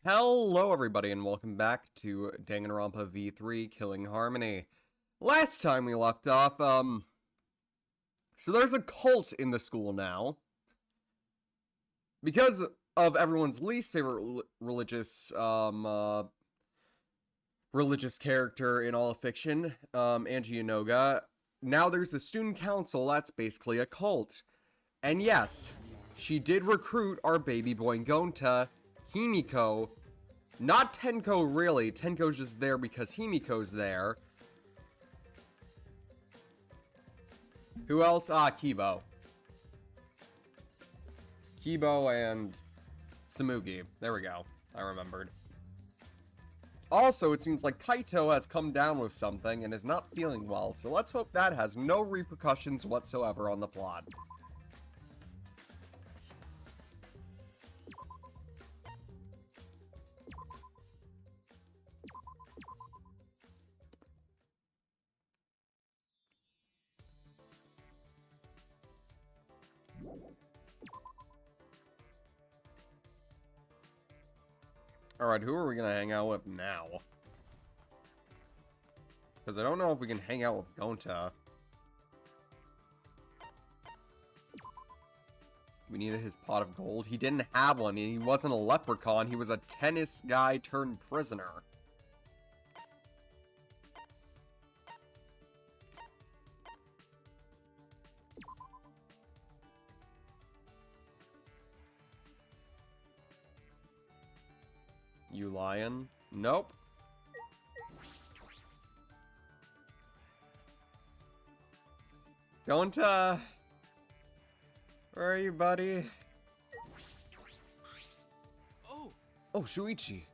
Hello everybody and welcome back to Danganronpa V3 Killing Harmony. Last time we left off, so there's a cult in the school now. Because of everyone's least favorite religious character in all of fiction, Angie Inoga, now there's a student council that's basically a cult. And yes, she did recruit our baby boy Gonta, Himiko. Not Tenko, really. Tenko's just there because Himiko's there. Who else? Kibo. Kibo and Samugi. There we go. I remembered. Also, it seems like Kaito has come down with something and is not feeling well, so let's hope that has no repercussions whatsoever on the plot. Alright, who are we gonna hang out with now? Because I don't know if we can hang out with Gonta. We needed his pot of gold. He didn't have one. He wasn't a leprechaun. He was a tennis guy turned prisoner. You lion? Nope. Gonta! Where are you, buddy? Oh, Shuichi.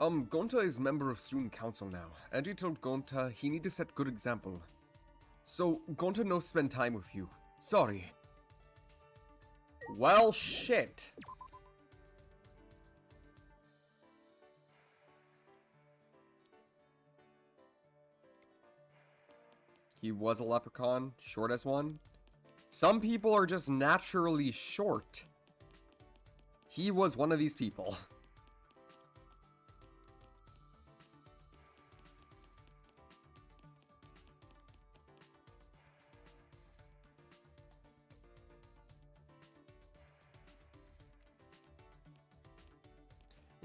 Gonta is member of student council now. Angie told Gonta he need to set good example. So, Gonta no spend time with you. Sorry. Well, shit. He was a leprechaun, short as one. Some people are just naturally short. He was one of these people.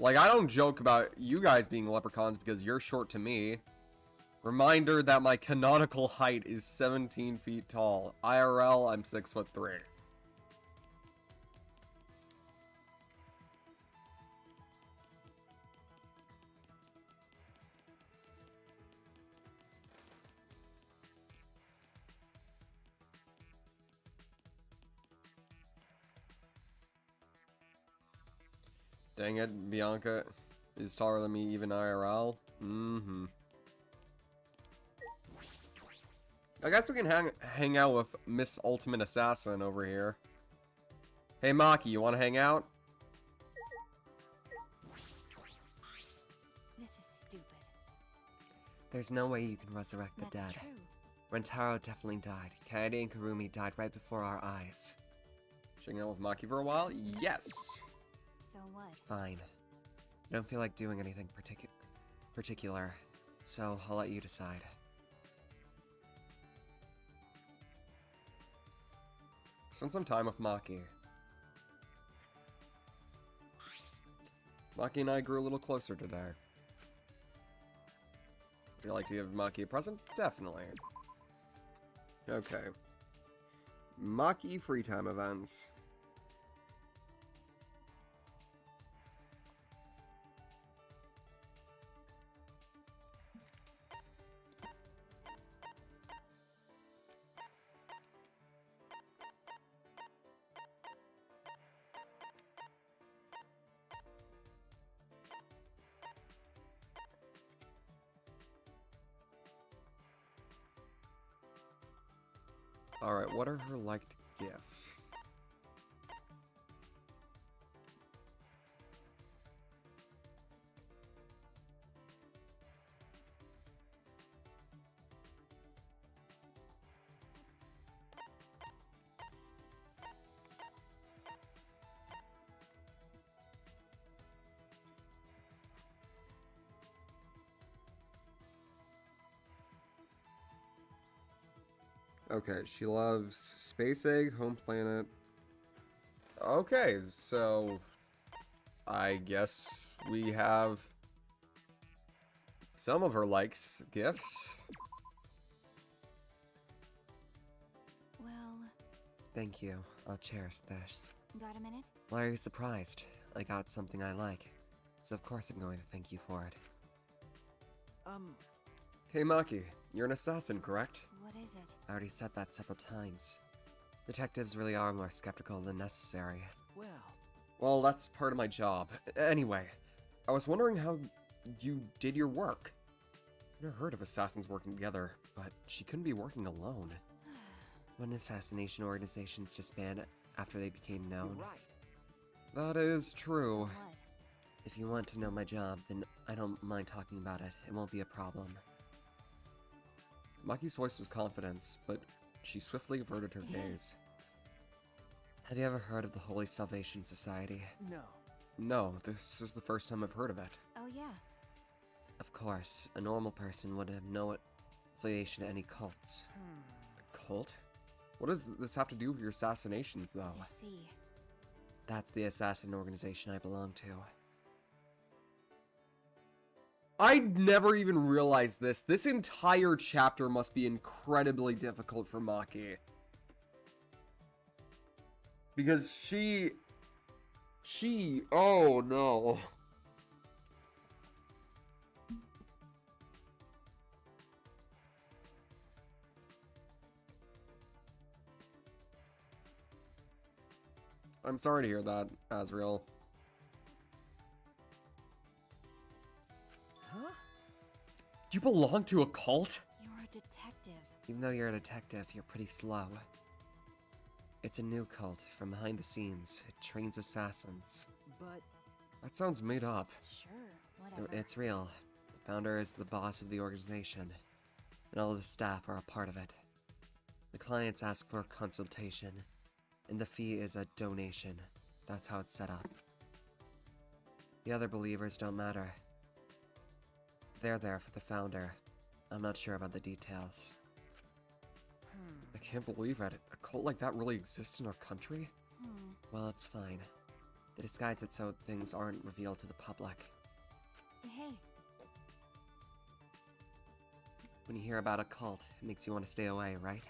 Like, I don't joke about you guys being leprechauns because you're short to me. Reminder that my canonical height is 17 feet tall. IRL, I'm 6'3". Dang it, Bianca is taller than me even IRL. Mm-hmm. I guess we can hang out with Miss Ultimate Assassin over here. Hey Maki, you want to hang out? This is stupid. There's no way you can resurrect the dead. True. Rentaro definitely died. Kaede and Karumi died right before our eyes. Hang out with Maki for a while? Yes. So what? Fine. I don't feel like doing anything particular, so I'll let you decide. Spend some time with Maki. Maki and I grew a little closer today. Would you like to give Maki a present? Definitely. Okay. Maki free time events. Alright, what are her liked gifts? Okay, she loves Space Egg, Home Planet. Okay, so I guess we have some of her liked gifts. Well, Thank you. I'll cherish this. got a minute? Why are you surprised? I got something I like, so of course I'm going to thank you for it. Hey Maki, you're an assassin, correct? What is it? I already said that several times. Detectives really are more skeptical than necessary. Well, that's part of my job. Anyway, I was wondering how you did your work. I've never heard of assassins working together, but she couldn't be working alone. When assassination organizations disbanded after they became known. That is So true. what? If you want to know my job, then I don't mind talking about it. It won't be a problem. Maki's voice was confidence, but she swiftly averted her gaze. Have you ever heard of the Holy Salvation Society? No, this is the first time I've heard of it. Oh yeah. Of course, a normal person would have no affiliation to any cults. A cult? What does this have to do with your assassinations, though? I see. That's the assassin organization I belong to. I never even realized this. This entire chapter must be incredibly difficult for Maki. Because oh no. I'm sorry to hear that, Azrael. You belong to a cult? You're a detective. Even though you're a detective, you're pretty slow. It's a new cult from behind the scenes. It trains assassins. That sounds made up. Sure, whatever. It's real. The founder is the boss of the organization, and all of the staff are a part of it. The clients ask for a consultation, and the fee is a donation. That's how it's set up. The other believers don't matter. They're there for the founder. I'm not sure about the details. I can't believe it. A cult like that really exists in our country? Well, it's fine. They disguise it so things aren't revealed to the public. Hey, When you hear about a cult, it makes you want to stay away, right?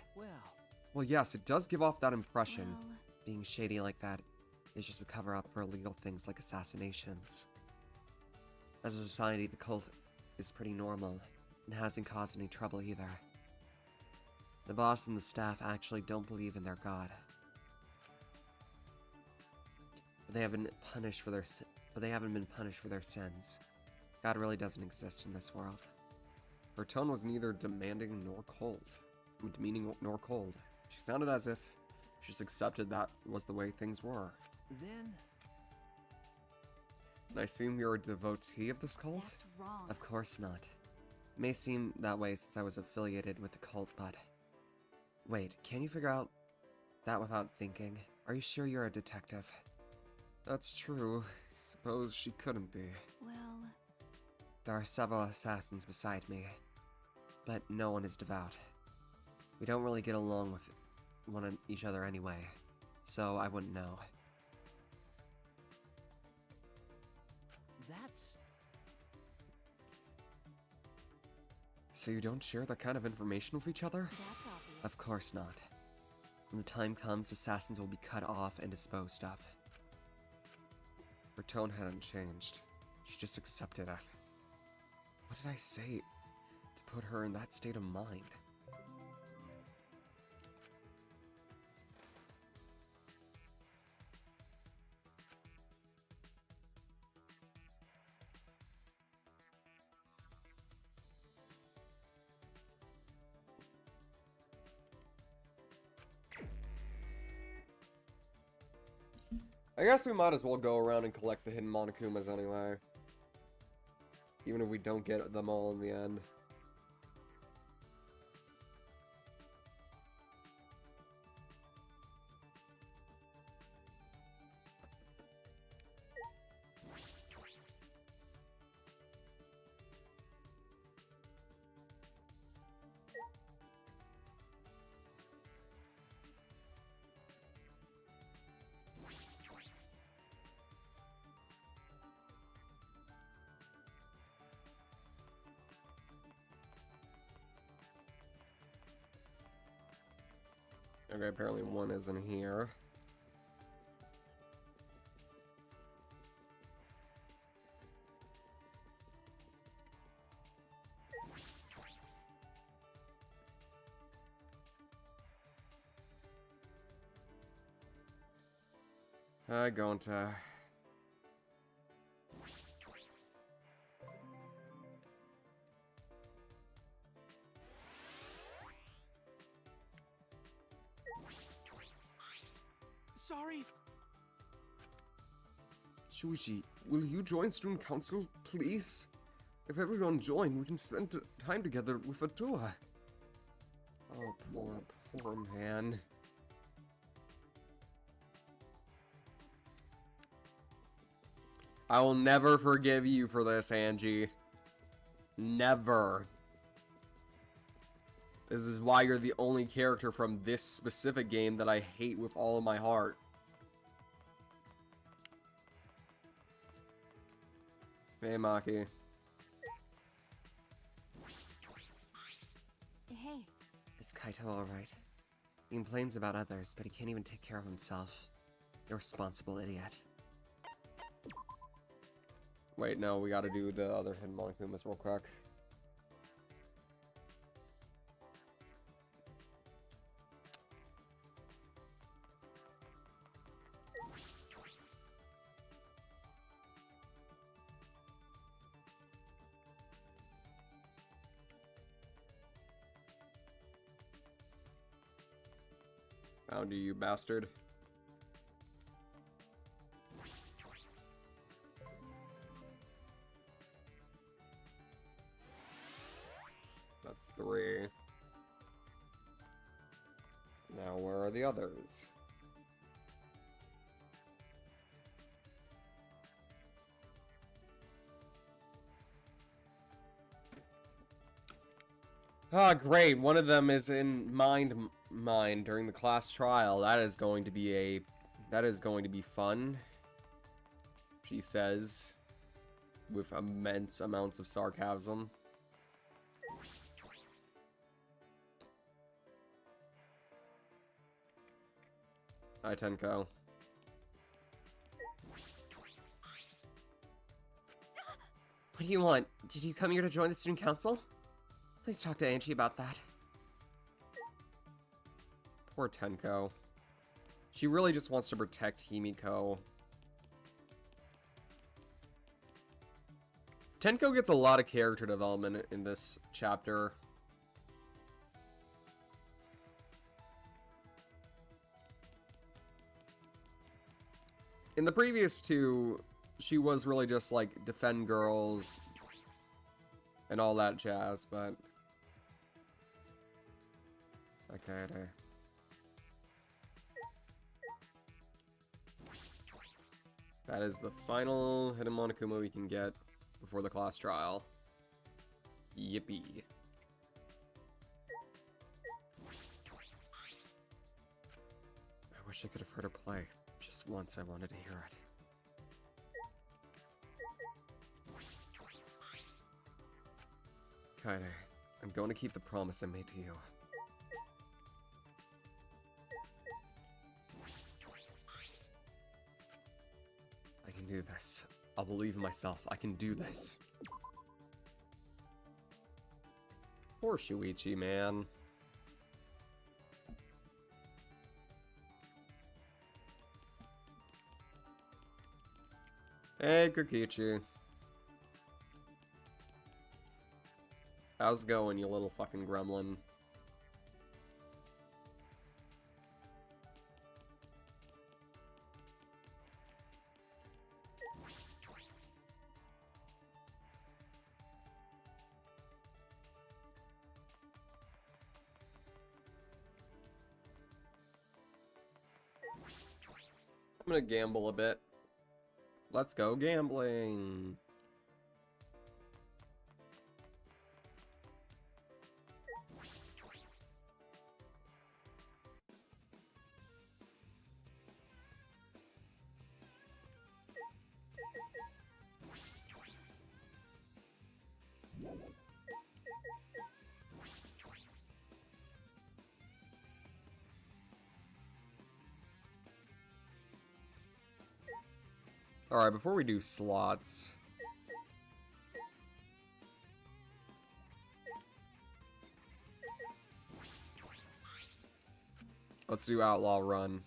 Well, yes, it does give off that impression. well, Being shady like that is just a cover-up for illegal things like assassinations. As a society, the cult is pretty normal, and hasn't caused any trouble either. The boss and the staff actually don't believe in their god. But they haven't been punished for their sins. God really doesn't exist in this world. Her tone was neither demanding nor cold. Demeaning nor cold. She sounded as if she just accepted that was the way things were. Then And I assume you're a devotee of this cult? that's wrong. Of course not. It may seem that way since I was affiliated with the cult, but... Wait, can you figure out that without thinking? Are you sure you're a detective? That's true. Suppose she couldn't be. Well, There are several assassins beside me, but no one is devout. We don't really get along with each other anyway, so I wouldn't know. that's So you don't share that kind of information with each other? that's obvious. Of course not. When the time comes, assassins will be cut off and disposed of. Her tone hadn't changed. She just accepted it. What did I say to put her in that state of mind? I guess we might as well go around and collect the hidden Monokumas anyway. Even if we don't get them all in the end. Okay, apparently one isn't here. Going to... sorry. Shuichi, will you join student council, please? If everyone join, we can spend time together with Atua. Oh, poor man. I will never forgive you for this, Angie. Never. This is why you're the only character from this specific game that I hate with all of my heart. Hey, Maki. Hey, Is Kaito alright? He complains about others, but he can't even take care of himself. Irresponsible idiot. Wait, no, we gotta do the other hidden Monokumas real quick. Found you, you bastard. That's 3. Now where are the others? Ah, great. One of them is in mind during the class trial. That is going to be fun. she says with immense amounts of sarcasm. Hi, Tenko. What do you want? Did you come here to join the student council? Please talk to Angie about that. Poor Tenko. She really just wants to protect Himiko. Tenko gets a lot of character development in this chapter. In the previous two, she was really just like defend girls and all that jazz, but okay there. That is the final hidden Monokuma we can get before the class trial. Yippee. I wish I could have heard her play. Just once I wanted to hear it. Kaede, I'm going to keep the promise I made to you. I can do this. I'll believe in myself. I can do this. Poor Shuichi, man. Hey, Kokichi. How's it going, you little fucking gremlin? I'm gonna gamble a bit. Let's go gambling. Alright, before we do slots, let's do Outlaw Run.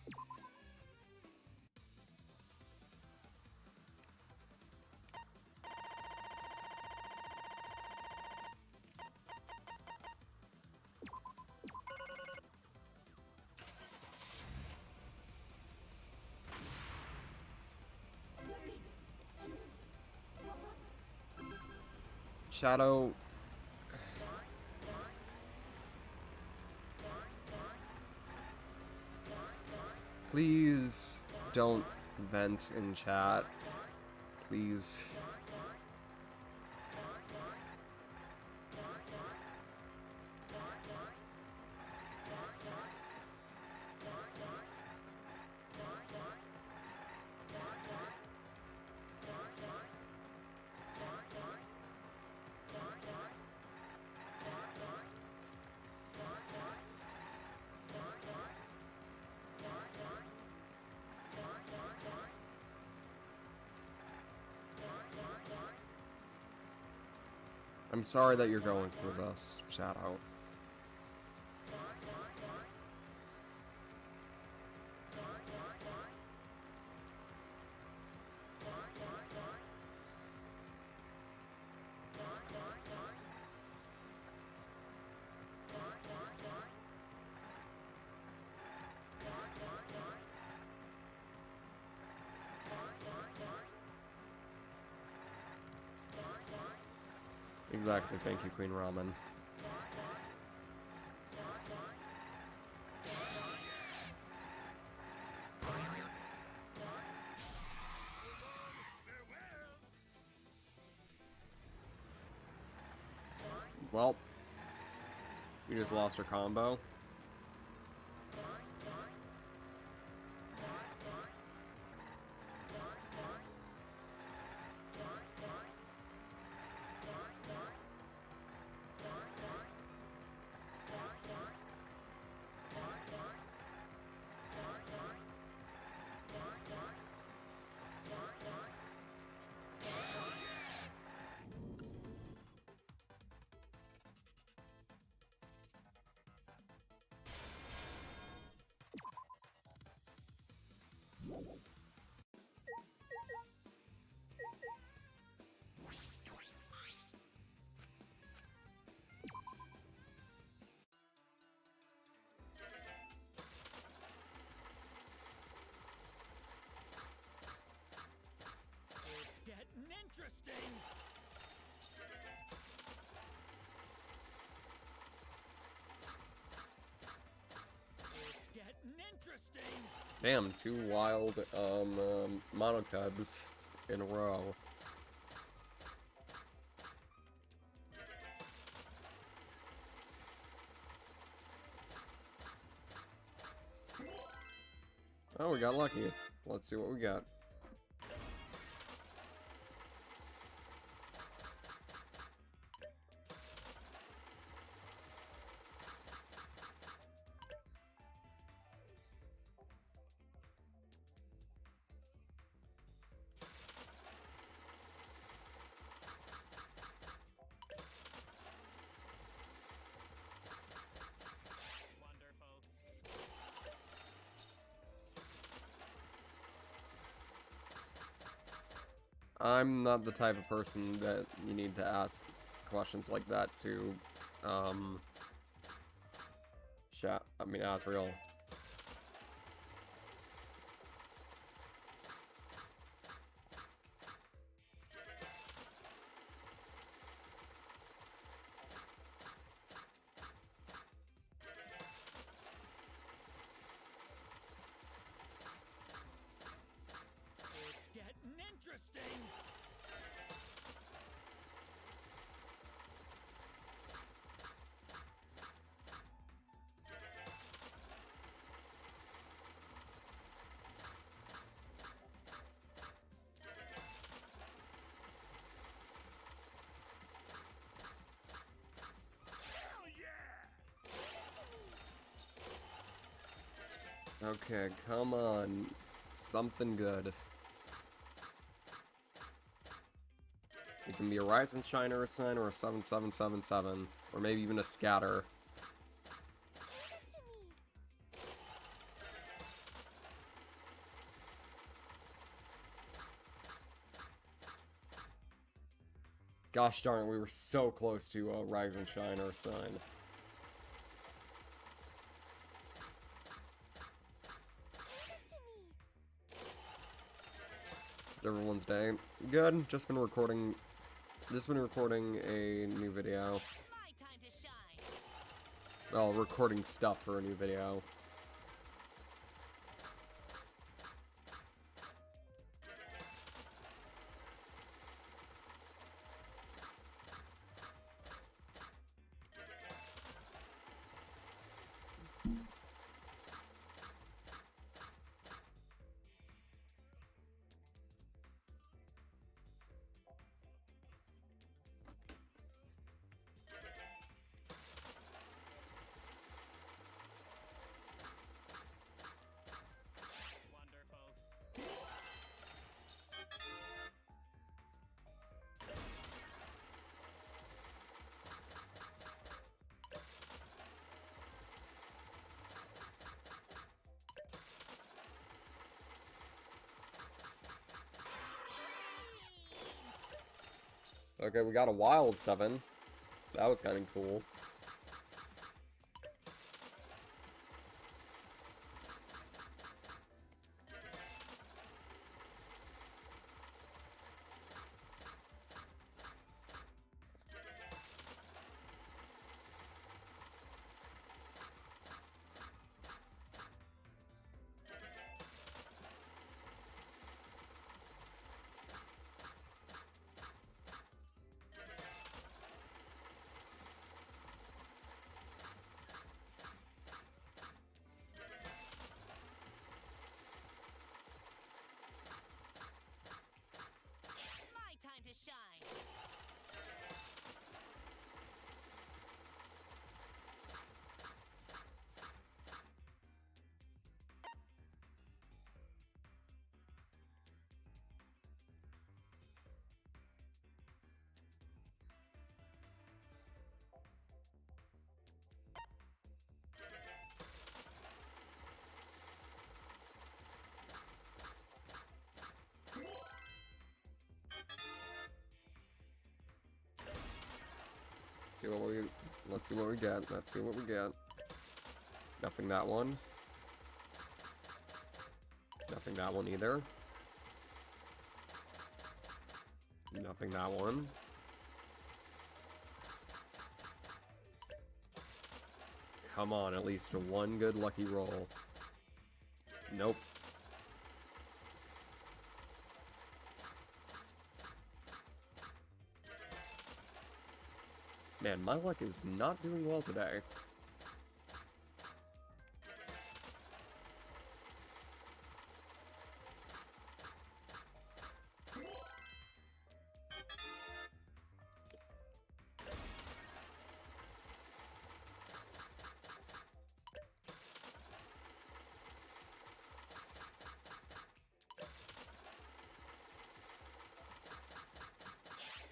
Shadow. Please don't vent in chat. Please. I'm sorry that you're going through this, Shadow. Exactly, thank you, Queen Ramen. Well, we just lost our combo. Damn, 2 wild, monocubs in a row. Oh, we got lucky. Let's see what we got. I'm not the type of person that you need to ask questions like that to, Asriel. It's getting interesting. Hell yeah! Okay, come on. Something good. It can be a Rise and Shine or a Sign or a 7777. Or maybe even a Scatter. Gosh darn it, we were so close to a Rise and Shine or a Sign. How's everyone's day? Good. Just been recording a new video. My time to shine. Well, recording stuff for a new video. Wonderful. Okay, we got a wild 7. That was kind of cool. My time to shine. Let's see what we get. Let's see what we get. Nothing that one. Nothing that one either. Nothing that one. Come on, at least one good lucky roll. Nope. Man, my luck is not doing well today.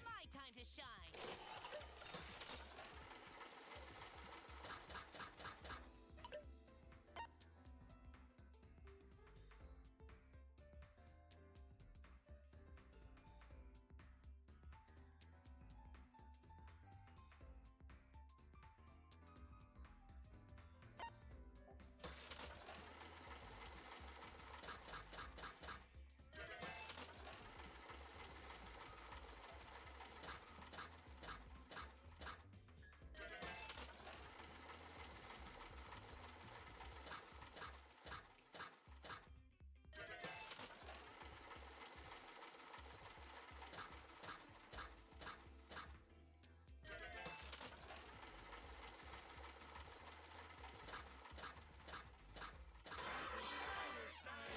My time to shine.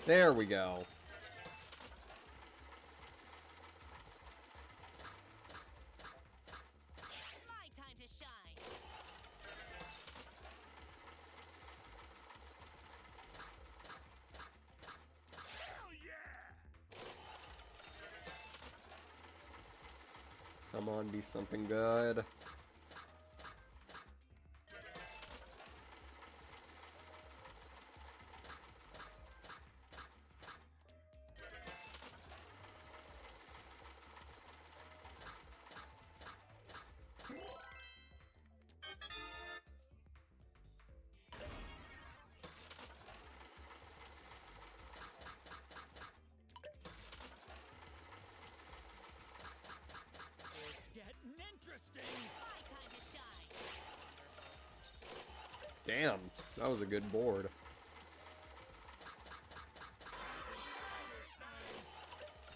There we go. My time to shine. Hell yeah! Come on, be something good. It's getting interesting! My time to shine. Damn, that was a good board.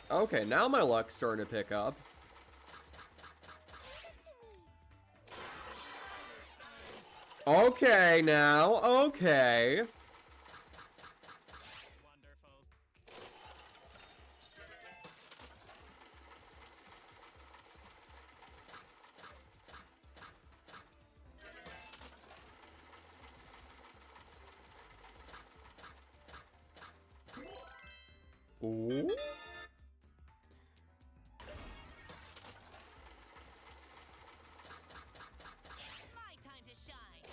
Okay, now my luck's starting to pick up. Okay, now, okay. Wonderful. Ooh. My time to shine.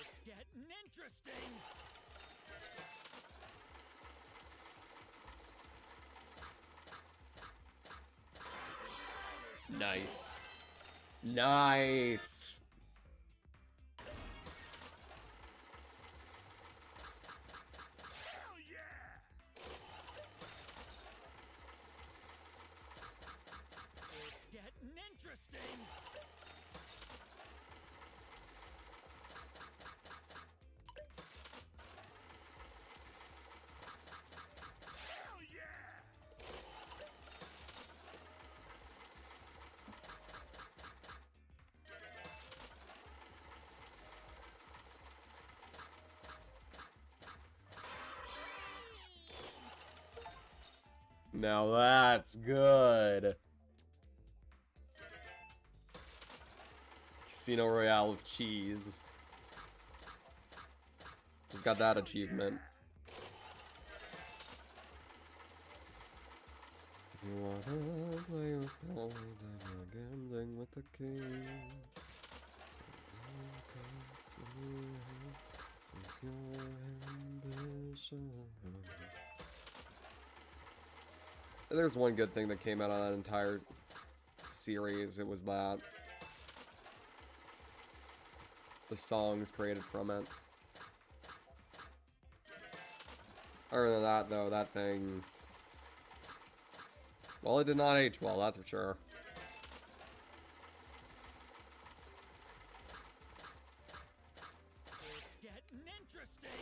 It's getting interesting! Nice. Nice. Hell yeah! It's getting interesting! Hell yeah! Now that's good. Casino Royale with cheese. Just got that achievement. If you wanna play with Polly, then you're gambling with the king. So is your ambition. There's one good thing that came out of that entire series. It was that. The songs created from it. Other than that, though, that thing... Well, it did not age well, that's for sure.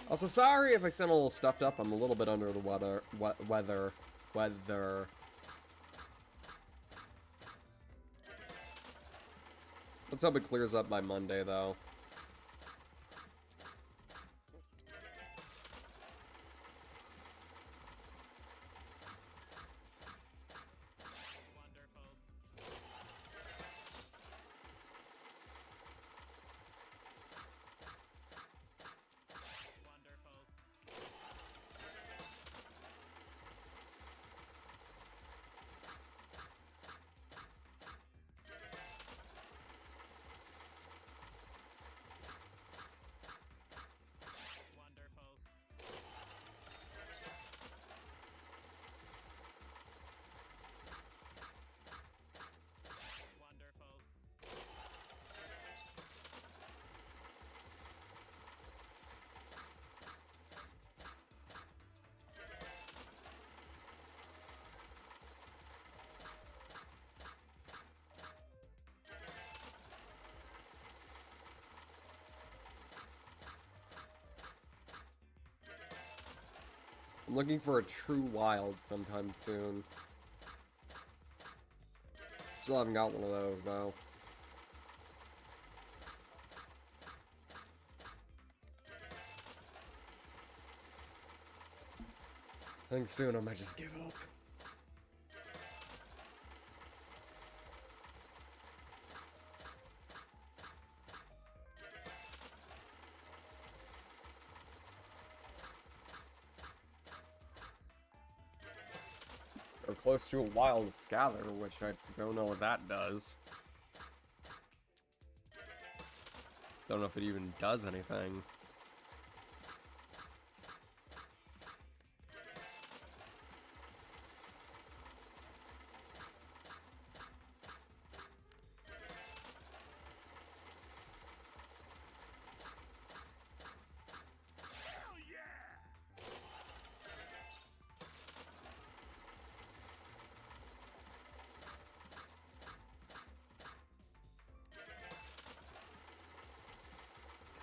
Also, sorry if I sound a little stuffed up. I'm a little bit under the weather. Let's hope it clears up by Monday, though. I'm looking for a true wild sometime soon. Still haven't got one of those, though. I think soon I might just give up. Or close to a wild scatter, which I don't know what that does. Don't know if it even does anything.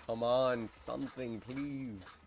Come on, something, please.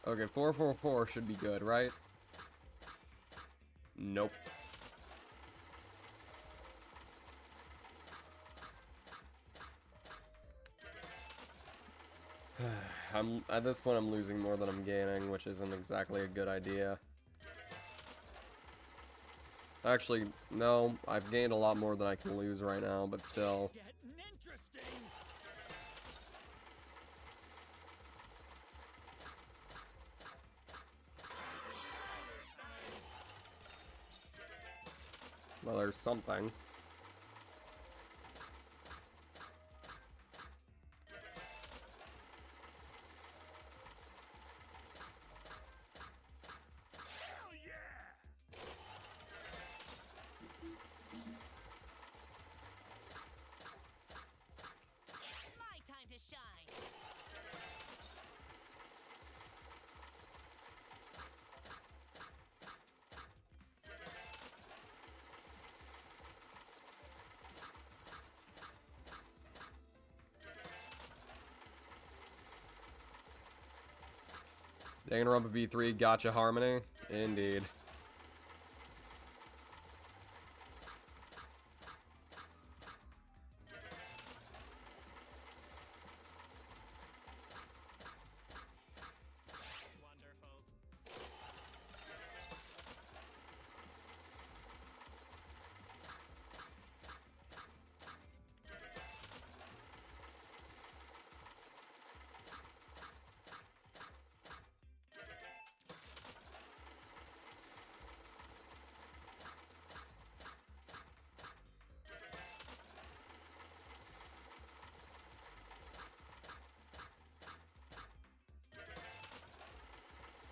Okay, 444 should be good, right? Nope. At this point, I'm losing more than I'm gaining, which isn't exactly a good idea. Actually, no, I've gained a lot more than I can lose right now, but still. Getting interesting. Well, there's something. My time to shine. Danganronpa V3 Gotcha Harmony? Indeed.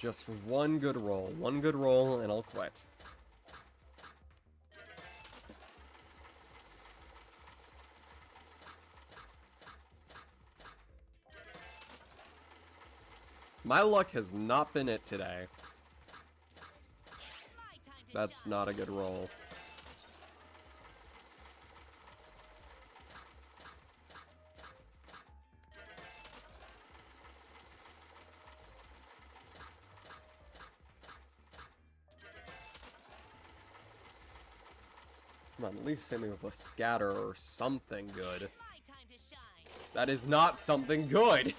Just one good roll. One good roll, and I'll quit. My luck has not been it today. My time to That's shine. not a good roll. Come on, at least hit me with a scatter or something good. My time to shine. That is not something good!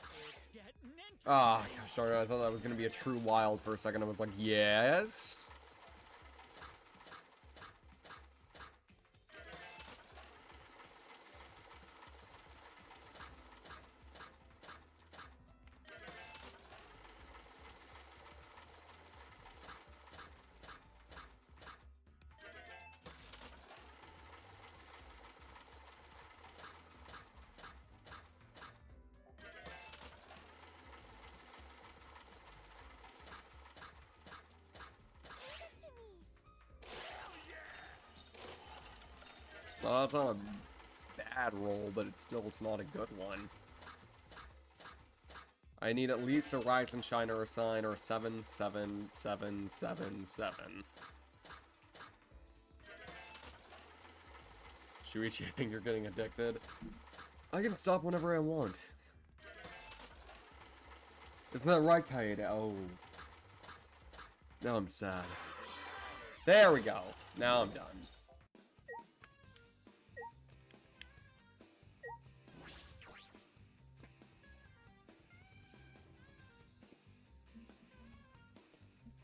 It's getting interesting. Ah, gosh darn it, I thought that was gonna be a true wild for a second. I was like, yes? No, that's not a bad roll, but it's not a good one. I need at least a Rise and Shine or a Sign or a 7, 7, 7, 7, 7. Shuichi, I think you're getting addicted. I can stop whenever I want. Isn't that right, Kaede? Oh. Now I'm sad. There we go. Now I'm done.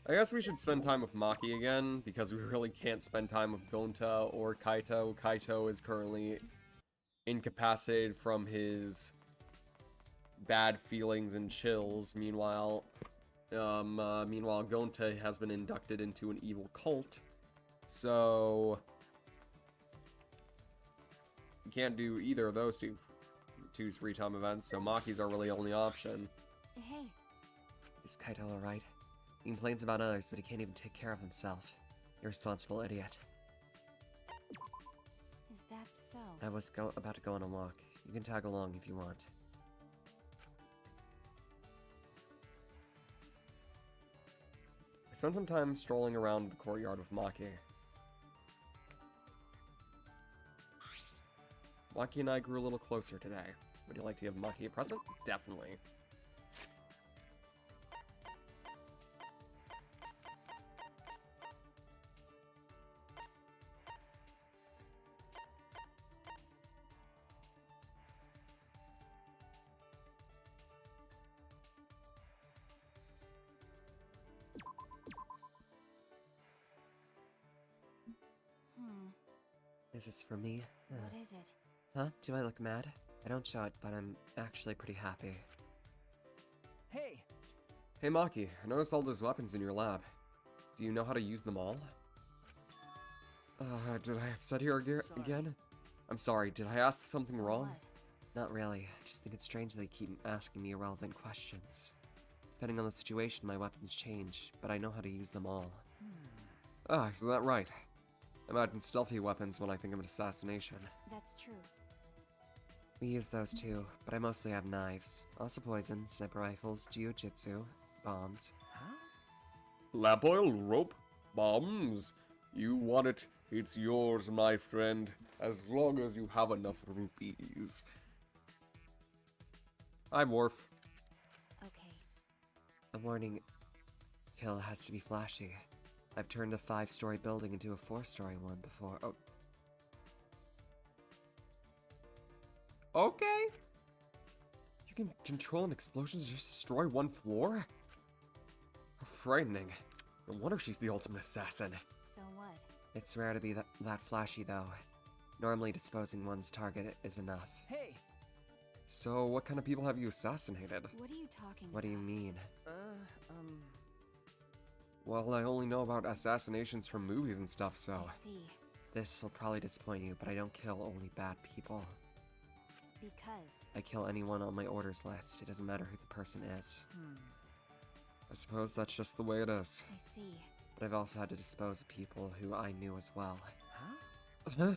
I guess we should spend time with Maki again, because we really can't spend time with Gonta or Kaito. Kaito is currently incapacitated from his bad feelings and chills. Meanwhile, Gonta has been inducted into an evil cult. So you can't do either of those two's free time events, so Maki's our really only option. Hey, Is Kaito alright? He complains about others, but he can't even take care of himself. Irresponsible idiot. is that so? I was about to go on a walk. You can tag along if you want. I spent some time strolling around the courtyard with Maki. Maki and I grew a little closer today. Would you like to give Maki a present? Definitely. Is this for me? What is it? Huh? Do I look mad? I don't show it, but I'm actually pretty happy. Hey, Hey Maki, I noticed all those weapons in your lab. Do you know how to use them all? Did I upset you Sorry. again? I'm sorry, did I ask something So wrong? what? Not really. I just think it's strange they keep asking me irrelevant questions. Depending on the situation, my weapons change, but I know how to use them all. Ah, isn't that right? I imagine stealthy weapons when I think of an assassination. That's true. We use those too, but I mostly have knives. Also poison, sniper rifles, jiu-jitsu, bombs. huh? Lamp oil, rope, bombs. You want it, it's yours, my friend, as long as you have enough rupees. Hi, Morph. Okay. A morning kill has to be flashy. I've turned a 5-story building into a 4-story one before. Oh. Okay. You can control an explosion to just destroy one floor? How frightening. No wonder she's the ultimate assassin. So what? It's rare to be that flashy, though. Normally, disposing one's target is enough. Hey. So, what kind of people have you assassinated? What are you talking What do you about? mean? Well, I only know about assassinations from movies and stuff, so... I see. This will probably disappoint you, but I don't kill only bad people. Because. I kill anyone on my orders list. It doesn't matter who the person is. I suppose that's just the way it is. I see. But I've also had to dispose of people who I knew as well. Huh?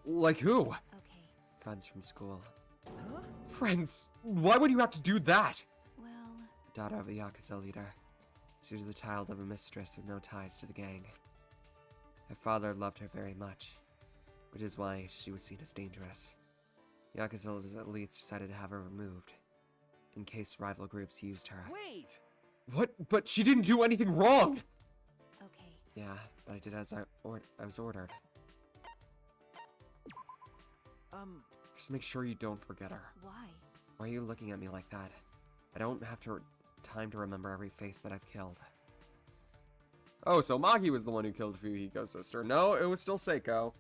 Like who? Okay. Friends from school. Friends? Why would you have to do that? Well, Daughter of a Yakuza leader. She was the child of a mistress with no ties to the gang. Her father loved her very much, which is why she was seen as dangerous. Yakuza's elites decided to have her removed, in case rival groups used her. Wait. What? But she didn't do anything wrong! okay. Yeah, but I did as I was ordered. Just make sure you don't forget her. Why? Why are you looking at me like that? I don't have time to remember every face that I've killed. Oh, so Maki was the one who killed Fuyuhiko's sister. No, it was still Seiko.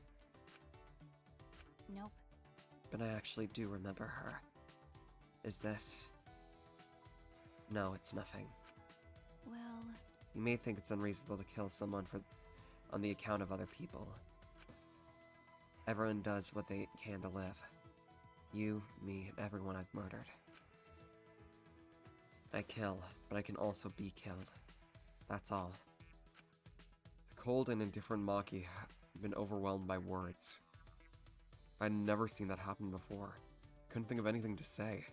Nope. But I actually do remember her. Is this... No, it's nothing. Well, You may think it's unreasonable to kill someone on the account of other people. Everyone does what they can to live. You, me, and everyone I've murdered. I kill, but I can also be killed. That's all. The cold and indifferent Maki have been overwhelmed by words. I'd never seen that happen before. Couldn't think of anything to say.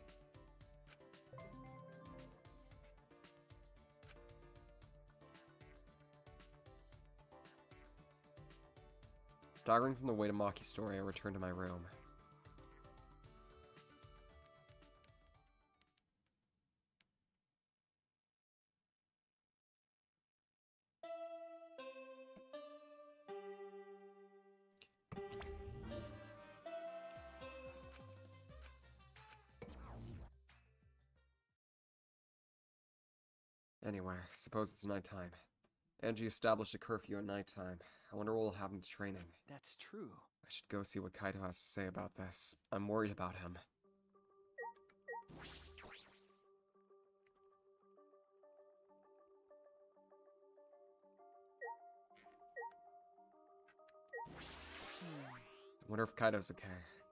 Staggering from the weight of Maki's story, I returned to my room. Anyway, suppose it's nighttime. Angie established a curfew at nighttime. I wonder what will happen to training. That's true. I should go see what Kaito has to say about this. I'm worried about him. I wonder if Kaito's okay.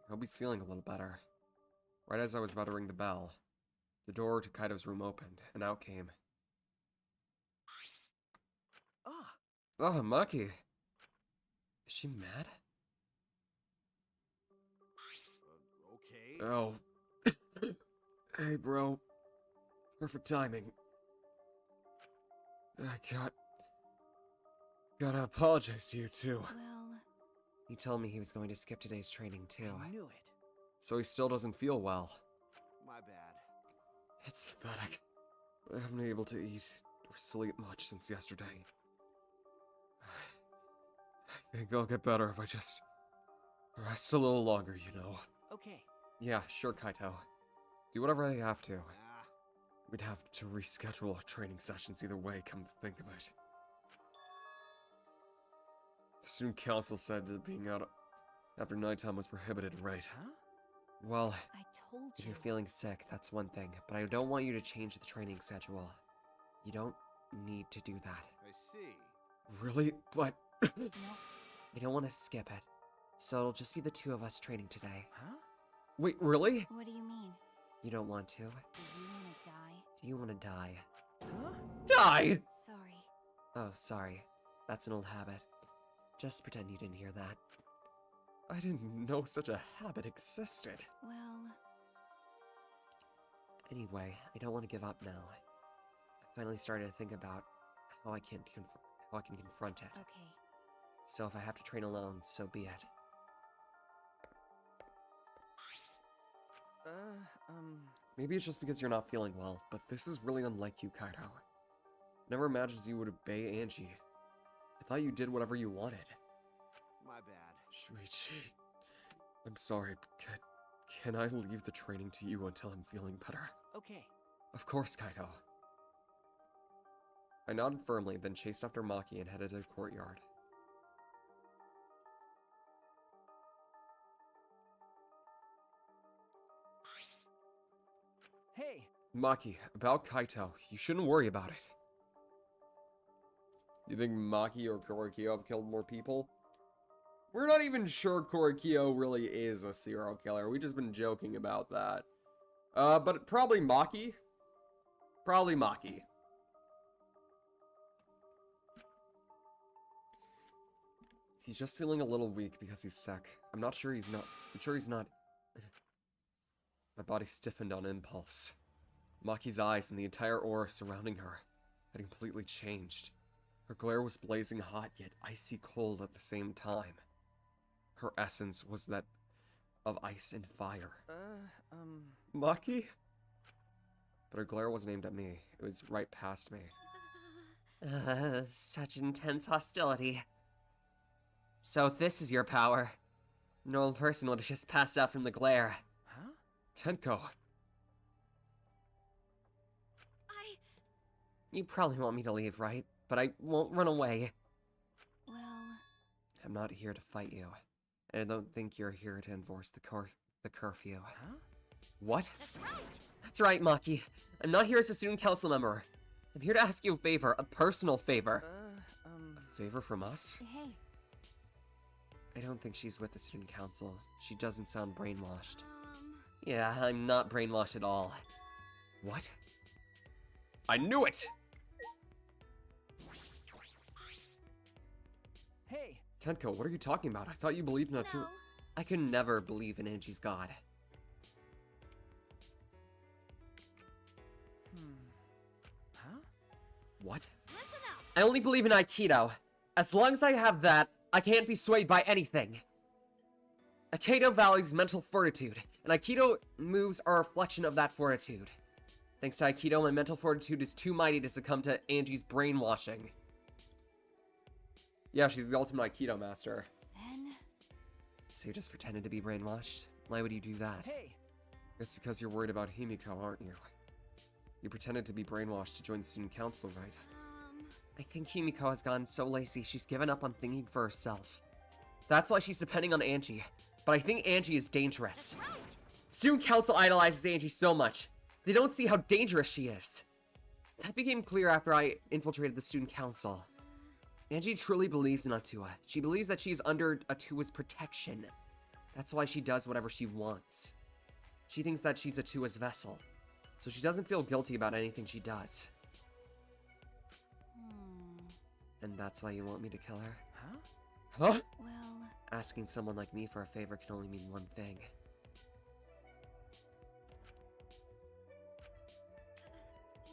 I hope he's feeling a little better. Right as I was about to ring the bell, the door to Kaito's room opened, and out came... Ah. Oh, Maki. Is she mad? Okay. Oh. Hey, bro. Perfect timing. I gotta apologize to you, too. well, He told me he was going to skip today's training, too. I knew it. So he still doesn't feel well. My bad. It's pathetic. I haven't been able to eat or sleep much since yesterday. I think I'll get better if I just rest a little longer, you know. Okay. Yeah, sure, Kaito. Do whatever I have to. Ah. We'd have to reschedule our training sessions either way, come to think of it. The student council said that being out after nighttime was prohibited, right? Huh? Well, I told If you. you're feeling sick, that's one thing, but I don't want you to change the training schedule. You don't need to do that. I see. really? But... Nope. I don't want to skip it, so it'll just be the two of us training today. Huh? Wait, really? What do you mean? You don't want to? Do you want to die? Do you want to die? Huh? Die! Sorry. Oh, sorry. That's an old habit. Just pretend you didn't hear that. I didn't know such a habit existed. Well, Anyway, I don't want to give up now. I finally started to think about how I can confront it. okay. So if I have to train alone, so be it. Maybe it's just because you're not feeling well, but this is really unlike you, Kaito. Never imagined you would obey Angie. I thought you did whatever you wanted. My bad. Shuichi, I'm sorry, but can I leave the training to you until I'm feeling better? Okay. Of course, Kaito. I nodded firmly, then chased after Maki and headed to the courtyard. Hey, Maki, about Kaito, you shouldn't worry about it. You think Maki or Korikyo have killed more people? We're not even sure Korikyo really is a serial killer. We've just been joking about that. But probably Maki. Probably Maki. He's just feeling a little weak because he's sick. I'm sure he's not. My body stiffened on impulse. Maki's eyes and the entire aura surrounding her had completely changed. Her glare was blazing hot, yet icy cold at the same time. Her essence was that of ice and fire. Maki? But her glare wasn't aimed at me. It was right past me. Such intense hostility. So this is your power. A normal person would have just passed out from the glare. huh? Tenko. You probably want me to leave, right? But I won't run away. Well, I'm not here to fight you. And I don't think you're here to enforce the curfew. Huh? What? That's right. That's right, Maki. I'm not here as a student council member. I'm here to ask you a favor, a personal favor. A favor from us? hey. I don't think she's with the student council. She doesn't sound brainwashed. Yeah, I'm not brainwashed at all. What? I knew it! Hey, Tenko, what are you talking about? I thought you believed in that too. No. I could never believe in Angie's god. huh? What? Listen up. I only believe in Aikido. As long as I have that, I can't be swayed by anything. Aikido values mental fortitude, and Aikido moves are a reflection of that fortitude. Thanks to Aikido, my mental fortitude is too mighty to succumb to Angie's brainwashing. Yeah, she's the ultimate Aikido master. Then, So you just pretended to be brainwashed? Why would you do that? Hey, It's because you're worried about Himiko, aren't you? You pretended to be brainwashed to join the student council, right? I think Himiko has gotten so lazy she's given up on thinking for herself. That's why she's depending on Angie. But I think Angie is dangerous. Right. Student council idolizes Angie so much. They don't see how dangerous she is. That became clear after I infiltrated the student council. Angie truly believes in Atua. She believes that she's under Atua's protection. That's why she does whatever she wants. She thinks that she's Atua's vessel. So she doesn't feel guilty about anything she does. And that's why you want me to kill her? huh? Huh? well, Asking someone like me for a favor can only mean one thing.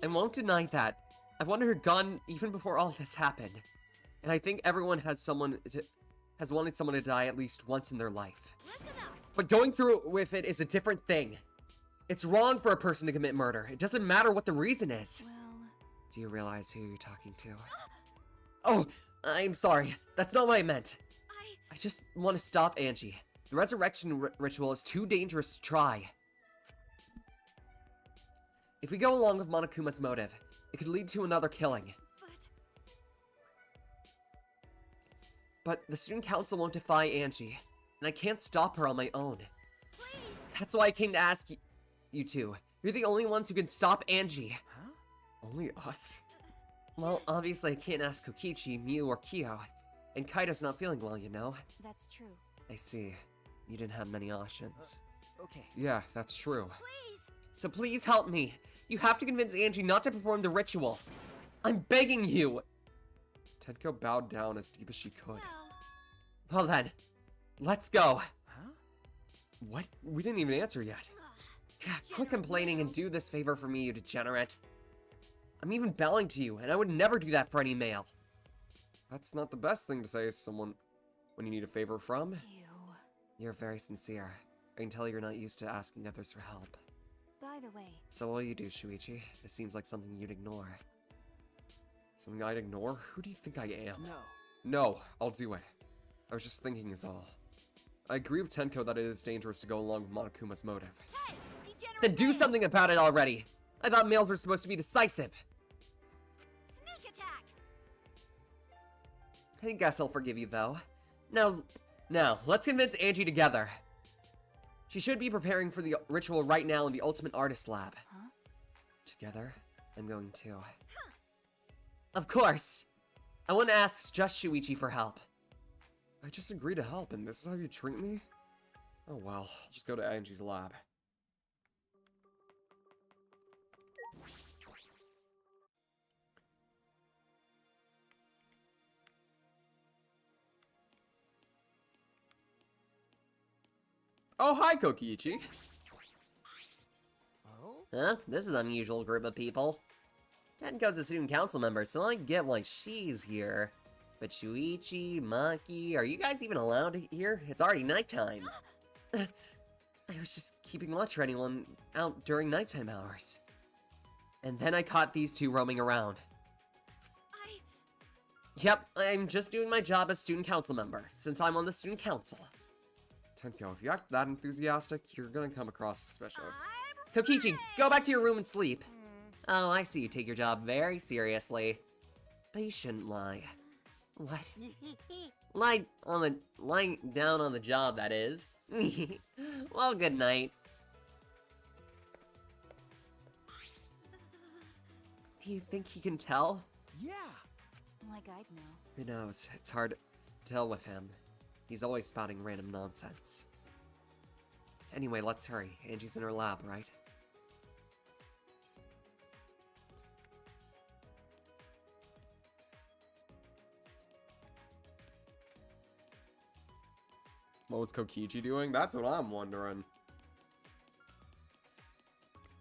I won't deny that. I've wanted her gone even before all this happened. And I think everyone has wanted someone to die at least once in their life. Listen up. But going through with it is a different thing. It's wrong for a person to commit murder. It doesn't matter what the reason is. well, Do you realize who you're talking to? Oh, I'm sorry. That's not what I meant. I just want to stop Angie. The resurrection ritual is too dangerous to try. If we go along with Monokuma's motive, it could lead to another killing. But the student council won't defy Angie, and I can't stop her on my own. Please. That's why I came to ask you two. You're the only ones who can stop Angie. Huh? Only us? Well, obviously I can't ask Kokichi, Miu, or Kyo. And Kaito's not feeling well, you know? that's true. I see. You didn't have many options. Okay. Yeah, that's true. Please. So please help me. You have to convince Angie not to perform the ritual. I'm begging you. Tenko bowed down as deep as she could. Well. Well then, let's go. Huh? What? We didn't even answer yet. Quit complaining and do this favor for me, you degenerate. I'm even bowing to you, and I would never do that for any male. That's not the best thing to say to someone when you need a favor from. Ew. You're very sincere. I can tell you're not used to asking others for help. By the way, So what will you do, Shuichi? This seems like something you'd ignore. Something I'd ignore? Who do you think I am? No. No, I'll do it. I was just thinking is all. I agree with Tenko that it is dangerous to go along with Monokuma's motive. Hey, degenerate Then do man. something about it already! I thought males were supposed to be decisive. Sneak attack. I guess I'll forgive you, though. Now, let's convince Angie together. She should be preparing for the ritual right now in the Ultimate Artist Lab. huh? Together, I'm going to. Of course! I wouldn't ask just Shuichi for help. I just agreed to help, and this is how you treat me? Oh well, I'll just go to Angie's lab. Oh, hi, Kokiichi. Oh? Huh? This is an unusual group of people. Tenko's a student council member, so I get why she's here. But Shuichi, Maki, are you guys even allowed here? It's already nighttime. I was just keeping watch for anyone out during nighttime hours. And then I caught these two roaming around. Yep, I'm just doing my job as student council member, since I'm on the student council. Tenko, if you act that enthusiastic, you're gonna come across suspicious. Kokichi, go back to your room and sleep. Oh, I see you take your job very seriously. But you shouldn't lie. What? Lying down on the job, that is. Well, good night. Do you think he can tell? Yeah. Like I'd know. Who knows? It's hard to tell with him. He's always spouting random nonsense. Anyway, let's hurry. Angie's in her lab, right? What was Kokichi doing? That's what I'm wondering.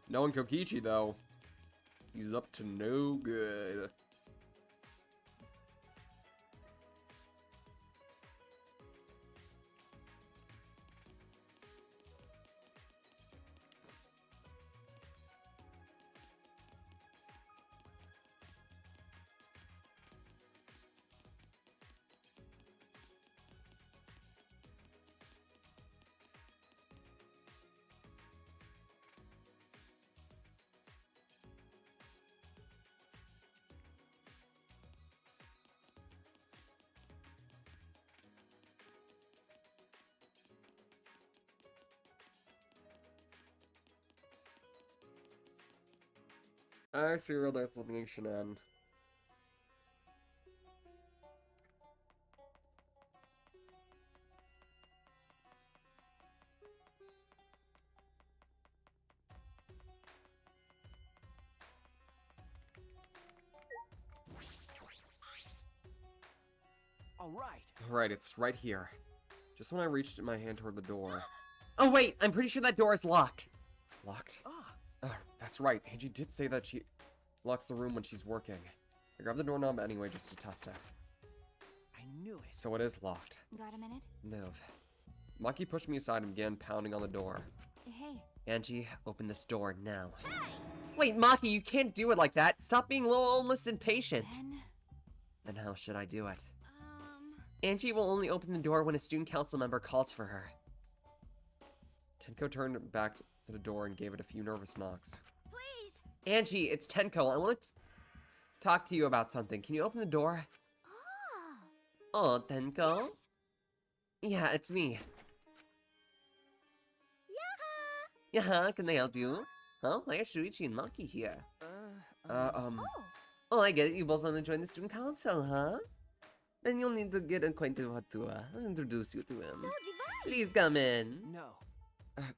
Knowing Kokichi, though, he's up to no good. I see real explanation and Alright. it's right here. Just when I reached my hand toward the door. Oh wait, I'm pretty sure that door is locked. Locked? Ah. Oh, that's right. Angie did say that she locks the room when she's working. I grabbed the doorknob anyway just to test it. I knew it. So it is locked. Got a minute? Move. Maki pushed me aside and began pounding on the door. Hey. Angie, open this door now. Wait, Maki, you can't do it like that. Stop being almost impatient. Then... Then how should I do it? Angie will only open the door when a student council member calls for her. Tenko turned back to the door and gave it a few nervous knocks. Please. Angie, it's Tenko. I want to talk to you about something. Can you open the door? Ah. Oh, Tenko? Yes. Yeah, it's me. Yaha. Yeah, can I help you? Huh? Why are Shuichi and Maki here? Oh. Oh, I get it. You both want to join the student council, huh? Then you'll need to get acquainted with Hatua. I'll introduce you to him. So divine. Please come in. No.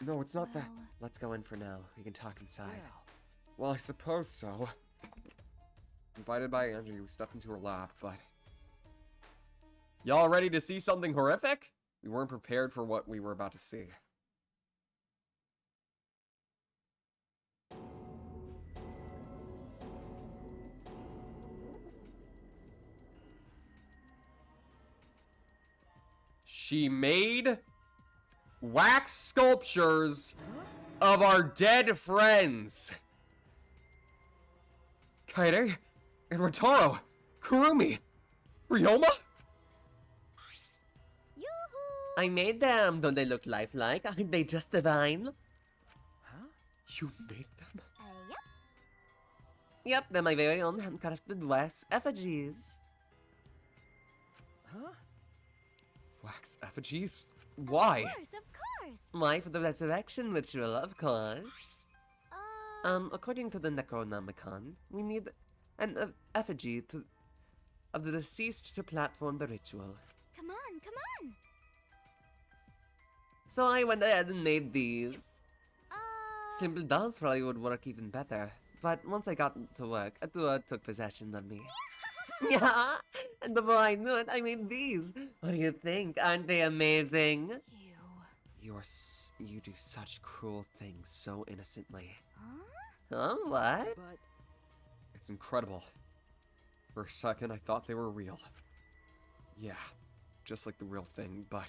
No, it's not that. Well, Let's go in for now. We can talk inside. Well. Well, I suppose so. Invited by Angie, we stepped into her lap, but... Y'all ready to see something horrific? We weren't prepared for what we were about to see. She made wax sculptures of our dead friends. Kaede, and Rotaro, Kurumi, Ryoma? Yoo-hoo. I made them. Don't they look lifelike? Aren't they just divine? Huh? You made them? Yep. Yep, they're my very own handcrafted wax effigies. Huh? Wax effigies? Why? Of course. Why, for the resurrection ritual, of course. According to the Necronomicon, we need an effigy of the deceased to platform the ritual. Come on, come on. So I went ahead and made these. Uh, Simple dolls probably would work even better, but once I got to work, Atua took possession of me. Yeah, and before I knew it, I made these. What do you think? Aren't they amazing? You do such cruel things so innocently. Huh? What? But It's incredible. For a second, I thought they were real. Yeah, just like the real thing, but...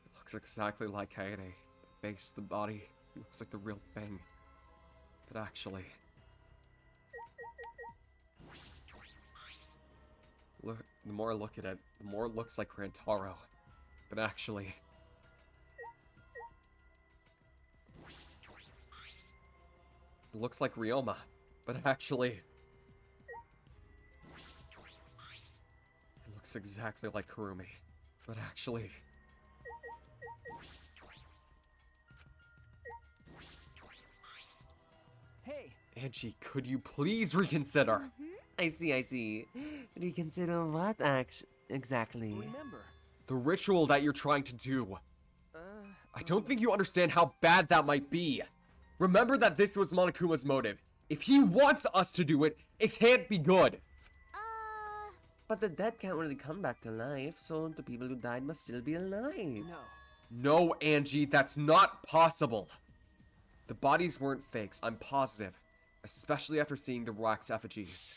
It looks exactly like Kaede. The face, the body, looks like the real thing. But actually... Look, the more I look at it, the more it looks like Rantaro. But actually... It looks like Ryoma, but actually... It looks exactly like Kurumi, but actually... hey, Angie, could you please reconsider? I see. Reconsider what exactly? remember. The ritual that you're trying to do. Uh, I don't think you understand how bad that might be. Remember that this was Monokuma's motive. If he wants us to do it, it can't be good. But the dead can't really come back to life, so the people who died must still be alive. no. No, Angie, that's not possible. The bodies weren't fakes, I'm positive. Especially after seeing the wax effigies.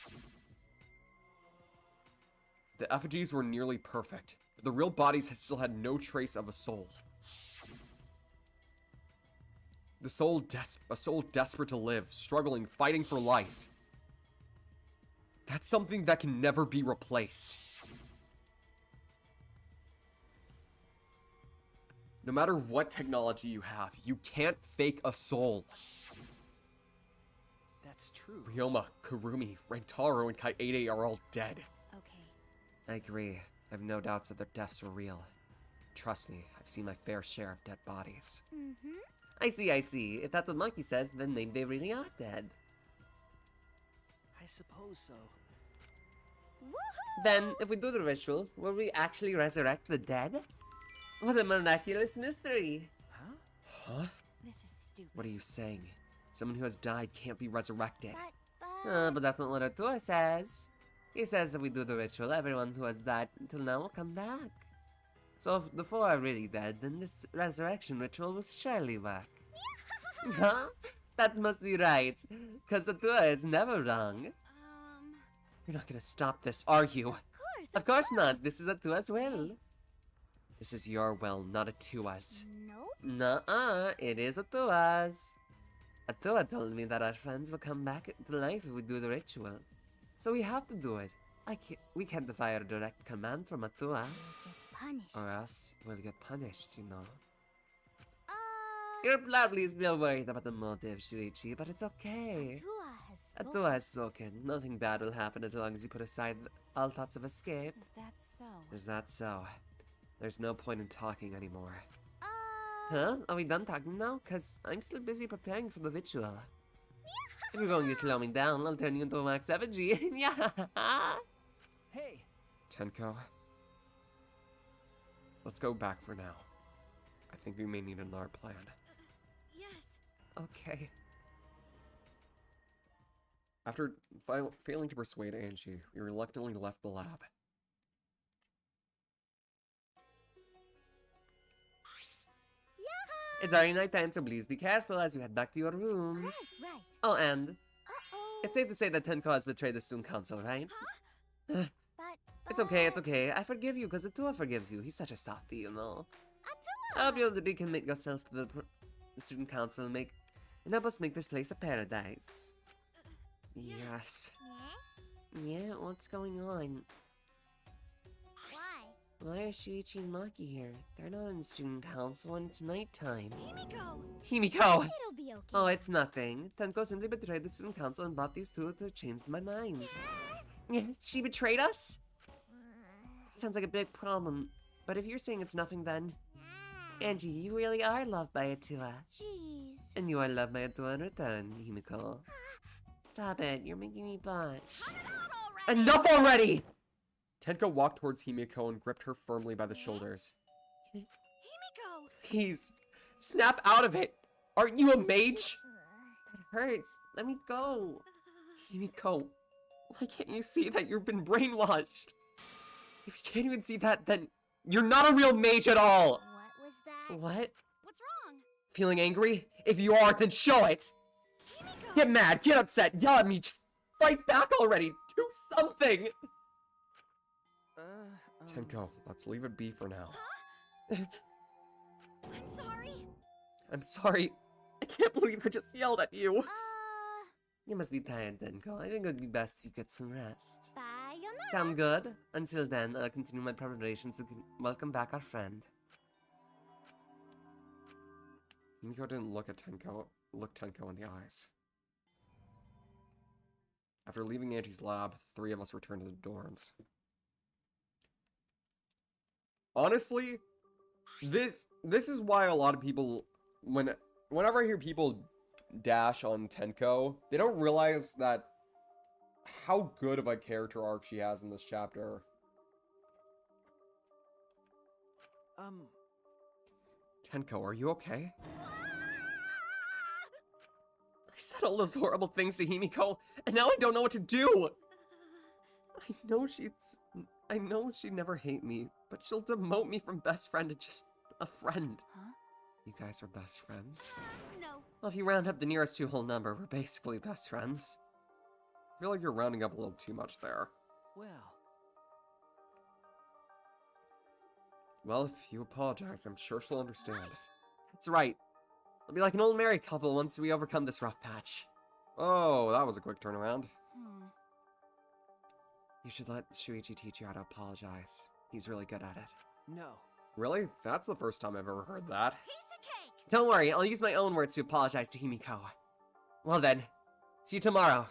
The effigies were nearly perfect, but the real bodies still had no trace of a soul. A soul desperate to live, struggling, fighting for life. That's something that can never be replaced. No matter what technology you have, you can't fake a soul. That's true. Ryoma, Kurumi, Rentaro, and Kaede are all dead. Okay. I agree. I have no doubts that their deaths were real. Trust me, I've seen my fair share of dead bodies. I see. If that's what Monkey says, then maybe they really are dead. I suppose so. Then, if we do the ritual, will we actually resurrect the dead? What a miraculous mystery! Huh? Huh? This is stupid. What are you saying? Someone who has died can't be resurrected. but... But that's not what Artua says. He says if we do the ritual, everyone who has died until now will come back. So if the four are really dead, then this resurrection ritual will surely work. Huh? That must be right, because Artua is never wrong. You're not gonna stop this, are you? Of course not. This is Atua's will. This is your will, not Atua's. Nope. Nuh-uh, it is Atua's. Atua told me that our friends will come back to life if we do the ritual. So we have to do it. We can't defy a direct command from Atua. Get punished. Or else we'll get punished, you know. Uh, You're probably still worried about the motive, Shuichi, but it's okay. Atua has spoken. Nothing bad will happen as long as you put aside all thoughts of escape. Is that so? Is that so? There's no point in talking anymore. Uh, Huh? Are we done talking now? Cause I'm still busy preparing for the ritual. If you're going to slow me down, I'll turn you into a wax effigy. Yeah. Hey, Tenko? Let's go back for now. I think we may need another plan. yes. Okay. After failing to persuade Angie, we reluctantly left the lab. It's already night time, so please be careful as you head back to your rooms. Right. Oh, and Uh-oh. it's safe to say that Tenko has betrayed the student council, right? But... It's okay. I forgive you because Atua forgives you. He's such a softie, you know. I hope you'll recommit yourself to the student council and help us make this place a paradise. Yes. Yeah, what's going on? Why? Why are Shuichi and Maki here? They're not in the student council and it's nighttime. Himiko. Himiko! It'll be okay. Oh, it's nothing. Tenko simply betrayed the student council and brought these two to change my mind. Yeah, she betrayed us? Sounds like a big problem. But if you're saying it's nothing, then... Angie, you really are loved by Attila. Jeez. And you are loved by Attila in return, Himiko. Stop it, you're making me blush. Enough already! Tenko walked towards Himiko and gripped her firmly by the shoulders. Himiko! Please, snap out of it! Aren't you a mage? That hurts. Let me go. Himiko, why can't you see that you've been brainwashed? If you can't even see that, then you're not a real mage at all! What was that? What? What's wrong? Feeling angry? If you are, then show it! Himiko! Get mad, get upset, yell at me, just fight back already! Do something! Tenko, let's leave it be for now. I'm sorry. I'm sorry. I can't believe I just yelled at you. You must be tired, Denko. I think it would be best if you get some rest. Sayonara. Sound good? Until then, I'll continue my preparations to welcome back our friend. Himiko didn't look Tenko in the eyes. After leaving Angie's lab, the three of us returned to the dorms. Honestly, this is why a lot of people, whenever I hear people dash on Tenko, they don't realize that how good of a character arc she has in this chapter. Tenko, are you okay? I said all those horrible things to Himiko, and now I don't know what to do! I know she'd never hate me, but she'll demote me from best friend to just a friend. Huh? You guys are best friends? No. Well, if you round up the nearest two whole number, we're basically best friends. I feel like you're rounding up a little too much there. Well, if you apologize, I'm sure she'll understand. That's right. We'll be like an old married couple once we overcome this rough patch. Oh, that was a quick turnaround. You should let Shuichi teach you how to apologize. He's really good at it. No. Really? That's the first time I've ever heard that. Piece of cake. Don't worry, I'll use my own words to apologize to Himiko. Well then, see you tomorrow.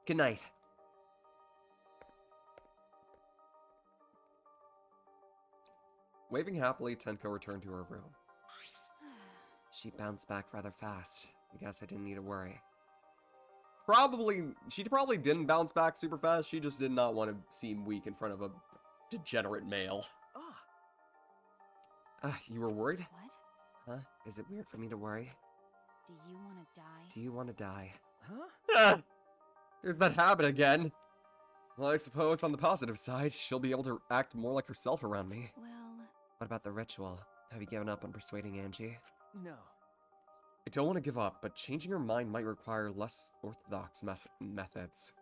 Good night. Waving happily, Tenko returned to her room. She bounced back rather fast. I guess I didn't need to worry. She probably didn't bounce back super fast, she just did not want to seem weak in front of a degenerate male. You were worried? What? Huh? Is it weird for me to worry? Do you want to die? Do you want to die? Ah! There's that habit again. Well, I suppose on the positive side, she'll be able to act more like herself around me. Well, What about the ritual? Have you given up on persuading Angie? No. I don't want to give up, but changing her mind might require less orthodox methods.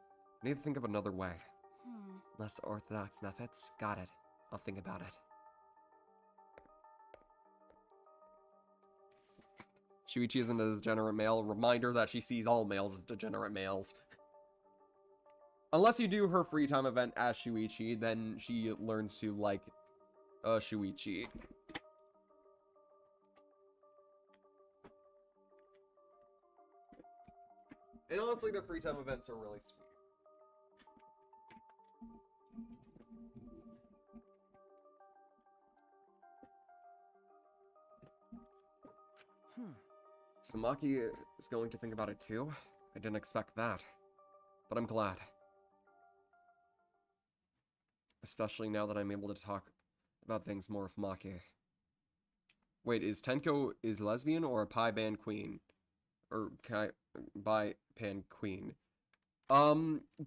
I need to think of another way. Less orthodox methods? Got it. I'll think about it. Shuichi isn't a degenerate male. Reminder that she sees all males as degenerate males. Unless you do her free time event as Shuichi, then she learns to like Shuichi. And honestly, the free time events are really sweet. Samaki is going to think about it too. I didn't expect that. But I'm glad. Especially now that I'm able to talk about things more with Maki. Wait, is Tenko lesbian or a pi band queen? Or bi pan queen?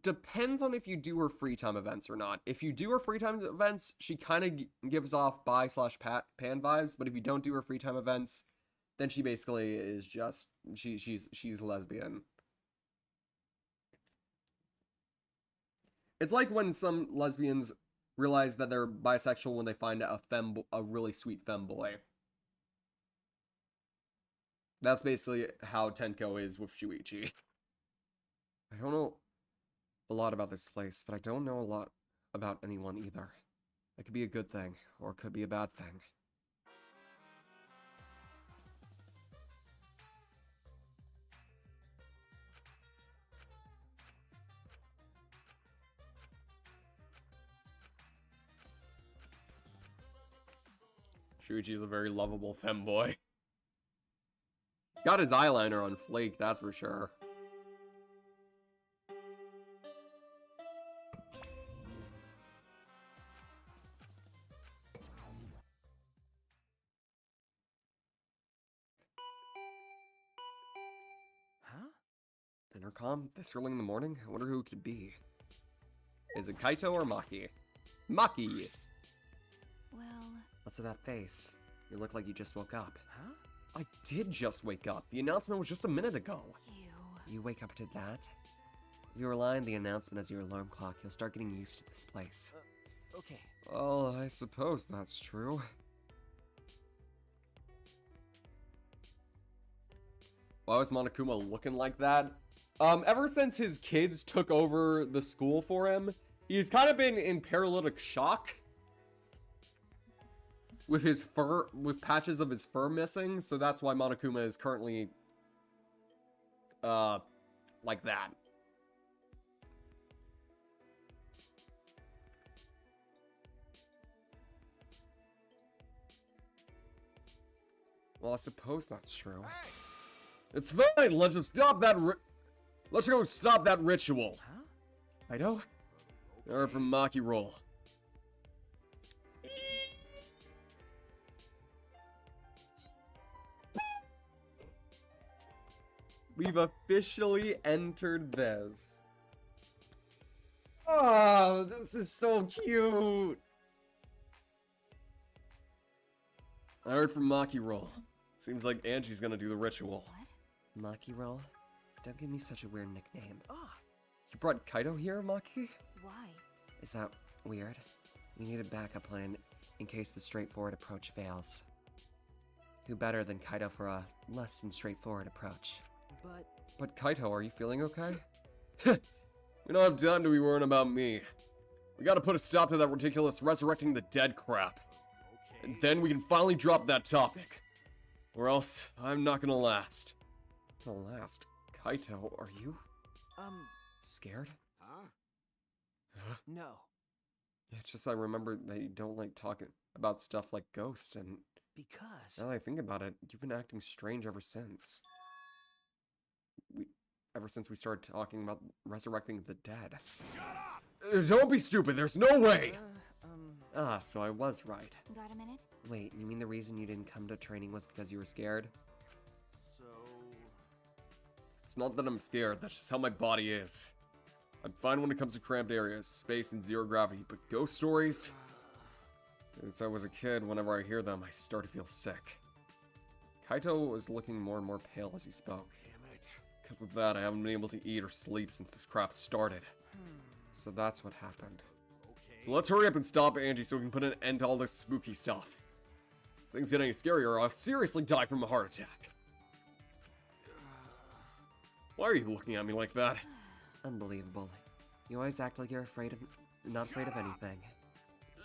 Depends on if you do her free time events or not. If you do her free time events, she kind of gives off bi/pan vibes, but if you don't do her free time events, then she basically is just she's lesbian. It's like when some lesbians realize that they're bisexual when they find a really sweet femboy. That's basically how Tenko is with Shuichi. I don't know a lot about this place, but I don't know a lot about anyone either. It could be a good thing, or it could be a bad thing. Shuichi's a very lovable femboy. Got his eyeliner on flake, that's for sure. Huh? Intercom? This early in the morning? I wonder who it could be. Is it Kaito or Maki? Maki! Well, What's with that face? You look like you just woke up. Huh? I did just wake up. The announcement was just a minute ago. you. You wake up to that? If you rely on the announcement as your alarm clock, you'll start getting used to this place. Okay. Well, I suppose that's true. Why was Monokuma looking like that? Ever since his kids took over the school for him, he's kind of been in paralytic shock. With his fur, with patches of his fur missing, so that's why Monokuma is currently, like that. Well, I suppose that's true. It's fine. Let's just stop that. Let's go stop that ritual. Huh? I know. Or from Maki roll. We've officially entered this. Oh, this is so cute. I heard from Maki roll. Seems like Angie's gonna do the ritual. What? Maki roll? Don't give me such a weird nickname. Ah. You brought Kaito here, Maki? Why? Is that weird? We need a backup plan in case the straightforward approach fails. Who better than Kaito for a less than straightforward approach? But Kaito, are you feeling okay? We don't have time to be worrying about me. We gotta put a stop to that ridiculous resurrecting the dead crap. And then we can finally drop that topic. Or else, I'm not gonna last. Gonna last? Kaito, are you scared? Huh? No. Yeah, it's just I remember that you don't like talking about stuff like ghosts, and Because. now that I think about it, you've been acting strange ever since. Ever since we started talking about resurrecting the dead. Don't be stupid, there's no way! Ah, so I was right. Got a minute? Wait, you mean the reason you didn't come to training was because you were scared? So. It's not that I'm scared, that's just how my body is. I'm fine when it comes to cramped areas, space, and zero gravity, but ghost stories? Since I was a kid, whenever I hear them, I start to feel sick. Kaito was looking more and more pale as he spoke. Damn it. Because of that, I haven't been able to eat or sleep since this crap started. So that's what happened. Okay. So let's hurry up and stop Angie so we can put an end to all this spooky stuff. If things get any scarier, I'll seriously die from a heart attack. Why are you looking at me like that? Unbelievable. You always act like you're not afraid of anything.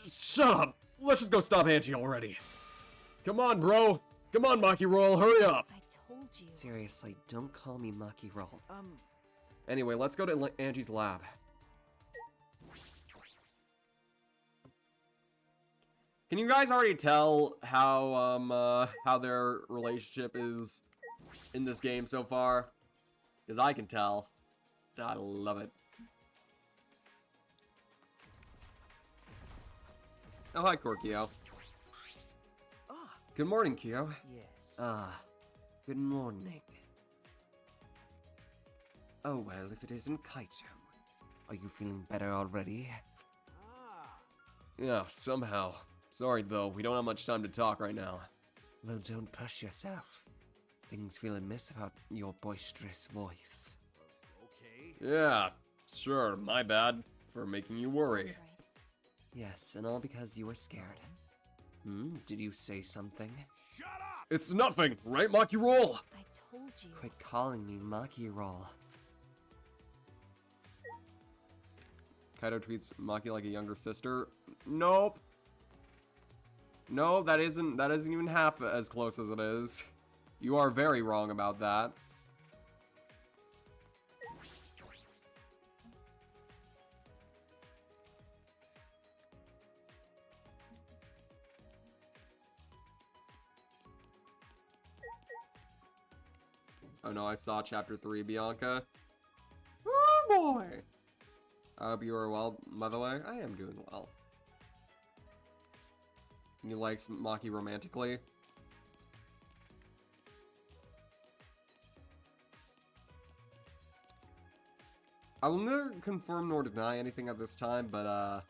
Shut up! Let's just go stop Angie already. Come on, bro. Come on, Maki Roll, hurry up. I told you. Seriously, don't call me Maki Roll. Anyway, let's go to Angie's lab. Can you guys already tell how their relationship is in this game so far? Because I can tell. I love it. Oh, hi, Korkio. Good morning, Kyo. Yes. Ah, good morning. Oh well, if it isn't Kaito. Are you feeling better already? Yeah, somehow. Sorry, though, we don't have much time to talk right now. Well, don't push yourself. Things feel amiss about your boisterous voice. Okay. Yeah, sure, my bad for making you worry. That's right. Yes, and all because you were scared. Did you say something? Shut up! It's nothing, right, Maki Roll? I told you. Quit calling me Maki Roll. Kaito treats Maki like a younger sister. Nope. No, that isn't even half as close as it is. You are very wrong about that. Oh no, I saw chapter 3, Bianca. Oh boy! I hope you are well, by the way. I am doing well. You like Maki romantically? I will neither confirm nor deny anything at this time, but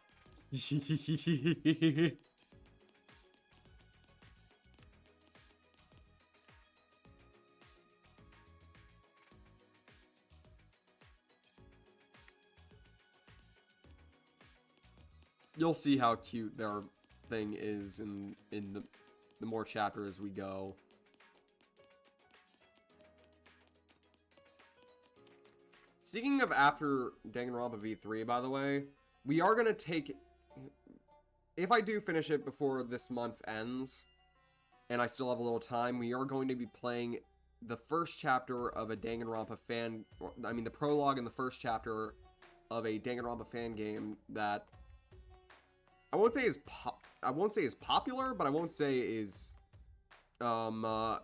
you'll see how cute their thing is in the more chapters we go. Speaking of after Danganronpa V3, by the way, we are going to take... If I do finish it before this month ends, and I still have a little time, we are going to be playing the first chapter of a Danganronpa fan... I mean, the prologue in the first chapter of a Danganronpa fan game that... I won't say is popular, but I won't say is unknown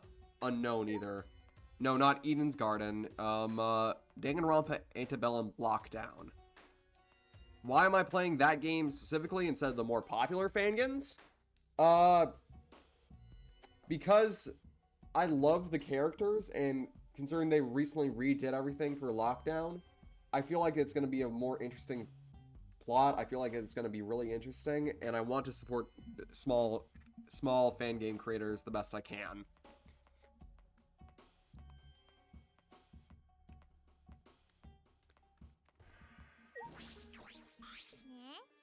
either. No, not Eden's Garden. Danganronpa Antebellum Lockdown. Why am I playing that game specifically instead of the more popular fangans? Because I love the characters, and considering they recently redid everything for Lockdown, I feel like it's going to be a more interesting plot. I feel like it's going to be really interesting, and I want to support small fan game creators the best I can.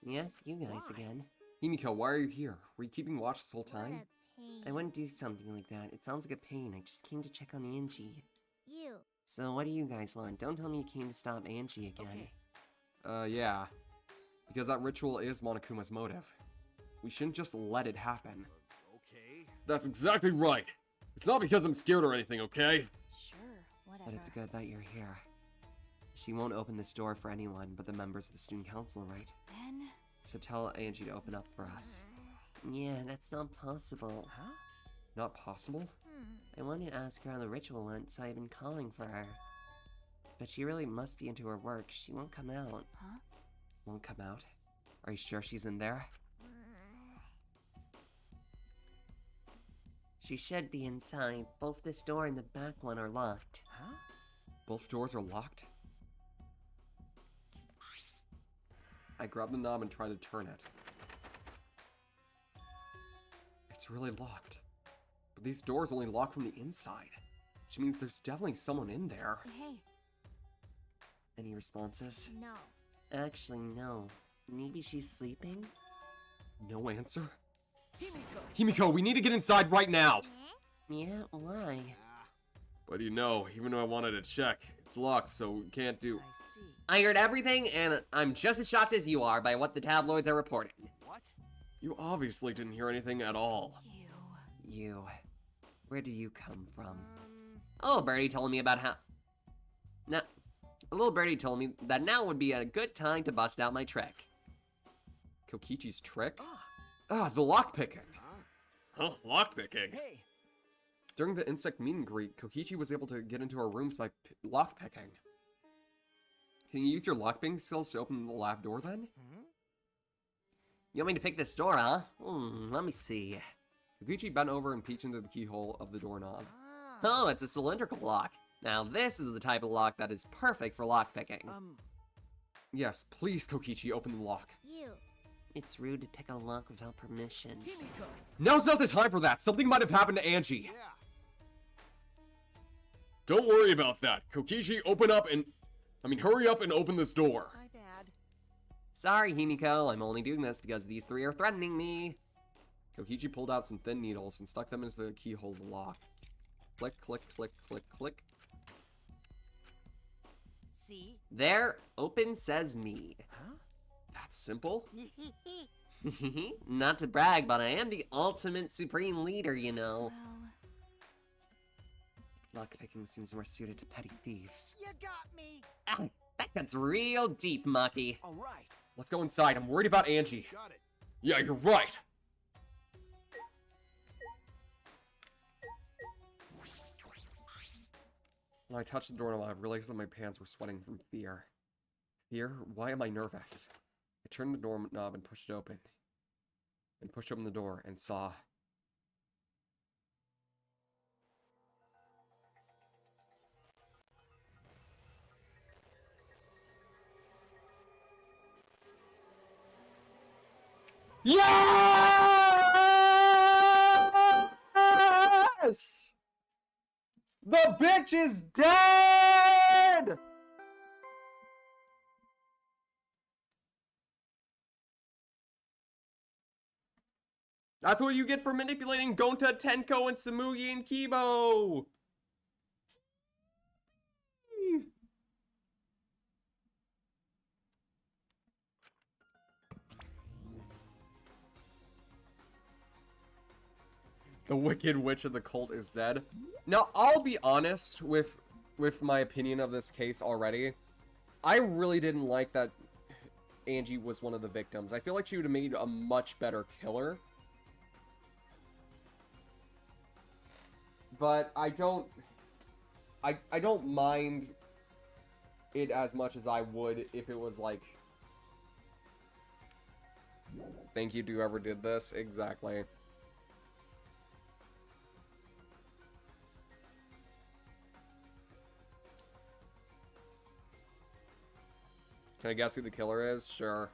Yes, you guys again. Himiko, why are you here? Were you keeping watch this whole time? I wouldn't do something like that. It sounds like a pain. I just came to check on Angie. You. So what do you guys want? Don't tell me you came to stop Angie again. Okay. Yeah. Because that ritual is Monokuma's motive. We shouldn't just let it happen. Okay. That's exactly right. It's not because I'm scared or anything, okay? Sure, whatever. But it's good that you're here. She won't open this door for anyone but the members of the student council, right? Then, So tell Angie to open up for us. Yeah, that's not possible. Huh? Not possible? I wanted to ask her how the ritual went, so I've been calling for her. But she really must be into her work. She won't come out. huh? Won't come out? Are you sure she's in there? She should be inside. Both this door and the back one are locked. Huh? Both doors are locked? I grab the knob and try to turn it. It's really locked. But these doors only lock from the inside. Which means there's definitely someone in there. Hey, Any responses? No. Actually, no. Maybe she's sleeping? No answer? Himiko! Himiko, we need to get inside right now! Yeah, why? What do you know? Even though I wanted to check, it's locked, so we can't do... I see. I heard everything, and I'm just as shocked as you are by what the tabloids are reporting. What? You obviously didn't hear anything at all. You. Where do you come from? Oh, Birdie told me about how... Now, a little birdie told me that now would be a good time to bust out my trick. Kokichi's trick? Ah, Ah, the lockpicking. Huh? Huh, lockpicking? hey! During the insect meet and greet, Kokichi was able to get into our rooms by lockpicking. Can you use your lockpicking skills to open the lab door then? You want me to pick this door, huh? Let me see. Kokichi bent over and peeked into the keyhole of the doorknob. Oh, it's a cylindrical lock. Now this is the type of lock that is perfect for lockpicking. Yes, please, Kokichi, open the lock. You. It's rude to pick a lock without permission. Himiko! Now's not the time for that! Something might have happened to Angie! Yeah. Don't worry about that. Kokichi, hurry up and open this door. My bad. Sorry, Himiko, I'm only doing this because these three are threatening me. Kokichi pulled out some thin needles and stuck them into the keyhole of the lock. Click, click, click, click, click. See? There, open says me. Huh? That's simple? Not to brag, but I am the ultimate supreme leader, you know. well, Lockpicking seems more suited to petty thieves. You got me! Ah, that gets real deep, Maki. Alright. Let's go inside. I'm worried about Angie. Got it. Yeah, you're right. When I touched the doorknob, I realized that my pants were sweating from fear. Fear? Why am I nervous? I turned the doorknob and pushed it open. And pushed open the door and saw... Yes! The bitch is dead! That's what you get for manipulating Gonta, Tenko, and Samugi and Kibo! The Wicked Witch of the cult is dead. Now, I'll be honest with my opinion of this case already. I really didn't like that Angie was one of the victims. I feel like she would have made a much better killer. But I don't mind it as much as I would if it was like... Thank you to whoever did this. Exactly. Can I guess who the killer is? Sure.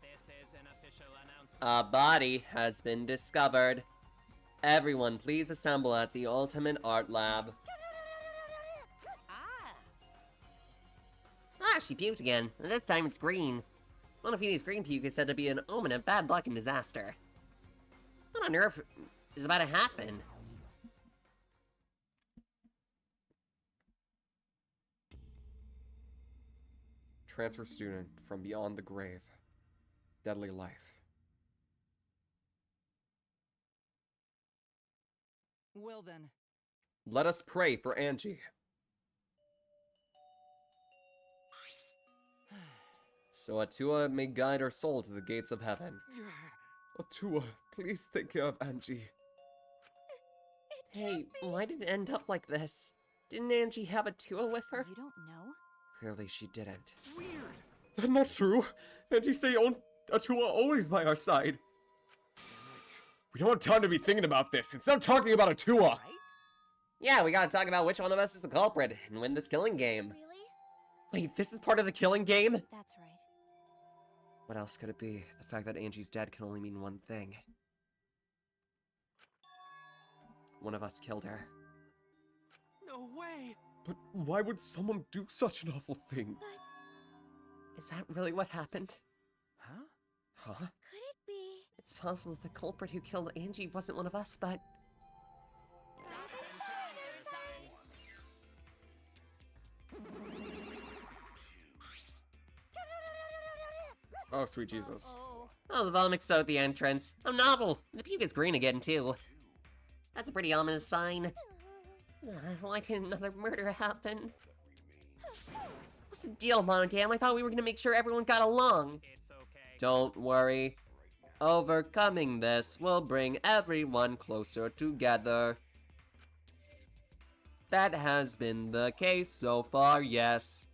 This is an official announcement. A body has been discovered. Everyone, please assemble at the Ultimate Art Lab. Ah, she puked again. This time it's green. Monofini's green puke is said to be an omen of bad luck and disaster. What on earth is about to happen? Transfer student from beyond the grave. Deadly life. Well then. Let us pray for Angie. So Atua may guide her soul to the gates of heaven. Atua, please take care of Angie. Hey, why did it end up like this? Didn't Angie have Atua with her? You don't know? Clearly she didn't. Weird. That's not true. Angie say Atua always by our side. We don't have time to be thinking about this. Instead of talking about Atua. Right? Yeah, we gotta talk about which one of us is the culprit and win this killing game. Really? Wait, this is part of the killing game? That's right. What else could it be? The fact that Angie's dead can only mean one thing. One of us killed her. No way. But why would someone do such an awful thing? Is that really what happened? Huh? Huh? Could it be? It's possible the culprit who killed Angie wasn't one of us, but... Oh, sweet Jesus. Oh, the Volumix at the entrance. A novel! The puke is green again, too. That's a pretty ominous sign. Why couldn't another murder happen? What's the deal, Monogam? I thought we were gonna make sure everyone got along. It's okay. Don't worry. Overcoming this will bring everyone closer together. That has been the case so far, yes.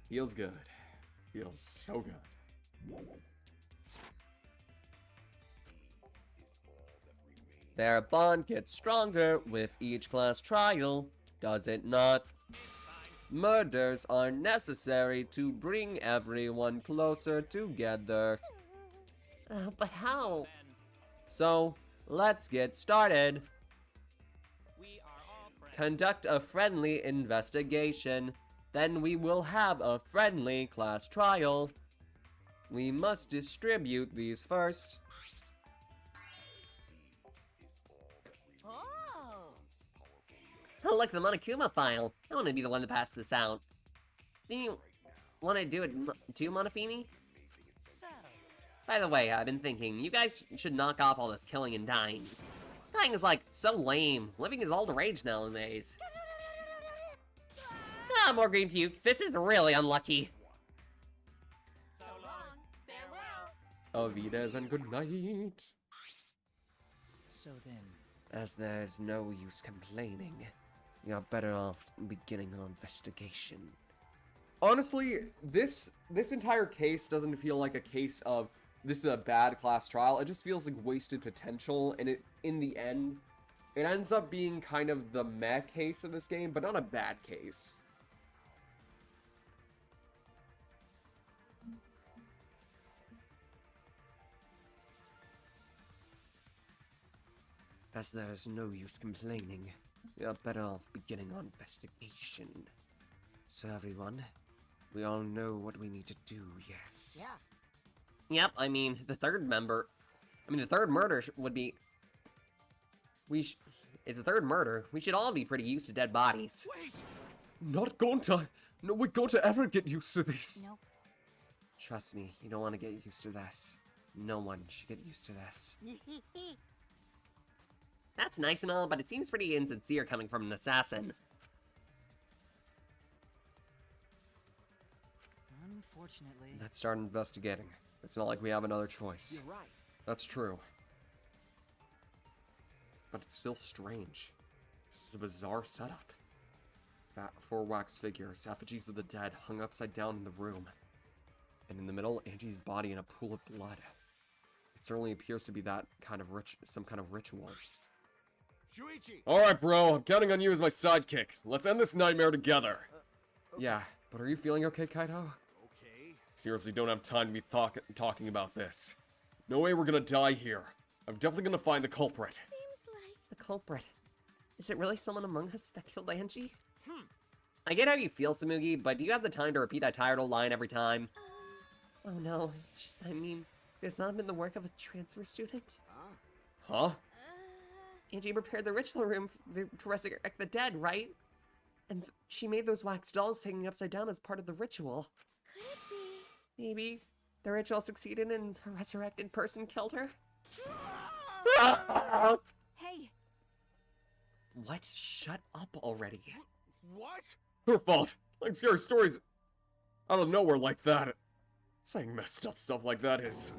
Feels good. Feels so good. Their bond gets stronger with each class trial, does it not? Murders are necessary to bring everyone closer together. But how? So, let's get started. We are all friends. Conduct a friendly investigation. Then we will have a friendly class trial. We must distribute these first. Oh! Oh, look, the Monokuma file. I want to be the one to pass this out. Do you want to do it too, Monofini? So, By the way, I've been thinking, you guys should knock off all this killing and dying. Dying is like, so lame. Living is all the rage nowadays. Ah, more green puke. This is really unlucky. so long. Farewell. Avides and good night. So then, As there's no use complaining, you're better off beginning an investigation. Honestly, this entire case doesn't feel like a case of this is a bad class trial. It just feels like wasted potential, and in the end, it ends up being kind of the meh case of this game, but not a bad case. As there's no use complaining, you're better off beginning our investigation. So everyone, we all know what we need to do, yes? yeah. Yep, I mean, the third murder would be... It's a third murder. We should all be pretty used to dead bodies. Wait! Not going to. No, we're going to ever get used to this. Nope. Trust me, you don't want to get used to this. No one should get used to this. That's nice and all, but it seems pretty insincere coming from an assassin. Unfortunately. Let's start investigating. It's not like we have another choice. You're right. That's true. But it's still strange. This is a bizarre setup. Four wax figures, effigies of the dead, hung upside down in the room. And in the middle, Angie's body in a pool of blood. It certainly appears to be that kind of some kind of ritual. Shuichi! Alright, bro, I'm counting on you as my sidekick. Let's end this nightmare together. Yeah, but are you feeling okay, Kaito? Okay. Seriously, don't have time to be talking about this. No way we're gonna die here. I'm definitely gonna find the culprit. Seems like The culprit. Is it really someone among us that killed Angie? I get how you feel, Samugi, but do you have the time to repeat that tired old line every time? Oh no, it's just, I mean, it's not been the work of a transfer student. Huh? Angie prepared the ritual room to resurrect the dead, right? And she made those wax dolls hanging upside down as part of the ritual. could it be? Maybe the ritual succeeded and a resurrected person killed her? Hey, What? Shut up already. What? It's her fault. Like scary stories out of nowhere like that. Saying messed up stuff like that is...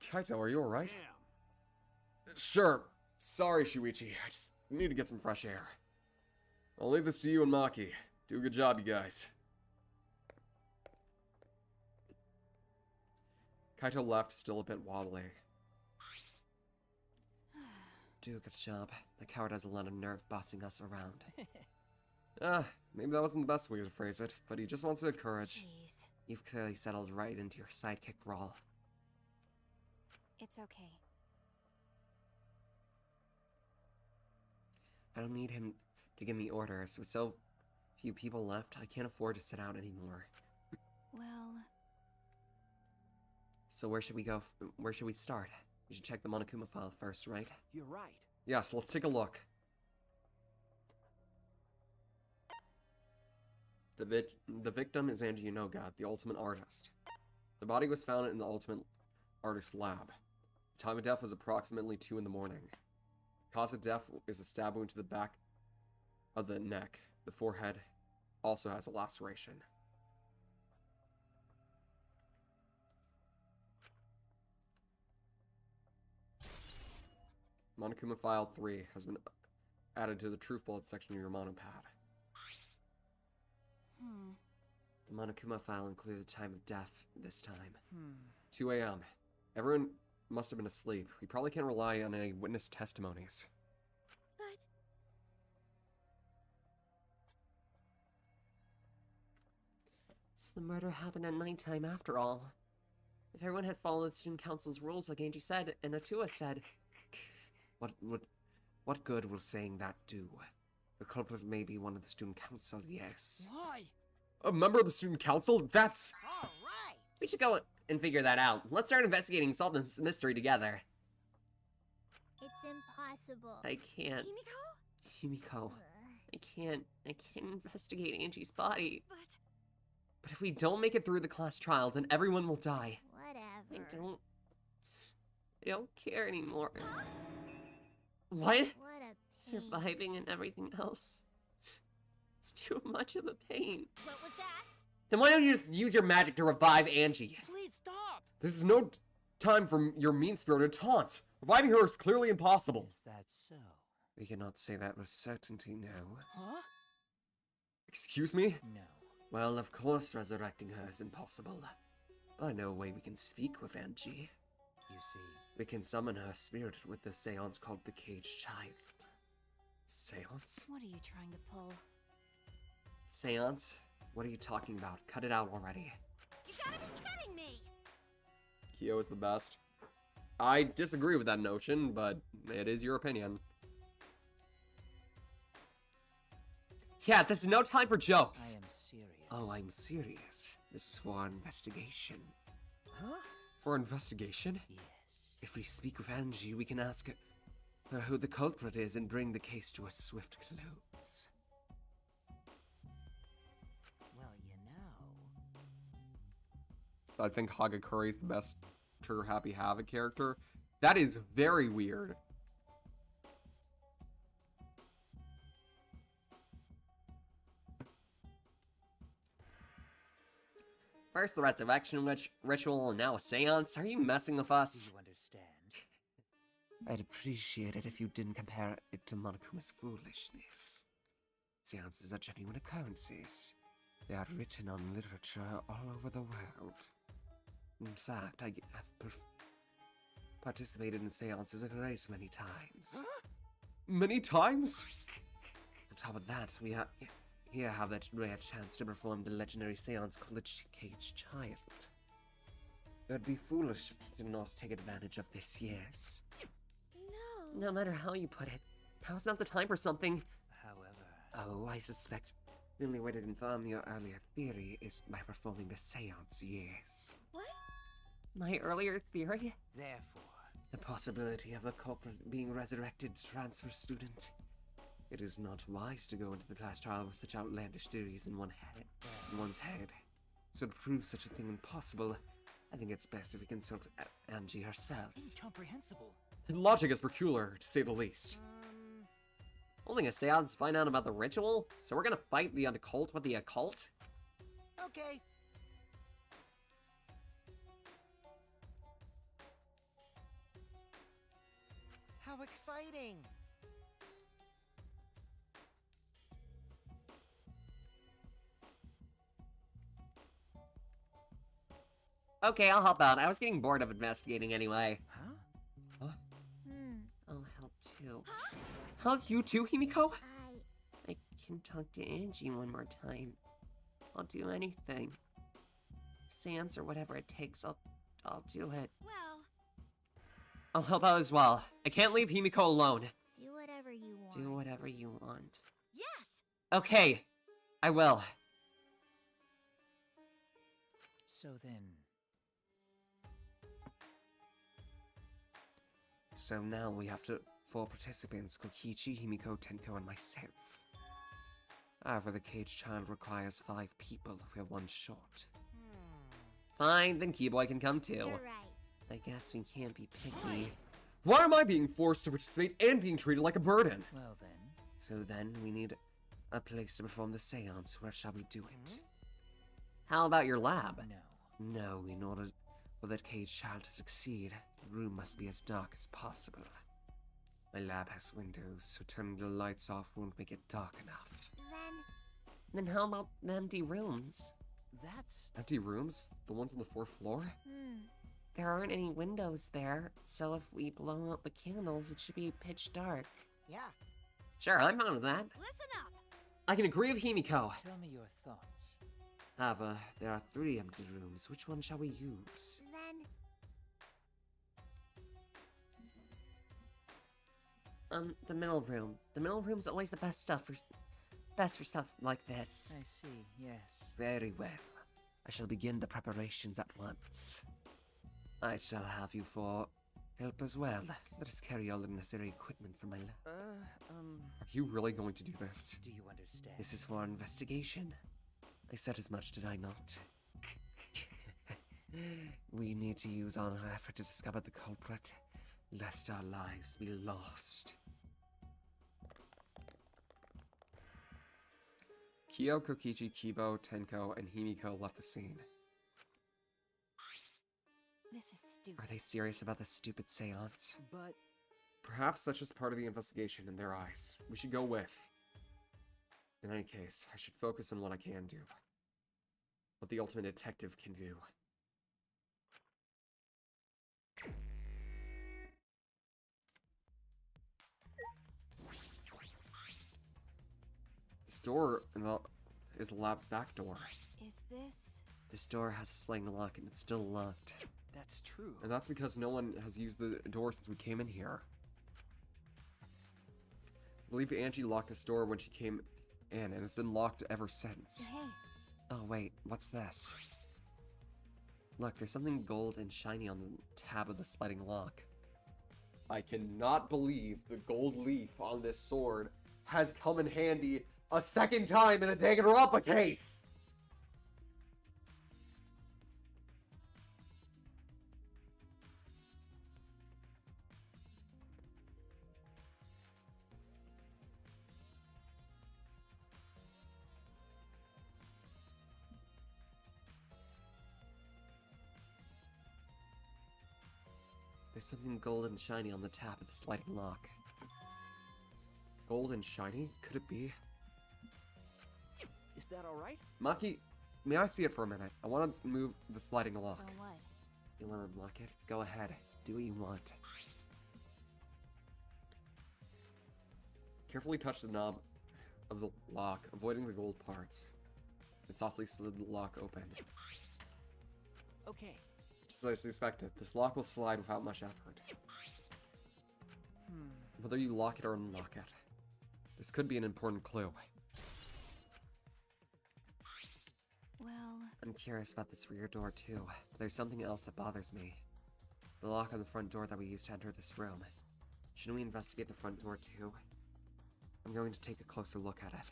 Kaito, are you alright? Damn. Sure. Sorry, Shuichi. I just need to get some fresh air. I'll leave this to you and Maki. Do a good job, you guys. Kaito left, still a bit wobbly. Do a good job. The coward has a lot of nerve bossing us around. Maybe that wasn't the best way to phrase it, but he just wants to encourage. jeez. You've clearly settled right into your sidekick role. It's okay. I don't need him to give me orders. With so few people left, I can't afford to sit out anymore. Well, So where should we go? Where should we start? We should check the Monokuma file first, right? You're right. Yes, let's take a look. The victim is Angie Inoga, the ultimate artist. The body was found in the ultimate artist lab. The time of death was approximately 2 in the morning. The cause of death is a stab wound to the back of the neck. The forehead also has a laceration. Monokuma File 3 has been added to the Truth Bullet section of your monopad. The Monokuma file included the time of death this time. 2 a.m. Everyone must have been asleep. We probably can't rely on any witness testimonies. But So the murder happened at nighttime after all. If everyone had followed the student council's rules like Angie said, and Atua said, what good will saying that do? The culprit may be one of the student council, yes. Why? A member of the student council? That's... All right. We should go and figure that out. Let's start investigating and solve this mystery together. it's impossible. I can't. Himiko. I can't investigate Angie's body. but But if we don't make it through the class trial, then everyone will die. Whatever. I don't care anymore. What? What a pain. Surviving and everything else. It's too much of a pain. what was that? Then why don't you just use your magic to revive Angie? Please stop! This is no time for your mean-spirited taunts. Reviving her is clearly impossible. Is that so? We cannot say that with certainty, no. Huh? Excuse me? No. Well, of course resurrecting her is impossible. I know a way we can speak with Angie. You see. We can summon her spirit with the seance called the Caged Child. Seance? What are you trying to pull? Seance? What are you talking about? Cut it out already. You gotta be kidding me! Kyo is the best. I disagree with that notion, but it is your opinion. Yeah, this is no time for I jokes. am serious. Oh, I'm serious. This is for our investigation. Huh? For investigation? Yes. If we speak with Angie, we can ask her who the culprit is and bring the case to a swift close. Well, you know. I think Hagakure is the best Trigger Happy Havoc character. That is very weird. First the resurrection ritual, and now a seance? Are you messing with Do us? you understand? I'd appreciate it if you didn't compare it to Monokuma's foolishness. Seances are genuine occurrences. They are written on literature all over the world. In fact, I have participated in seances a great many times. Many times? On top of that, we here have that rare chance to perform the legendary seance called the Caged Child. It would be foolish to not take advantage of this, yes. No. No matter how you put it, now's not the time for something. However. Oh, I suspect the only way to confirm your earlier theory is by performing the seance, yes. What? My earlier theory? Therefore. The possibility of a culprit being resurrected transfer student. It is not wise to go into the class trial with such outlandish theories in one's head. So to prove such a thing impossible, I think it's best if we consult Angie herself. Incomprehensible. Logic is peculiar, to say the least. Holding a seance to find out about the ritual? So we're gonna fight the occult with the occult? Okay. How exciting! Okay, I'll help out. I was getting bored of investigating anyway. Huh? I'll help too. Help you too, Himiko? I I can talk to Angie one more time. I'll do anything. Seance or whatever it takes, I'll do it. Well, I'll help out as well. I can't leave Himiko alone. do whatever you want. Do whatever you want. yes! Okay, I will. So then. So now we have 4 participants, Kokichi, Himiko, Tenko, and myself. However, the Caged Child requires 5 people. We have 1 short. Fine, then Keyboy can come too. You're right. I guess we can't be picky. Hey. Why am I being forced to participate and being treated like a burden? Well then. So then, we need a place to perform the seance. Where shall we do it? How about your lab? No. No, in order for that Caged Child to succeed, the room must be as dark as possible. My lab has windows, so turning the lights off won't make it dark enough. Then how about the empty rooms? That's. Empty rooms? The ones on the 4th floor? There aren't any windows there, so if we blow out the candles, it should be pitch dark. Yeah. Sure, I'm on with that. Listen up! I can agree with Himiko. Tell me your thoughts. However, there are 3 empty rooms. Which one shall we use? The middle room. The middle room's always the best for stuff like this. I see, yes. Very well. I shall begin the preparations at once. I shall have you 4 help as well. Let us carry all the necessary equipment from my lab. Are you really going to do this? Do you understand? This is for our investigation. I said as much, did I not? We need to use all our effort to discover the culprit, lest our lives be lost. Kyo, Kokichi, Kibo, Tenko, and Himiko left the scene. This is stupid. Are they serious about this stupid seance? But Perhaps that's just part of the investigation in their eyes. We should go with. In any case, I should focus on what I can do. What the ultimate detective can do. This door is the lab's back door. Is this? This door has a sliding lock and it's still locked. that's true. And that's because no one has used the door since we came in here. I believe Angie locked this door when she came in, and it's been locked ever since. Hey, Oh wait, what's this? Look, there's something gold and shiny on the tab of the sliding lock. I cannot believe the gold leaf on this sword has come in handy a second time in a Danganronpa case! There's something gold and shiny on the tab of the sliding lock. Gold and shiny? Could it be? Is that all right? Maki, may I see it for a minute? I want to move the sliding lock. so what? You want to unlock it? Go ahead. Do what you want. Carefully touch the knob of the lock, avoiding the gold parts. And softly slid the lock open. Okay. Just as I suspected, this lock will slide without much effort. Whether you lock it or unlock it. This could be an important clue. Well, I'm curious about this rear door too, but there's something else that bothers me. The lock on the front door that we used to enter this room. Shouldn't we investigate the front door too? I'm going to take a closer look at it.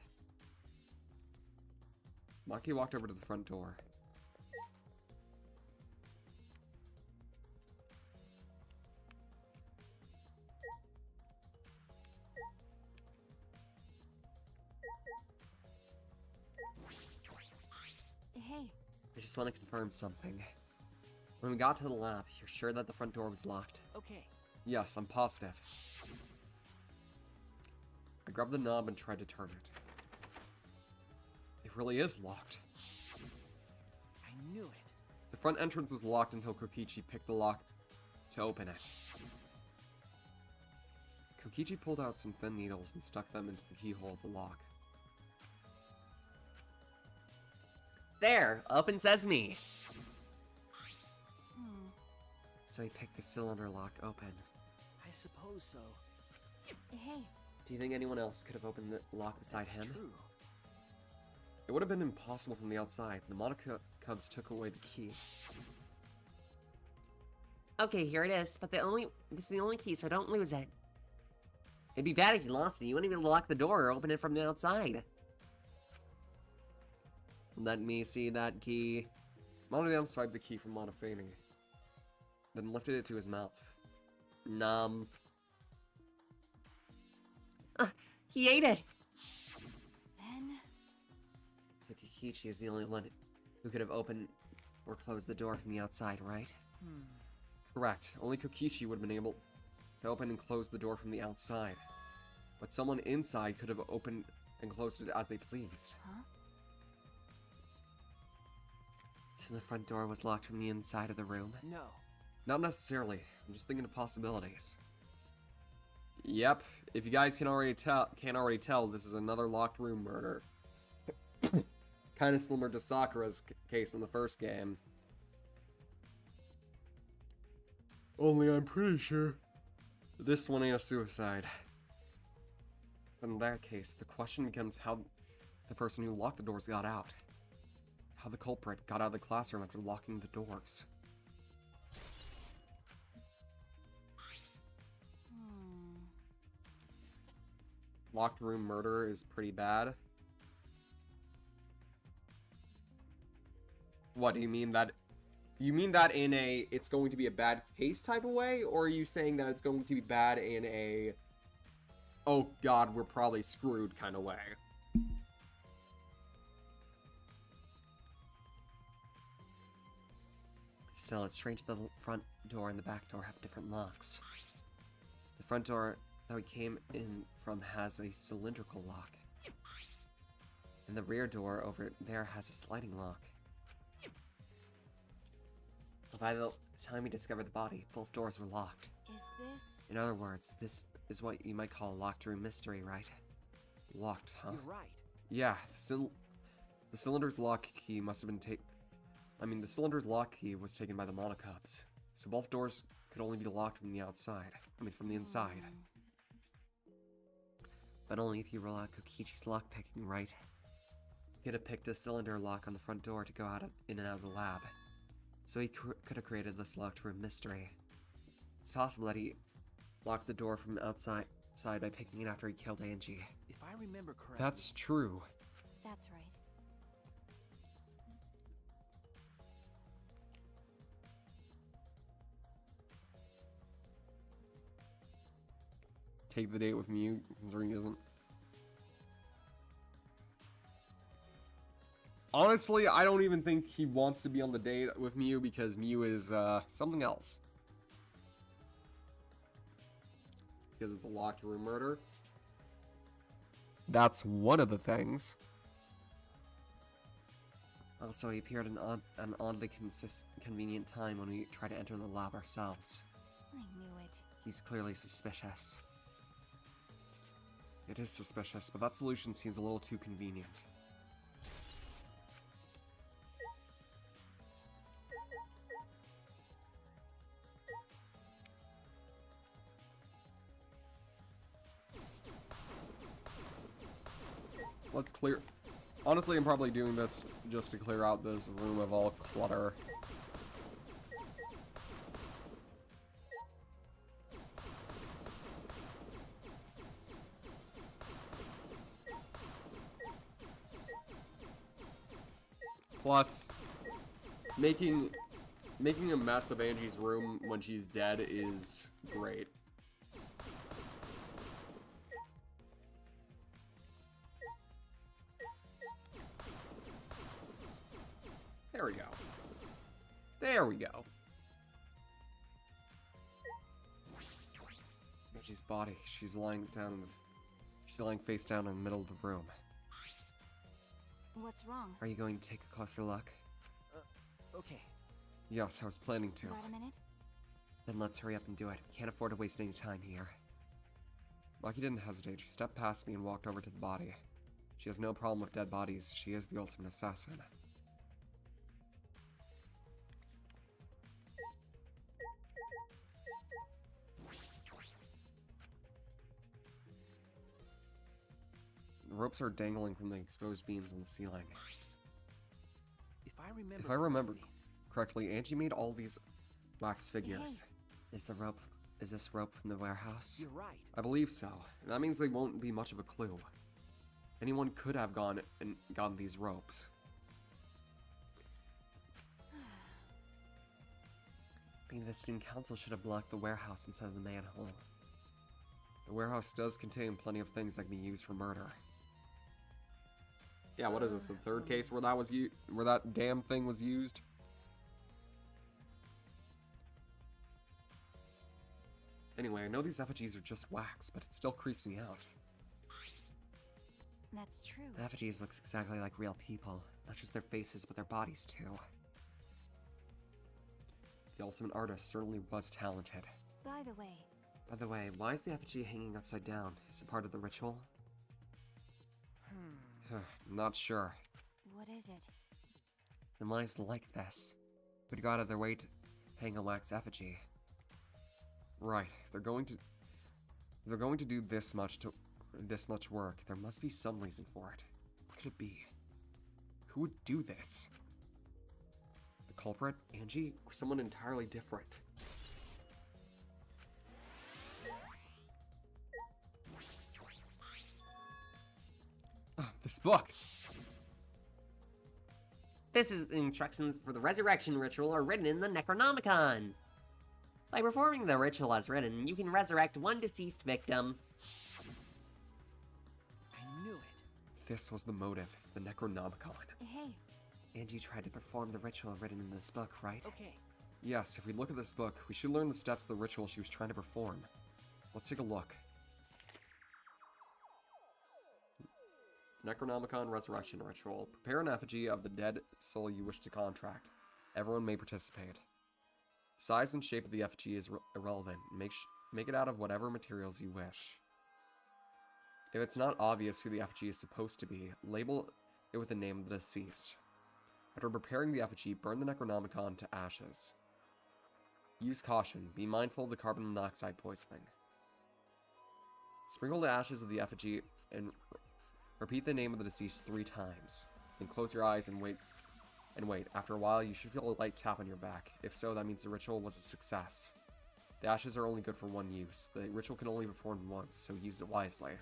Maki walked over to the front door. hey, I just want to confirm something. When we got to the lab, you're sure that the front door was locked? Okay. Yes, I'm positive. I grabbed the knob and tried to turn it. It really is locked. I knew it. The front entrance was locked until Kokichi picked the lock to open it. Kokichi pulled out some thin needles and stuck them into the keyhole of the lock. There! Open sesame! So he picked the cylinder lock open. I suppose so. hey, Do you think anyone else could have opened the lock beside That's him? true. It would have been impossible from the outside. The Monica Cubs took away the key. Okay, here it is, but this is the only key, so don't lose it. It'd be bad if you lost it. You wouldn't even lock the door or open it from the outside. Let me see that key. Monodam swiped the key from Monofami, then lifted it to his mouth. Nom. He ate it! then So Kokichi is the only one who could have opened or closed the door from the outside, right? Correct. Only Kokichi would have been able to open and close the door from the outside. But someone inside could have opened and closed it as they pleased. Huh? So the front door was locked from the inside of the room? No. Not necessarily. I'm just thinking of possibilities. Yep. If you guys can't already tell, this is another locked room murder. Kind of similar to Sakura's case in the first game. Only I'm pretty sure this one ain't a suicide. But in that case, the question becomes how the person who locked the doors got out. How the culprit got out of the classroom after locking the doors. Locked room murder is pretty bad. What do you mean that? You mean that in a it's going to be a bad case type of way, or are you saying that it's going to be bad in a oh god, we're probably screwed kind of way? Still, it's strange the front door and the back door have different locks. The front door that we came in from has a cylindrical lock. And the rear door over there has a sliding lock. By the time we discovered the body, both doors were locked. Is this... In other words, this is what you might call a locked room mystery, right? Locked, huh? You're right. Yeah, the cylinder's lock key must have been the cylinder's lock key was taken by the monocubs. So both doors could only be locked from the outside. From the inside. But only if you roll out Kokichi's lockpicking, right? He could have picked a cylinder lock on the front door to go in and out of the lab. So he could have created this locked room mystery. It's possible that he locked the door from outside by picking it after he killed Angie. If I remember correctly... That's true. That's right. Take the date with Mew, considering he doesn't. Honestly, I don't even think he wants to be on the date with Mew because Mew is something else. Because it's a locked room murder. That's one of the things. Also, he appeared at an oddly convenient time when we tried to enter the lab ourselves. I knew it. He's clearly suspicious. It is suspicious, but that solution seems a little too convenient. Let's clear... Honestly, I'm probably doing this just to clear out this room of all clutter. Plus, making a mess of Angie's room when she's dead is great. There we go. There we go. Angie's body. She's lying face down in the middle of the room. What's wrong? Are you going to take a closer look? Okay. Yes, I was planning to. Wait a minute. Then let's hurry up and do it. We can't afford to waste any time here. Maki didn't hesitate. She stepped past me and walked over to the body. She has no problem with dead bodies. She is the ultimate assassin. The ropes are dangling from the exposed beams on the ceiling. If I remember correctly, Angie made all these wax figures. Is this rope from the warehouse? You're right. I believe so. That means they won't be much of a clue. Anyone could have gone and gotten these ropes. Maybe the student council should have blocked the warehouse instead of the manhole. The warehouse does contain plenty of things that can be used for murder. Yeah, what is this? The third case where that damn thing was used? Anyway, I know these effigies are just wax, but it still creeps me out. That's true. The effigies look exactly like real people. Not just their faces, but their bodies too. The ultimate artist certainly was talented. By the way, why is the effigy hanging upside down? Is it part of the ritual? Not sure. what is it? Then why is it like this? Who'd go out of their way to hang a wax effigy? Right, if they're going to do this much work, there must be some reason for it. What could it be? Who would do this? The culprit, Angie, or someone entirely different? This book! This is instructions for the resurrection ritual are written in the Necronomicon. By performing the ritual as written, you can resurrect one deceased victim. I knew it. This was the motive, the Necronomicon. Hey, Angie tried to perform the ritual written in this book, right? Okay. Yes, if we look at this book, we should learn the steps of the ritual she was trying to perform. Let's take a look. Necronomicon Resurrection Ritual. Prepare an effigy of the dead soul you wish to contract. Everyone may participate. Size and shape of the effigy is irrelevant. Make it out of whatever materials you wish. If it's not obvious who the effigy is supposed to be, label it with the name of the deceased. After preparing the effigy, burn the Necronomicon to ashes. Use caution. Be mindful of the carbon monoxide poisoning. Sprinkle the ashes of the effigy and repeat the name of the deceased 3 times. Then close your eyes and wait. After a while, you should feel a light tap on your back. If so, that means the ritual was a success. The ashes are only good for one use. The ritual can only be performed once, so use it wisely.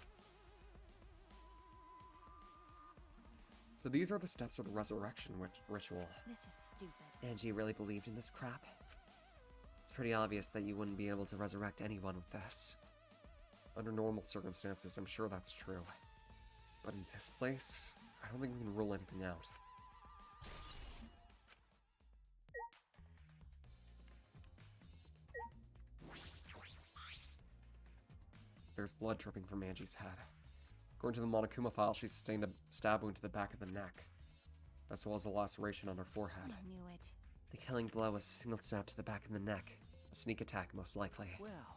So these are the steps of the resurrection ritual. This is stupid. Angie really believed in this crap? It's pretty obvious that you wouldn't be able to resurrect anyone with this. Under normal circumstances, I'm sure that's true. But in this place, I don't think we can rule anything out. There's blood dripping from Angie's head. According to the Monokuma file, she sustained a stab wound to the back of the neck, as well as a laceration on her forehead. I knew it. The killing blow was a single stab to the back of the neck. A sneak attack, most likely. Well,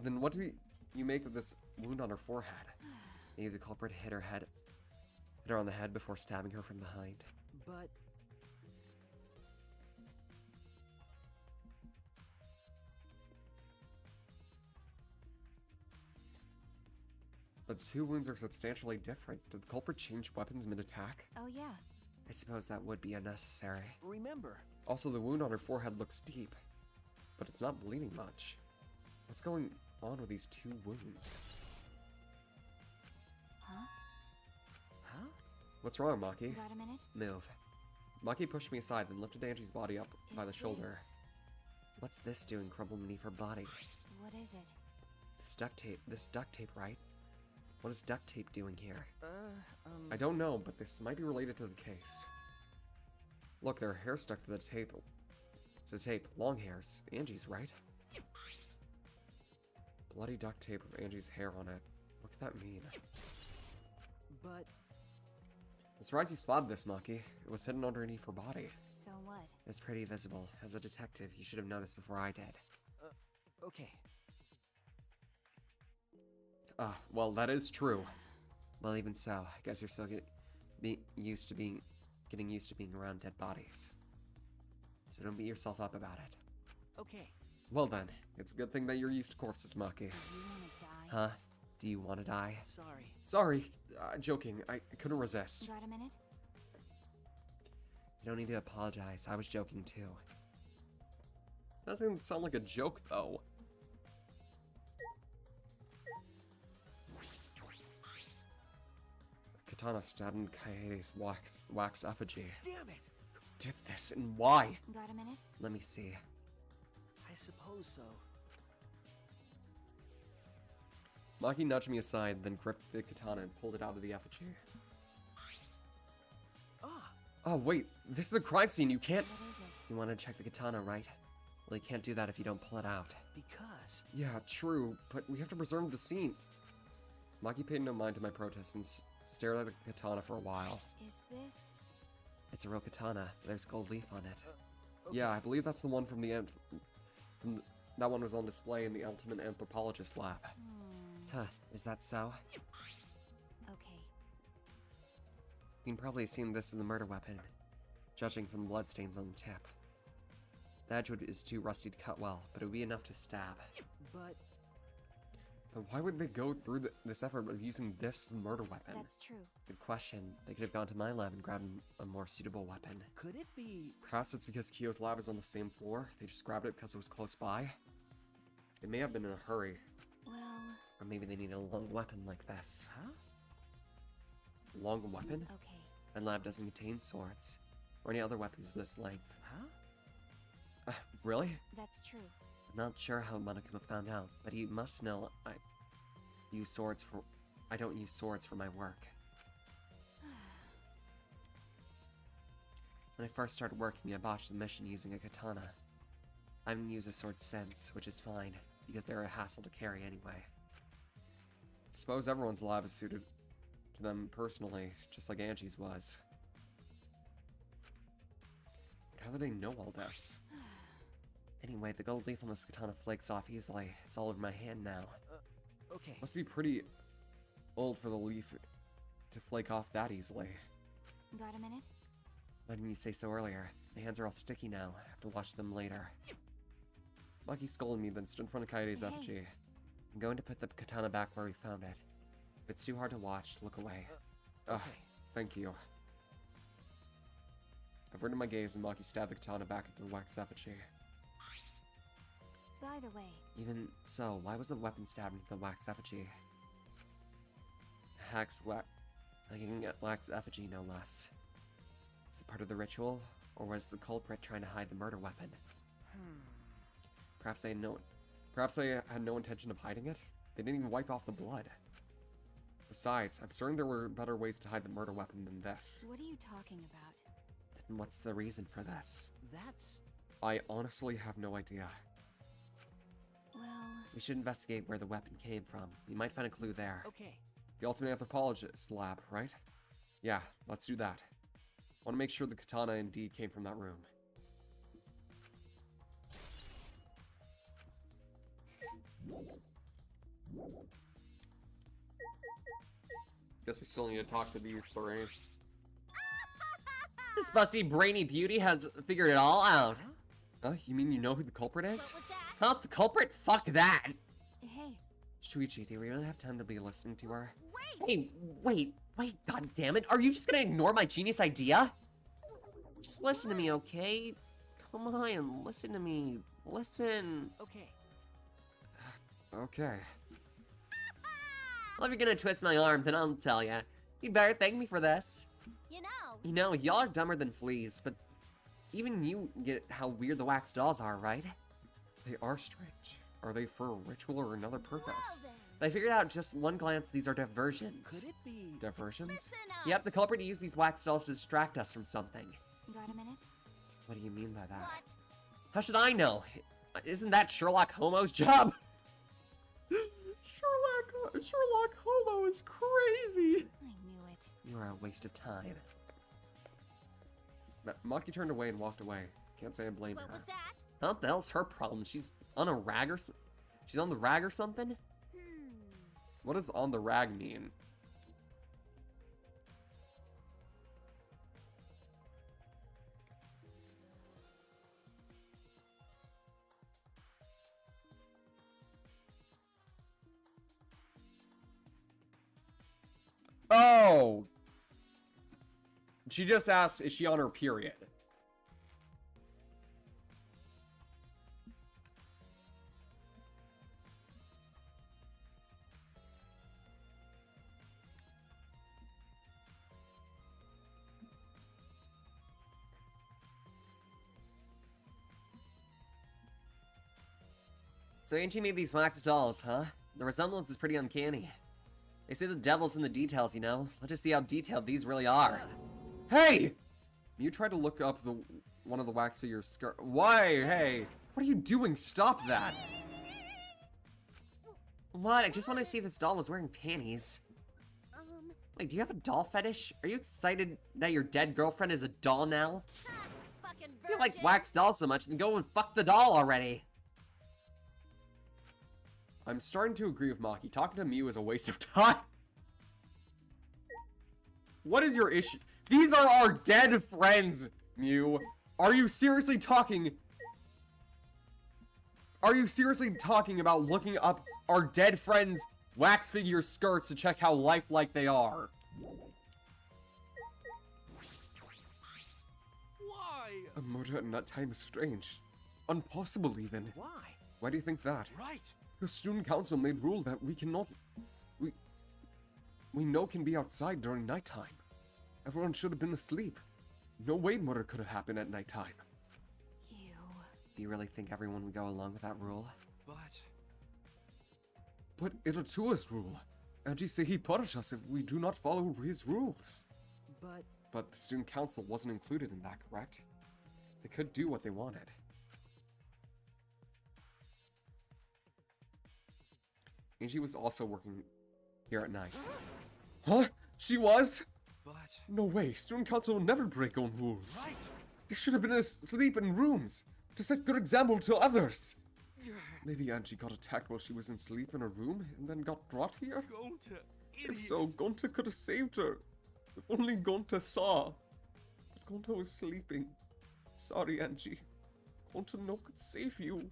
Then what do you make of this wound on her forehead? Maybe the culprit hit her on the head before stabbing her from behind. but The 2 wounds are substantially different. Did the culprit change weapons mid-attack? Oh yeah. I suppose that would be unnecessary. remember, Also, the wound on her forehead looks deep, but it's not bleeding much. What's going on with these 2 wounds? Huh? huh? What's wrong, Maki? Got a minute? Move. Maki pushed me aside, then lifted Angie's body up by the Is shoulder. What's this doing crumpled beneath her body? What is it? This duct tape, right? What is duct tape doing here? I don't know, but this might be related to the case. Look, there are hairs stuck to the tape. Long hairs. Angie's, right? Bloody duct tape with Angie's hair on it. What could that mean? But I'm surprised you spotted this, Maki. It was hidden underneath her body. So what? It's pretty visible. As a detective, you should have noticed before I did. okay. Well, that is true. Well, even so, I guess you're still getting used to being around dead bodies. So don't beat yourself up about it. Okay. Well then, it's a good thing that you're used to corpses, Maki. Do you want to die? Huh? Do you want to die? Sorry. Sorry, joking. I couldn't resist. Got a minute? You don't need to apologize. I was joking too. That didn't sound like a joke, though. Katana stabbed in Kaede's wax effigy. Damn it! Who did this and why? Got a minute? Let me see. I suppose so. Maki nudged me aside, then gripped the katana and pulled it out of the effigy. Ah, Oh, wait. This is a crime scene. You can't... What is it? You want to check the katana, right? Well, you can't do that if you don't pull it out. because Yeah, true, but we have to preserve the scene. Maki paid no mind to my protest and stared at the katana for a while. Is this... It's a real katana. There's gold leaf on it. Yeah, I believe that's the one from the end. That one was on display in the Ultimate Anthropologist lab. Huh, is that so? Okay. You can probably assume this is the murder weapon, judging from the bloodstains on the tip. The edge is too rusty to cut well, but it would be enough to stab. but But why would they go through this effort of using this murder weapon? That's true. Good question. They could have gone to my lab and grabbed a more suitable weapon. could it be? Perhaps it's because Kyo's lab is on the same floor. They just grabbed it because it was close by. They may have been in a hurry. Well... Or maybe they need a long weapon like this. Huh? Long weapon? Okay. My lab doesn't contain swords, or any other weapons of this length. Huh? Really? That's true. I'm not sure how Monokuma found out, but he must know I don't use swords for my work. When I first started working, I botched the mission using a katana. I haven't used a sword since, which is fine, because they're a hassle to carry anyway. Suppose everyone's lab is suited to them personally, just like Angie's was. But how do they know all this? Anyway, the gold leaf on this katana flakes off easily. It's all over my hand now. Okay. Must be pretty old for the leaf to flake off that easily. Got a minute? Why didn't you say so earlier? My hands are all sticky now. I have to wash them later. Maki scolded me, then stood in front of Kaede's Hey. effigy. I'm going to put the katana back where we found it. If it's too hard to watch, look away. Ugh, Okay. thank you. Averted my gaze and Maki stabbed the katana back into the wax effigy. By the way, Even so, why was the weapon stabbed into the wax effigy? Wax effigy, no less. Is it part of the ritual, or was the culprit trying to hide the murder weapon? Perhaps they had no intention of hiding it? They didn't even wipe off the blood. Besides, I'm certain there were better ways to hide the murder weapon than this. what are you talking about? Then what's the reason for this? That's... I honestly have no idea. Well, We should investigate where the weapon came from. We might find a clue there. okay. The ultimate anthropologist lab, right? Yeah, let's do that. I want to make sure the katana indeed came from that room. Guess we still need to talk to these three. This busty brainy beauty has figured it all out. You mean you know who the culprit is? What was that? Huh? The culprit? Fuck that. hey, Shuichi, do we really have time to be listening to her? Hey, wait, god damn it. Are you just gonna ignore my genius idea? Just listen to me, okay? Come on, listen to me. Listen. Okay. Okay. Well, if you're gonna twist my arm, then I'll tell ya. You better thank me for this. You know, Y'all are dumber than fleas, but even you get how weird the wax dolls are, right? They are strange. Are they for a ritual or another purpose? well then. I figured out just one glance these are diversions. Could it be... Diversions? Listen up. Yep, the culprit used these wax dolls to distract us from something. got a minute? What do you mean by that? What? How should I know? Isn't that Sherlock Homo's job? Sherlock Homo is crazy! I knew it. You are a waste of time. Maki turned away and walked away. Can't say I blame What her. was that? Huh? What the hell's her problem? She's on a rag or she's on the rag or something? What does on the rag mean? Oh! She just asked, is she on her period? So Angie made these wax dolls, huh? The resemblance is pretty uncanny. They say the devil's in the details, you know? Let's just see how detailed these really are. Hey! You tried to look up one of the wax figure's skirt. Why? Hey! What are you doing? Stop that! What? I just want to see if this doll was wearing panties. Wait, do you have a doll fetish? Are you excited that your dead girlfriend is a doll now? Fucking If you like virgin. wax dolls so much, then go and fuck the doll already. I'm starting to agree with Maki. Talking to Mew is a waste of time. What is your issue? These are our dead friends, Mew. Are you seriously talking? Are you seriously talking about looking up our dead friends' wax figure skirts to check how lifelike they are? Why? A murder at that time is strange. Impossible, even. Why? Why do you think that? Right. The student council made rule that we cannot... We know can be outside during nighttime. Everyone should have been asleep. No way murder could have happened at nighttime. You. Do you really think everyone would go along with that rule? But But it's Tua's rule. Angie say he punish us if we do not follow his rules. But... But the student council wasn't included in that, correct? They could do what they wanted. Angie was also working here at night. Huh? She was? But... No way, student council will never break own rules. Right! They should have been asleep in rooms to set good example to others. Maybe Angie got attacked while she was in sleep in a room and then got brought here? Gonta, idiot! If so, Gonta could have saved her. If only Gonta saw. But Gonta was sleeping. Sorry, Angie. Gonta no could save you.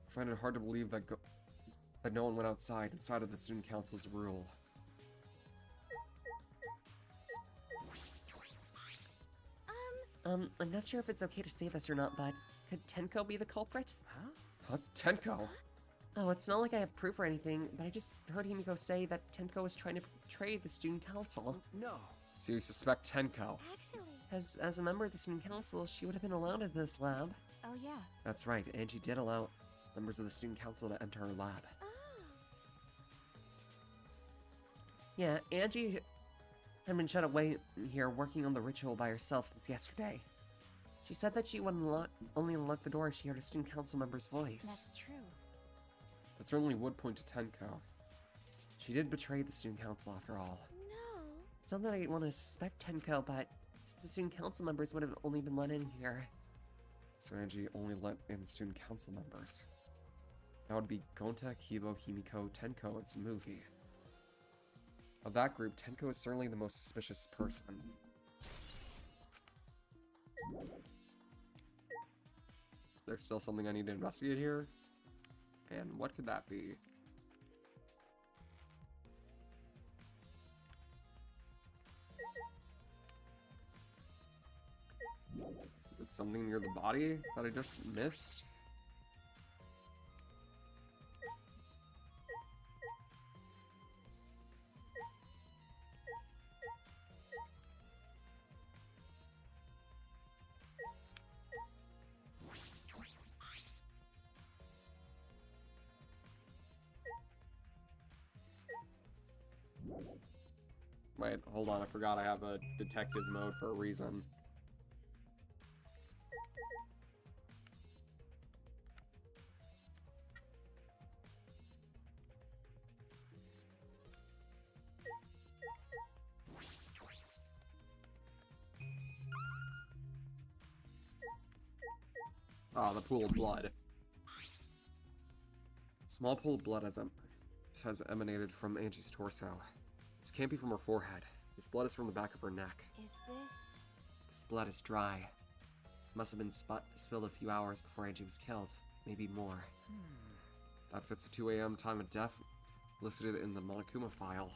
I find it hard to believe that no one went outside of the student council's rule. I'm not sure if it's okay to say this or not, but could Tenko be the culprit? Huh? Tenko? Oh, it's not like I have proof or anything, but I just heard Himiko say that Tenko was trying to betray the student council. No. So you suspect Tenko? Actually. As a member of the student council, she would have been allowed into this lab. Oh, yeah. That's right, Angie did allow members of the student council to enter her lab. Oh. Yeah, Angie had been shut away here working on the ritual by herself since yesterday. She said that she would only unlock the door if she heard a student council member's voice. That's true. That certainly would point to Tenko. She did betray the student council after all. No. It's not that I want to suspect Tenko, but since the student council members would have only been let in here. So Angie only let in student council members. That would be Gonta, Kibo, Himiko, Tenko, and Tsumugi. Of that group, Tenko is certainly the most suspicious person. There's still something I need to investigate here? And what could that be? Is it something near the body that I just missed? Wait, hold on, I forgot I have a detective mode for a reason. Ah, the pool of blood. Small pool of blood has emanated from Angie's torso. This can't be from her forehead. This blood is from the back of her neck. Is this... This blood is dry. It must have been spilled a few hours before Angie was killed. Maybe more. That fits the 2 a.m. time of death listed in the Monokuma file.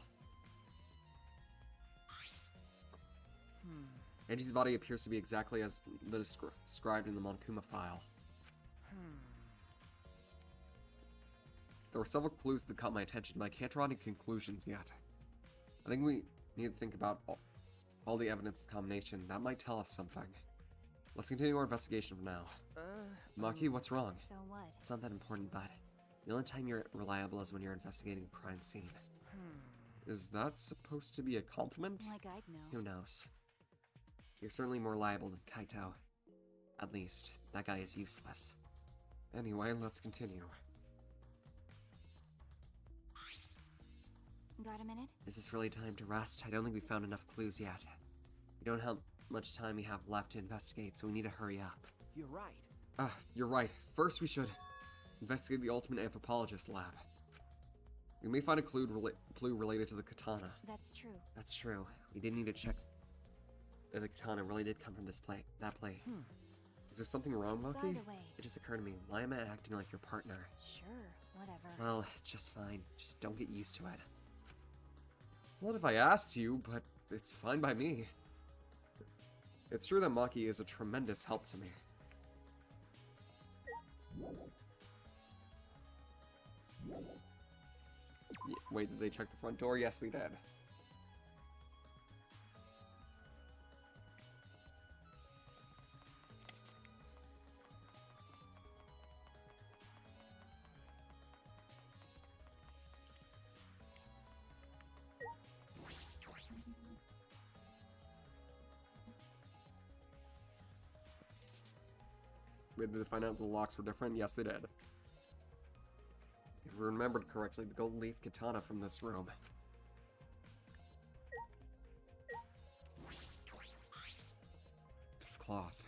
Angie's body appears to be exactly as described in the Monokuma file. There were several clues that caught my attention, but I can't draw any conclusions yet. I think we need to think about all the evidence in combination. That might tell us something. Let's continue our investigation for now. Maki, what's wrong? So what? It's not that important, but the only time you're reliable is when you're investigating a crime scene. Is that supposed to be a compliment? Like I'd know. Who knows? You're certainly more reliable than Kaito. At least, that guy is useless. Anyway, let's continue. Got a minute? Is this really time to rest? I don't think we found enough clues yet. We don't have much time we have left to investigate, so we need to hurry up. You're right. You're right. First, we should investigate the Ultimate Anthropologist lab. We may find a clue related to the katana. That's true. That's true. We did need to check that the katana really did come from that plate. Is there something wrong, By Maki? the way, It just occurred to me, why am I acting like your partner? sure, whatever. Well, it's just fine. Just don't get used to it. It's not if I asked you, but it's fine by me. It's true that Maki is a tremendous help to me. Wait, did they check the front door? Yes, they did. Wait, did they find out the locks were different? Yes, they did. If we remembered correctly, the golden leaf katana from this room. This cloth.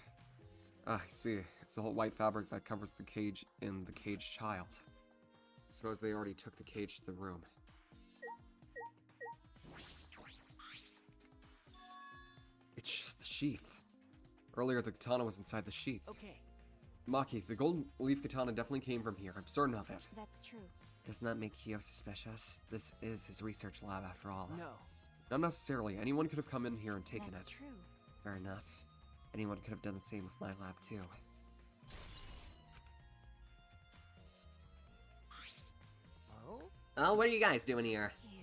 Ah, I see. It's the whole white fabric that covers the cage in the caged child. I suppose they already took the cage to the room. It's just the sheath. Earlier, the katana was inside the sheath. Okay. Maki, the golden leaf katana definitely came from here. I'm certain of it. That's true. Doesn't that make Kyo suspicious? This is his research lab after all. No. Not necessarily. Anyone could have come in here and taken That's it. true. Fair enough. Anyone could have done the same with my lab too. Oh? Oh, what are you guys doing here? You.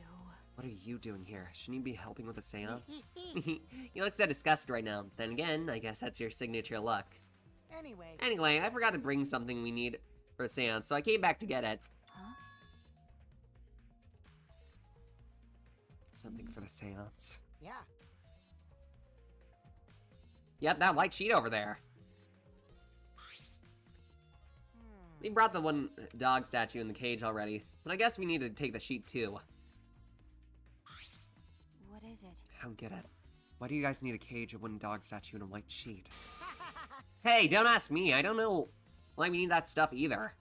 What are you doing here? Shouldn't you be helping with the seance? You look so disgusted right now. Then again, I guess that's your signature look. Anyway. Anyway, I forgot to bring something we need for the seance, so I came back to get it. Huh? Something for the seance. Yeah. Yep, that white sheet over there. We brought the one dog statue in the cage already, but I guess we need to take the sheet too. What is it? I don't get it. Why do you guys need a cage, a wooden dog statue, and a white sheet? Hey, don't ask me. I don't know why we need that stuff either.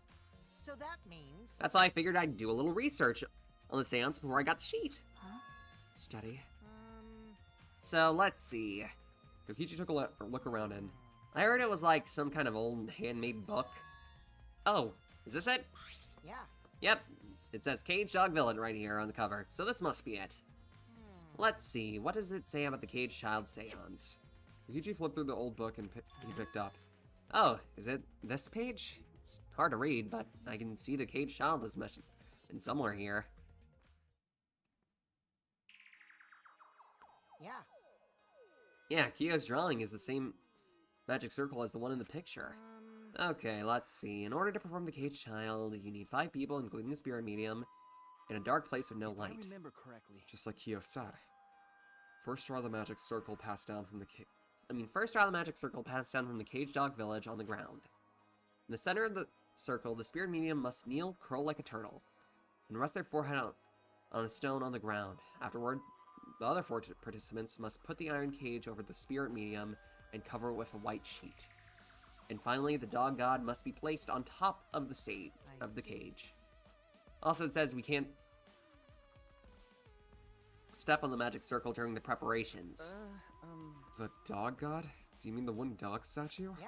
So that means... That's why I figured I'd do a little research on the seance before I got the sheet. Huh? Study. Um... So, let's see. Kokichi took a look around and... I heard it was like some kind of old handmade book. Oh, is this it? Yeah. Yep. It says Cage Dog Village right here on the cover, so this must be it. Let's see, what does it say about the Cage Child Seance? Kokichi flipped through the old book and he picked up. Oh, is it this page? It's hard to read, but I can see the Cage Child is mentioned in somewhere here. Yeah. Yeah, Kyo's drawing is the same magic circle as the one in the picture. Okay, let's see. In order to perform the Cage Child, you need 5 people, including the spirit medium, in a dark place with no If I light. remember correctly. Just like Kyo said. First draw the magic circle passed down from the First draw the magic circle passed down from the Cage Dog Village on the ground. In the center of the circle, the spirit medium must kneel, curl like a turtle, and rest their forehead on a stone on the ground. Afterward, the other 4 participants must put the iron cage over the spirit medium and cover it with a white sheet. And finally, the dog god must be placed on top of the stage of the cage. Also, it says we can't step on the magic circle during the preparations. The dog god? Do you mean the wooden dog statue? Yeah.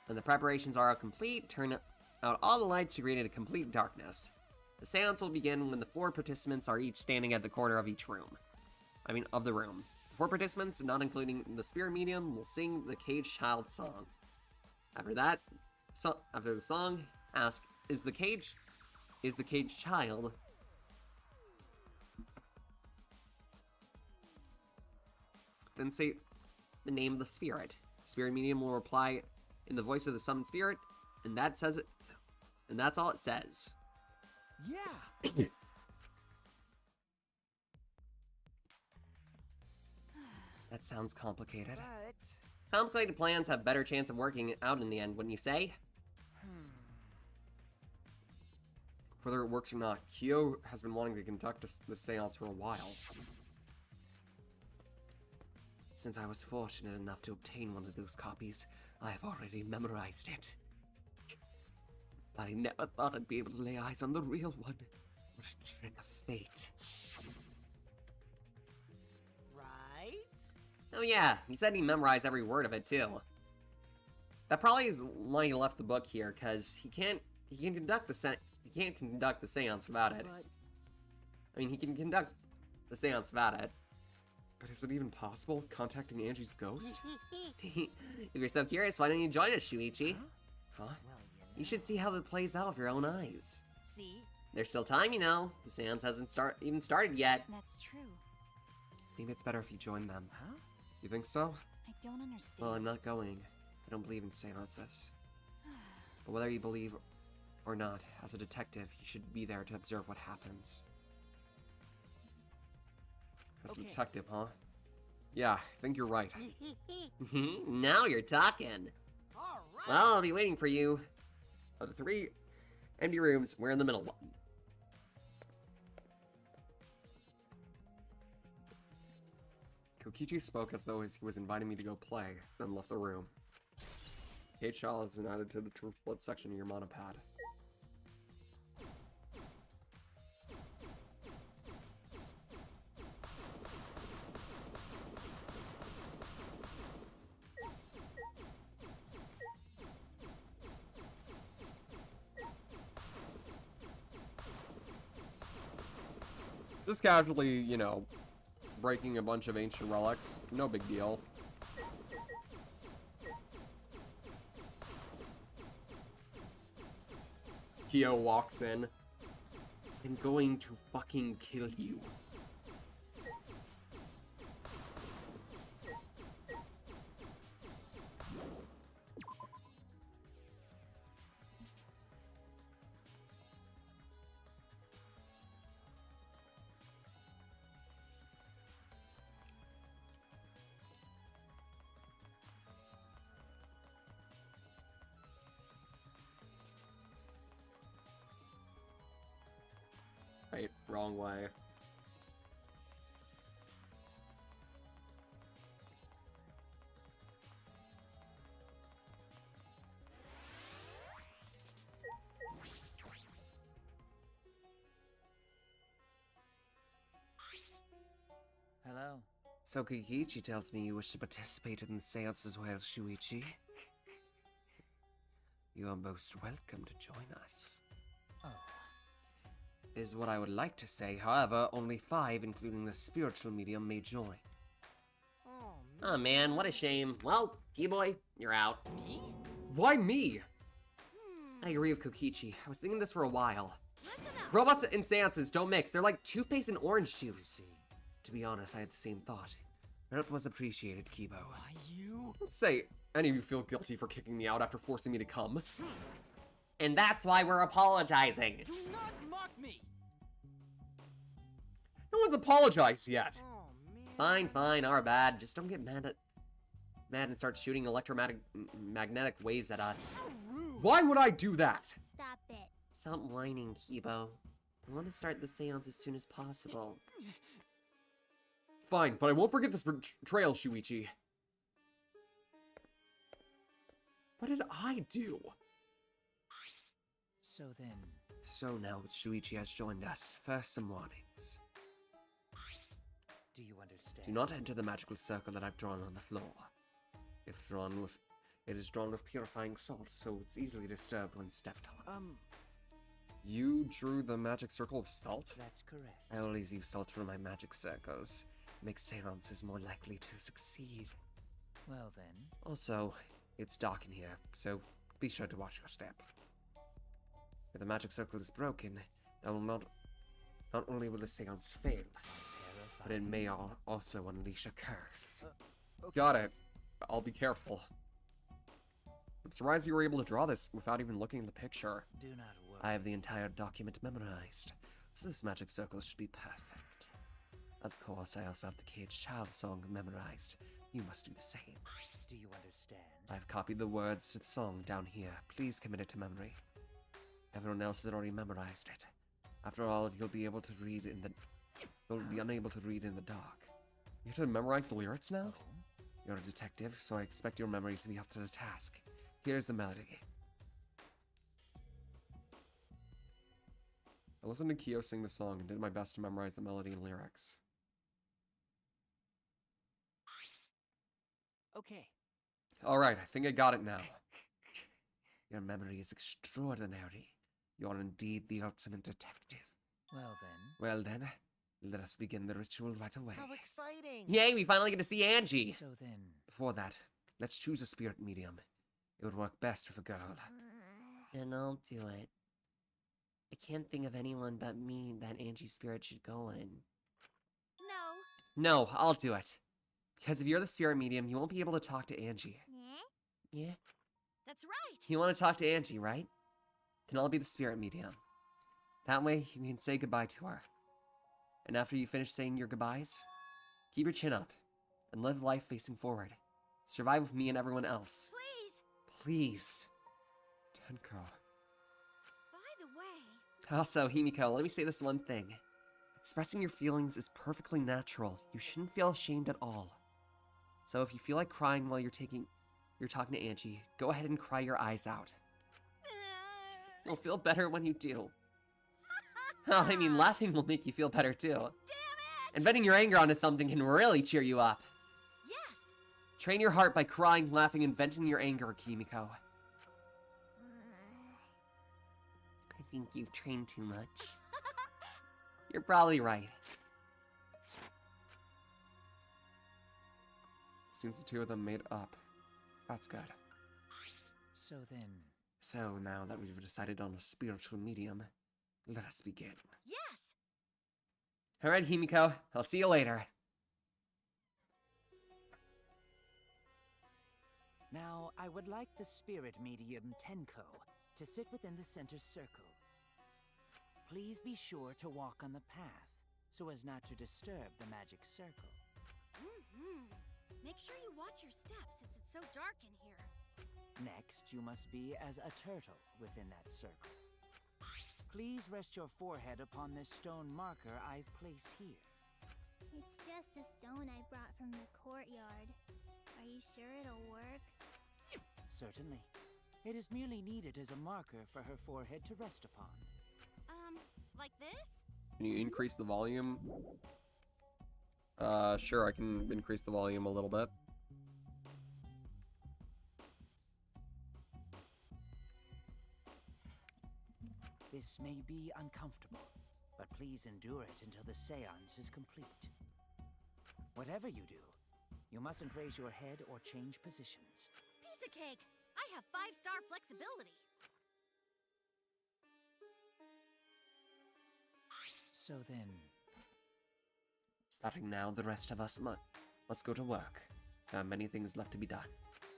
When the preparations are complete, turn out all the lights to create a complete darkness. The seance will begin when the 4 participants are each standing at the corner of each room. Of the room. The 4 participants, not including the spirit medium, will sing the Cage Child song. After the song, ask, is the cage child? Then say the name of the spirit. The spirit medium will reply in the voice of the summoned spirit, and that says it. And that's all it says. Yeah. That sounds complicated. But... Complicated plans have better chance of working out in the end, wouldn't you say? Whether it works or not, Kyo has been wanting to conduct the seance for a while. Since I was fortunate enough to obtain one of those copies, I have already memorized it. But I never thought I'd be able to lay eyes on the real one. What a trick of fate. Right? Oh yeah, he said he memorized every word of it too. That probably is why he left the book here, cause he can't conduct the seance without it. But... He can conduct the seance without it. But is it even possible, contacting Angie's ghost? If you're so curious, why don't you join us, Shuichi? Huh? Well, You should see how it plays out with your own eyes. See? There's still time, you know. The seance hasn't even started yet. That's true. Maybe it's better if you join them. Huh? You think so? I don't understand. Well, I'm not going. I don't believe in seances. But whether you believe or not, as a detective, you should be there to observe what happens. As a Okay. detective, huh? Yeah, I think you're right. Now you're talking. Well, I'll be waiting for you. Of the 3 empty rooms, we're in the middle one. Kokichi spoke as though he was inviting me to go play, then left the room. Kate Shaw has been added to the Truth Blood section of your monopad. Just casually, you know, breaking a bunch of ancient relics. No big deal. Kyo walks in. I'm going to fucking kill you. Right, wrong way. Hello. So Kokichi tells me you wish to participate in the seance as well, Shuichi. You are most welcome to join us. Oh. Is what I would like to say. However, only 5, including the spiritual medium, may join. Oh man, what a shame. Well, Keyboy, you're out. Me? Why me? I agree with Kokichi. I was thinking this for a while. Listen up. Robots and seances don't mix. They're like toothpaste and orange juice. To be honest, I had the same thought. Your help was appreciated, Kibo. Why you? Let's say any of you feel guilty for kicking me out after forcing me to come. And that's why we're apologizing. Do not mock me! No one's apologized yet. Oh man. Fine, fine, our bad. Just don't get mad and start shooting magnetic waves at us. How rude! Why would I do that? Stop it. Stop whining, Kibo. I want to start the seance as soon as possible. Fine, but I won't forget this betrayal, Shuichi. What did I do? So then, So now Shuichi has joined us. First, some warnings. do you understand? Do not enter the magical circle that I've drawn on the floor. It is drawn with purifying salt, so it's easily disturbed when stepped on. You drew the magic circle of salt? That's correct. I always use salt for my magic circles. It makes seances more likely to succeed. Well then, Also, it's dark in here, so be sure to watch your step. If the magic circle is broken, that will not only will the seance fail, but it may also unleash a curse. Got it. I'll be careful. I'm surprised you were able to draw this without even looking at the picture. do not worry. I have the entire document memorized, so this magic circle should be perfect. Of course, I also have the Caged Child song memorized. You must do the same. Do you understand? I've copied the words to the song down here. Please commit it to memory. Everyone else has already memorized it. After all, you'll be unable to read in the dark. You have to memorize the lyrics now? You're a detective, so I expect your memory to be up to the task. Here's the melody. I listened to Kyo sing the song and did my best to memorize the melody and lyrics. Okay. Alright, I think I got it now. Your memory is extraordinary. You're indeed the ultimate detective. Well then. Well then, let us begin the ritual right away. How exciting! Yay, we finally get to see Angie! So then, Before that, let's choose a spirit medium. It would work best with a girl. And I'll do it. I can't think of anyone but me that Angie's spirit should go in. No. No, I'll do it. Because if you're the spirit medium, you won't be able to talk to Angie. Yeah? Yeah? That's right. You want to talk to Angie, right? Then I'll be the spirit medium. That way, you can say goodbye to her. And after you finish saying your goodbyes, keep your chin up and live life facing forward. Survive with me and everyone else. Please. Please. Tenko. By the way, Also, Himiko, let me say this one thing. Expressing your feelings is perfectly natural. You shouldn't feel ashamed at all. So if you feel like crying while you're talking to Angie, go ahead and cry your eyes out. You'll feel better when you do. I mean, laughing will make you feel better too. damn it! And venting your anger onto something can really cheer you up. Yes. Train your heart by crying, laughing, and venting your anger, Kimiko. I think you've trained too much. You're probably right. Seems the two of them made up. That's good. So then, So now that we've decided on a spiritual medium, let us begin. Yes. Alright, Himiko, I'll see you later. now I would like the spirit medium Tenko to sit within the center circle. Please be sure to walk on the path so as not to disturb the magic circle. Make sure you watch your steps since it's so dark in here. Next, you must be as a turtle within that circle. Please rest your forehead upon this stone marker I've placed here. It's just a stone I brought from the courtyard. Are you sure it'll work? Certainly. It is merely needed as a marker for her forehead to rest upon. Like this? Can you increase the volume? Sure, I can increase the volume a little bit. This may be uncomfortable, but please endure it until the seance is complete. Whatever you do, you mustn't raise your head or change positions. Piece of cake. I have 5-star flexibility. So then, Starting now, the rest of us must go to work. There are many things left to be done.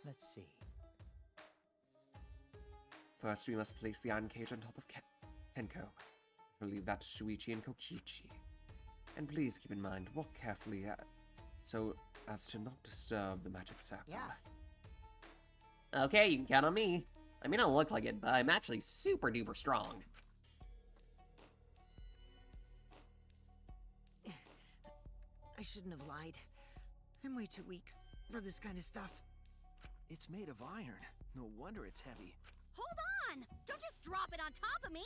let's see. First, we must place the iron cage on top of Tenko. We'll leave that to Shuichi and Kokichi. And please keep in mind, walk carefully so as to not disturb the magic circle. Yeah. Okay, you can count on me. I may not look like it, but I'm actually super duper strong. I shouldn't have lied. I'm way too weak for this kind of stuff. It's made of iron. No wonder it's heavy. Hold on! Don't just drop it on top of me!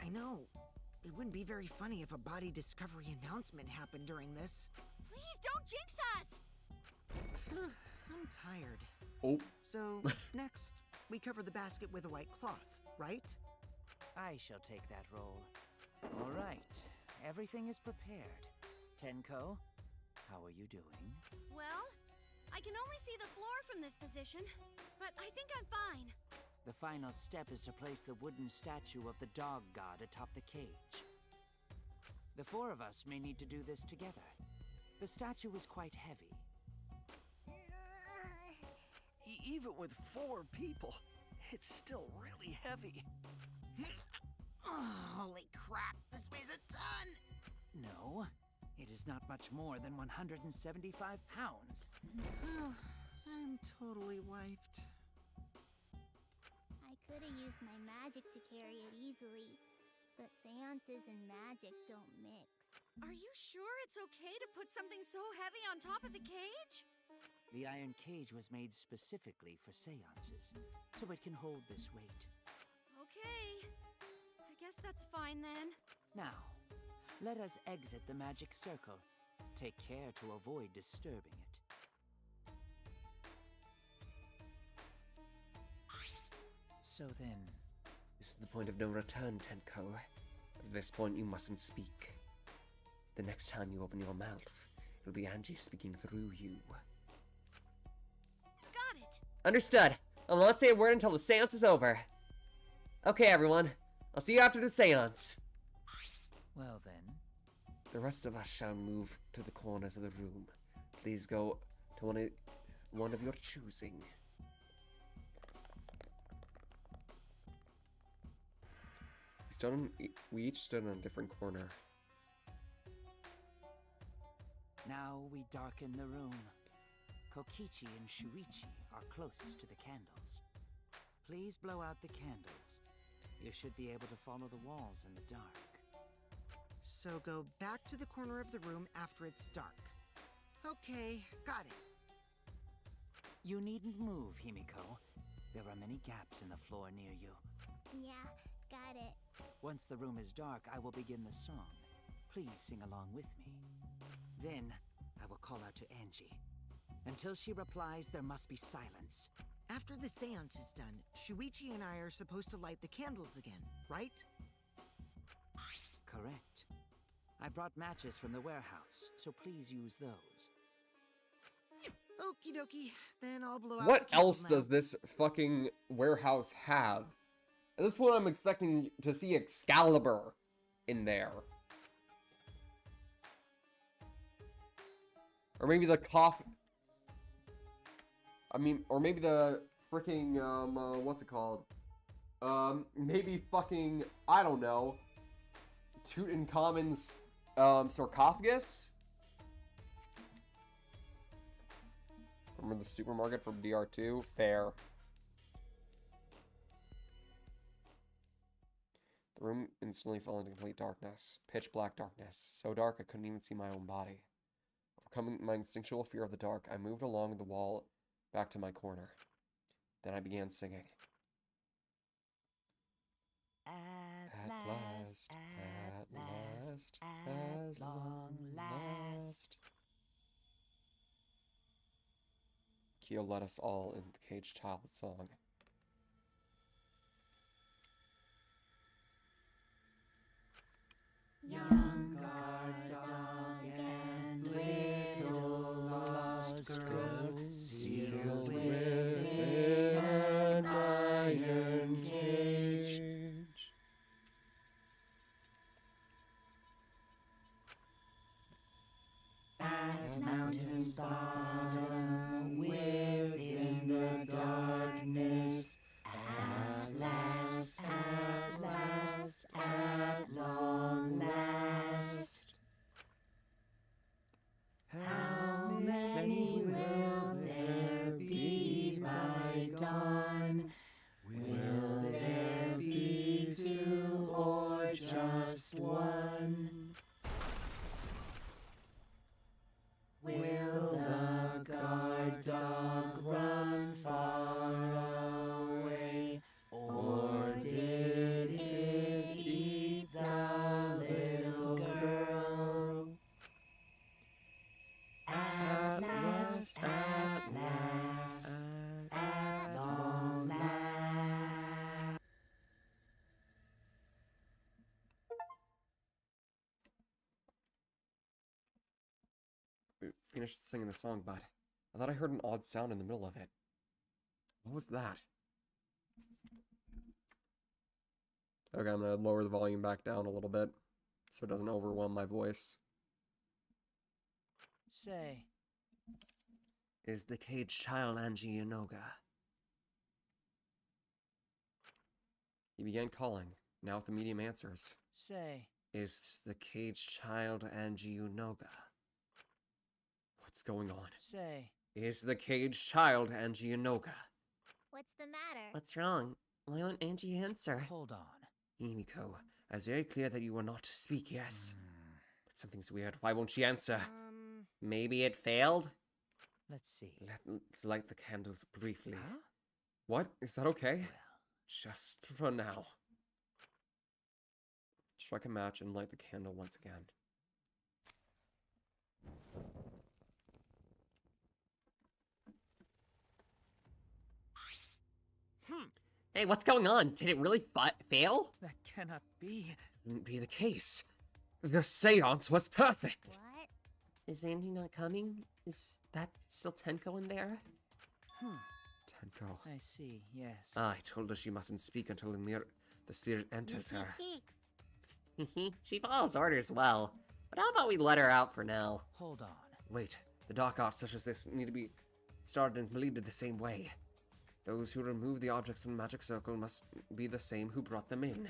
I know. It wouldn't be very funny if a body discovery announcement happened during this. Please don't jinx us! I'm tired. Oh. So, next, we cover the basket with a white cloth, right? I shall take that role. All right, everything is prepared. Tenko, how are you doing? Well, I can only see the floor from this position, but I think I'm fine. The final step is to place the wooden statue of the dog god atop the cage. The four of us may need to do this together. The statue is quite heavy. Even with 4 people, it's still really heavy. Oh, holy crap, this weighs a ton! No, it is not much more than 175 pounds. I'm totally wiped. I could have used my magic to carry it easily, but seances and magic don't mix. Are you sure it's okay to put something so heavy on top of the cage? The iron cage was made specifically for seances, so it can hold this weight. Okay. I guess that's fine then. Now, let us exit the magic circle. Take care to avoid disturbing it. So then, This is the point of no return, Tenko. At this point, you mustn't speak. The next time you open your mouth, it'll be Angie speaking through you. Got it. Understood. I will not say a word until the seance is over. Okay, everyone. I'll see you after the seance. well then, The rest of us shall move to the corners of the room. Please go to one of your choosing. We each stood in a different corner. now we darken the room. Kokichi and Shuichi are closest to the candles. Please blow out the candles. You should be able to follow the walls in the dark. So go back to the corner of the room after it's dark. Okay, got it. You needn't move, Himiko. There are many gaps in the floor near you. Yeah, got it. Once the room is dark, I will begin the song. Please sing along with me. Then, I will call out to Angie. Until she replies, there must be silence. After the seance is done, Shuichi and I are supposed to light the candles again, right? Correct. I brought matches from the warehouse, so please use those. Okie dokie, then I'll blow out What the candles else now. does this fucking warehouse have? At this point, I'm expecting to see Excalibur in there. Or maybe the or maybe the freaking, what's it called? Maybe fucking, I don't know, Tutankhamun's, sarcophagus? Remember the supermarket from DR2? Fair. The room instantly fell into complete darkness. Pitch black darkness. So dark I couldn't even see my own body. Overcoming my instinctual fear of the dark, I moved along the wall back to my corner. Then I began singing. At last, at long last. Kyo led us all in the Caged Child song. Young guard dog and little lost girl, sealed within an iron cage. At mountain's bottom, within the darkness, at last, at long last. How many will there be by dawn? Will there be two or just one? Will the guard dog run far away, or did it eat the little girl? At last, at long last. We finished singing the song, but I thought I heard an odd sound in the middle of it. What was that? Okay, I'm gonna lower the volume back down a little bit so it doesn't overwhelm my voice. Say, Is the Caged Child Angie Yonoga? He began calling. Now if the medium answers. say. Is the Caged Child Angie Yonoga? What's going on? Say. Is the Caged Child Angie Yonoga? What's the matter? What's wrong? Why won't Angie answer? Hold on. Himiko, I was very clear that you were not to speak, yes. But something's weird. Why won't she answer? Maybe it failed? Let's see. Let's light the candles briefly. Huh? What? Is that okay? Well, Just for now. Strike a match and light the candle once again. Hey, what's going on? Did it really fail? that cannot be. Wouldn't be the case. The seance was perfect. What? Is Angie not coming? Is that still Tenko in there? Tenko. I see, yes. I told her she mustn't speak until the spirit enters her. She follows orders well. But how about we let her out for now? Hold on. Wait, the dark arts such as this need to be started and completed the same way. Those who remove the objects from the magic circle must be the same who brought them in.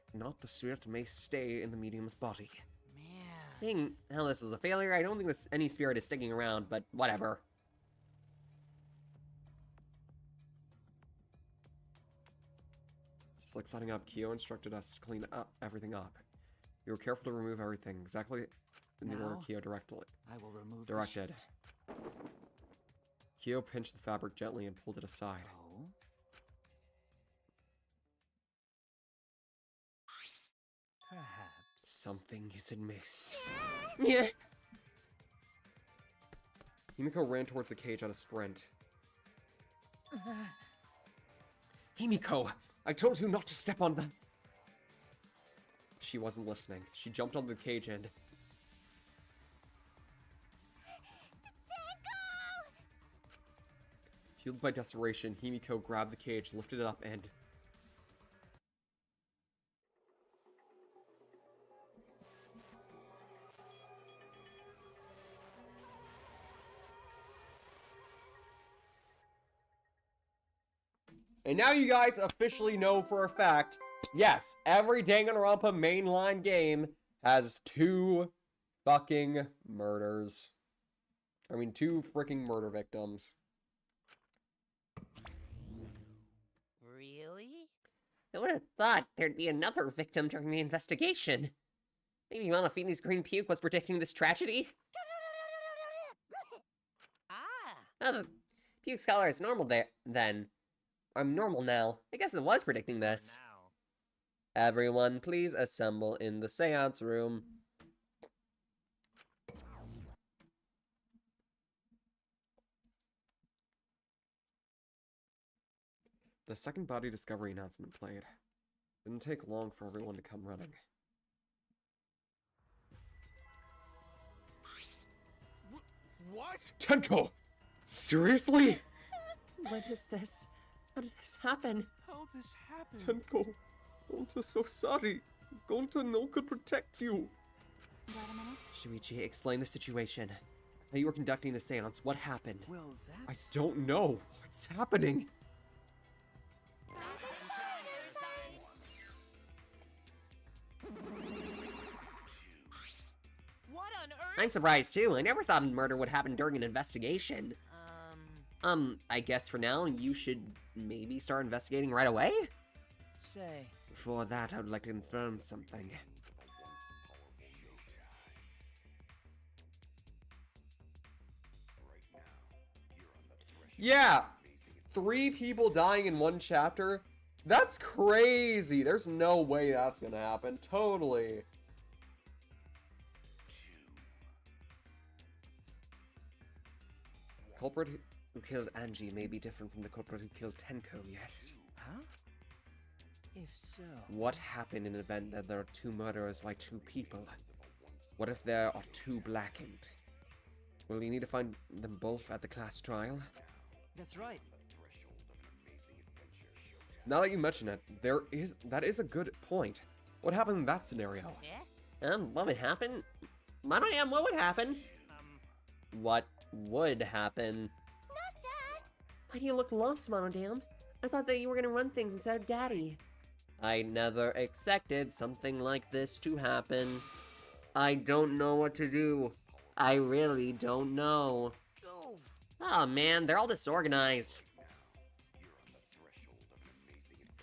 If not, the spirit may stay in the medium's body. Man. Seeing how this was a failure, I don't think any spirit is sticking around, but whatever. Just like setting up, Kyo instructed us to clean up everything up. We were careful to remove everything, exactly in the order Now, Kyo I will remove the directed. sheet. Kyo pinched the fabric gently and pulled it aside. Oh? Perhaps. Something is amiss. Yeah. Himiko ran towards the cage on a sprint. Himiko! I told you not to step on the... She wasn't listening. She jumped on the cage and... Fueled by desperation, Himiko grabbed the cage, lifted it up, and... And now you guys officially know for a fact, yes, every Danganronpa mainline game has 2 fucking murders. I mean, 2 freaking murder victims. Really? I would have thought there'd be another victim during the investigation. Maybe Monofini's green puke was predicting this tragedy? Ah! Oh, the puke's color is normal then. I'm normal now. I guess it was predicting this. Now. Everyone, please assemble in the seance room. The second body discovery announcement played. Didn't take long for everyone to come running. What? Tenko! Seriously? What is this? How did this happen? How this happened? Tenko, Gonta so sorry. Gonta no could protect you. Wait a minute. Shuichi, explain the situation. How you were conducting the seance, what happened? Well, I that's... don't know. What's happening? What on earth? I'm surprised too. I never thought murder would happen during an investigation. I guess for now, you should maybe start investigating right away? Say. Before that, I would like to confirm something. Yeah, 3 people dying in 1 chapter? That's crazy. There's no way that's gonna happen. Totally. Culprit who killed Angie may be different from the culprit who killed Tenko, yes? Huh? If so... What happened in an event that there are 2 murderers by 2 people? What if there are 2 blackened? Will you need to find them both at the class trial? That's right. Now that you mention it, that is a good point. What happened in that scenario? Yeah? What would happen? Monodam, what would happen? What would happen? Not that! Why do you look lost, Monodam? I thought that you were gonna run things instead of Daddy. I never expected something like this to happen. I don't know what to do. I really don't know. Oh, Oh man, they're all disorganized.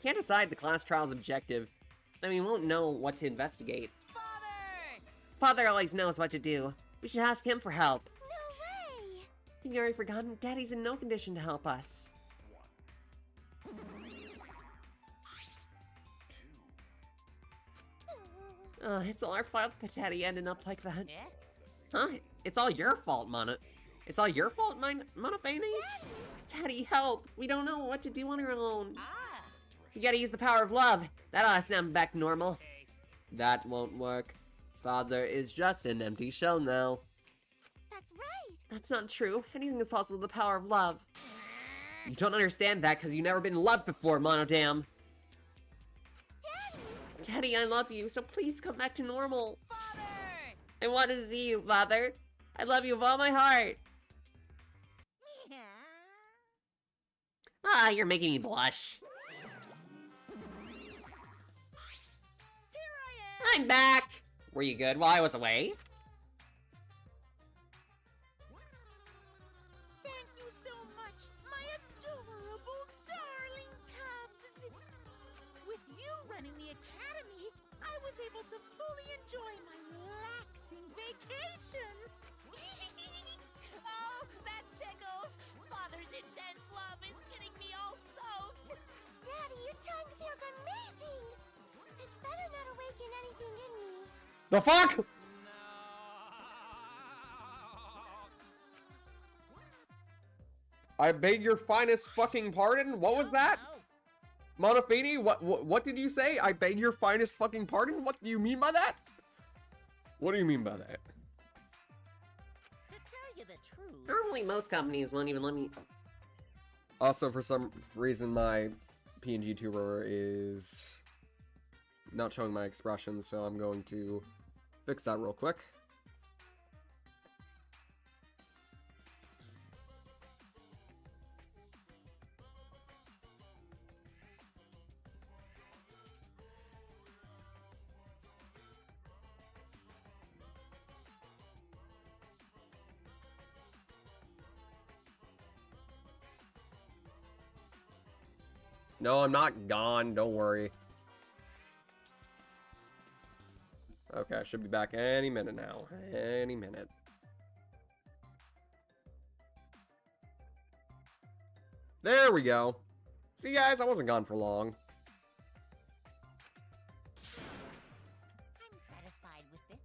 Can't decide the class trial's objective. Then we won't know what to investigate. Father! Father always knows what to do. We should ask him for help. no way! Have you already forgotten? Daddy's in no condition to help us. It's all our fault that Daddy ended up like that. Yeah? Huh? It's all your fault, It's all your fault, Monofini? Daddy, help! We don't know what to do on our own. Ah! You gotta use the power of love. That'll snap him back normal. That won't work. Father is just an empty shell now. That's right! That's not true. Anything is possible with the power of love. You don't understand that because you've never been loved before, Monodam. Daddy, I love you, so please come back to normal. Father! I want to see you, Father. I love you with all my heart. Ah, you're making me blush. Here I am! I'm back! Were you good while I was away? Thank you so much, my adorable darling cubs. With you, to fully enjoy my relaxing vacation. Oh, that tickles! Father's intense love is getting me all soaked! Daddy, your tongue feels amazing! This better not awaken anything in me. The fuck? I beg your finest fucking pardon? What was that? Monofini, what did you say? I beg your finest fucking pardon? What do you mean by that? What do you mean by that? To tell you the truth, Normally, most companies won't even let me. Also, for some reason, my PNG tuber is not showing my expressions, so I'm going to fix that real quick. No, I'm not gone. Don't worry. Okay, I should be back any minute now. Any minute. There we go. See, guys, I wasn't gone for long. I'm satisfied with this.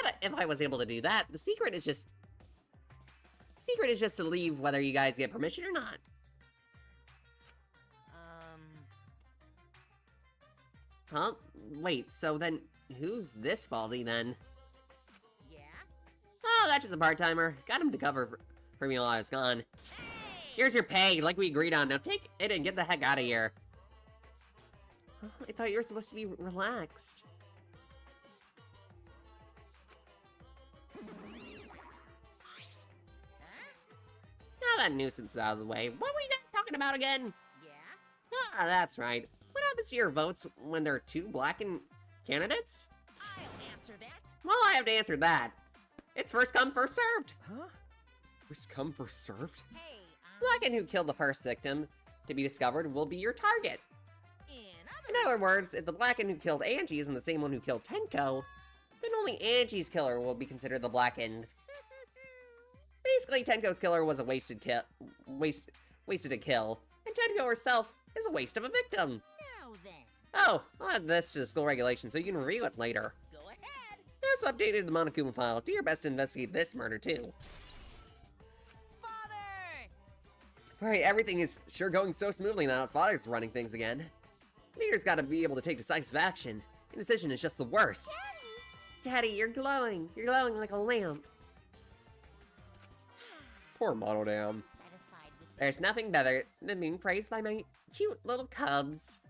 But if I was able to do that, the secret is just to leave whether you guys get permission or not. Huh? Wait, so then who's this baldy then? Yeah? Oh, that's just a part-timer. Got him to cover for me while I was gone. Here's your pay, like we agreed on. Now take it and get the heck out of here. Oh, I thought you were supposed to be relaxed. Now that nuisance is out of the way, what were you guys talking about again? Yeah? Ah, that's right. What happens to your votes when there are two blackened candidates? I'll answer that. Well, I have to answer that. It's first come, first served. Huh? First come, first served? Hey, Blackened who killed the first victim to be discovered will be your target. in In other words, if the Blackened who killed Angie isn't the same one who killed Tenko, then only Angie's killer will be considered the Blackened. Basically, Tenko's killer was a wasted a kill, and Tenko herself is a waste of a victim. Now then, Oh, I'll add this to the school regulation so you can review it later. go ahead. Just updated the Monokuma file. Do your best to investigate this murder too. Father! Right, everything is sure going so smoothly now that Father's running things again. Leader's gotta be able to take decisive action. Indecision is just the worst. Daddy, you're glowing. You're glowing like a lamp. Poor Monodam. Satisfied with There's nothing better than being praised by my cute little cubs.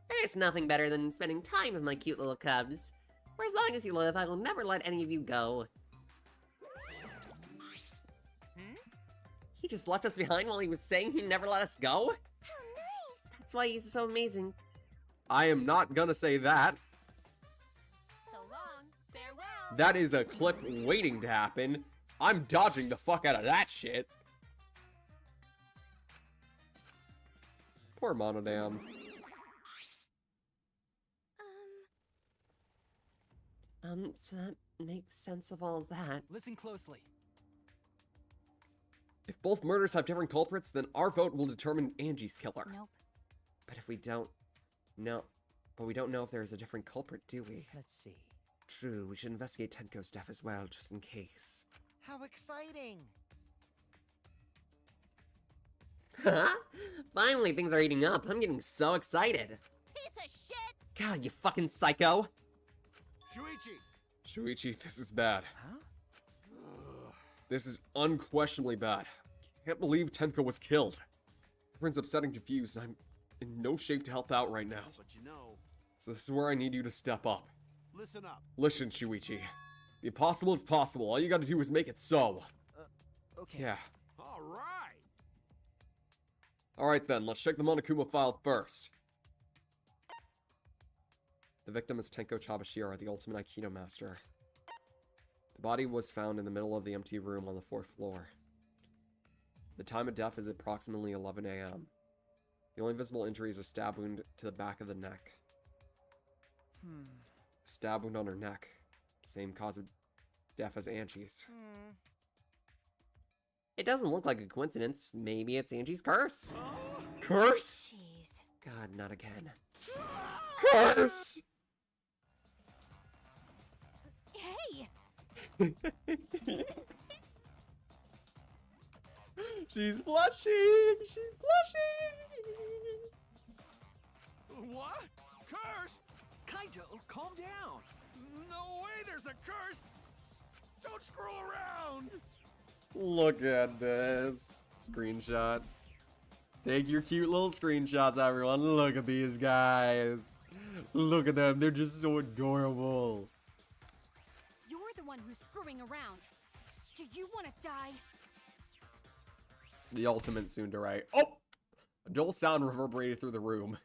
There's nothing better than spending time with my cute little cubs. For as long as you live, I will never let any of you go. He just left us behind while he was saying he'd never let us go? How nice! That's why he's so amazing. I am not gonna say that. so long. Farewell. That is a clip waiting to happen. I'm dodging the fuck out of that shit. Poor Monodam. So that makes sense of all that. Listen closely. If both murders have different culprits, then our vote will determine Angie's killer. Nope. But if we don't know, we don't know if there's a different culprit, do we? Let's see. True, we should investigate Tenko's death as well, just in case. How exciting! Huh? Finally, things are heating up. I'm getting so excited. Piece of shit! God, you fucking psycho. Shuichi, this is bad. Huh? This is unquestionably bad. Can't believe Tenko was killed. Everyone's upset and confused, and I'm in no shape to help out right now. But you know, So this is where I need you to step up. listen up. Listen, Shuichi. The impossible is possible. All you gotta do is make it so. Okay. Yeah. All right. Alright then, let's check the Monokuma file first. The victim is Tenko Chabashira, the ultimate Aikido master. The body was found in the middle of the empty room on the 4th floor. The time of death is approximately 11 a.m. The only visible injury is a stab wound to the back of the neck. Stab wound on her neck. Same cause of death as Angie's. It doesn't look like a coincidence. Maybe it's Angie's curse. Curse? Jeez. God, not again. Curse! Hey! She's blushing! She's blushing! What? Curse? Kaito, calm down. No way there's a curse. Don't screw around. Look at this. Screenshot. Take your cute little screenshots, everyone. Look at these guys. Look at them. They're just so adorable. You're the one who's screwing around. Do you want to die? The ultimate tsundere. Oh! A dull sound reverberated through the room.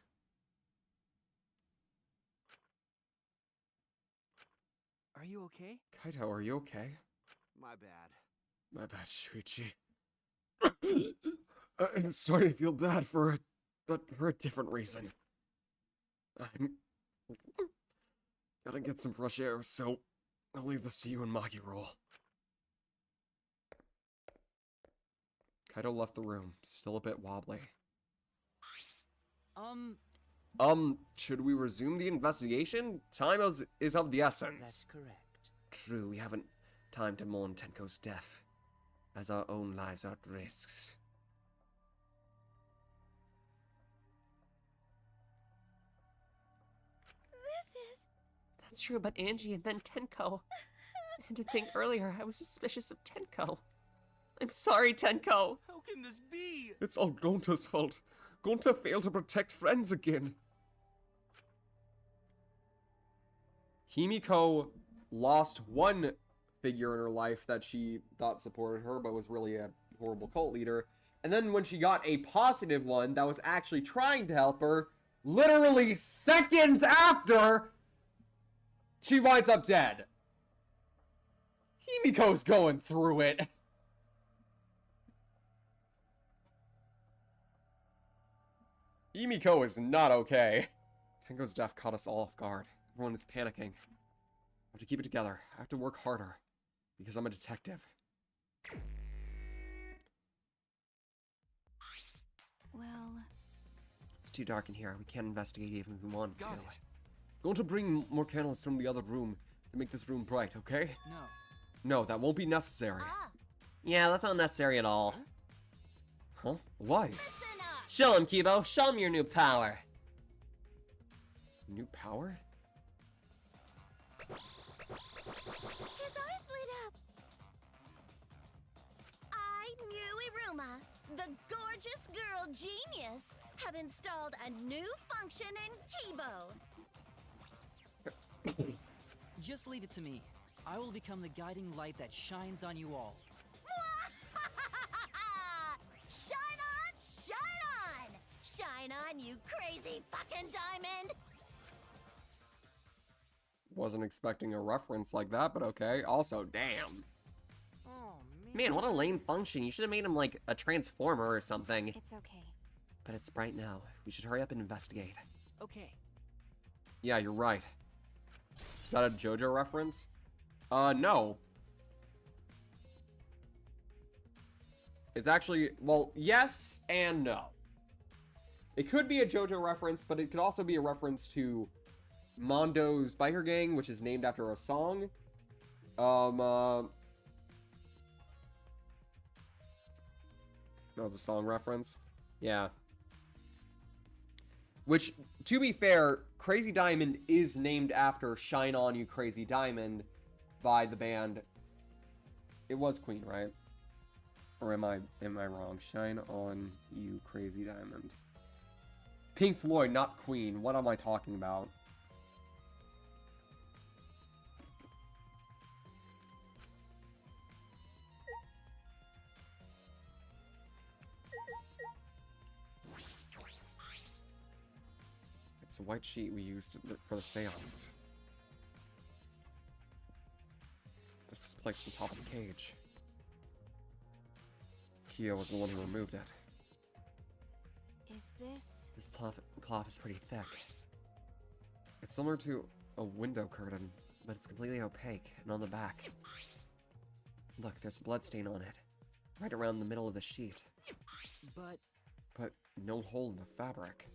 Are you okay? Kaito, are you okay? My bad. My bad, Shuichi. I'm starting to feel bad but for a different reason. I'm gotta get some fresh air, so I'll leave this to you and Maki roll. Kaito left the room, still a bit wobbly. Should we resume the investigation? Time is of the essence. That's correct. True, we haven't time to mourn Tenko's death, as our own lives are at risks. That's true about Angie and then Tenko. And to think earlier, I was suspicious of Tenko. I'm sorry, Tenko. How can this be? It's all Gonta's fault. Gonta failed to protect friends again. Himiko lost one figure in her life that she thought supported her, but was really a horrible cult leader. And then when she got a positive one that was actually trying to help her, literally seconds after, she winds up dead. Himiko's going through it. Himiko is not okay. Tenko's death caught us all off guard. Everyone is panicking. I have to keep it together. I have to work harder. Because I'm a detective. Well... It's too dark in here. We can't investigate even if we wanted to. Got it. Going to bring more candles from the other room to make this room bright, okay? No. No, that won't be necessary. Yeah, that's not necessary at all. Huh? Why? Show him, Kibo. Show him your new power. New power? His eyes lit up. I, Muiruma, the gorgeous girl genius, have installed a new function in Kibo. Just leave it to me. I will become the guiding light that shines on you all. Shine on, shine on! Shine on, you crazy fucking diamond! Wasn't expecting a reference like that, but okay. Also, damn. Oh, Man, what a lame function. You should have made him like a transformer or something. It's okay. But it's bright now. We should hurry up and investigate. Okay. Yeah, you're right. Is that a JoJo reference? No. It's actually, well, yes and no. It could be a JoJo reference, but it could also be a reference to Mondo's biker gang, which is named after a song. No, it's a song reference. Yeah. Which, to be fair, Crazy Diamond is named after Shine On You Crazy Diamond by the band. It was Queen, right? Or am I wrong? Shine On You Crazy Diamond. Pink Floyd, not Queen. What am I talking about? It's a white sheet we used for the seance. This was placed on top of the cage. Kyo was the one who removed it. Is this... This cloth is pretty thick. It's similar to a window curtain, but it's completely opaque, and on the back. Look, there's a bloodstain on it, right around the middle of the sheet. But no hole in the fabric,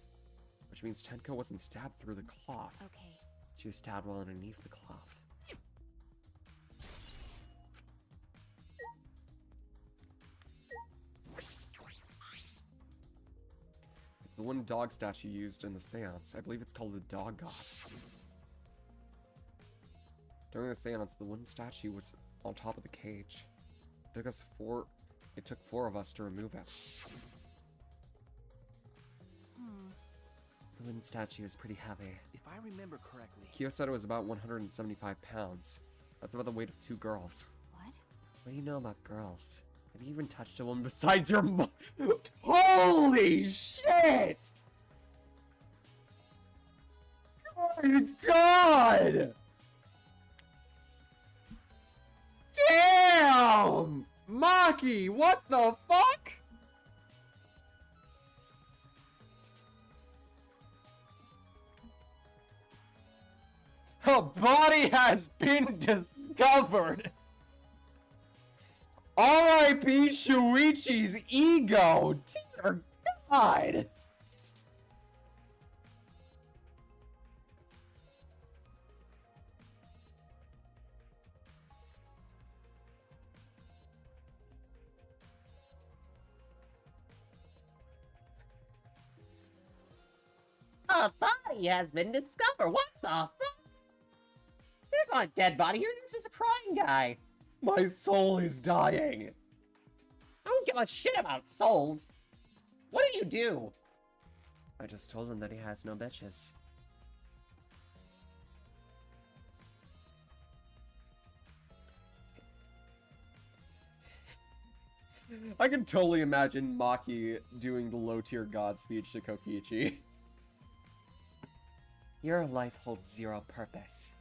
which means Tenko wasn't stabbed through the cloth. Okay. She was stabbed well underneath the cloth. It's the one dog statue used in the seance. I believe it's called the Dog God. During the seance, the wooden statue was on top of the cage. It took four of us to remove it. The wooden statue is pretty heavy. If I remember correctly... Kyo said it was about 175 pounds. That's about the weight of 2 girls. What? What do you know about girls? Have you even touched a woman besides your mom? Holy shit! Good God! Damn! Maki, what the fuck? A body has been discovered! R.I.P. Shuichi's ego! Dear God! A body has been discovered. What the fuck? There's not a dead body here. There's just a crying guy. My soul is dying. I don't give a shit about souls. What did you do? I just told him that he has no bitches. I can totally imagine Maki doing the low-tier god speech to Kokichi. Your life holds zero purpose.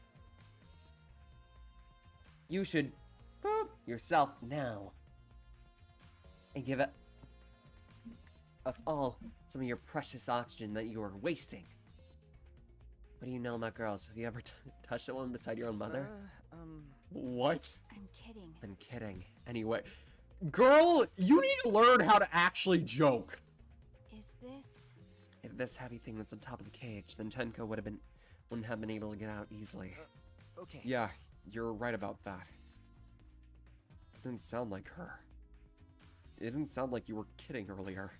You should boop yourself now and give it us all some of your precious oxygen that you are wasting. What do you know about girls? Have you ever touched a woman beside your own mother? What? I'm kidding. I'm kidding. Anyway, girl, you need to learn how to actually joke. Is this... If this heavy thing was on top of the cage, then Tenko wouldn't have been able to get out easily. Okay. Yeah, you're right about that. It didn't sound like her. It didn't sound like you were kidding earlier.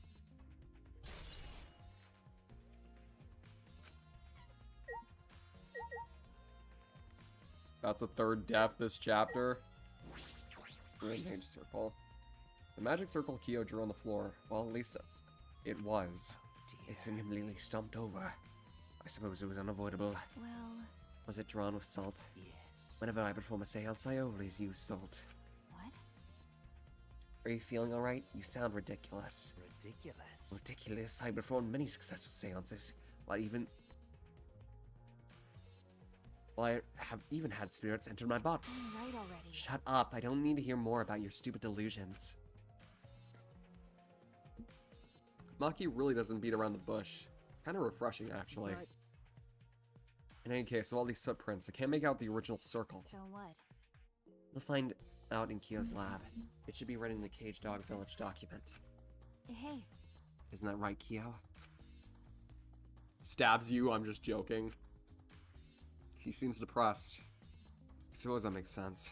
That's the third death this chapter. Magic circle. The magic circle Kyo drew on the floor, well, at least it was. It's been completely stomped over. I suppose it was unavoidable. Well... Was it drawn with salt? Yes. Whenever I perform a seance, I always use salt. What? Are you feeling alright? You sound ridiculous. Ridiculous? Ridiculous. I performed many successful seances. I have even had spirits enter my body. I'm right already. Shut up. I don't need to hear more about your stupid delusions. Maki really doesn't beat around the bush. Kind of refreshing, actually. But... In any case, of all these footprints, I can't make out the original circle. So what? We'll find out in Kyo's lab. It should be written in the Cage Dog Village document. Hey. Isn't that right, Kyo? Stabs you, I'm just joking. He seems depressed. I suppose that makes sense.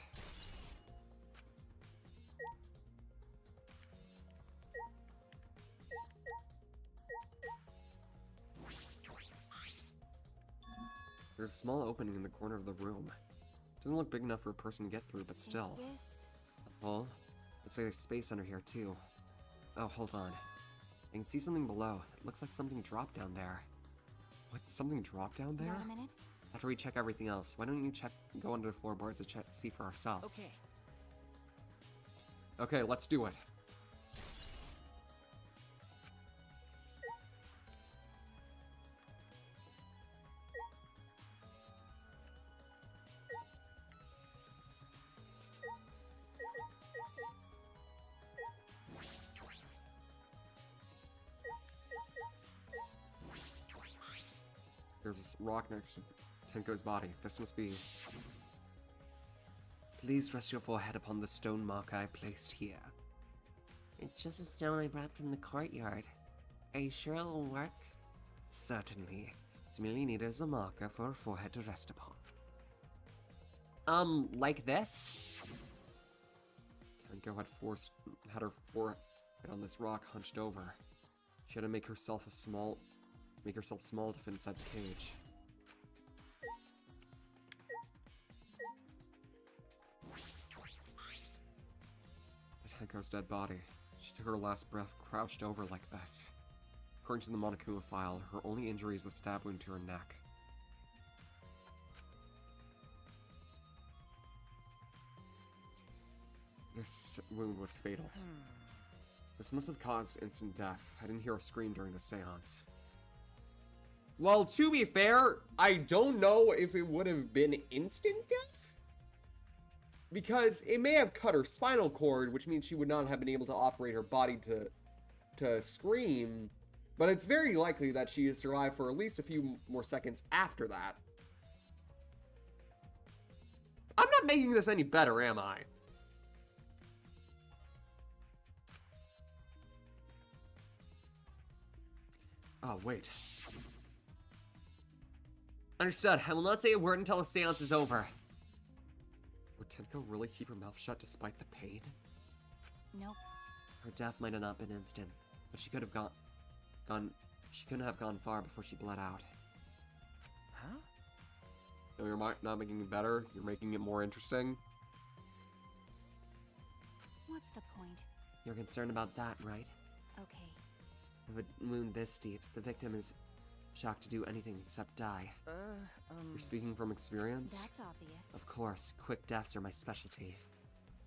There's a small opening in the corner of the room. Doesn't look big enough for a person to get through, but still. Is this... A hole? Looks like there's space under here, too. Oh, hold on. I can see something below. It looks like something dropped down there. What? Something dropped down there? Got a minute? After we check everything else, why don't you go under the floorboards to see for ourselves? Okay. Okay, let's do it. There's this rock next to Tenko's body. This must be... Please rest your forehead upon the stone marker I placed here. It's just a stone I brought from the courtyard. Are you sure it'll work? Certainly. It's merely needed as a marker for a forehead to rest upon. Like this? Tenko had her forehead on this rock hunched over. She had to make herself small to fit inside the cage. Tenko's dead body. She took her last breath crouched over like this. According to the Monokuma file, her only injury is the stab wound to her neck. This wound was fatal. This must have caused instant death. I didn't hear a scream during the seance. Well, to be fair, I don't know if it would have been instant death. Because it may have cut her spinal cord, which means she would not have been able to operate her body to scream. But it's very likely that she has survived for at least a few more seconds after that. I'm not making this any better, am I? Oh, wait. Understood. I will not say a word until the seance is over. Would Tenko really keep her mouth shut despite the pain? Nope. Her death might have not been instant, but she could have she couldn't have gone far before she bled out. Huh? No, you're not making it better. You're making it more interesting. What's the point? You're concerned about that, right? Okay. With a wound this deep, the victim is shocked to do anything except die. You're speaking from experience? That's obvious. Of course, quick deaths are my specialty.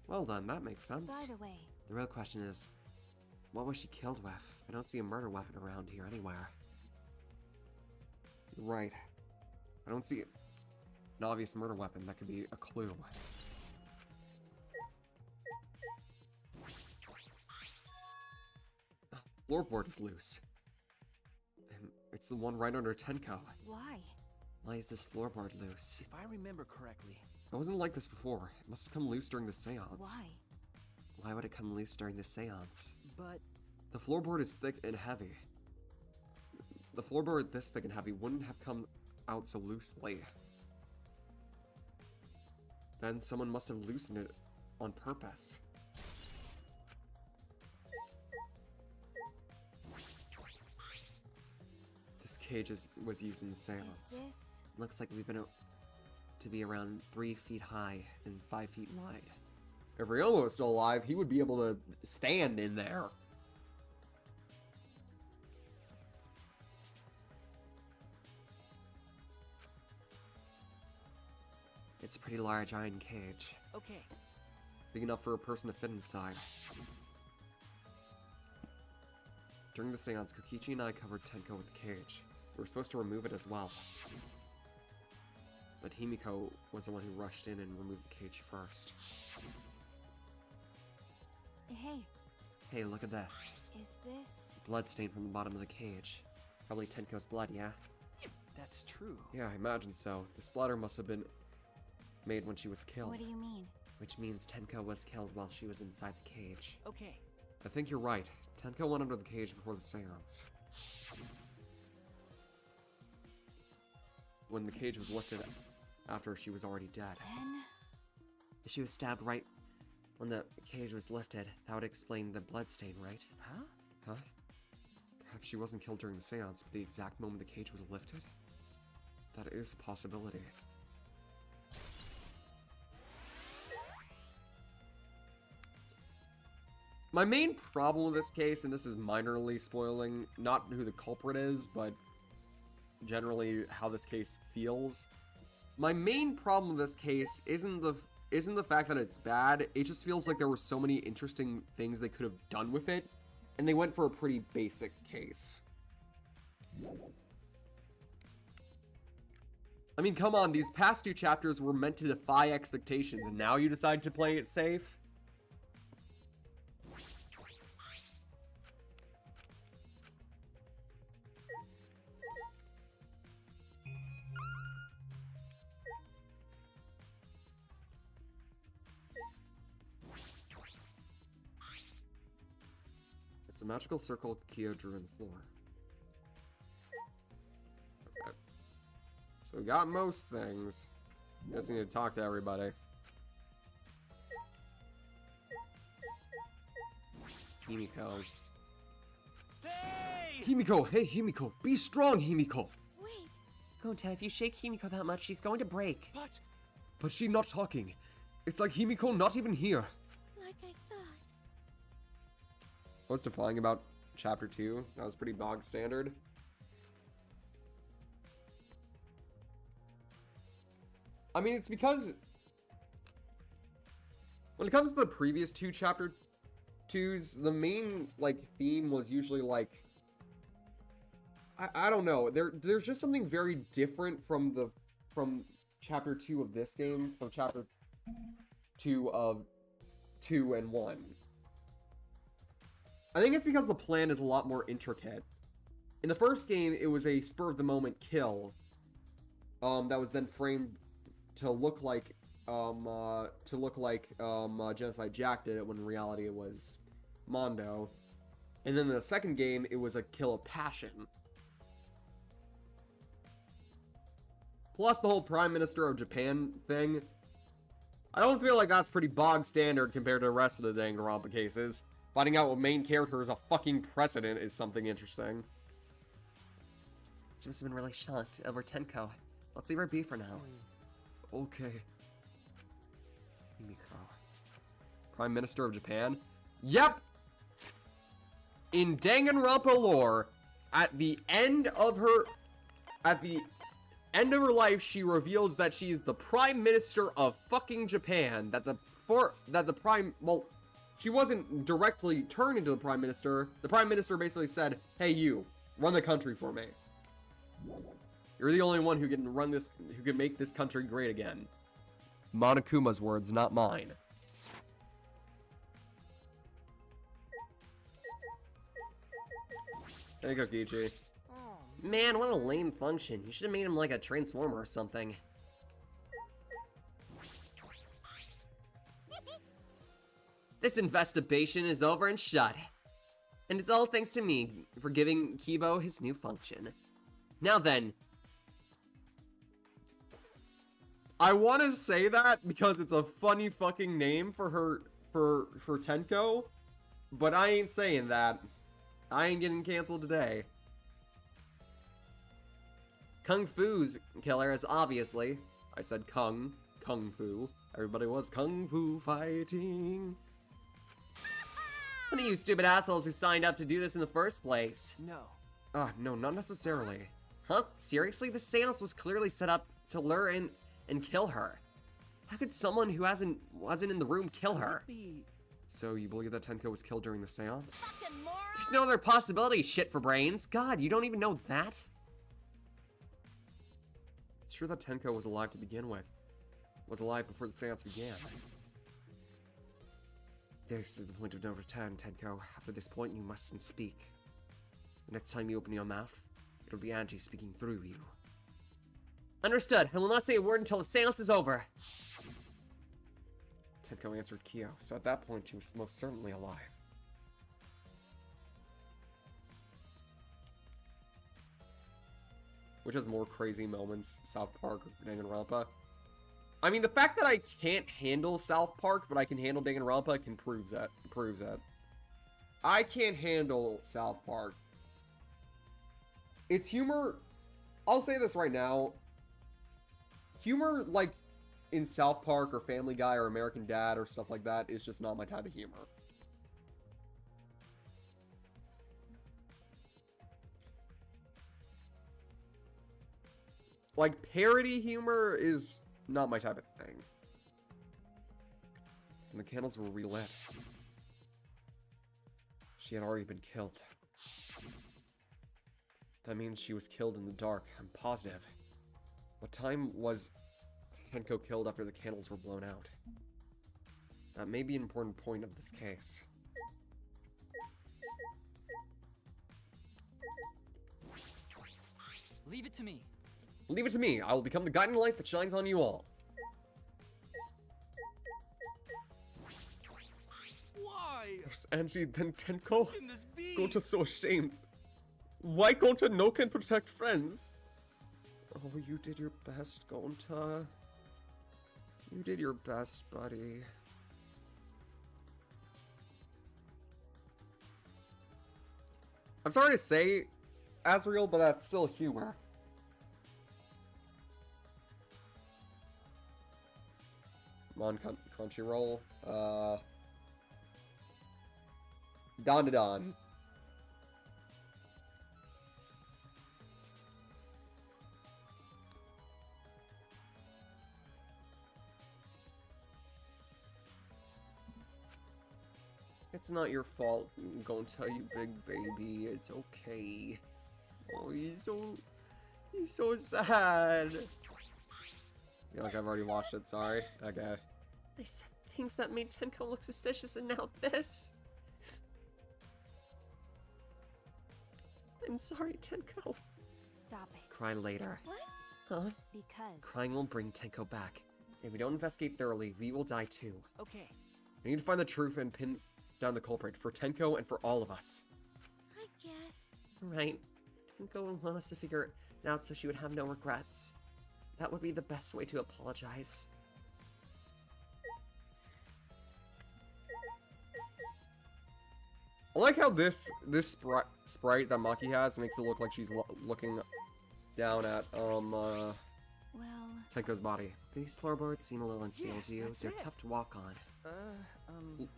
Well then, that makes sense. By the way, The real question is, what was she killed with? I don't see a murder weapon around here anywhere. You're right. I don't see an obvious murder weapon that could be a clue. The floorboard is loose. And it's the one right under Tenko. why? Why is this floorboard loose? If I remember correctly, It wasn't like this before. It must have come loose during the seance. Why? Why would it come loose during the seance? but The floorboard is thick and heavy. The floorboard this thick and heavy wouldn't have come out so loosely. Then someone must have loosened it on purpose. This cage was used in the seance. Is this? Looks like we've been to be around 3 feet high and 5 feet wide. If Ryoma was still alive, he would be able to stand in there. It's a pretty large iron cage. okay. Big enough for a person to fit inside. During the seance, Kokichi and I covered Tenko with the cage. We were supposed to remove it as well. But Himiko was the one who rushed in and removed the cage first. Hey, Hey, look at this. is this? Blood stain from the bottom of the cage. Probably Tenko's blood, yeah? That's true. Yeah, I imagine so. The splatter must have been made when she was killed. What do you mean? Which means Tenko was killed while she was inside the cage. Okay. I think you're right. Tenko went under the cage before the seance. When the cage was lifted after she was already dead. Then? If she was stabbed right when the cage was lifted, that would explain the blood stain, right? Huh? Huh? Perhaps she wasn't killed during the seance, but the exact moment the cage was lifted? That is a possibility. My main problem with this case, and this is minorly spoiling, not who the culprit is, but generally how this case feels. My main problem with this case isn't the fact that it's bad. It just feels like there were so many interesting things they could have done with it, and they went for a pretty basic case. I mean, come on, these past 2 chapters were meant to defy expectations, and now you decide to play it safe? It's a magical circle Kyo drew in the floor. Okay. So we got most things. Just need to talk to everybody. Himiko. Hey! Himiko! Hey, Himiko! Be strong, Himiko! Wait. Gota, if you shake Himiko that much, she's going to break. But she not talking. It's like Himiko not even here. Like I thought. What's defying about Chapter 2? That was pretty bog standard. I mean, it's because when it comes to the previous two Chapter 2s, the main, like, theme was usually, like, I don't know. There's just something very different from Chapter 2 of this game, from Chapter 2 of 2 and 1. I think it's because the plan is a lot more intricate. In the first game, it was a spur-of-the-moment kill that was then framed to look like Genocide Jack did it, when in reality it was Mondo. And then in the second game, it was a kill of passion. Plus the whole Prime Minister of Japan thing. I don't feel like that's pretty bog standard compared to the rest of the Danganronpa cases. Finding out what main character is a fucking president is something interesting. She must have been really shocked over Tenko. Let's leave her be for now. Okay. Himiko. Prime Minister of Japan? Yep! In Danganronpa lore, at the end of her life, she reveals that she's the Prime Minister of fucking Japan. She wasn't directly turned into the Prime Minister. The Prime Minister basically said, hey, you, run the country for me. You're the only one who can run this, who can make this country great again. Monokuma's words, not mine. There you go, Kichi. Man, what a lame function. You should have made him like a transformer or something. This investigation is over and shut. And it's all thanks to me for giving Kibo his new function. Now then. I want to say that because it's a funny fucking name for her, for Tenko. But I ain't saying that. I ain't getting canceled today. Kung Fu's killer is obviously... I said Kung Fu. Everybody was Kung Fu fighting. One of you stupid assholes who signed up to do this in the first place. No. No, not necessarily. Huh? Seriously? The seance was clearly set up to lure in and kill her. How could someone who wasn't in the room kill her? So you believe that Tenko was killed during the seance? There's no other possibility, shit for brains. God, you don't even know that? It's true that Tenko was alive to begin with. Was alive before the seance began. This is the point of no return, Tenko. After this point, you mustn't speak. The next time you open your mouth, it'll be Angie speaking through you. Understood. I will not say a word until the seance is over. Tenko answered Kyo, so at that point she was most certainly alive. Which has more crazy moments, South Park or Danganronpa? I mean, the fact that I can't handle South Park, but I can handle Danganronpa proves that. I can't handle South Park. Its humor, I'll say this right now, humor like in South Park or Family Guy or American Dad or stuff like that is just not my type of humor. Like, parody humor is not my type of thing. And the candles were relit. She had already been killed. That means she was killed in the dark, I'm positive. What time was Tenko killed after the candles were blown out? That may be an important point of this case. Leave it to me. Leave it to me. I will become the guiding light that shines on you all. Why? why? First Angie, then Tenko. How can this be? Gonta so ashamed. Why Gonta no can protect friends? Oh, you did your best, Gonta. You did your best, buddy. I'm sorry to say, Azriel, but that's still humor. Come on, Crunchyroll. Don to Don. It's not your fault. I'm gonna tell you, big baby. It's okay. Oh, he's so sad. I feel like I've already watched it. Sorry. Okay. I said things that made Tenko look suspicious, and now this. I'm sorry, Tenko. Stop it. Cry later. What? Huh? Because. Crying won't bring Tenko back. If we don't investigate thoroughly, we will die too. Okay. We need to find the truth and pin down the culprit for Tenko and for all of us. I guess. Right. Tenko would want us to figure it out so she would have no regrets. That would be the best way to apologize. I like how this sprite that Maki has makes it look like she's looking down at Well. Tenko's body. These floorboards seem a little unstable Yes, to you. that's They're it. tough to walk on.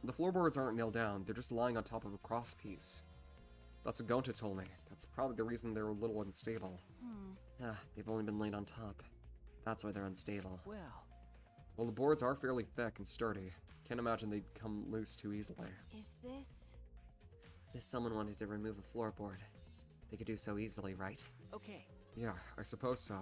The floorboards aren't nailed down, they're just lying on top of a cross piece. That's what Gonta told me. That's probably the reason they're a little unstable. They've only been laid on top. That's why they're unstable. Well, the boards are fairly thick and sturdy. Can't imagine they'd come loose too easily. Is this. If someone wanted to remove a floorboard, they could do so easily, right? Okay. Yeah, I suppose so.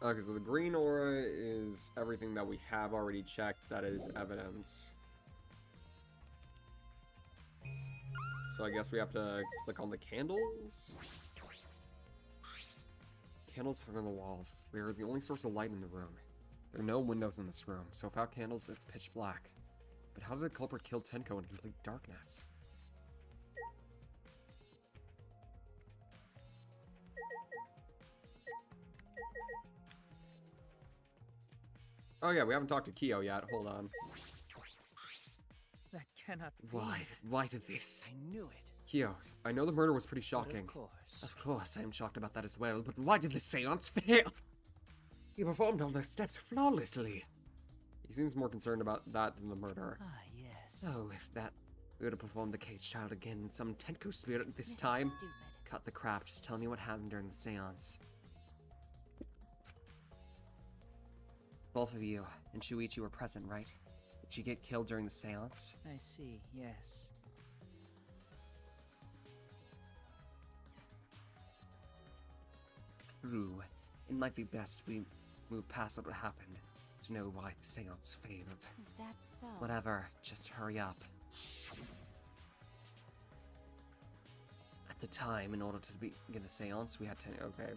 Okay, so the green aura is everything that we have already checked that is evidence. So I guess we have to click on the candles? Candles hung on the walls. They are the only source of light in the room. There are no windows in this room, so without candles, it's pitch black. But how did the culprit kill Tenko in complete darkness? Oh yeah, we haven't talked to Kyo yet. Hold on. That cannot be. Why did this? I knew it. Kyo, I know the murder was pretty shocking. Of course, I am shocked about that as well, but why did the seance fail? He performed all the steps flawlessly. He seems more concerned about that than the murder. Ah, yes. Oh, if that... We would have performed the cage child again in some Tenko spirit this This is time. stupid. Cut the crap, just tell me what happened during the seance. Both of you and Shuichi were present, right? Did she get killed during the seance? I see, yes. True. It might be best if we move past what happened to know why the seance failed. Is that so? Whatever, just hurry up. At the time, in order to begin the seance, we had to... Okay,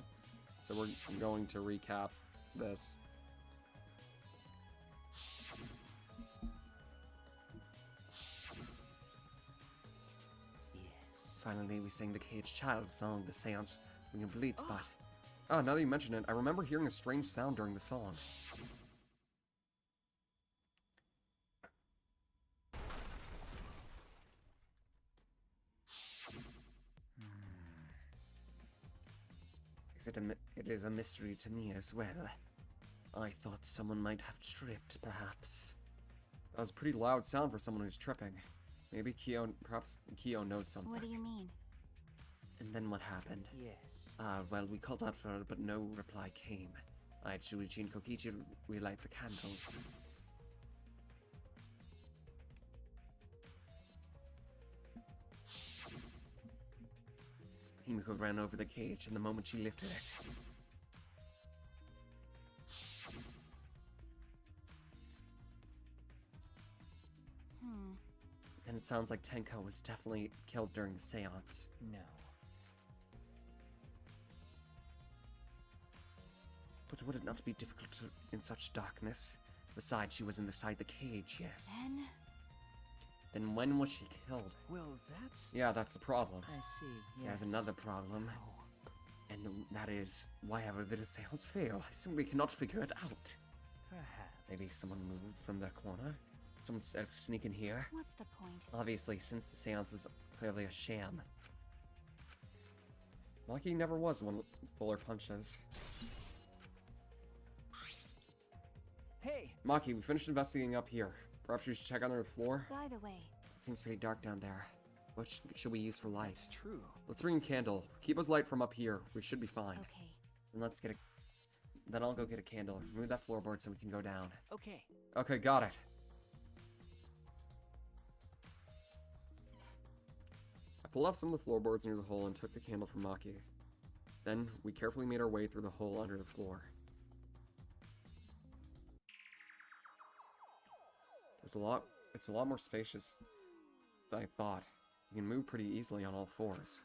so we're going to recap this. Yes. Finally, we sang the caged child song, the seance we complete, but... Oh, now that you mention it, I remember hearing a strange sound during the song. It is a mystery to me as well. I thought someone might have tripped, perhaps. That was a pretty loud sound for someone who's tripping. Maybe perhaps Kyo knows something. What do you mean? And then what happened? Yes. Well, we called out for her, but no reply came. I had Shuichi and Kokichi relight the candles. Himiko ran over the cage in the moment she lifted it. And it sounds like Tenko was definitely killed during the seance. No. But would it not be difficult in such darkness? Besides, she was inside the cage, yes. Then when was she killed? Well, that's... Yeah, that's the problem. I see, yes. There's another problem. Oh. And that is, why ever did the seance fail? I simply cannot figure it out. Perhaps. Maybe someone moved from the corner? Someone sneak in here? What's the point? Obviously, since the seance was clearly a sham. Maki never was one to pull her punches. Hey! Maki, we finished investigating up here. Perhaps we should check under the floor? By the way, It seems pretty dark down there. What should we use for light? That's true. Let's bring a candle. Keep us light from up here. We should be fine. okay. And let's get a... Then I'll go get a candle. Remove that floorboard so we can go down. Okay. Okay, got it. I pulled off some of the floorboards near the hole and took the candle from Maki. Then, we carefully made our way through the hole under the floor. It's a lot more spacious than I thought. You can move pretty easily on all fours.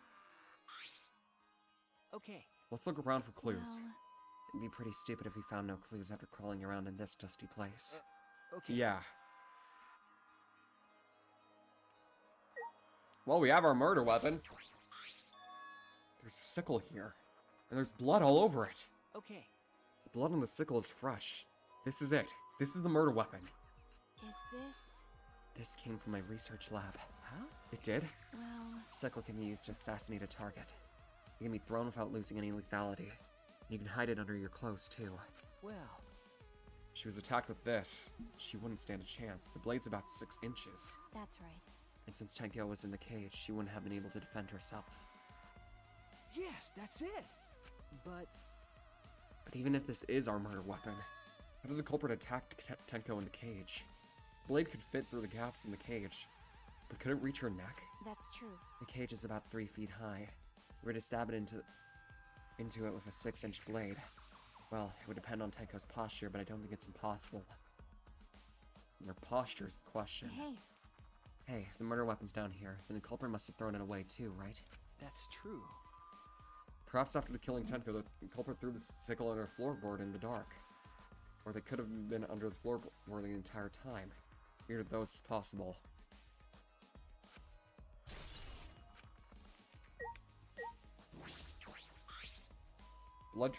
Okay. Let's look around for clues. Well, It'd be pretty stupid if we found no clues after crawling around in this dusty place. Okay. Yeah. Well, we have our murder weapon. There's a sickle here. And there's blood all over it. Okay. The blood on the sickle is fresh. This is it. This is the murder weapon. is this... This came from my research lab. Huh? It did? Well, The sickle can be used to assassinate a target. It can be thrown without losing any lethality. And you can hide it under your clothes, too. Well... If she was attacked with this, she wouldn't stand a chance. The blade's about 6 inches. that's right. And since Tenko was in the cage, she wouldn't have been able to defend herself. Yes, that's it! But... But even if this is our murder weapon, how did the culprit attack Tenko in the cage? The blade could fit through the gaps in the cage, but could it reach her neck? That's true. The cage is about 3 feet high. If we were to stab it into it with a 6-inch blade, well, it would depend on Tenko's posture, but I don't think it's impossible. Her posture's the question. Hey, Hey, if the murder weapon's down here, then the culprit must have thrown it away too, right? that's true. Perhaps after killing Tenko, the culprit threw the sickle under a floorboard in the dark. Or they could have been under the floorboard the entire time. Either of those is possible. Blood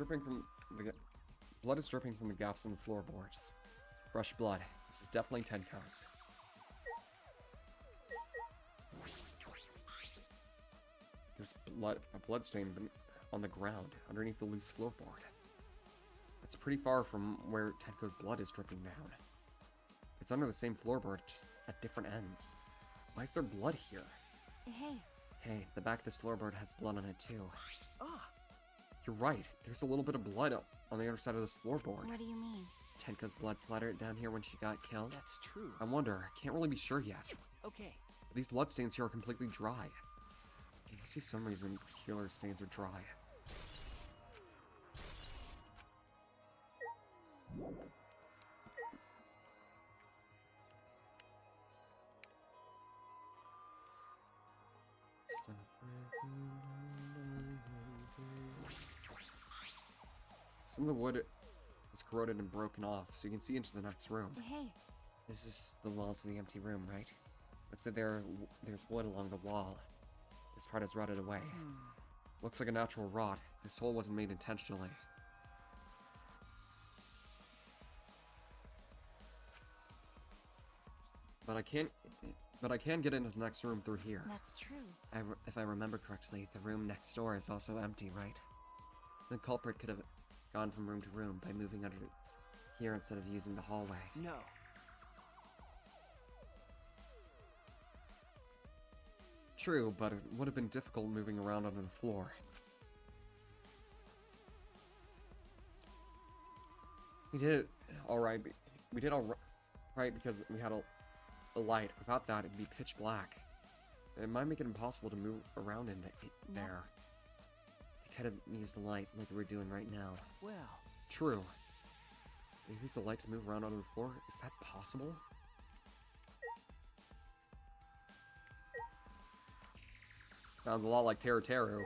is dripping from the gaps in the floorboards. Fresh blood. This is definitely Tenko's. There's a blood stain on the ground underneath the loose floorboard. It's pretty far from where Tenko's blood is dripping down. It's under the same floorboard, just at different ends. Why is there blood here? hey, Hey, the back of this floorboard has blood on it too. Ah! You're right, there's a little bit of blood on the other side of this floorboard. what do you mean? Tenko's blood splattered down here when she got killed. That's true. I wonder, I can't really be sure yet. Okay. But these blood stains here are completely dry. There must be some reason particular stains are dry. Some of the wood is corroded and broken off, so you can see into the next room. Hey, This is the wall to the empty room, right? Looks like there's wood along the wall. This part has rotted away. Looks like a natural rot. This hole wasn't made intentionally. But I can get into the next room through here. that's true. If I remember correctly, the room next door is also empty, right? The culprit could have gone from room to room by moving under here instead of using the hallway. No. True, but it would have been difficult moving around on the floor. We did it alright. We did alright because we had a light. Without that, it'd be pitch black. It might make it impossible to move around in there. Could have used the light like we're doing right now. Well, True. They use the light to move around on the floor? Is that possible? Sounds a lot like Teru Teru.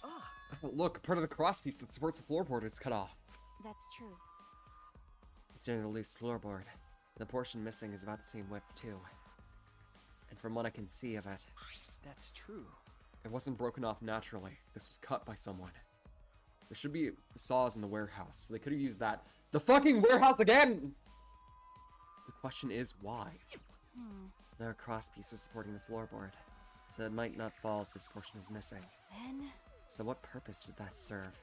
Oh, look, part of the crosspiece that supports the floorboard is cut off. That's true. It's near the loose floorboard. The portion missing is about the same width, too. And from what I can see of it, that's true. It wasn't broken off naturally. This was cut by someone. There should be saws in the warehouse, so they could have used that. The fucking warehouse again! The question is, why? there are cross pieces supporting the floorboard, so it might not fall if this portion is missing. Then... So what purpose did that serve?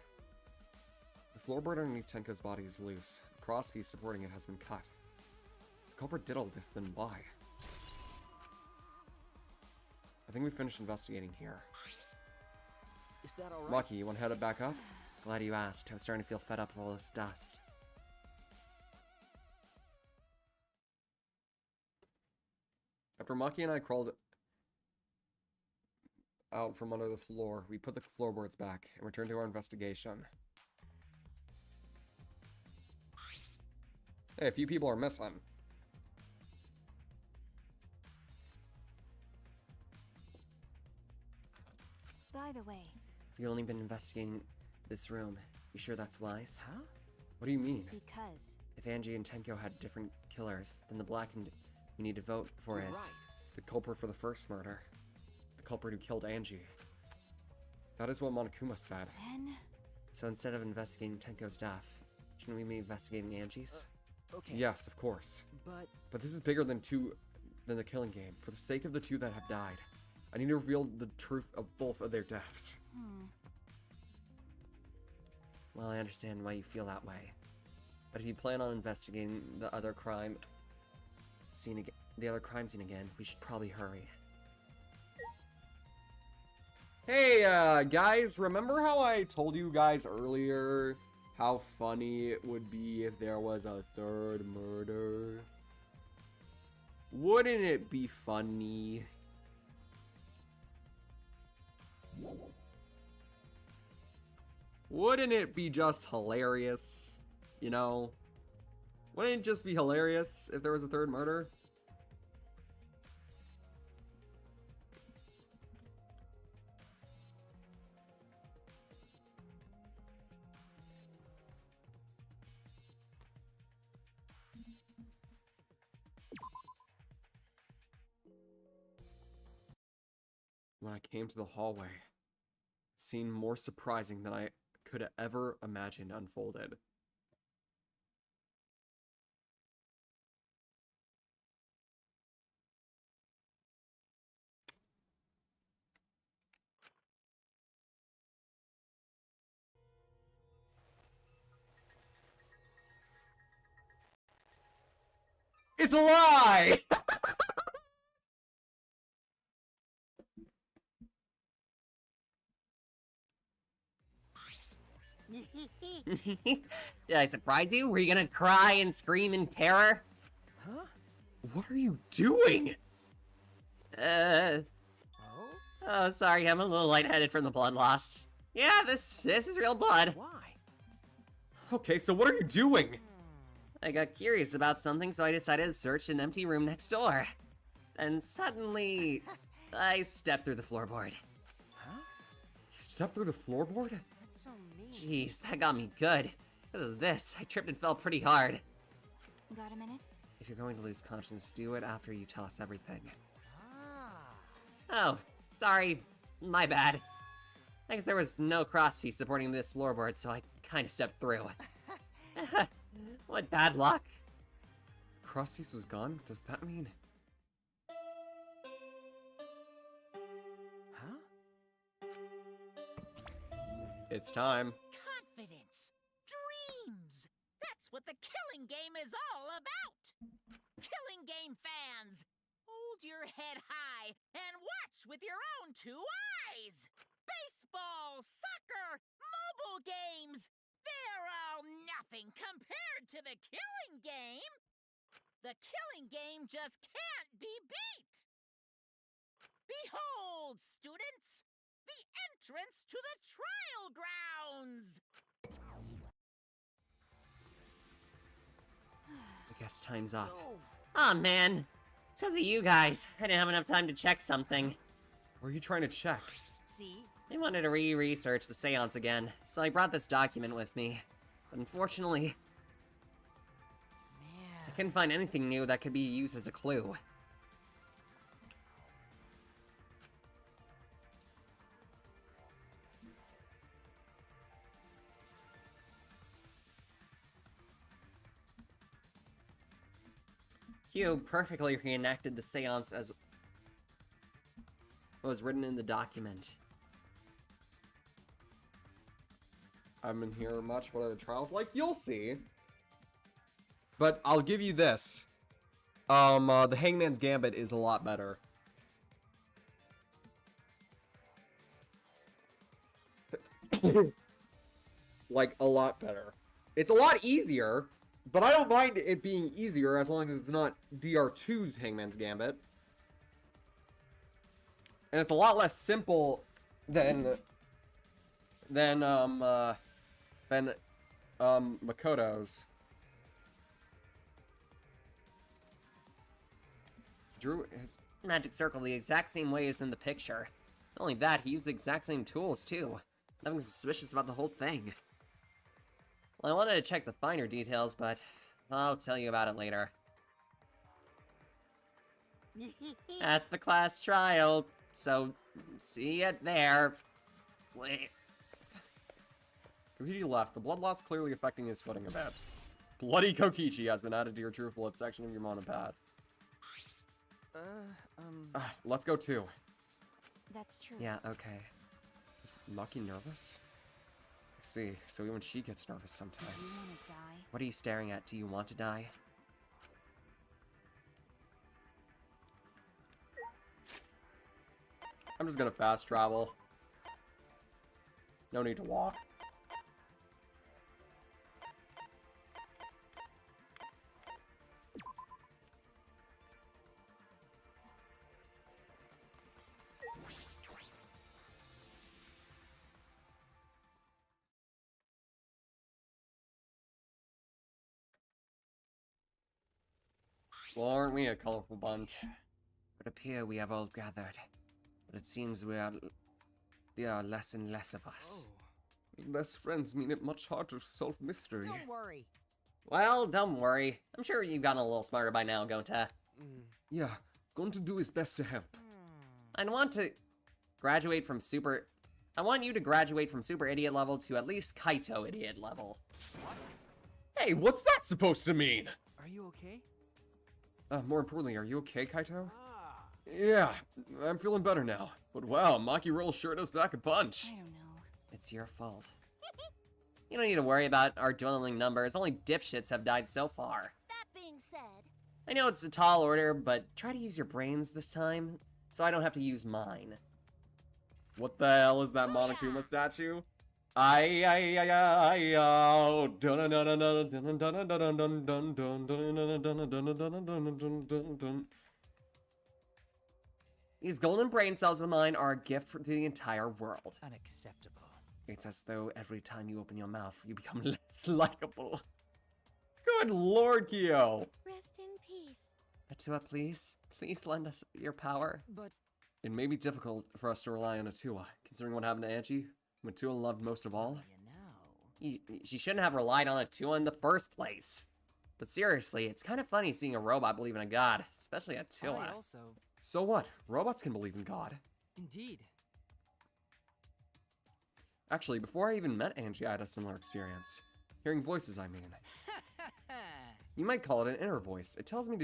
The floorboard underneath Tenko's body is loose. The cross piece supporting it has been cut. If the culprit did all this, then why? I think we finished investigating here. Is that alright? Maki, you want to head it back up? Glad you asked. I was starting to feel fed up with all this dust. After Maki and I crawled out from under the floor, we put the floorboards back and returned to our investigation. Hey, a few people are missing. By the way... We've only been investigating this room. You sure that's wise? Huh? What do you mean? Because... If Angie and Tenko had different killers, then the blackened we need to vote for You're is... right. The culprit for the first murder. The culprit who killed Angie. That is what Monokuma said. Then... So instead of investigating Tenko's death, shouldn't we be investigating Angie's? Okay. Yes, of course. But this is bigger than the killing game. For the sake of the two that have died, I need to reveal the truth of both of their deaths. Well, I understand why you feel that way. But if you plan on investigating the other crime scene again, we should probably hurry. Hey, guys, remember how I told you guys earlier how funny it would be if there was a third murder? Wouldn't it be funny? Wouldn't it be just hilarious? You know? Wouldn't it just be hilarious if there was a third murder? When I came to the hallway, it seemed more surprising than I could have ever imagined unfolded. It's a lie! Did I surprise you? Were you gonna cry and scream in terror? Huh? What are you doing? Oh, sorry, I'm a little lightheaded from the blood loss. Yeah, this is real blood. Why? Okay, so what are you doing? I got curious about something, so I decided to search an empty room next door. And suddenly, I stepped through the floorboard. Huh? You stepped through the floorboard? That's so mean. Jeez, that got me good. Because of this, I tripped and fell pretty hard. Got a minute? If you're going to lose conscience, do it after you tell us everything. Oh, sorry, my bad. I guess there was no crosspiece supporting this floorboard, so I kind of stepped through. What bad luck. Crosspiece was gone? Does that mean... Huh? It's time. Confidence. Dreams. That's what the killing game is all about. Killing game fans, hold your head high and watch with your own two eyes. Baseball, soccer, mobile games. They're all nothing compared to the killing game. The killing game just can't be beat. Behold, students, the entrance to the trial grounds! I guess time's up. Aw, man. It's because of you guys. I didn't have enough time to check something. What are you trying to check? See? I wanted to re-research the seance again, so I brought this document with me. But unfortunately, I couldn't find anything new that could be used as a clue. Hugh perfectly reenacted the seance as was written in the document. I haven't hear much. What are the trials like? You'll see. But I'll give you this. The Hangman's Gambit is a lot better. Like, a lot better. It's a lot easier, but I don't mind it being easier as long as it's not DR2's Hangman's Gambit. And it's a lot less simple than Makoto's. Drew his magic circle the exact same way as in the picture. Not only that, he used the exact same tools too. Nothing suspicious about the whole thing. Well, I wanted to check the finer details, but I'll tell you about it later. At the class trial, so see it there. Wait. Kokichi left. The blood loss clearly affecting his footing a bit. Bloody Kokichi has been added to your Truth Blood section of your mono pad. Let's go too. That's true. Yeah, okay. Is Maki nervous? I see. So even she gets nervous Do sometimes. you wanna die? What are you staring at? Do you want to die? I'm just gonna fast travel. No need to walk. Well, aren't we a colorful bunch? It would appear we have all gathered, but it seems there are less and less of us. Best friends mean it much harder to solve mystery. Don't worry. Well, don't worry. I'm sure you've gotten a little smarter by now, Gonta. Yeah, going to do his best to help. I want you to graduate from super idiot level to at least Kaito idiot level. Hey, what's that supposed to mean? Are you okay? More importantly, are you okay, Kaito? Yeah, I'm feeling better now. But wow, Maki Roll sure does back a punch. I don't know. It's your fault. You don't need to worry about our dwindling numbers. Only dipshits have died so far. That being said, I know it's a tall order, but try to use your brains this time, so I don't have to use mine. What the hell is that Monokuma statue? These golden brain cells of mine are a gift to the entire world. Unacceptable. It's as though every time you open your mouth, you become less likable. Good lord, Kyo! Rest in peace. Atua, please. Please lend us your power. But It may be difficult for us to rely on Atua, considering what happened to Angie, whom Atua loved most of all. She shouldn't have relied on Atua in the first place. But seriously, it's kind of funny seeing a robot believe in a god, especially Atua. I also... So what? Robots can believe in God. Indeed. Actually, before I even met Angie, I had a similar experience. Hearing voices, I mean. You might call it an inner voice. It tells me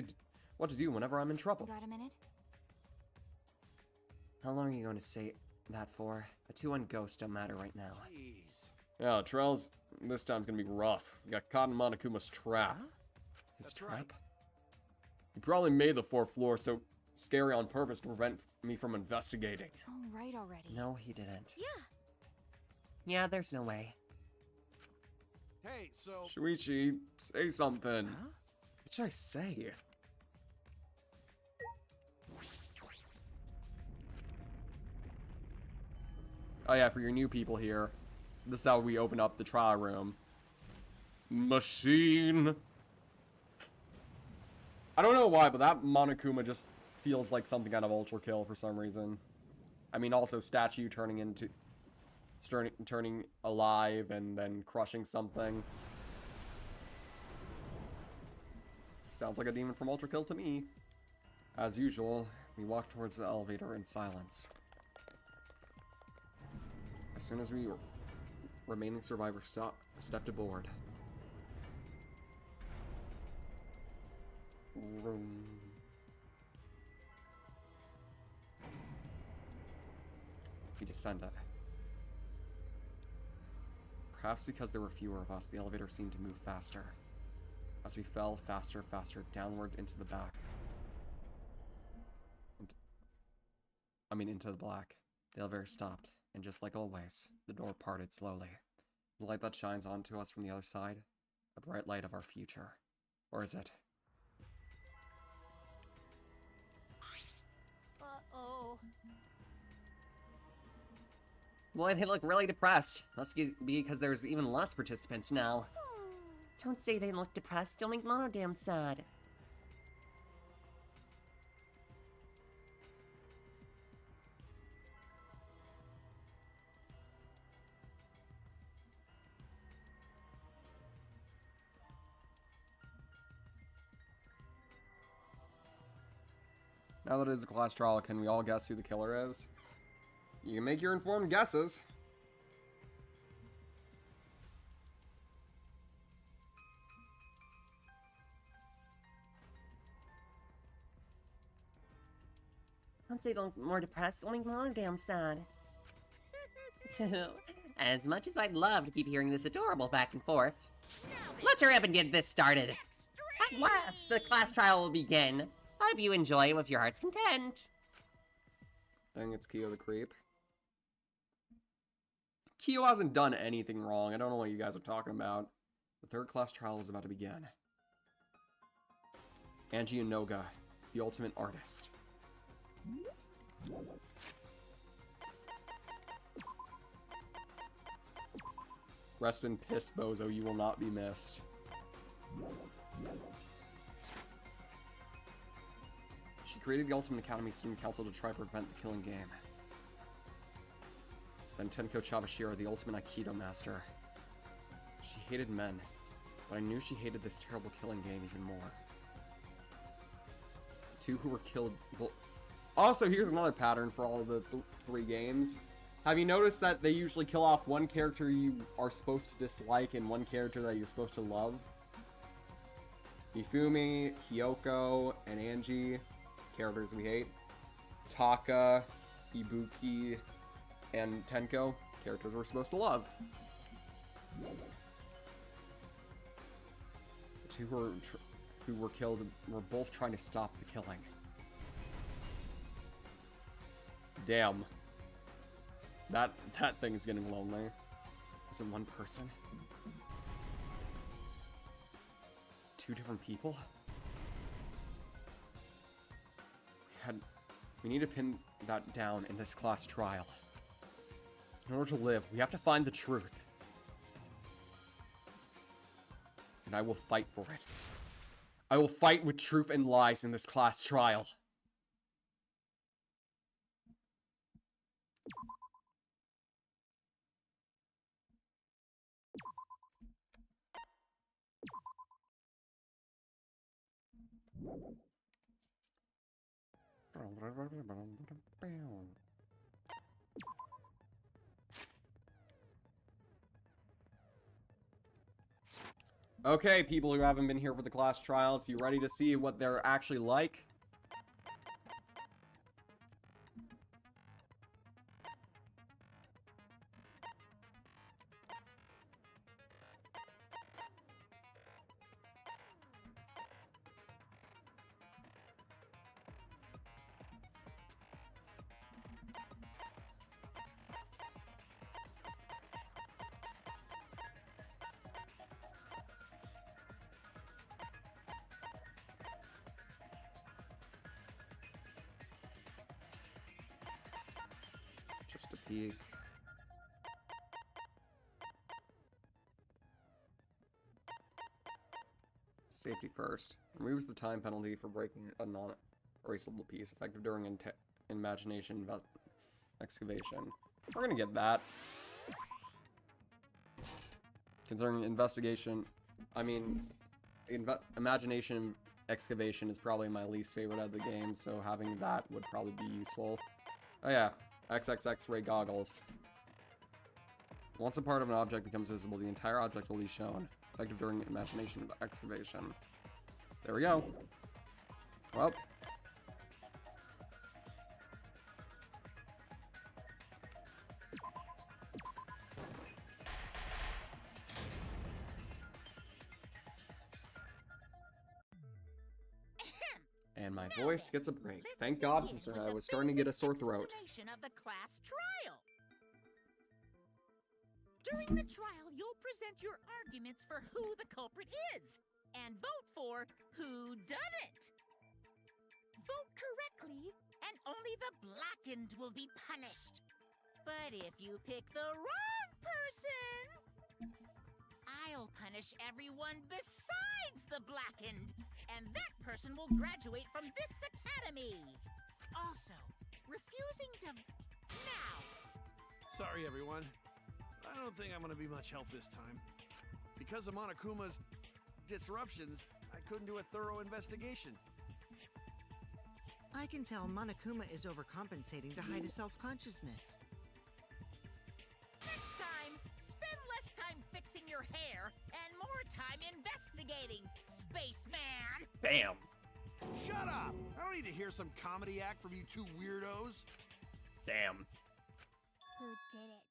what to do whenever I'm in trouble. Got a minute? How long are you going to say that for? Atua and Ghost don't matter right now. Yeah, Trials, this time's gonna be rough. We got caught in Monokuma's trap. His trap? He probably made the fourth floor so scary on purpose to prevent me from investigating. Oh, right already. No, he didn't. yeah. Yeah, there's no way. Hey, so... Shuichi, say something. What should I say? Oh yeah, for your new people here, this is how we open up the trial room. Machine. I don't know why, but that Monokuma just feels like something out of Ultra Kill for some reason. I mean, also statue turning alive and then crushing something. Sounds like a demon from Ultra Kill to me. As usual, we walk towards the elevator in silence. As soon as we remaining survivors stepped aboard. Vroom. We descended. Perhaps because there were fewer of us, the elevator seemed to move faster. As we fell faster, downward into the back. Into the black. The elevator stopped, and just like always, the door parted slowly. The light that shines onto us from the other side, a bright light of our future. Or is it? Uh-oh. Boy, they look really depressed. Must be because there's even less participants now. Don't say they look depressed, you'll make Monodam sad. Now that it is a class trial, can we all guess who the killer is? You can make your informed guesses. Don't say they look more depressed, you'll make Monodam sad. As much as I'd love to keep hearing this adorable back and forth, let's hurry up and get this started. At last, the class trial will begin. I hope you enjoy it with your heart's content. I think it's Kyo the Creep. Kyo hasn't done anything wrong. I don't know what you guys are talking about. The third class trial is about to begin. Angie Inoga, the ultimate artist. Rest in piss, Bozo. You will not be missed. She created the Ultimate Academy Student Council to try to prevent the killing game. Then Tenko Chabashiro, the Ultimate Aikido Master. She hated men, but I knew she hated this terrible killing game even more. The two who were killed... Also, here's another pattern for all of the three games. Have you noticed that they usually kill off one character you are supposed to dislike and one character that you're supposed to love? Mifumi, Hyoko, and Angie, characters we hate. Taka, Ibuki, and Tenko, characters we're supposed to love. The two who were killed were both trying to stop the killing. Damn. That thing's getting lonely. Is it one person? Two different people? We need to pin that down in this class trial. In order to live, we have to find the truth. And I will fight for it. I will fight with truth and lies in this class trial. Okay, people who haven't been here for the class trials, you ready to see what they're actually like? Just a peek. Safety first. Removes the time penalty for breaking a non-erasable piece, effective during imagination excavation. We're gonna get that. Concerning investigation, I mean, imagination excavation is probably my least favorite of the game, so having that would probably be useful. Oh yeah, XXX ray goggles. Once a part of an object becomes visible, the entire object will be shown. Effective during imagination excavation. There we go. Well. And my voice gets a break. Thank God, I was starting to get a sore throat. Of the class trial. During the trial, you'll present your arguments for who the culprit is, and vote for who done it. Vote correctly, and only the blackened will be punished. But if you pick the wrong person, I'll punish everyone besides the blackened, and that person will graduate from this academy. Also, refusing to... Now! Sorry, everyone. I don't think I'm gonna be much help this time. Because of Monokuma's disruptions, I couldn't do a thorough investigation. I can tell Monokuma is overcompensating to hide his self-consciousness. Next time, spend less time fixing your hair and more time investigating, spaceman! Damn. Shut up! I don't need to hear some comedy act from you two weirdos. Damn. Who did it?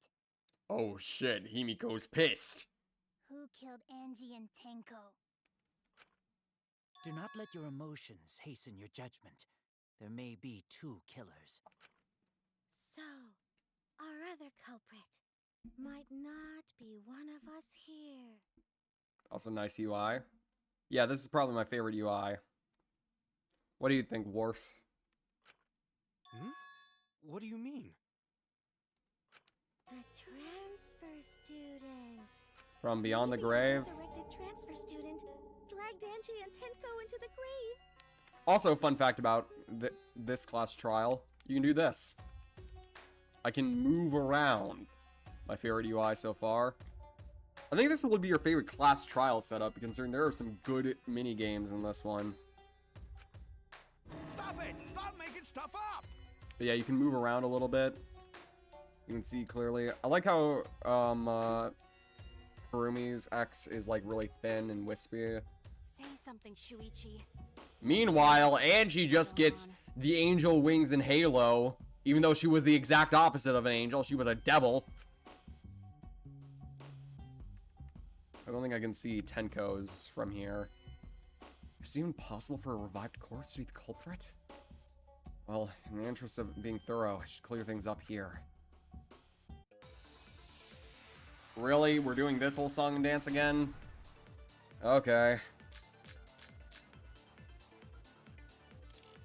Oh shit, Himiko's pissed. Who killed Angie and Tenko? Do not let your emotions hasten your judgment. There may be two killers. So, our other culprit might not be one of us here. Also nice UI. Yeah, this is probably my favorite UI. What do you think, Worf? Hmm? What do you mean? The transfer student. From Beyond the Maybe Grave. The resurrected transfer student dragged Angie and Tenko into the grave. Also, fun fact about this class trial, you can do this. I can move around. My favorite UI so far. I think this would be your favorite class trial setup, considering there are some good mini games in this one. Stop it! Stop making stuff up! But yeah, you can move around a little bit. You can see clearly. I like how Furumi's X is like really thin and wispy. Say something, Shuichi. Meanwhile, Angie just gets the angel wings in Halo, even though she was the exact opposite of an angel. She was a devil. I don't think I can see Tenko's from here. Is it even possible for a revived corpse to be the culprit? Well, in the interest of being thorough, I should clear things up here. Really? We're doing this whole song and dance again? Okay.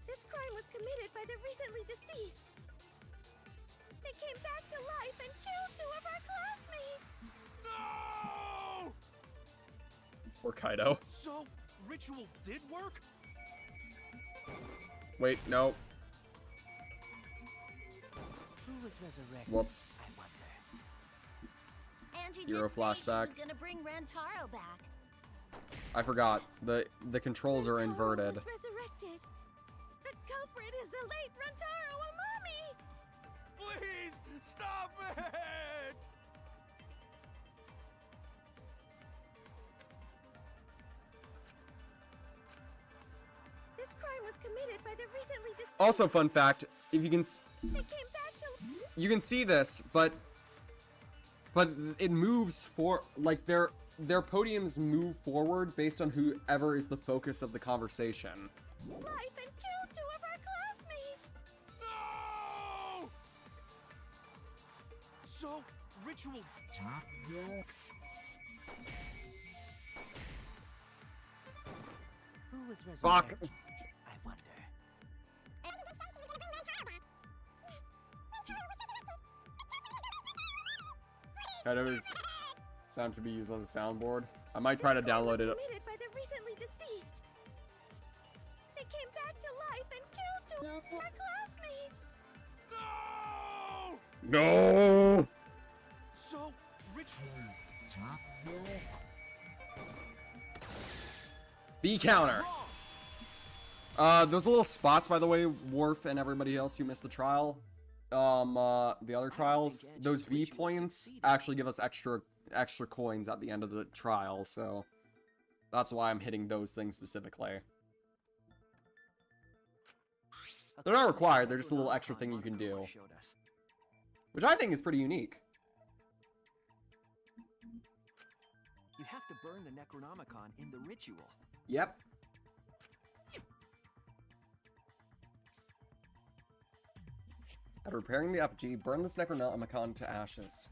This crime was committed by the recently deceased. They came back to life and killed 2 of our classmates. No! Poor Kaido. So, ritual did work? Wait, no. Who was resurrected? Whoops. I wonder. Angie Hero did say flashback. she was gonna bring Rantaro back. I forgot. The controls are Rantaro inverted. was resurrected. The culprit is the late Rantaro Amami. Please, stop it! This crime was committed by the recently deceased. Also, fun fact: if you can, They came back to. you can see this, but it moves for like their podiums move forward based on whoever is the focus of the conversation. Life and killed 2 of our classmates. No! So, ritual. Who was Fuck. resurrected? I wonder. Kaido's sound to be used as a soundboard. I might try to download it. Committed by the recently deceased. They came back to life and killed two of our classmates. No! So, Rich... B counter. Those little spots, by the way, Worf and everybody else who missed the trial, the other trials, those V points actually give us extra coins at the end of the trial, so that's why I'm hitting those things specifically. They're not required, they're just a little extra thing you can do, which I think is pretty unique. You have to burn the Necronomicon in the ritual. Yep. After repairing the effigy, burn this Necronomicon to ashes.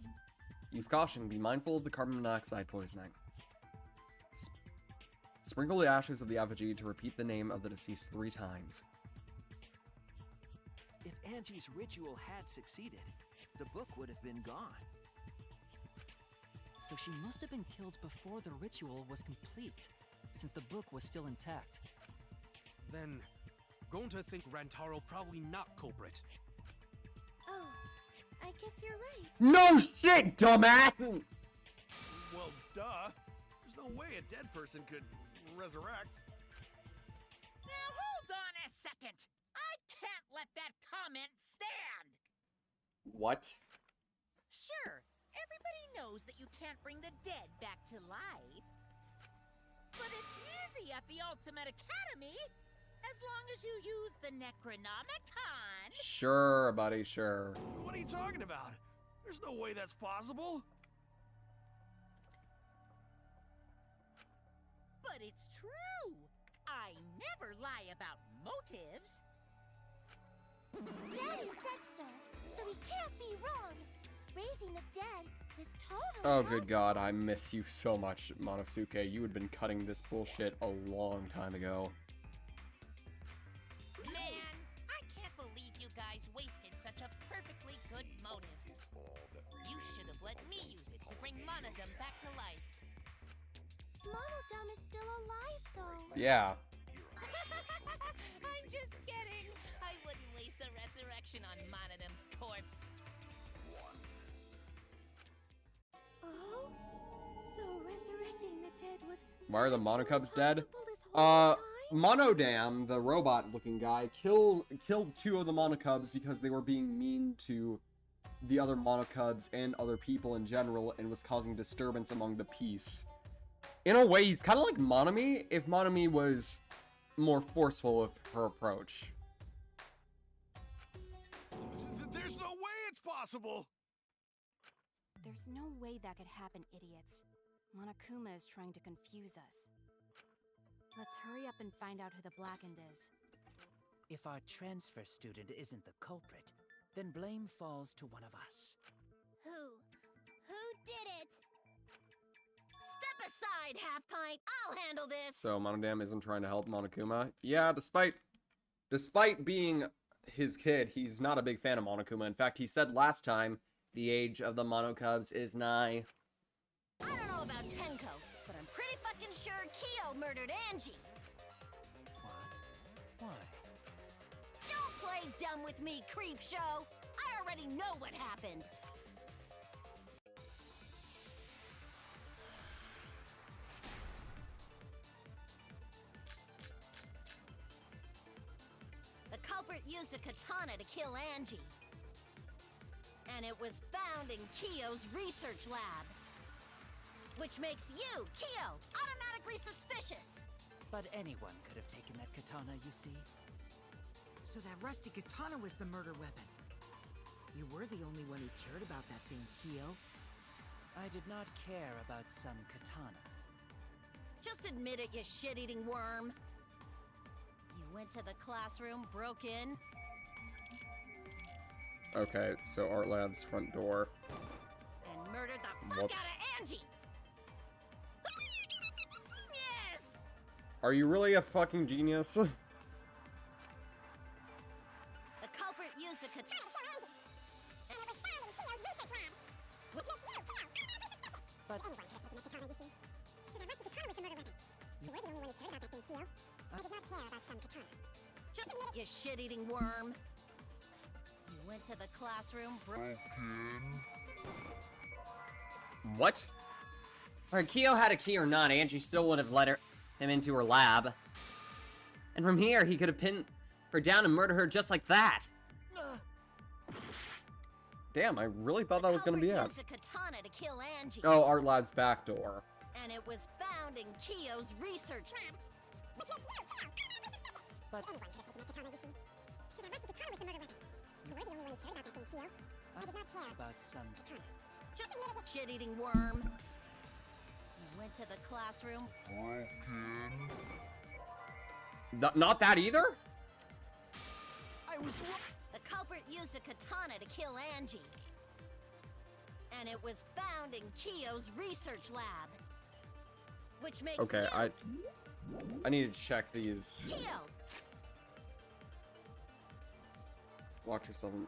Use caution, be mindful of the carbon monoxide poisoning. Sprinkle the ashes of the effigy to repeat the name of the deceased 3 times. If Angie's ritual had succeeded, the book would have been gone. So she must have been killed before the ritual was complete, since the book was still intact. Then, going to think Rantaro probably not culprit. Oh, I guess you're right. No shit, dumbass! Well, duh. There's no way a dead person could resurrect. Now hold on a second. I can't let that comment stand. What? Sure, everybody knows that you can't bring the dead back to life. But it's easy at the Ultimate Academy, as long as you use the Necronomicon. Sure, buddy, sure. What are you talking about? There's no way that's possible. But it's true. I never lie about motives. Daddy said so, so he can't be wrong. Raising the dead is totally Oh, good God, I miss you so much, Monosuke. You had been cutting this bullshit a long time ago. Man, I can't believe you guys wasted such a perfectly good motive. You should have let me use it to bring Monodum back to life. Monodum is still alive, though. Yeah. I'm just kidding. I wouldn't waste a resurrection on Monodum's corpse. Oh, so resurrecting the dead was... Why are the Monocubs dead? Monodam, the robot-looking guy, killed 2 of the Monocubs because they were being mean to the other Monocubs and other people in general and was causing disturbance among the peace. In a way, he's kind of like Monomi, if Monomi was more forceful with her approach. There's no way it's possible! There's no way that could happen, idiots. Monokuma is trying to confuse us. Let's hurry up and find out who the Blackened is. If our transfer student isn't the culprit, then blame falls to one of us. Who did it? Step aside, Half Pint. I'll handle this. So Monodam isn't trying to help Monokuma. Yeah, despite being his kid, he's not a big fan of Monokuma. In fact, he said last time, the age of the Monocubs is nigh. I don't know about Tenko, but I'm pretty fucking sure Kyo murdered Angie. What? Why? Don't play dumb with me, creep show. I already know what happened. The culprit used a katana to kill Angie. And it was found in Kyo's research lab. Which makes you, Kyo, automatically suspicious. But anyone could have taken that katana, you see. So that rusty katana was the murder weapon. You were the only one who cared about that thing, Kyo. I did not care about some katana. Just admit it, you shit-eating worm. You went to the classroom, broke in. Okay, so Art Lab's front door. And murdered the fuck out of Angie! Yes! Are you really a fucking genius? The culprit used a katana. And it was found in Kyo's research lab. Which makes you, Kyo, automatically suspicious. But anyone could have taken the katana, you see. So the You shit-eating worm. You went to the classroom. What? Alright, Kyo had a key or not, Angie still would have let him into her lab. And from here, he could have pinned her down and murdered her just like that. Damn, I really thought that was gonna be it. Used a katana to kill Angie. Oh, Art Lab's back door. And it was found in Kyo's research lab. But anyone could have taken that katana, you see. So that was the katana was the murder weapon. You were the only one who cared about that thing, Kyo. I did not care about some katana. Just admit it, shit-eating worm. You went to the classroom. Not that either? I was. The culprit used a katana to kill Angie. And it was found in Kyo's research lab. Which makes Okay, you... I need to check these. Kyo! Locked herself in.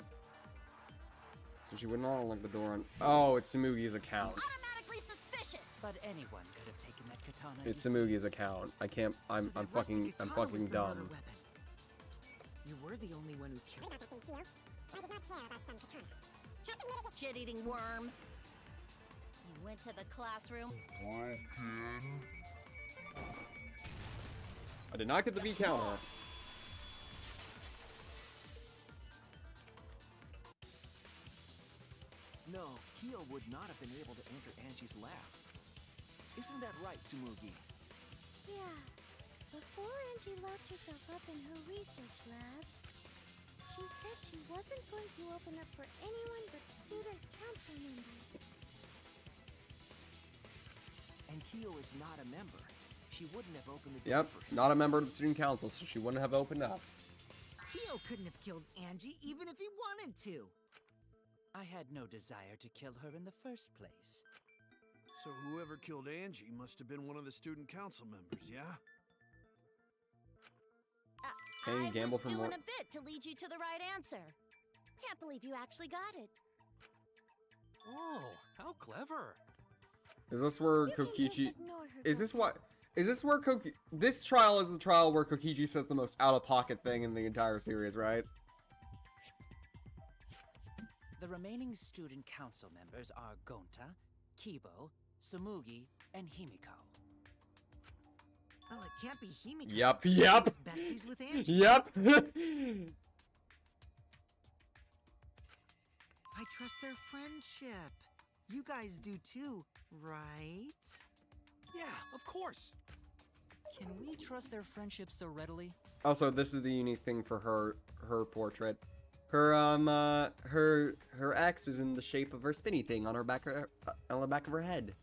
So she would not unlock the door on. Oh, it's Samugi's account. Automatically suspicious. But anyone could have taken that katana. It's Samugi's account. I can't. I'm fucking dumb. You were the only one who cared about that thing, Kyo. I did not care about some katana. Just admit it, shit-eating worm. You went to the classroom. I did not get the V counter. No, Kyo would not have been able to enter Angie's lab. Isn't that right, Tsumugi? Yeah. Before Angie locked herself up in her research lab, she said she wasn't going to open up for anyone but student council members. And Kyo is not a member. She wouldn't have opened the Yep, door for him. not a member of the student council, so she wouldn't have opened up. Kyo couldn't have killed Angie even if he wanted to. I had no desire to kill her in the first place. So whoever killed Angie must have been one of the student council members, yeah? Can you gamble for more? I was doing a bit to lead you to the right answer. Can't believe you actually got it. Oh, how clever. Is this where You can just Kokichi? ignore her, Is this Goku. what? Is this where Koki? This trial is the trial where Kokichi says the most out-of-pocket thing in the entire series, right? The remaining student council members are Gonta, Kibo, Tsumugi, and Himiko. Oh, it can't be Himiko. Yep. She's besties with Angie. Yep. I trust their friendship. You guys do too, right? Yeah, of course. Can we trust their friendship so readily? Also, this is the unique thing for her portrait. Her her X is in the shape of her spinny thing on her back on the back of her head.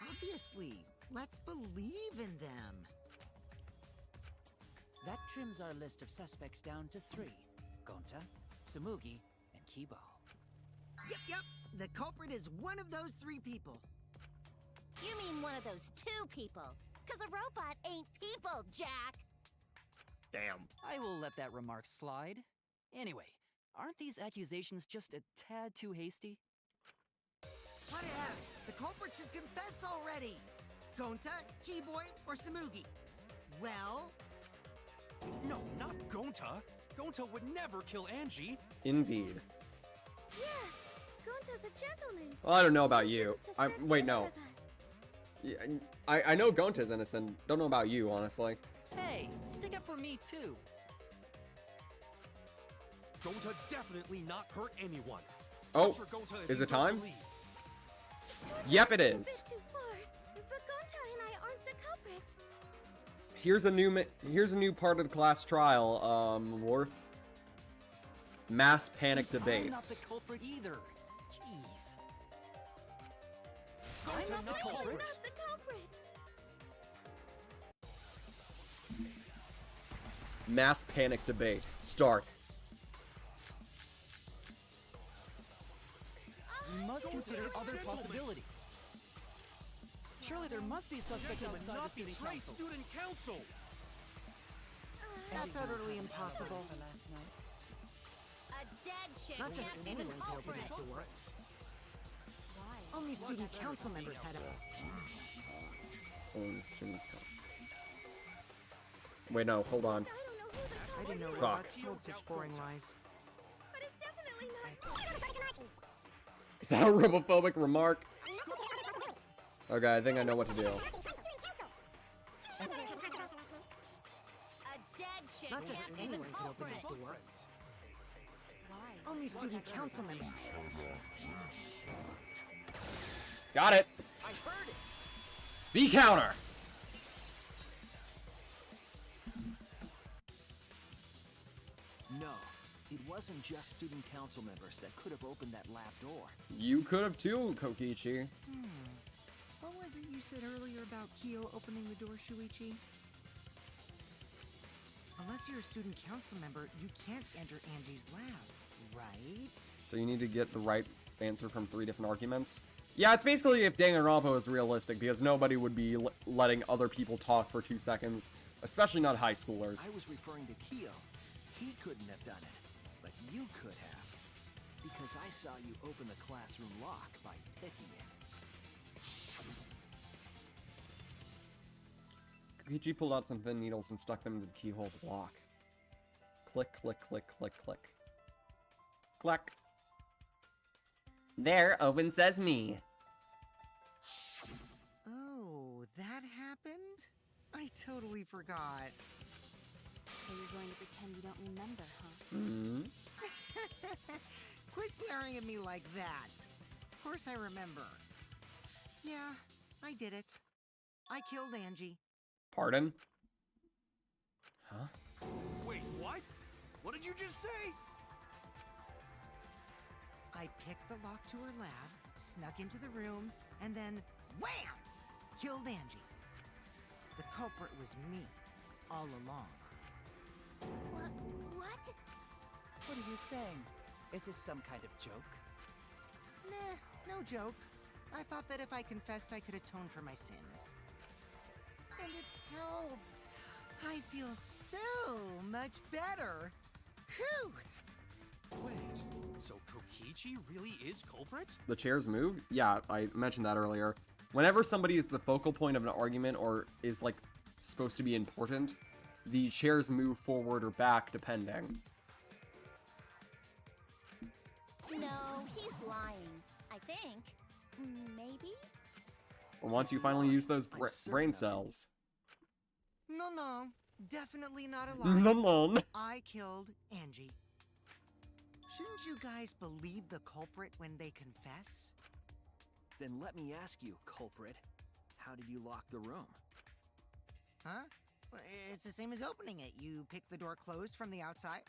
Obviously. Let's believe in them. That trims our list of suspects down to 3. Gonta, Tsumugi, and Kibo. Yep. The culprit is one of those 3 people. You mean one of those 2 people? Because a robot ain't people, Jack! Damn. I will let that remark slide. Anyway, aren't these accusations just a tad too hasty? What ifs? The culprit should confess already. Gonta, Keyboy, or Tsumugi? Well... No, not Gonta. Gonta would never kill Angie. Indeed. Yeah, Gonta's a gentleman. Well, I don't know about He you. shouldn't suspect Wait, either no. of us. Yeah, I know Gonta's innocent. Don't know about you, honestly. Hey, stick up for me too. Gonta definitely not hurt anyone. Oh, Capture Gonta if is you it don't time? believe. Yep, it A is. bit too far, but Gonta and I aren't the culprits. Here's a new part of the class trial. Worth mass panic I'm not the debates. culprit either. Jeez. Gonta I'm not the culprit. Not the culprit. Mass panic debate. Start. We must consider other possibilities. Surely there must be suspects Gentlemen, outside the not student betray council. student council. That's utterly impossible. Last night. A dead chick Not just can't be the anyone could open culprit. that door. Why? Only student council members had a... Only student council. Wait, no, hold on. I didn't know Fuck. robots told such boring lies. But it's definitely not. Is that a homophobic remark? Okay, I think I know what to do. A dead chick Not just can't be the anyone can open culprit. that door. Only student councilmen. Got it. I heard it. B counter. No, it wasn't just student council members that could have opened that lab door. You could have too, Kokichi. What was it you said earlier about Kyo opening the door, Shuichi? Unless you're a student council member, you can't enter Angie's lab, right? So you need to get the right answer from 3 different arguments. Yeah, it's basically if Danganronpa is realistic, because nobody would be letting other people talk for 2 seconds, especially not high schoolers. I was referring to Kyo. He couldn't have done it, but you could have. Because I saw you open the classroom lock by picking it. Kokichi pulled out some thin needles and stuck them into the keyhole's lock. Click, click, click, click, click. Clack. There, open sesame. Oh, that happened? I totally forgot. So you're going to pretend you don't remember, huh? Hmm. Quit glaring at me like that. Of course I remember. Yeah, I did it. I killed Angie. Pardon? Huh? Wait, what? What did you just say? I picked the lock to her lab, snuck into the room, and then wham! Killed Angie. The culprit was me, all along. What? What are you saying? Is this some kind of joke? Nah, no joke. I thought that if I confessed, I could atone for my sins. And it helped. I feel so much better. Whew! Wait, so Kokichi really is culprit? The chairs move? Yeah, I mentioned that earlier. Whenever somebody is the focal point of an argument or is, like, supposed to be important, the chairs move forward or back, depending. No, he's lying. I think. Maybe? Or once you finally use those brain cells. No, definitely not a lie. No. I killed Angie. Shouldn't you guys believe the culprit when they confess? Then let me ask you, culprit, how did you lock the room? Huh? Well, it's the same as opening it. You pick the door closed from the outside.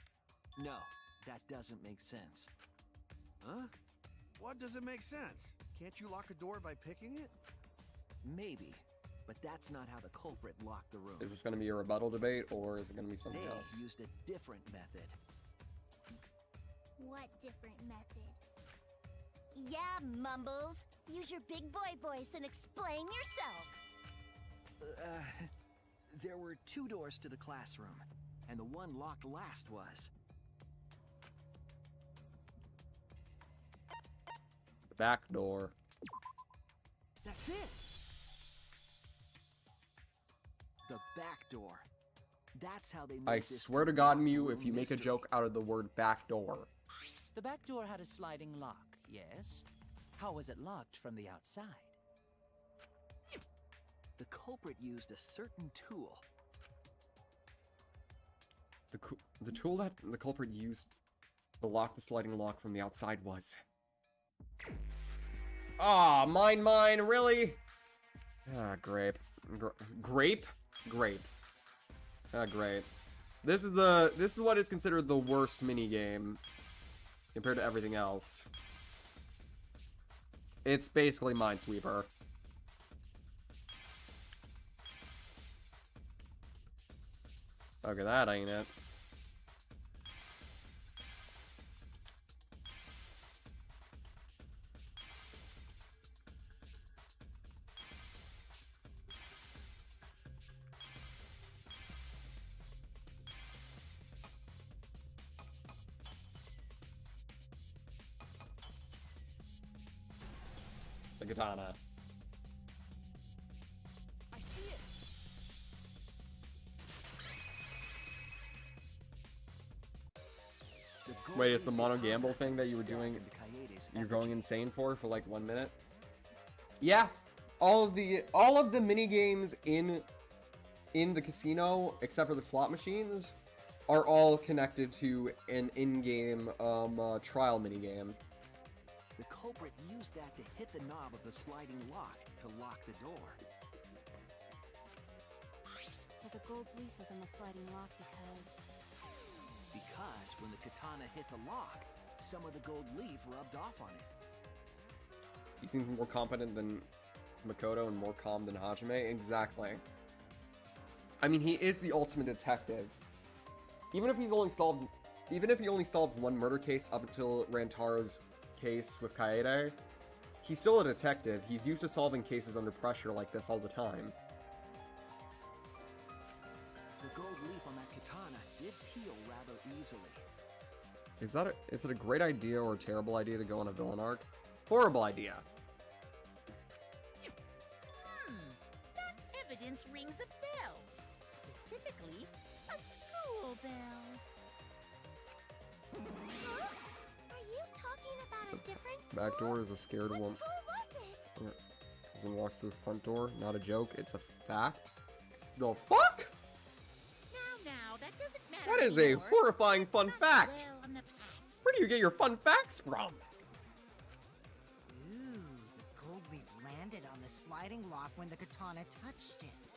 No, that doesn't make sense. Huh? What doesn't make sense? Can't you lock a door by picking it? Maybe, but that's not how the culprit locked the room. Is this going to be a rebuttal debate, or is it going to be something They else? used a different method. What different method? Yeah, Mumbles. Use your big boy voice and explain yourself. There were 2 doors to the classroom, and the one locked last was. The back door. That's it! The back door. That's how they made I this swear to God, locked Mew, room if you make a mystery. joke out of the word back door. The back door had a sliding lock, yes? How was it locked from the outside? The culprit used a certain tool. The tool that the culprit used to lock the sliding lock from the outside was... Ah, mine, really? Ah, grape. Grape? Grape. Ah, great. This is what is considered the worst minigame compared to everything else. It's basically Minesweeper. Okay, that ain't it. The katana. I see it! Wait, it's the mono gamble thing that you were doing, you're going insane for like 1 minute? Yeah, all of the mini games in the casino, except for the slot machines, are all connected to an in-game trial mini game. The culprit used that to hit the knob of the sliding lock to lock the door. So the gold leaf was on the sliding lock Because when the katana hit the lock, some of the gold leaf rubbed off on it. He seems more competent than Makoto and more calm than Hajime. Exactly. I mean, he is the ultimate detective. Even if he only solved one murder case up until Rantaro's case with Kaede, he's still a detective. He's used to solving cases under pressure like this all the time. The gold leaf on that katana did peel rather easily. Is it a great idea or a terrible idea to go on a villain arc? Horrible idea. That evidence rings a bell. Specifically, a school bell. Huh? Are you talking about a different Back door is a scared woman. Who was it? Someone walks through the front door. Not a joke. It's a fact. The fuck? Now, that doesn't matter. That is a anymore. horrifying Let's fun not fact. dwell on the past. Where do you get your fun facts from? Ooh, the gold leaf landed on the sliding lock when the katana touched it.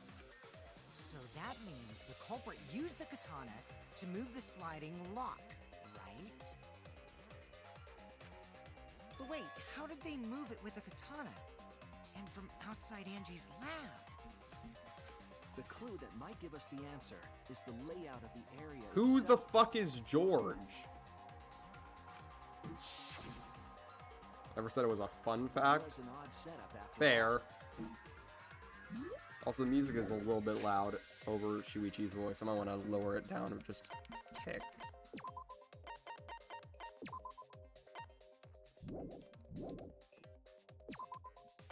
So that means the culprit used the katana to move the sliding lock, right? But wait, how did they move it with the katana? And from outside Angie's lab? The clue that might give us the answer is the layout of the area. Who the itself. fuck is George? Never said it was a fun It fact. was an odd setup after Fair. Also, the music is a little bit loud over Shuichi's voice. I might want to lower it down and just tick.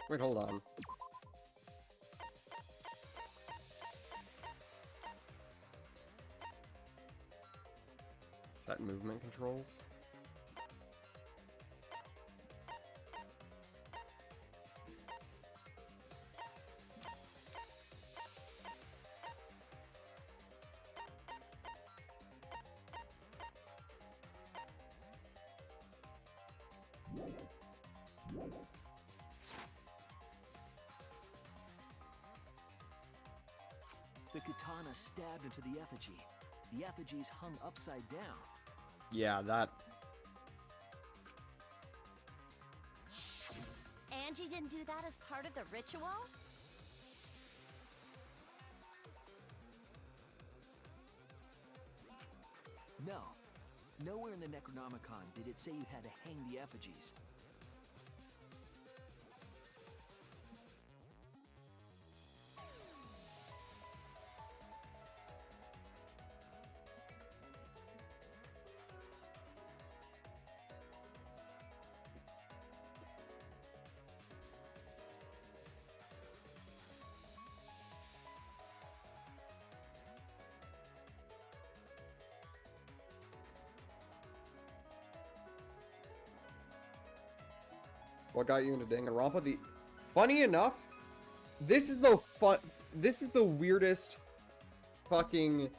Wait, hold on. Set movement controls. The katana stabbed into the effigy. The effigy's hung upside down. Yeah, that. Angie didn't do that as part of the ritual? No. Nowhere in the Necronomicon did it say you had to hang the effigies. What got you into Danganronpa? Funny enough, this is the weirdest fucking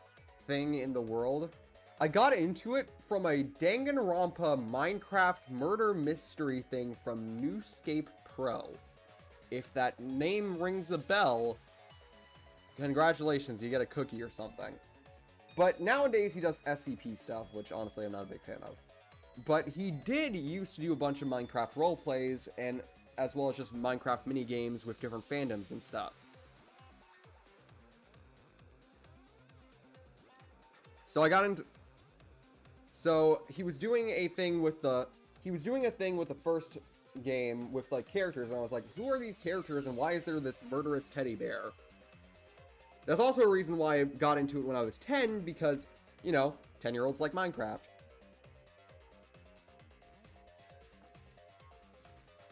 thing in the world. I got into it from a Danganronpa Minecraft murder mystery thing from Newscape Pro. If that name rings a bell, congratulations, you get a cookie or something. But nowadays he does SCP stuff, which honestly I'm not a big fan of. But he did used to do a bunch of Minecraft roleplays, and as well as just Minecraft mini games with different fandoms and stuff. So I got into. So he was doing a thing with the. He was doing a thing with the first game with like characters, and I was like, who are these characters, and why is there this murderous teddy bear? That's also a reason why I got into it when I was 10, because, you know, 10-year-olds like Minecraft.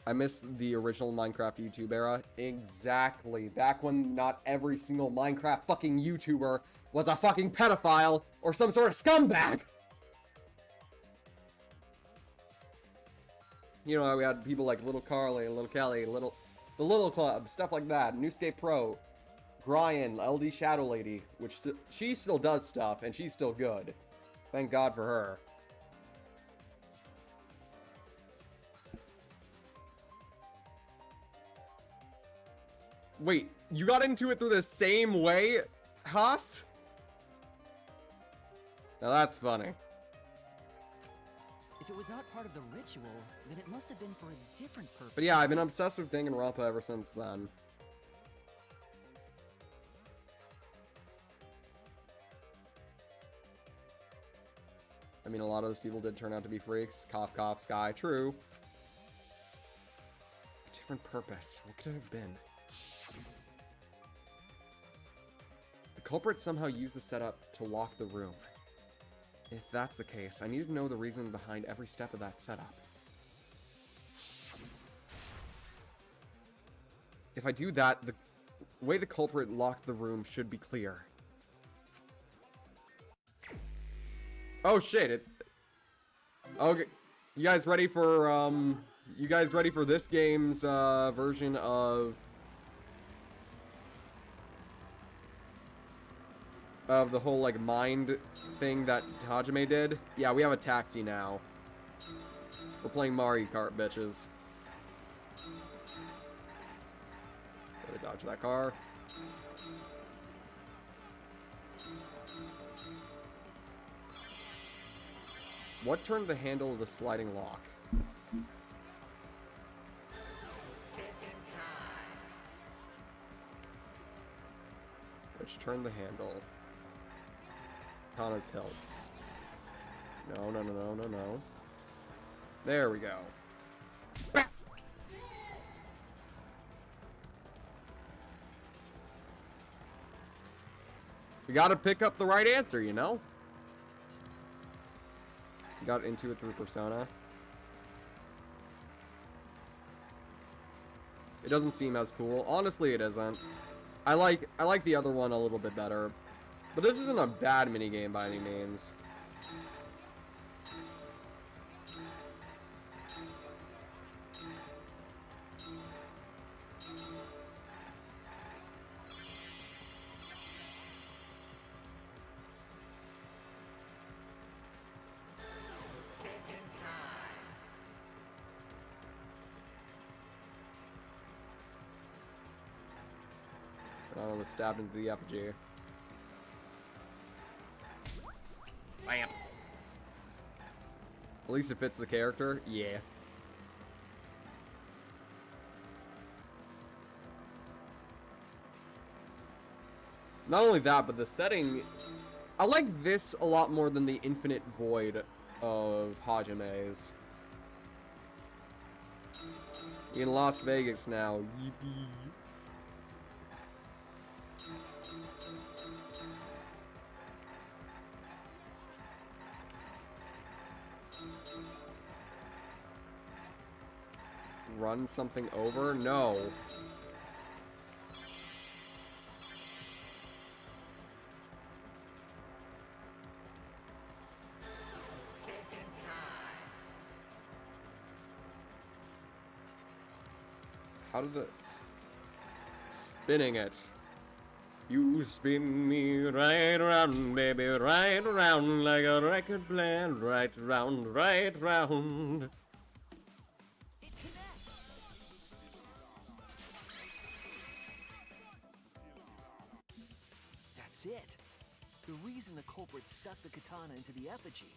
I miss the original Minecraft YouTube era. Exactly. Back when not every single Minecraft fucking YouTuber was a fucking pedophile or some sort of scumbag. You know, we had people like Little Carly, Little Kelly, the Little Club, stuff like that. Newscape Pro, Brian, LD Shadow Lady, which she still does stuff, and she's still good. Thank God for her. Wait, you got into it through the same way, Haas? Now that's funny. If it was not part of the ritual, then it must have been for a different purpose. But yeah, I've been obsessed with Danganronpa ever since then. I mean, a lot of those people did turn out to be freaks. Cough, cough, Sky. True. A different purpose. What could it have been? The culprit somehow used the setup to lock the room. If that's the case, I need to know the reason behind every step of that setup. If I do that, the way the culprit locked the room should be clear. Oh shit, okay, you guys ready for this game's version of the whole like mind thing that Hajime did? Yeah, we have a taxi now. We're playing Mario Kart, bitches. Gotta dodge that car. What turned the handle of the sliding lock? Which turned the handle? Kana's hilt. No, no, no, no, no, no. There we go. Bah! We gotta pick up the right answer, you know? Got into it through Persona. It doesn't seem as cool. Honestly, it isn't. I like the other one a little bit better. But this isn't a bad minigame by any means. I was stabbed into the effigy. Bam. At least it fits the character. Yeah. Not only that, but the setting... I like this a lot more than the Infinite Void of Hajime's. In Las Vegas now. Yippee. Run something over? No. How did the... Spinning it. You spin me right around, baby, right around like a record player, right round, right round. That's it. The reason the culprit stuck the katana into the effigy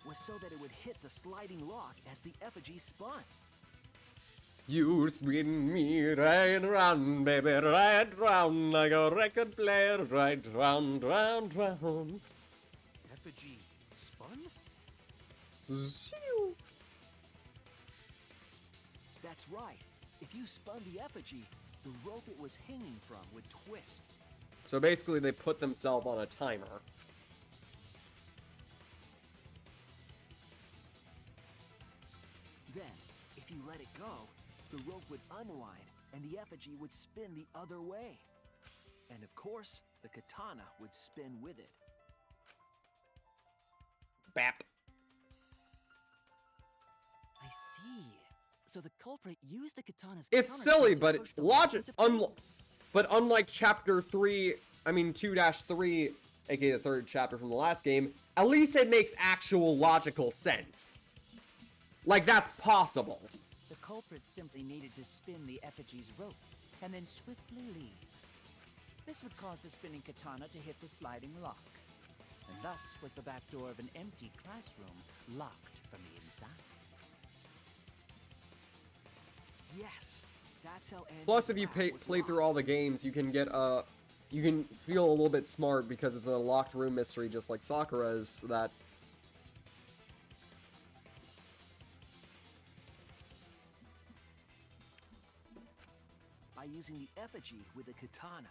was so that it would hit the sliding lock as the effigy spun. You spin me right around, baby, right round like a record player, right round, round, round. Effigy spun? That's right. If you spun the effigy, the rope it was hanging from would twist. So basically they put themselves on a timer. Then, if you let it go, the rope would unwind and the effigy would spin the other way. And of course, the katana would spin with it. Bap. I see. So the culprit used the katana's It's counterclaim silly, to but push the lock into place. but unlike chapter 3, I mean 2-3, aka the third chapter from the last game, at least it makes actual logical sense. Like, that's possible. The culprit simply needed to spin the effigy's rope and then swiftly leave. This would cause the spinning katana to hit the sliding lock, and thus was the back door of an empty classroom locked from the inside. Yes, that's how Angie Plus, if you Lab was play through locked. all the games, you can get you can feel a little bit smart because it's a locked room mystery, just like Sakura's. That By using the effigy with the katana.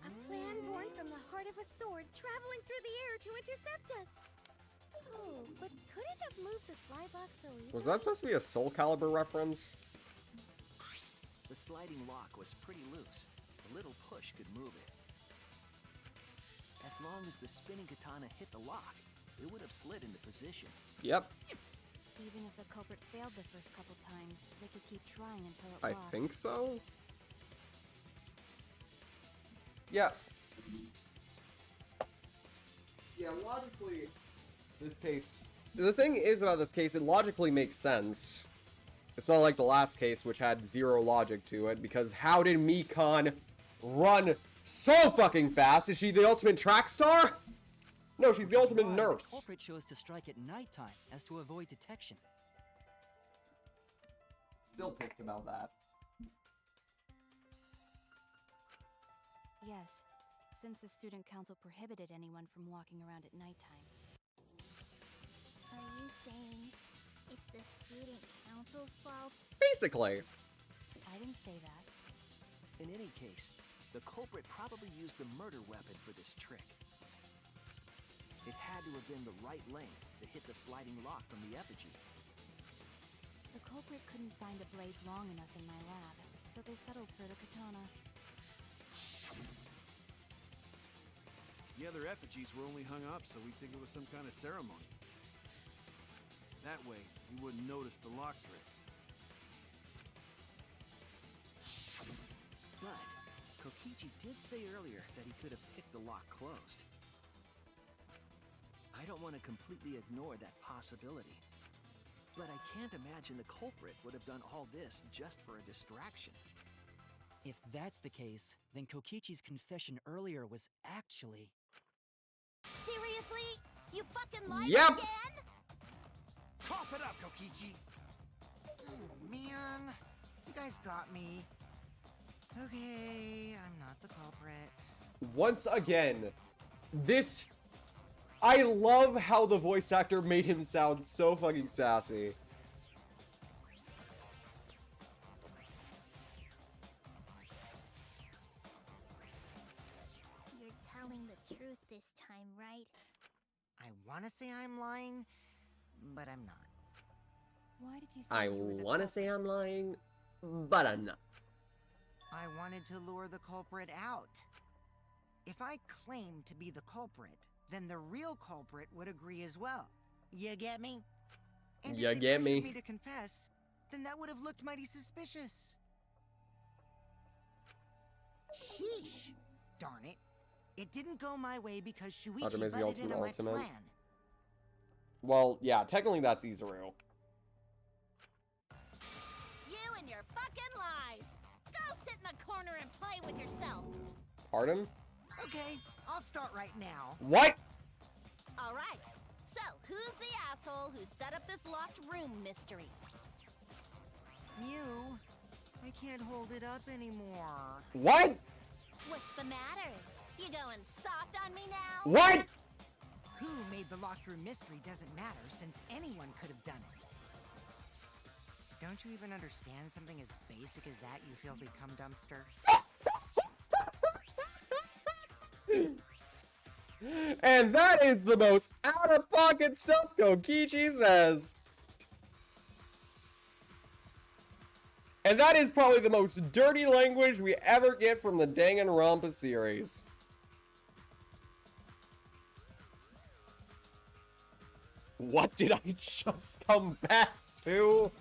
A plan born from the heart of a sword traveling through the air to intercept us. Oh, but could it have moved the slide lock so easily? was that supposed to be a Soul Calibur reference? The sliding lock was pretty loose. A little push could move it. As long as the spinning katana hit the lock, it would have slid into position. Yep, Even if the culprit failed the first couple times, they could keep trying until it I locked. think so. Yeah. Yeah, logically, this case... The thing is about this case, it logically makes sense. It's not like the last case, which had zero logic to it, because how did Mikan run so fucking fast? Is she the ultimate track star? No, she's the Which is ultimate why nurse. The culprit chose to strike at nighttime as to avoid detection. Still pissed about that. Yes, since the student council prohibited anyone from walking around at nighttime. Are you saying it's the student council's fault? Basically. I didn't say that. In any case, the culprit probably used the murder weapon for this trick. It had to have been the right length to hit the sliding lock from the effigy. The culprit couldn't find a blade long enough in my lab, so they settled for the katana. The other effigies were only hung up so we'd think it was some kind of ceremony. That way, we wouldn't notice the lock trick. But Kokichi did say earlier that he could have picked the lock closed. I don't want to completely ignore that possibility. But I can't imagine the culprit would have done all this just for a distraction. If that's the case, then Kokichi's confession earlier was actually... Seriously? You fucking lied Yep. again? Cough it up, Kokichi! Oh, man. You guys got me. Okay, I'm not the culprit. Once again, this... I love how the voice actor made him sound so fucking sassy. You're telling the truth this time, right? I want to say I'm lying, but I'm not. Why did you say I you were the want to culprit? say I'm lying, but I'm not. I wanted to lure the culprit out. If I claim to be the culprit, then the real culprit would agree as well. You get me? And Ya if they get pressured me. me to confess, then that would have looked mighty suspicious. Sheesh. Darn it. It didn't go my way because Shuichi Hajime is the butted into my ultimate. plan. Well, yeah, technically that's Izuru. You and your fucking lies! Go sit in the corner and play with yourself! Pardon? Okay, I'll start right now. What? Alright, so who's the asshole who set up this locked room mystery? You. I can't hold it up anymore. What? What's the matter? You going soft on me now? What? Who made the locked room mystery doesn't matter since anyone could have done it. Don't you even understand something as basic as that, you filthy cum dumpster? And that is the most out-of-pocket stuff Kokichi says. And that is probably the most dirty language we ever get from the Danganronpa series. What did I just come back to?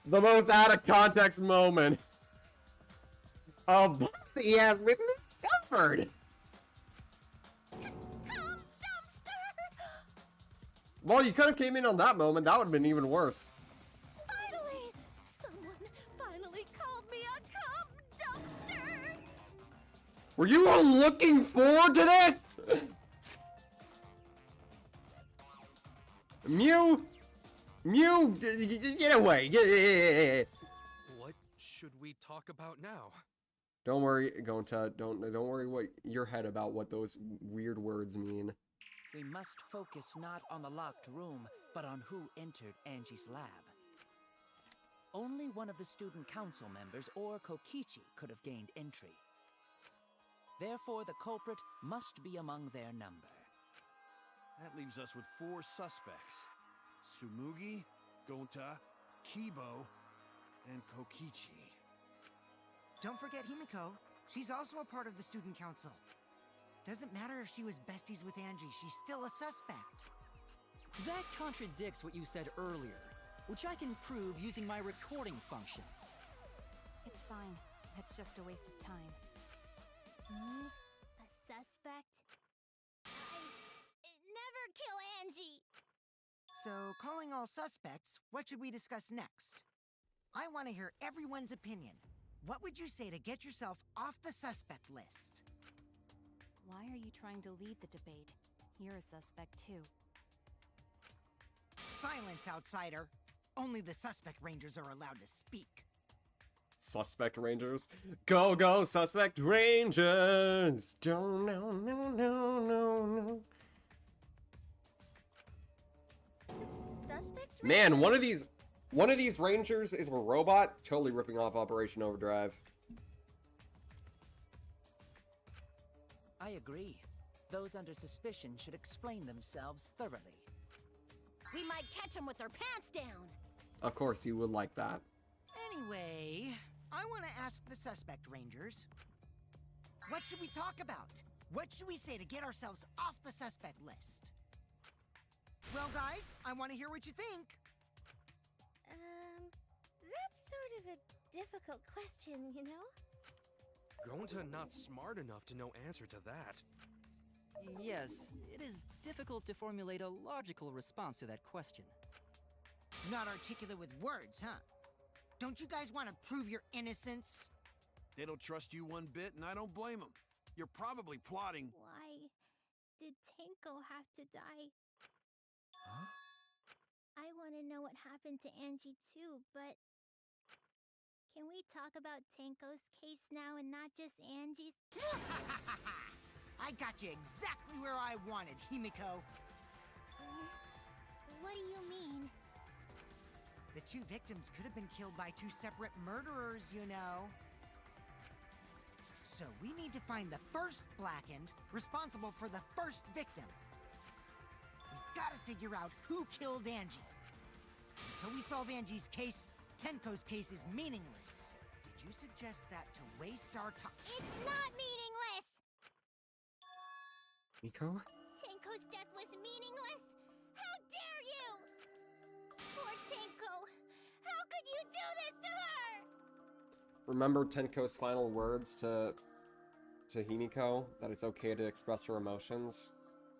The most out of context moment. A body has been discovered. Come, dumpster! Well, you could have came in on that moment. That would have been even worse. Finally! Someone finally called me a cum dumpster! Were you all looking forward to this? Mew, get away! What should we talk about now? Don't worry, Gonta. Don't worry what your head about what those weird words mean. We must focus not on the locked room, but on who entered Angie's lab. Only one of the student council members or Kokichi could have gained entry. Therefore, the culprit must be among their number. That leaves us with 4 suspects. Tsumugi, Gonta, Kibo, and Kokichi. Don't forget Himiko. She's also a part of the student council. Doesn't matter if she was besties with Angie, she's still a suspect. That contradicts what you said earlier, which I can prove using my recording function. It's fine. That's just a waste of time. Me? A suspect? I never kill Angie! So, calling all suspects, what should we discuss next? I want to hear everyone's opinion. What would you say to get yourself off the suspect list? Why are you trying to lead the debate? You're a suspect too. Silence, outsider! Only the suspect rangers are allowed to speak. Suspect Rangers. Go, go, Suspect Rangers! Don't, no. Suspect? Man, one of these Rangers is a robot, totally ripping off Operation Overdrive. I agree. Those under suspicion should explain themselves thoroughly. We might catch them with their pants down! Of course, you would like that. Anyway, I want to ask the suspect rangers. What should we talk about? What should we say to get ourselves off the suspect list? Well, guys, I want to hear what you think. That's sort of a difficult question, you know? Gonta not smart enough to know answer to that. Yes, it is difficult to formulate a logical response to that question. Not articulate with words, huh? Don't you guys want to prove your innocence? They don't trust you one bit, and I don't blame them. You're probably plotting. Why did Tenko have to die? Huh? I want to know what happened to Angie too, but... Can we talk about Tenko's case now and not just Angie's? I got you exactly where I wanted, Himiko. What do you mean? The 2 victims could have been killed by 2 separate murderers, you know. So we need to find the first Blackened responsible for the first victim. We've got to figure out who killed Angie. Until we solve Angie's case, Tenko's case is meaningless. Did you suggest that to waste our time? It's not meaningless! Miko? Tenko's death was meaningless? How dare you! Poor Tenko! How could you do this to her? Remember Tenko's final words to Himiko? That it's okay to express her emotions?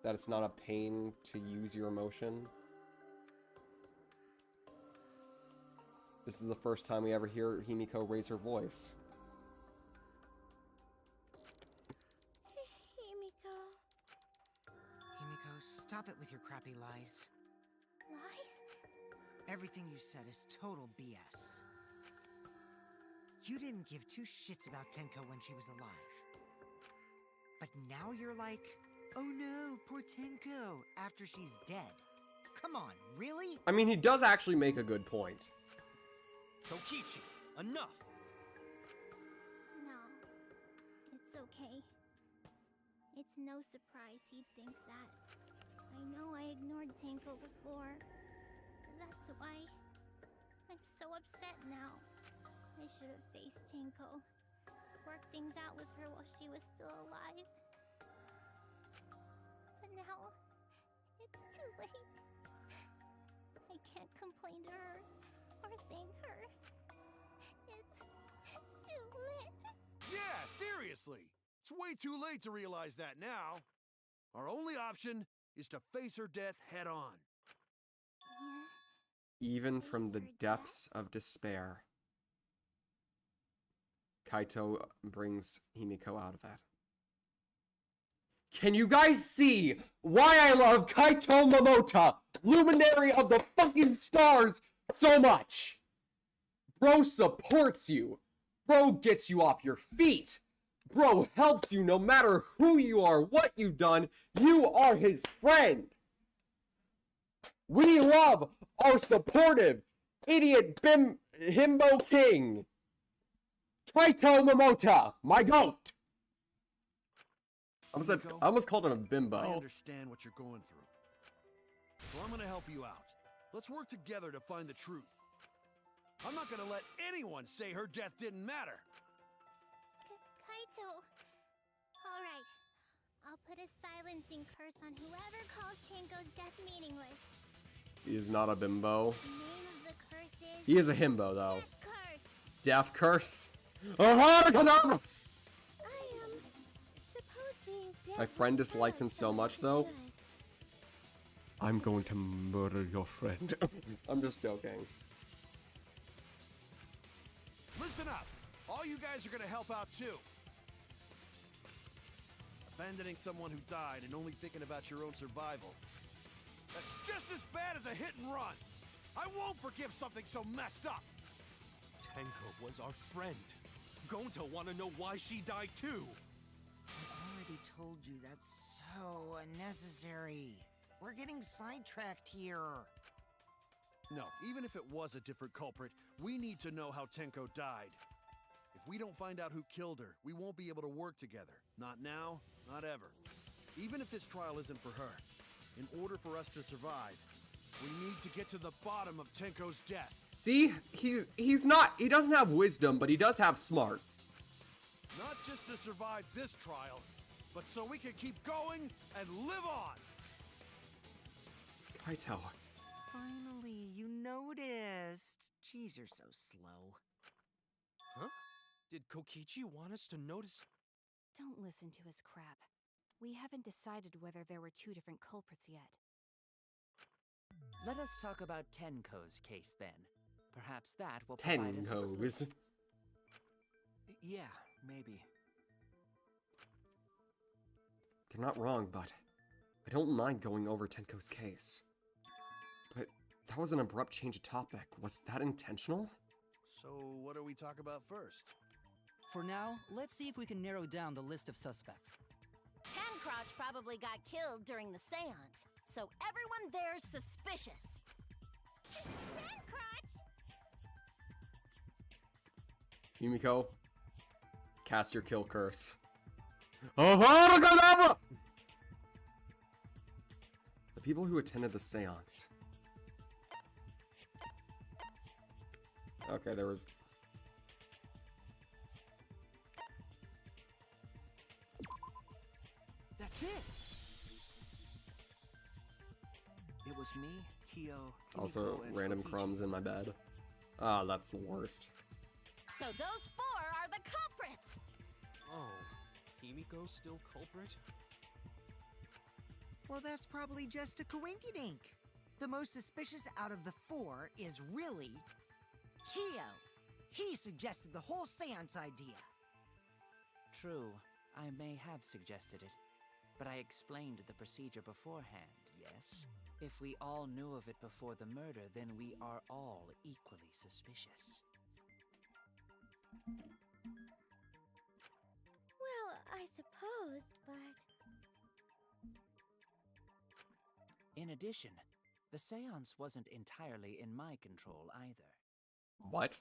That it's not a pain to use your emotion? This is the first time we ever hear Himiko raise her voice. Himiko. Himiko, stop it with your crappy lies. Lies? Everything you said is total BS. You didn't give 2 shits about Tenko when she was alive. But now you're like, oh no, poor Tenko, after she's dead. Come on, really? I mean, he does actually make a good point. Kokichi, enough! No. It's okay. It's no surprise he'd think that. I know I ignored Tenko before. That's why I'm so upset now. I should have faced Tenko. Worked things out with her while she was still alive. But now, it's too late. can't complain to her or thank her. It's too late. Yeah, seriously! It's way too late to realize that now. Our only option is to face her death head on. Even from the depths of despair, Kaito brings Himiko out of it. Can you guys see why I love Kaito Momota, luminary of the fucking stars, so much? Bro supports you. Bro gets you off your feet. Bro helps you no matter who you are, what you've done. You are his friend. We love our supportive, idiot himbo king. Kaito Momota, my goat. I almost called him a bimbo. I understand what you're going through. So I'm gonna help you out. Let's work together to find the truth. I'm not gonna let anyone say her death didn't matter. Kaito. Alright. I'll put a silencing curse on whoever calls Tenko's death meaningless. He is not a bimbo. The name of the curse is... He is a himbo, though. Death Death curse. curse. Oh, Suppose being dead my friend dislikes him so much, though. I'm going to murder your friend. I'm just joking. Listen up. All you guys are gonna help out too. Abandoning someone who died and only thinking about your own survival. That's just as bad as a hit and run. I won't forgive something so messed up. Tenko was our friend. Gonta wanna know why she died too. I already told you that's so unnecessary. We're getting sidetracked here. No, even if it was a different culprit, we need to know how Tenko died. If we don't find out who killed her, we won't be able to work together. Not now, not ever. Even if this trial isn't for her, in order for us to survive, we need to get to the bottom of Tenko's death. See, he doesn't have wisdom, but he does have smarts. Not just to survive this trial, but so we can keep going and live on. Kaito. Finally, you noticed. Jeez, you're so slow. Huh? Did Kokichi want us to notice? Don't listen to his crap. We haven't decided whether there were two different culprits yet. Let us talk about Tenko's case then. Perhaps that will provide us a clue. Tenko's. Yeah, maybe. They're not wrong, but I don't mind going over Tenko's case. But that was an abrupt change of topic. Was that intentional? So what do we talk about first? For now, let's see if we can narrow down the list of suspects. Tancrouch probably got killed during the seance, so everyone there's suspicious. Tancrouch! Yumiko, cast your kill curse. The people who attended the seance. Okay, there was... That's it! It was me, Kyo, Also, Himiko, and random Kokichi. crumbs in my bed. Ah, that's the worst. So those four are the culprits! Oh, Himiko's still culprit? Well, that's probably just a coinkydink. The most suspicious out of the four is really... Kyo. He suggested the whole seance idea. True, I may have suggested it, but I explained the procedure beforehand, yes? If we all knew of it before the murder, then we are all equally suspicious. Well, I suppose, but... In addition, the seance wasn't entirely in my control either. What?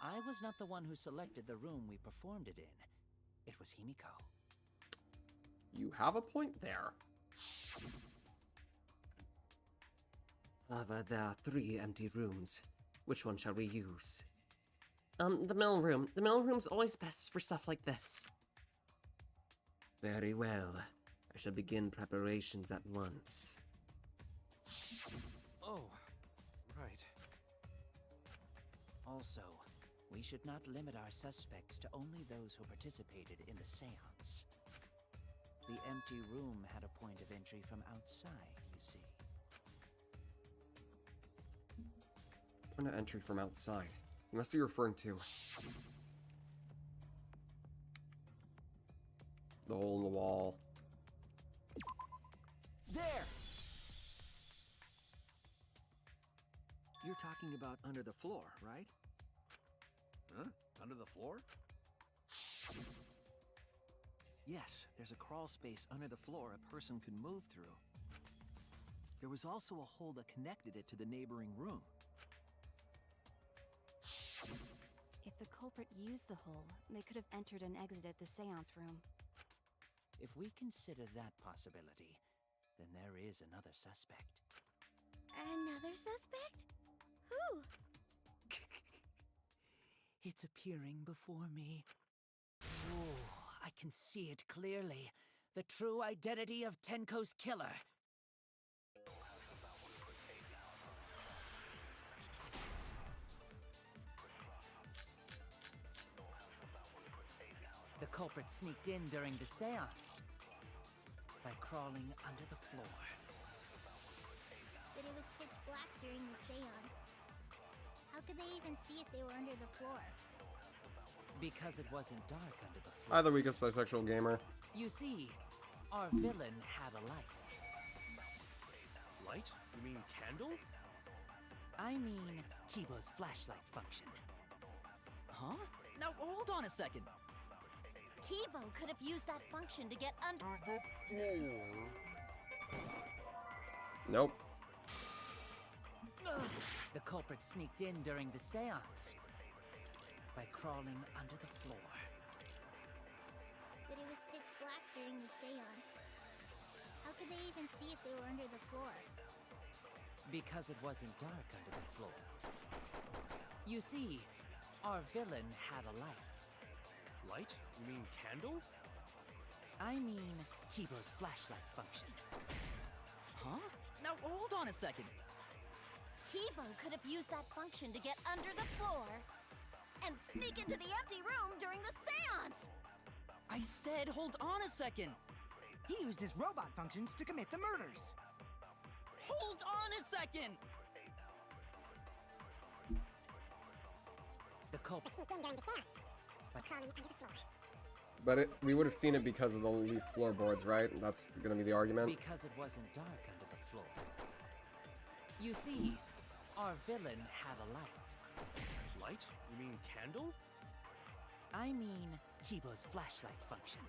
I was not the one who selected the room we performed it in. It was Himiko. You have a point there. However, there are 3 empty rooms. Which one shall we use? The middle room. The middle room's always best for stuff like this. Very well. I shall begin preparations at once. Oh, Right. Also, we should not limit our suspects to only those who participated in the seance. The empty room had a point of entry from outside, you see. Point of entry from outside. You must be referring to the hole in the wall. There! You're talking about under the floor, right? Huh? Under the floor? Yes, there's a crawl space under the floor a person could move through. There was also a hole that connected it to the neighboring room. If the culprit used the hole, they could have entered and exited the seance room. If we consider that possibility, then there is another suspect. Another suspect? Who? It's appearing before me. Oh, I can see it clearly. The true identity of Tenko's killer. The culprit sneaked in during the seance by crawling under the floor. But it was pitch black during the seance. How could they even see if they were under the floor? Because it wasn't dark under the floor. Hi, the weakest bisexual gamer. You see, our villain had a light. Light? You mean candle? I mean, Kibo's flashlight function. Huh? Now hold on a second. Kibo could have used that function to get under the floor. Nope. The culprit sneaked in during the seance by crawling under the floor. But it was pitch black during the seance. How could they even see if they were under the floor? Because it wasn't dark under the floor. You see, our villain had a light. Light? You mean candle? I mean, Kibo's flashlight function. Huh? Now hold on a second. Kibo could have used that function to get under the floor and sneak into the empty room during the seance. I said hold on a second. He used his robot functions to commit the murders. Hold on a second. The culprit sneaked in during the seance by crawling under the floor. But we would have seen it because of the loose floorboards, right? That's gonna be the argument. Because it wasn't dark under the floor. You see, our villain had a light. Light? You mean candle? I mean, Kibo's flashlight function.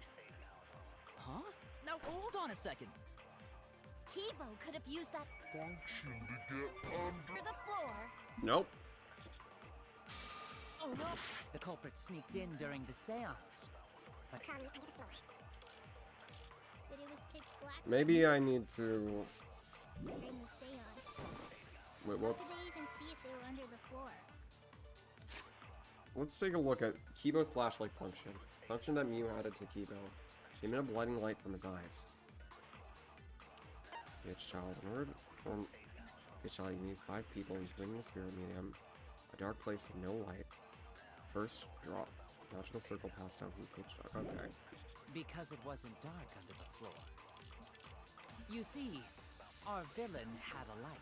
Huh? Now hold on a second. Kibo could have used that function to get under the floor. Nope. Oh no! The culprit sneaked in during the seance by crawling under the floor. But it was pitch black. Maybe I need to... During the seance. Wait, whoops. How could they even see if they were under the floor? Let's take a look at Kibo's flashlight function. Function that Mew added to Kibo. He made a blinding light from his eyes. Bitch child. In order to perform Bitch child, you need 5 people, including the spirit medium. A dark place with no light. First, draw a magical circle passed down from Bitch child. Okay. because it wasn't dark under the floor. You see, our villain had a light.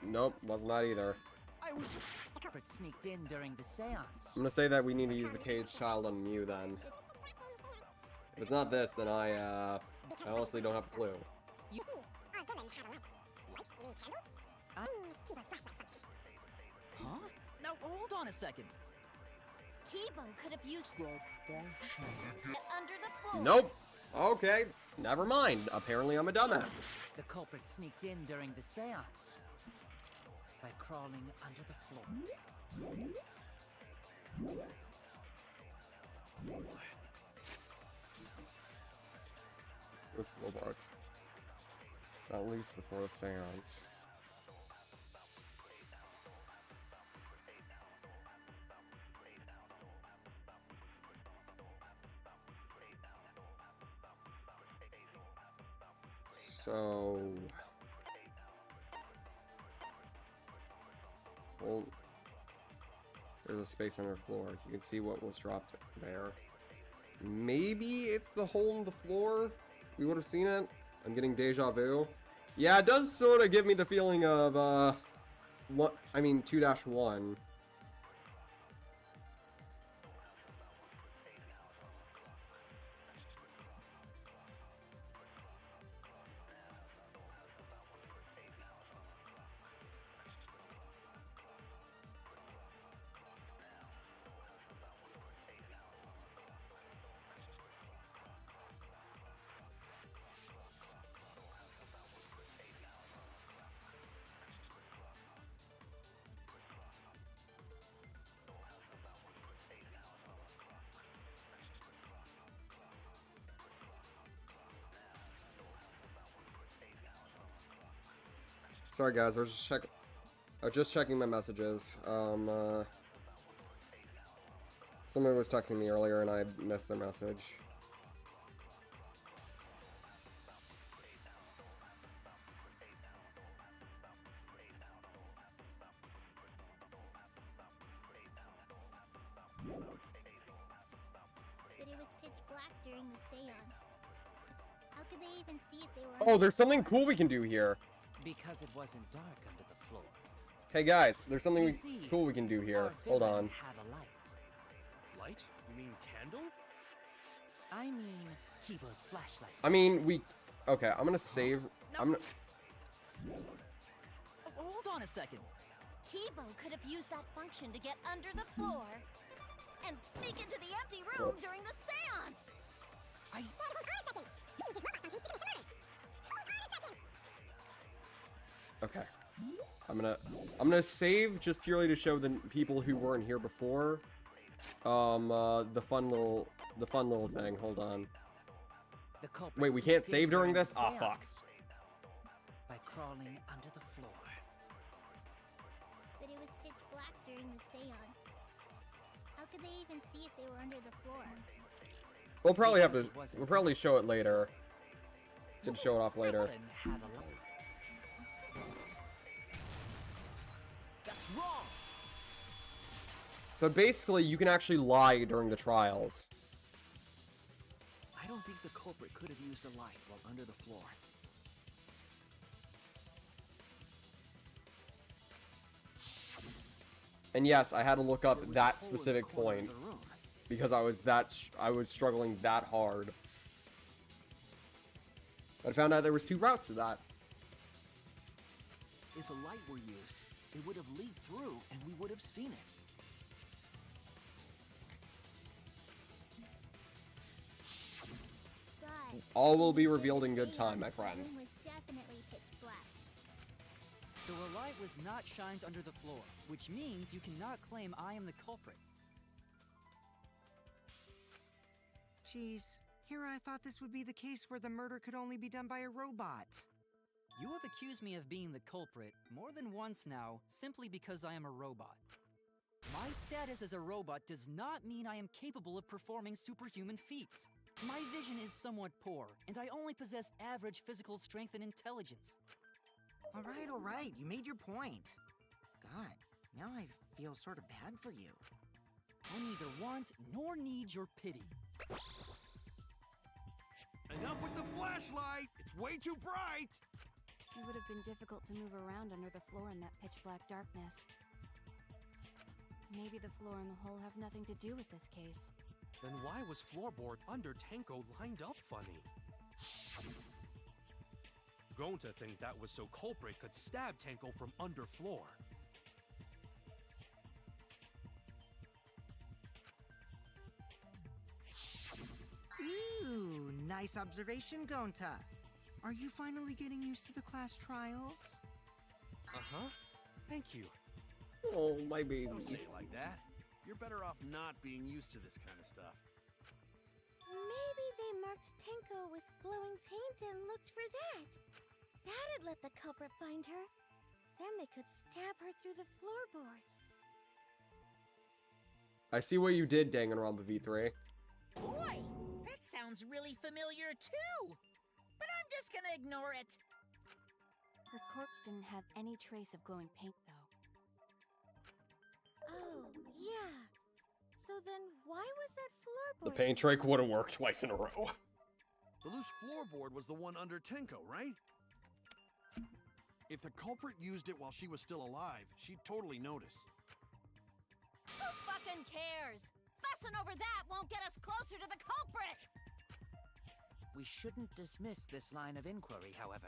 Nope, wasn't that either. I was... The culprit sneaked in during the seance. I'm gonna say that we need to use the cage child on Mew then. If it's not this, then I honestly don't have a clue. You see, our villain had a light. Light? You mean candle? I mean, Kibo's flashlight function. Huh? Now hold on a second. Kibo could have used that function to get under the floor. Nope. Okay, never mind. Apparently I'm a dumbass. The culprit sneaked in during the seance by crawling under the floor. This is Robarts. It's not loose before the seance. So... Well, there's a space on her floor. You can see what was dropped there. Maybe it's the hole in the floor? We would have seen it? I'm getting deja vu. Yeah, it does sort of give me the feeling of, 2-1. Sorry guys, I was just checking my messages. Somebody was texting me earlier and I missed their message. But it was pitch black during the seance. How could they even see if they were... Oh, there's something cool we can do here. Because it wasn't dark under the floor. Hey guys, there's something cool we can do here. Hold on. Had a light. Light? You mean candle? I mean, Kibo's flashlight. I mean, okay, I'm gonna save. I'm gonna. Hold on a second. Kibo could have used that function to get under the floor and sneak into the empty room during the seance. Okay. I'm gonna save just purely to show the people who weren't here before. The fun little thing. Hold on. Wait, we can't save during this? Ah, fuck. By crawling under the floor. But it was pitch black during the seance. How could they even see if they were under the floor? We'll probably have to. We'll probably show it later. Can show it off later. That's wrong. But basically, you can actually lie during the trials. I don't think the culprit could have used a light while under the floor. And yes, I had to look up that specific point because I was struggling that hard. But I found out there was 2 routes to that. If a light were used, it would have leaked through and we would have seen it. But All will be revealed in good time, my friend. the room was definitely pitch black. So a light was not shined under the floor, which means you cannot claim I am the culprit. Jeez, here I thought this would be the case where the murder could only be done by a robot. You have accused me of being the culprit more than once now, simply because I am a robot. My status as a robot does not mean I am capable of performing superhuman feats. My vision is somewhat poor, and I only possess average physical strength and intelligence. All right, you made your point. God, now I feel sort of bad for you. I neither want nor need your pity. Enough with the flashlight! It's way too bright! It would have been difficult to move around under the floor in that pitch-black darkness. Maybe the floor and the hole have nothing to do with this case. Then why was floorboard under Tenko lined up funny? Grown to think that was so culprit could stab Tenko from under floor. Ooh, nice observation, Gonta. Are you finally getting used to the class trials? Uh-huh. Thank you. Oh, my baby. Don't say it like that. You're better off not being used to this kind of stuff. Maybe they marked Tenko with glowing paint and looked for that. That'd let the culprit find her. Then they could stab her through the floorboards. I see what you did, Danganronpa V3. Boy, that sounds really familiar too. But I'm just gonna ignore it. Her corpse didn't have any trace of glowing paint, though. Oh, yeah. So then why was that floorboard? The paint trick would have worked twice in a row. The loose floorboard was the one under Tenko, right? If the culprit used it while she was still alive, she'd totally notice. Who fucking cares? Fussing over that won't get us closer to the culprit! We shouldn't dismiss this line of inquiry, however.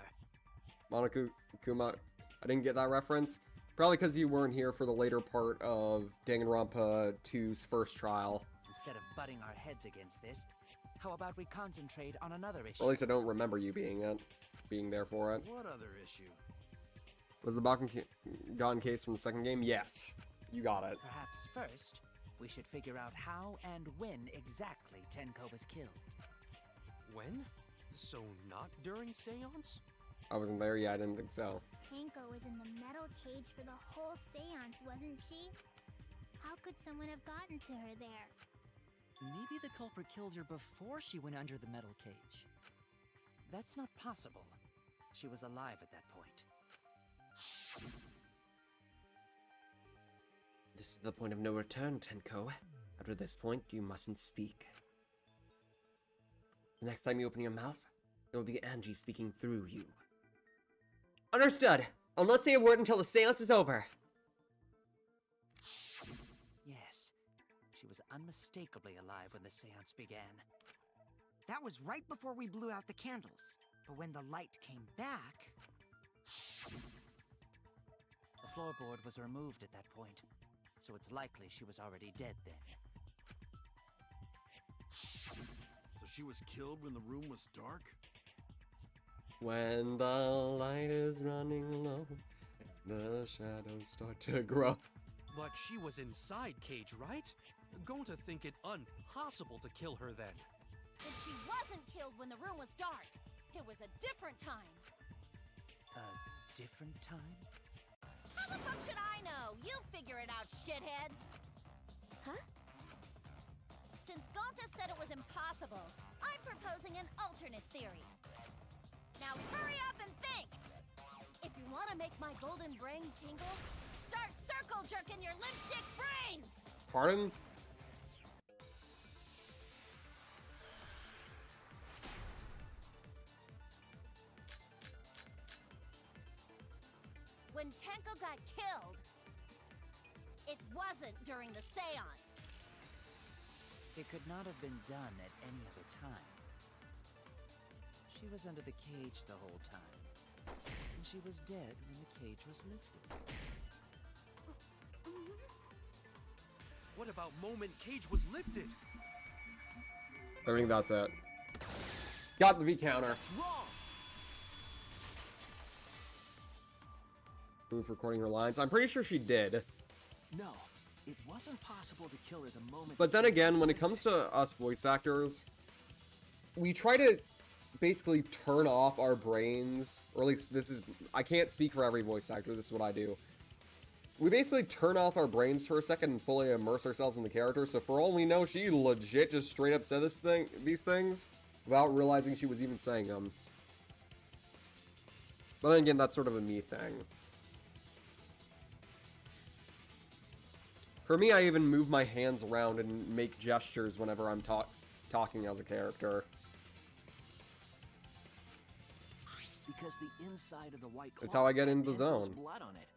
Monokuma, I didn't get that reference. Probably because you weren't here for the later part of Danganronpa 2's first trial. Instead of butting our heads against this, how about we concentrate on another issue? Or at least I don't remember you being there for it. What other issue? Was the Bakugan case from the second game? Yes. You got it. Perhaps first, we should figure out how and when exactly Tenko was killed. When? So not during seance? I wasn't there yet, I didn't think so. Tenko was in the metal cage for the whole seance, wasn't she? How could someone have gotten to her there? Maybe the culprit killed her before she went under the metal cage. That's not possible. She was alive at that point. This is the point of no return, Tenko. After this point, you mustn't speak. The next time you open your mouth, it will be Angie speaking through you. Understood! I'll not say a word until the seance is over. Yes, she was unmistakably alive when the seance began. That was right before we blew out the candles. But when the light came back... The floorboard was removed at that point, so it's likely she was already dead then. So she was killed when the room was dark? When the light is running low, and the shadows start to grow. But she was inside Cage, right? Going to think it impossible to kill her then. And she wasn't killed when the room was dark. It was a different time. A different time? How the fuck should I know? You figure it out, shitheads! Huh? Since Gonta said it was impossible, I'm proposing an alternate theory. Now hurry up and think! If you want to make my golden brain tingle, start circle jerking your limp dick brains! Pardon? When Tenko got killed, it wasn't during the seance. It could not have been done at any other time. She was under the cage the whole time, and she was dead when the cage was lifted. What about moment Cage was lifted? I think that's it. Got the V counter. Proof recording her lines. I'm pretty sure she did. No, it wasn't possible to kill her the moment. But then again, when it comes to us voice actors, we try to basically turn off our brains, or at least this is, I can't speak for every voice actor, this is what I do. We basically turn off our brains for a second and fully immerse ourselves in the character, so for all we know, she legit just straight up said these things without realizing she was even saying them. But then again, that's sort of a me thing. For me, I even move my hands around and make gestures whenever I'm talking as a character. Because the inside of the white cloth It's how I get into the had Tenko's zone. blood on it.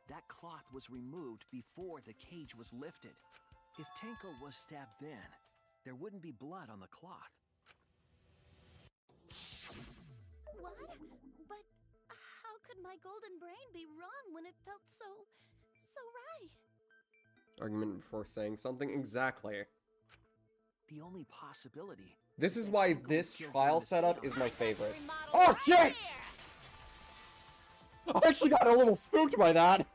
That cloth was removed before the cage was lifted. If Tenko was stabbed then, there wouldn't be blood on the cloth. What? But how could my golden brain be wrong when it felt so right? Argument before saying something. Exactly. The only possibility. This is why this trial setup is my favorite. Oh shit! I actually got a little spooked by that.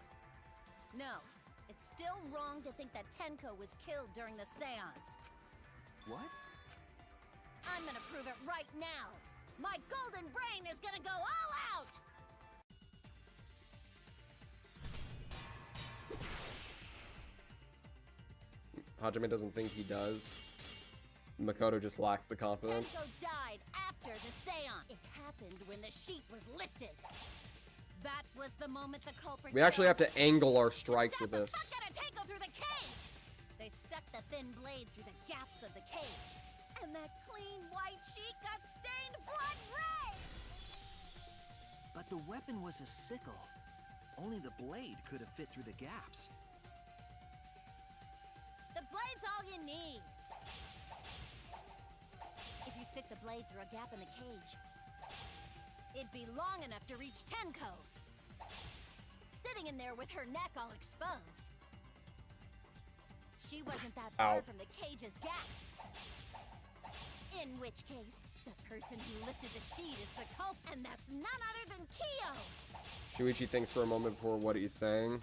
No, it's still wrong to think that Tenko was killed during the seance. What? I'm gonna prove it right now. My golden brain is gonna go all out! Hajime doesn't think he does. Makoto just lacks the confidence. Tenko died after the seance. It happened when the sheet was lifted. That was the moment the culprit We actually have chose to angle our strikes with this. Stuck at a Tango through the cage. They stuck the thin blade through the gaps of the cage, and that clean white sheet got stained blood red. But the weapon was a sickle. Only the blade could have fit through the gaps. The blade's all you need. If you stick the blade through a gap in the cage, it'd be long enough to reach Tenko, sitting in there with her neck all exposed. She wasn't that far from the cage's gaps. In which case, the person who lifted the sheet is the culprit, and that's none other than Kyo! Shuichi thinks for a moment before what he's saying.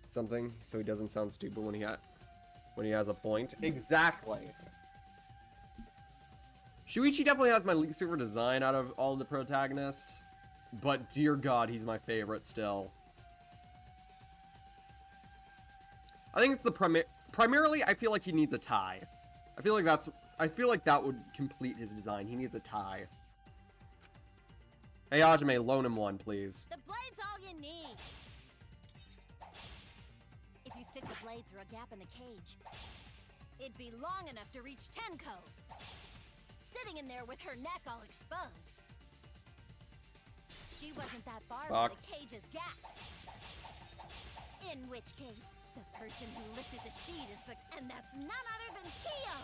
Something, so he doesn't sound stupid when he has a point. Exactly. Shuichi definitely has my least favorite design out of all the protagonists, but dear God, he's my favorite still. I think it's the primarily, I feel like he needs a tie. I feel like that would complete his design. He needs a tie. Hey, Hajime, loan him one, please. The blade's all you need. If you stick the blade through a gap in the cage, it'd be long enough to reach Tenko, sitting in there with her neck all exposed. She wasn't that far from the cage's gaps. In which case, the person who lifted the sheet is the... And that's none other than Kyo!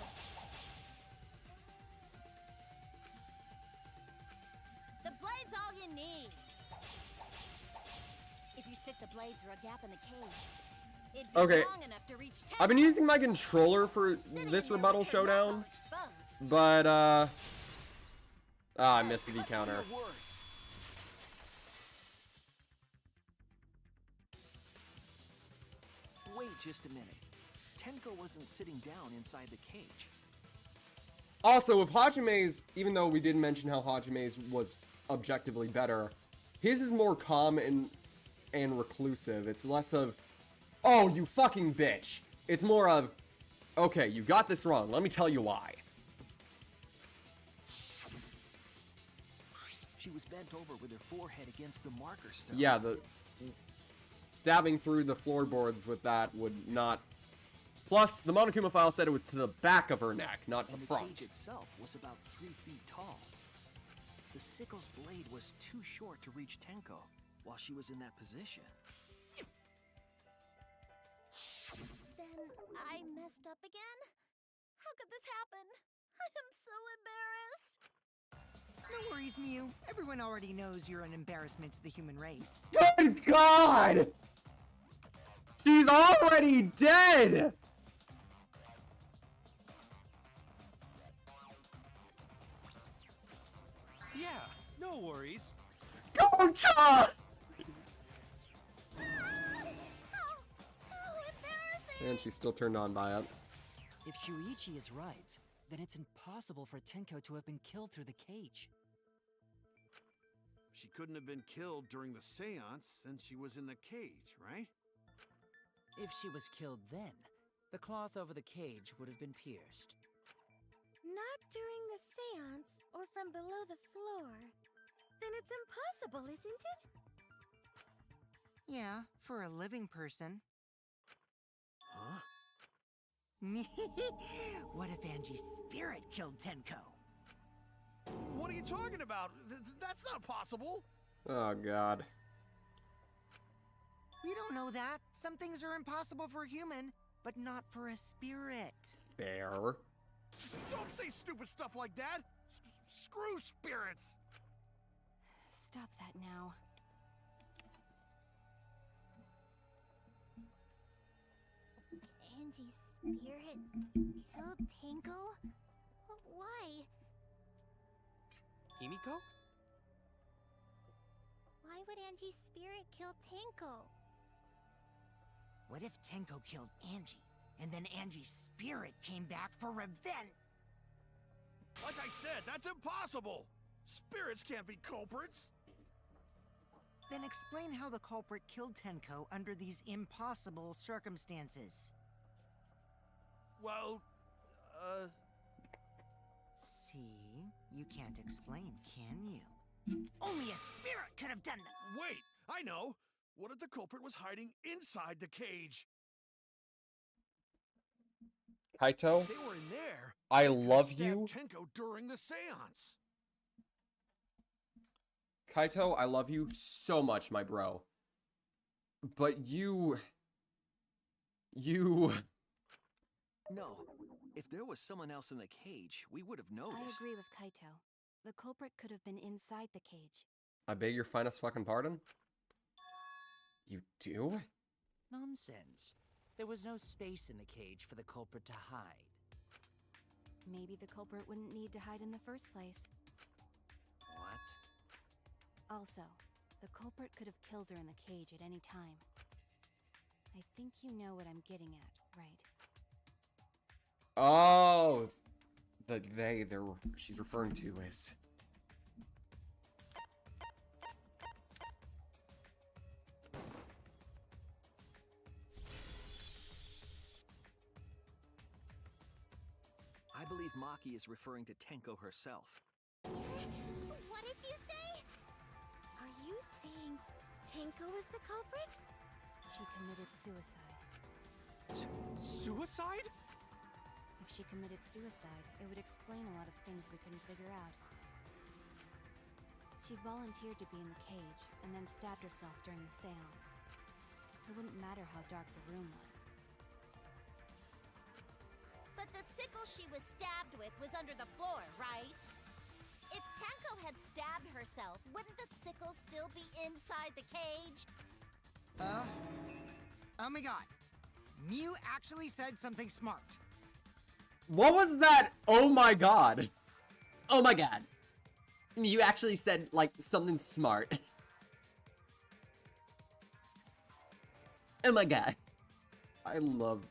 The blade's all you need. If you stick the blade through a gap in the cage, it'd be long enough to reach Tenko. I've been using my controller for this rebuttal showdown, but, I missed the V counter. Wait just a minute. Tenko wasn't sitting down inside the cage. Also, if Hajime's, even though we didn't mention how Hajime's was objectively better, his is more calm and reclusive. It's less of, oh, you fucking bitch. It's more of, okay, you got this wrong. Let me tell you why. She was bent over with her forehead against the marker stone. Yeah, the stabbing through the floorboards with that would not... Plus, the Monokuma file said it was to the back of her neck, not the front. The cage itself was about 3 feet tall. The sickle's blade was too short to reach Tenko while she was in that position. Then I messed up again? How could this happen? I am so embarrassed. No worries, Miu. Everyone already knows you're an embarrassment to the human race. Good God! She's already dead! Yeah, no worries. Gotcha! And she's still turned on by it. If Shuichi is right, then it's impossible for Tenko to have been killed through the cage. She couldn't have been killed during the seance since she was in the cage, right? If she was killed then, the cloth over the cage would have been pierced. Not during the seance or from below the floor. Then it's impossible, isn't it? Yeah, for a living person. Huh? What if Angie's spirit killed Tenko? What are you talking about? That's not possible. Oh, God. We don't know that. Some things are impossible for a human, but not for a spirit. Fair. Don't say stupid stuff like that. Screw spirits. Stop that now. Angie's spirit killed Tenko? Why? Himiko? Why would Angie's spirit kill Tenko? What if Tenko killed Angie, and then Angie's spirit came back for revenge? Like I said, that's impossible. Spirits can't be culprits. Then explain how the culprit killed Tenko under these impossible circumstances. Well, See? You can't explain, can you? Only a spirit could have done that. Wait, I know. What if the culprit was hiding inside the cage? Kaito, If they were in there, I they could have love stabbed you. Tenko during the seance. Kaito, I love you so much, my bro. But you... No. If there was someone else in the cage, we would have noticed. I agree with Kaito. The culprit could have been inside the cage. I beg your finest fucking pardon? You do? Nonsense. There was no space in the cage for the culprit to hide. Maybe the culprit wouldn't need to hide in the first place. What? Also, the culprit could have killed her in the cage at any time. I think you know what I'm getting at, right? Oh! She's referring to is... I believe Maki is referring to Tenko herself. What did you say? Are you saying Tenko is the culprit? She committed suicide. Suicide? If she committed suicide, it would explain a lot of things we couldn't figure out. She volunteered to be in the cage, and then stabbed herself during the seance. It wouldn't matter how dark the room was. But the sickle she was stabbed with was under the floor, right? If Tenko had stabbed herself, wouldn't the sickle still be inside the cage? Oh my god. Mew actually said something smart. What was that? Oh my god. Oh my god. You actually said, like, something smart. Oh my god. I love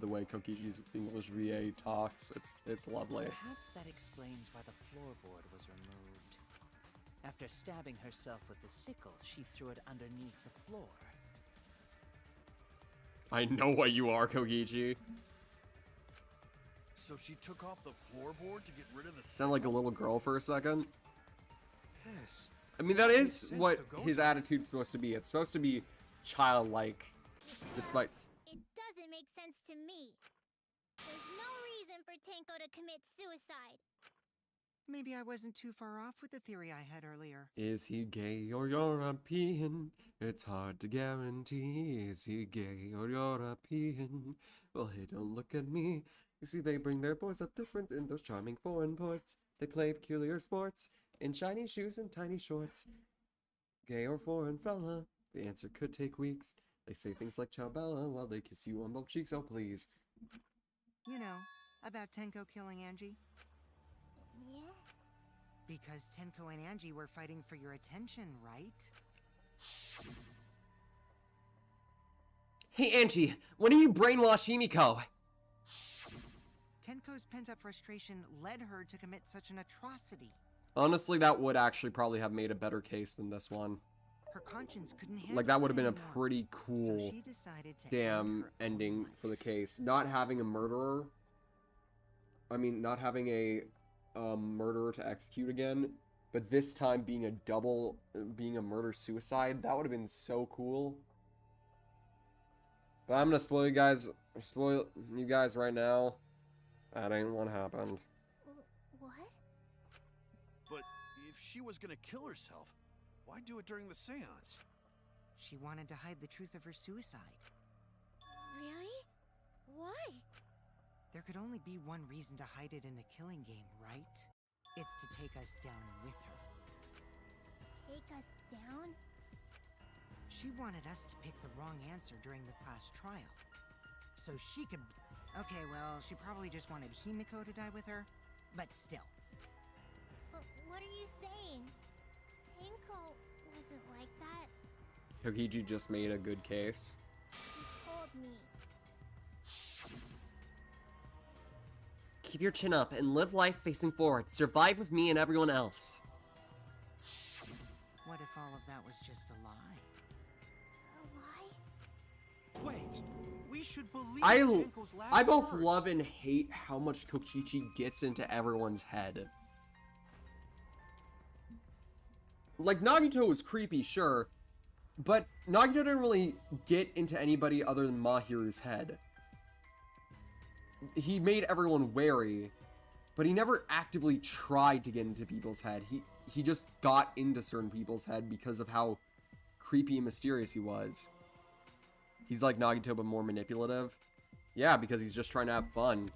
the way Kokishi's English VA talks. It's lovely. Perhaps that explains why the floorboard was removed. After stabbing herself with the sickle, she threw it underneath the floor. I know what you are, Kokichi. So she took off the floorboard to get rid of the Sound like a little girl for a second. Yes. I mean, that is what his attitude's supposed to be. It's supposed to be childlike, despite... It doesn't make sense to me. There's no reason for Tenko to commit suicide. Maybe I wasn't too far off with the theory I had earlier. Is he gay or European? It's hard to guarantee. Is he gay or European? Well, hey, don't look at me. You see, they bring their boys up different in those charming foreign ports. They play peculiar sports in shiny shoes and tiny shorts. Gay or foreign fella? The answer could take weeks. They say things like ciao bella while they kiss you on both cheeks, oh please. You know, about Tenko killing Angie? Yeah? Because Tenko and Angie were fighting for your attention, right? Hey Angie, when do you brainwash Himiko? Tenko's pent-up frustration led her to commit such an atrocity. Honestly, that would actually probably have made a better case than this one. Her conscience couldn't handle Like, that would have it been a anymore. pretty cool So she decided to damn end her ending for the case. Not having a murderer. I mean, not having a murderer to execute again, but this time being a murder-suicide, that would have been so cool. But I'm gonna spoil you guys right now. That ain't what happened. What? But if she was gonna kill herself, why do it during the seance? She wanted to hide the truth of her suicide. Really? Why? There could only be one reason to hide it in the killing game, right? It's to take us down with her. Take us down? She wanted us to pick the wrong answer during the class trial. So she could... Okay, well, she probably just wanted Himiko to die with her, but still. But what are you saying? Tenko wasn't like that. Kokiji just made a good case. She told me. Keep your chin up and live life facing forward. Survive with me and everyone else. What if all of that was just a lie? A lie? Wait, we should believe I Tenko's last both words. love and hate how much Kokichi gets into everyone's head. like, Nagito was creepy, sure, but Nagito didn't really get into anybody other than Mahiru's head. He made everyone wary, but he never actively tried to get into people's head. He just got into certain people's head because of how creepy and mysterious he was. He's like Nagito, but more manipulative. Yeah, because he's just trying to have fun.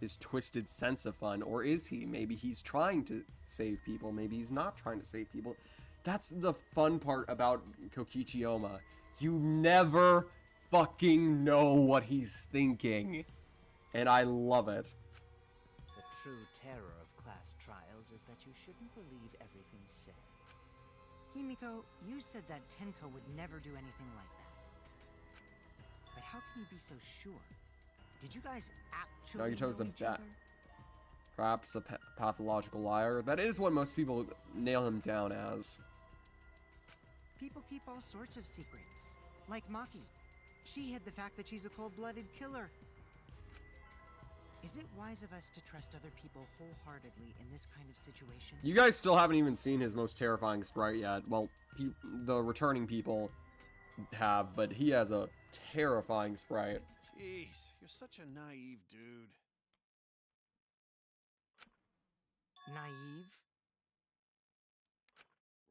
His twisted sense of fun. Or is he? Maybe he's trying to save people. Maybe he's not trying to save people. That's the fun part about Kokichi Oma. You never fucking know what he's thinking. And I love it. The true terror of class trials is that you shouldn't believe everything said. Himiko, you said that Tenko would never do anything like that. But how can you be so sure? Did you guys actually Nagito's know a each other? perhaps a pathological liar. That is what most people nail him down as. People keep all sorts of secrets. Like Maki. She hid the fact that she's a cold-blooded killer. Is it wise of us to trust other people wholeheartedly in this kind of situation? You guys still haven't even seen his most terrifying sprite yet. Well, the returning people have, but he has a terrifying sprite. Jeez, you're such a naive dude. Naive?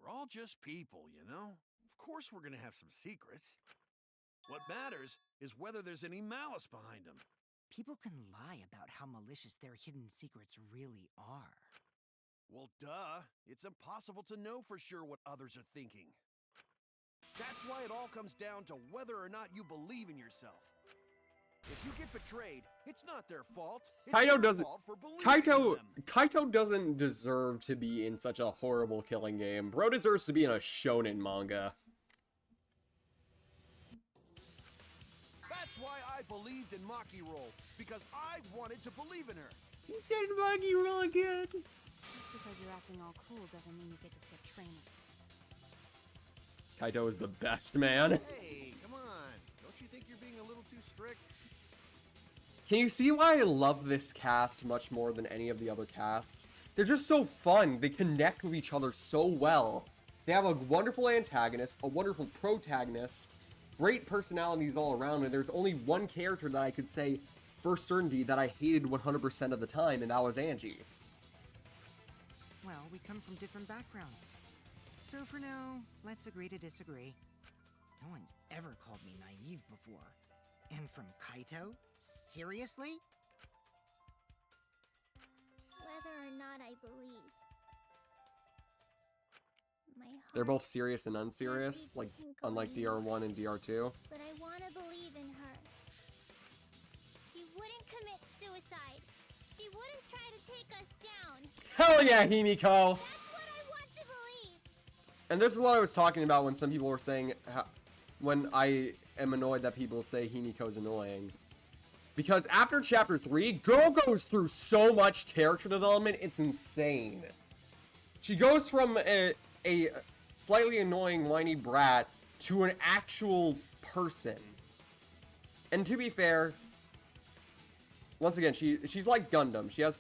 We're all just people, you know? Of course we're gonna have some secrets. What matters is whether there's any malice behind them. People can lie about how malicious their hidden secrets really are. Well, duh. It's impossible to know for sure what others are thinking. That's why it all comes down to whether or not you believe in yourself. If you get betrayed, it's not their fault. It's Kaito your doesn't. fault for believing in them. Kaito doesn't deserve to be in such a horrible killing game. Bro deserves to be in a shonen manga. That's why I believed in Maki Roll, because I wanted to believe in her. He said Maki Roll again. Just because you're acting all cool doesn't mean you get to skip training. Kaito is the best, man. Hey, come on. Don't you think you're being a little too strict? Can you see why I love this cast much more than any of the other casts? They're just so fun. They connect with each other so well. They have a wonderful antagonist, a wonderful protagonist, great personalities all around, and there's only one character that I could say for certainty that I hated 100% of the time, and that was Angie. Well, we come from different backgrounds. So for now, let's agree to disagree. No one's ever called me naive before. And from Kaito? Seriously? Whether or not I believe. My heart They're both serious and unserious, like unlike DR1 and DR2. But I want to believe in her. She wouldn't commit suicide. She wouldn't try to take us down. Hell yeah, Himiko! That's what I want to believe. And this is what I was talking about when some people were saying, when I am annoyed that people say Himiko's annoying. Because after Chapter 3, girl goes through so much character development, it's insane. She goes from a slightly annoying, whiny brat to an actual person. And to be fair, once again, she's like Gundam. She has,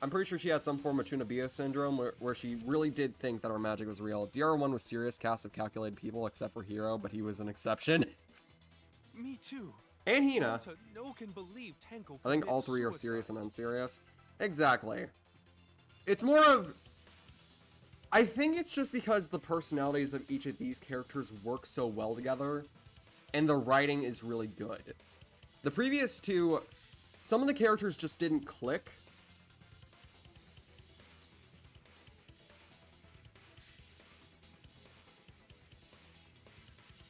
I'm pretty sure she has some form of Chunibyo syndrome where she really did think that her magic was real. DR1 was serious cast of calculated people except for Hiro, but he was an exception. Me too. And Hina. No can believe Tenko I think all commits three are suicide. serious and unserious. Exactly. It's more of... I think it's just because the personalities of each of these characters work so well together, and the writing is really good. The previous two, some of the characters just didn't click.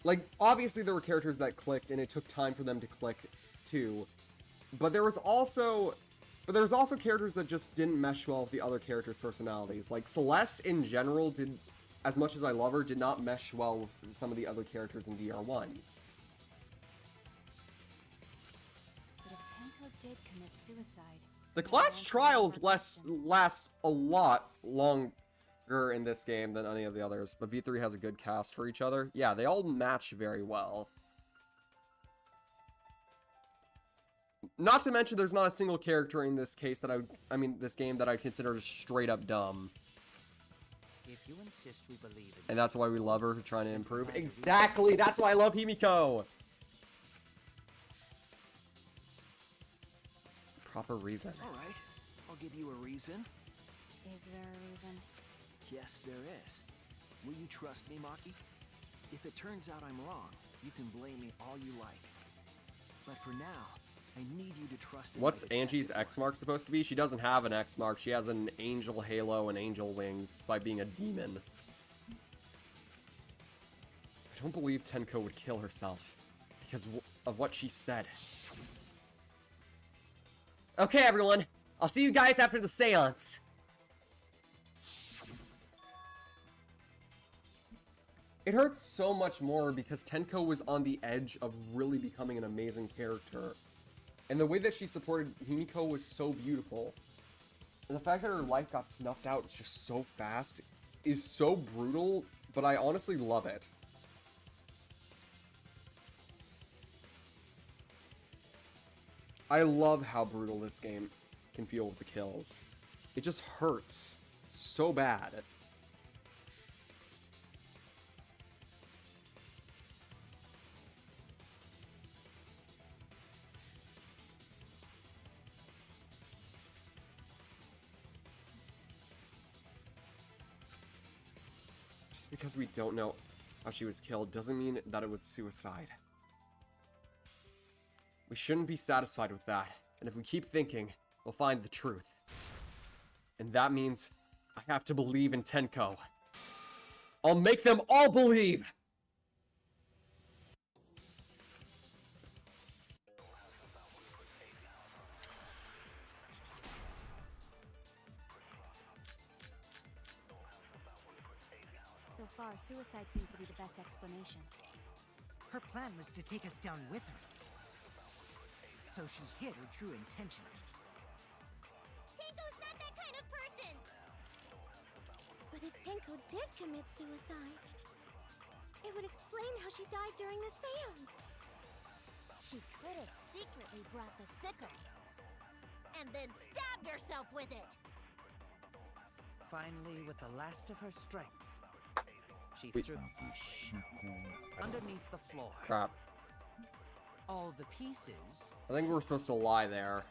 Like, obviously there were characters that clicked, and it took time for them to click, too. But there was also characters that just didn't mesh well with the other characters' personalities. Like, Celeste, in general, did, as much as I love her, did not mesh well with some of the other characters in DR1. But if Tenko did commit suicide... The class trials last a lot longer in this game than any of the others, but V3 has a good cast for each other. Yeah, they all match very well. Not to mention, there's not a single character in this case that this game that I'd consider straight up dumb. If to insist we believe in And that's why we love her for trying to improve. Provide a Exactly! That's why I love Himiko! Proper reason. Alright, I'll give you a reason. Is there a reason? Yes, there is. Will you trust me, Maki? If it turns out I'm wrong, you can blame me all you like. But for now, I need you to trust in my What's Angie's detective X mark supposed to be? She doesn't have an X mark. She has an angel halo and angel wings, despite being a demon. I don't believe Tenko would kill herself because of what she said. Okay, everyone. I'll see you guys after the seance. It hurts so much more because Tenko was on the edge of really becoming an amazing character. And the way that she supported Himiko was so beautiful. And the fact that her life got snuffed out just so fast is so brutal, but I honestly love it. I love how brutal this game can feel with the kills. It just hurts so bad. Just because we don't know how she was killed doesn't mean that it was suicide. We shouldn't be satisfied with that, and if we keep thinking, we'll find the truth. And that means I have to believe in Tenko. I'll make them all believe! So far, suicide seems to be the best explanation. Her plan was to take us down with her. So she hid her true intentions. Tenko's not that kind of person! But if Tenko did commit suicide, it would explain how she died during the seance. She could have secretly brought the sickle and then stabbed herself with it. Finally, with the last of her strength, she Wait. threw underneath the floor. Crap. All the pieces. I think we're supposed to lie there.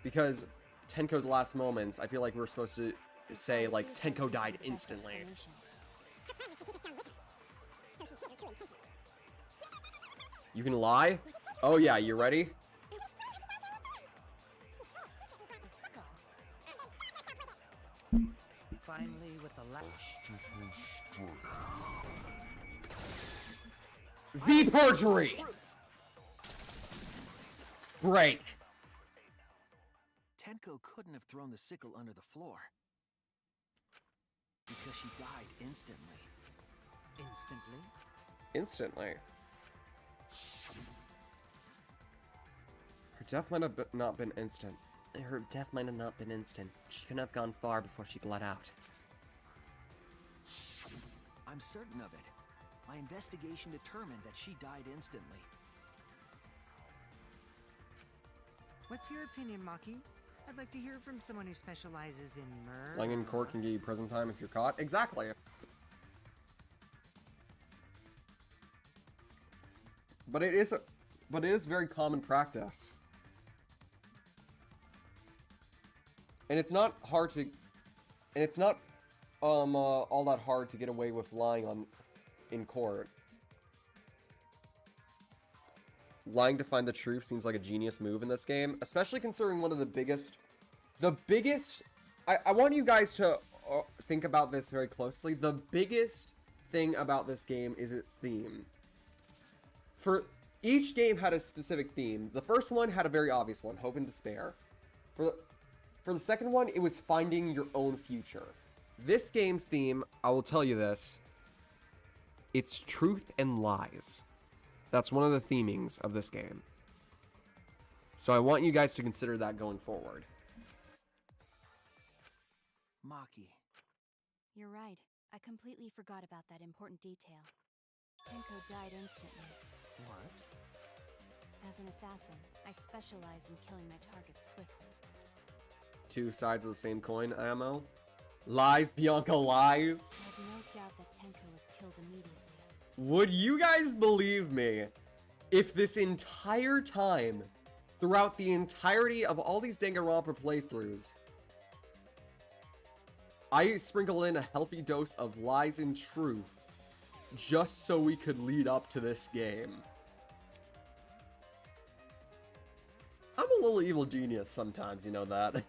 Because Tenko's last moments, I feel like we're supposed to say, like, Tenko died instantly. You can lie? Oh yeah, you ready? Finally, with the last. The perjury! Break! Tenko couldn't have thrown the sickle under the floor. Because she died instantly. Instantly? Instantly. Her death might have not been instant. Her death might have not been instant. She couldn't have gone far before she bled out. I'm certain of it. My investigation determined that she died instantly. What's your opinion, Maki? I'd like to hear from someone who specializes in murder. Lying in court can get you prison time if you're caught. Exactly. But it is very common practice. And it's not hard to, and it's not all that hard to get away with lying in court. Lying to find the truth seems like a genius move in this game, especially considering one of the biggest, I want you guys to think about this very closely. The biggest thing about this game is its theme. For each game had a specific theme. The first one had a very obvious one, hope and despair. For the second one, it was finding your own future. This game's theme, I will tell you this, it's truth and lies. That's one of the themings of this game. So I want you guys to consider that going forward. Maki. You're right. I completely forgot about that important detail. Tenko died instantly. What? As an assassin, I specialize in killing my targets swiftly. two sides of the same coin, IMO. Lies, Bianca, lies. I have no doubt that Tenko was killed immediately. Would you guys believe me if this entire time, throughout the entirety of all these Danganronpa playthroughs, I sprinkle in a healthy dose of lies and truth just so we could lead up to this game? I'm a little evil genius sometimes, you know that.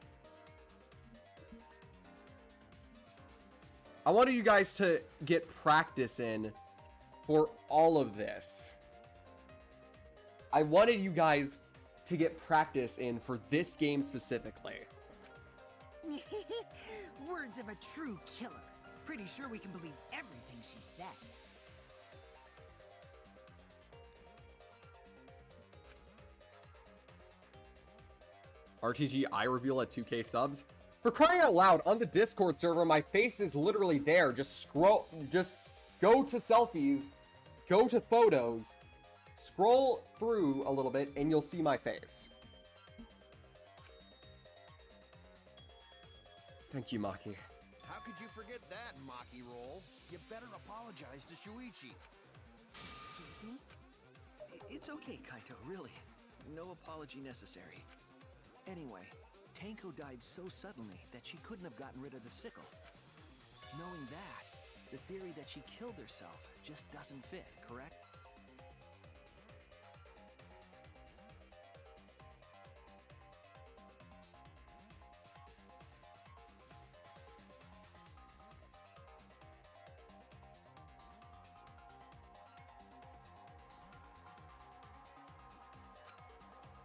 I wanted you guys to get practice in for all of this. I wanted you guys to get practice in for this game specifically. Words of a true killer. Pretty sure we can believe everything she said. RTG eye reveal at 2K subs. For crying out loud, on the Discord server, my face is literally there. Just go to selfies, go to photos, scroll through a little bit, and you'll see my face. Thank you, Maki. How could you forget that, Maki roll? You better apologize to Shuichi. Excuse me? It's okay, Kaito, really. No apology necessary. Anyway, Tenko died so suddenly that she couldn't have gotten rid of the sickle. Knowing that, the theory that she killed herself just doesn't fit, correct?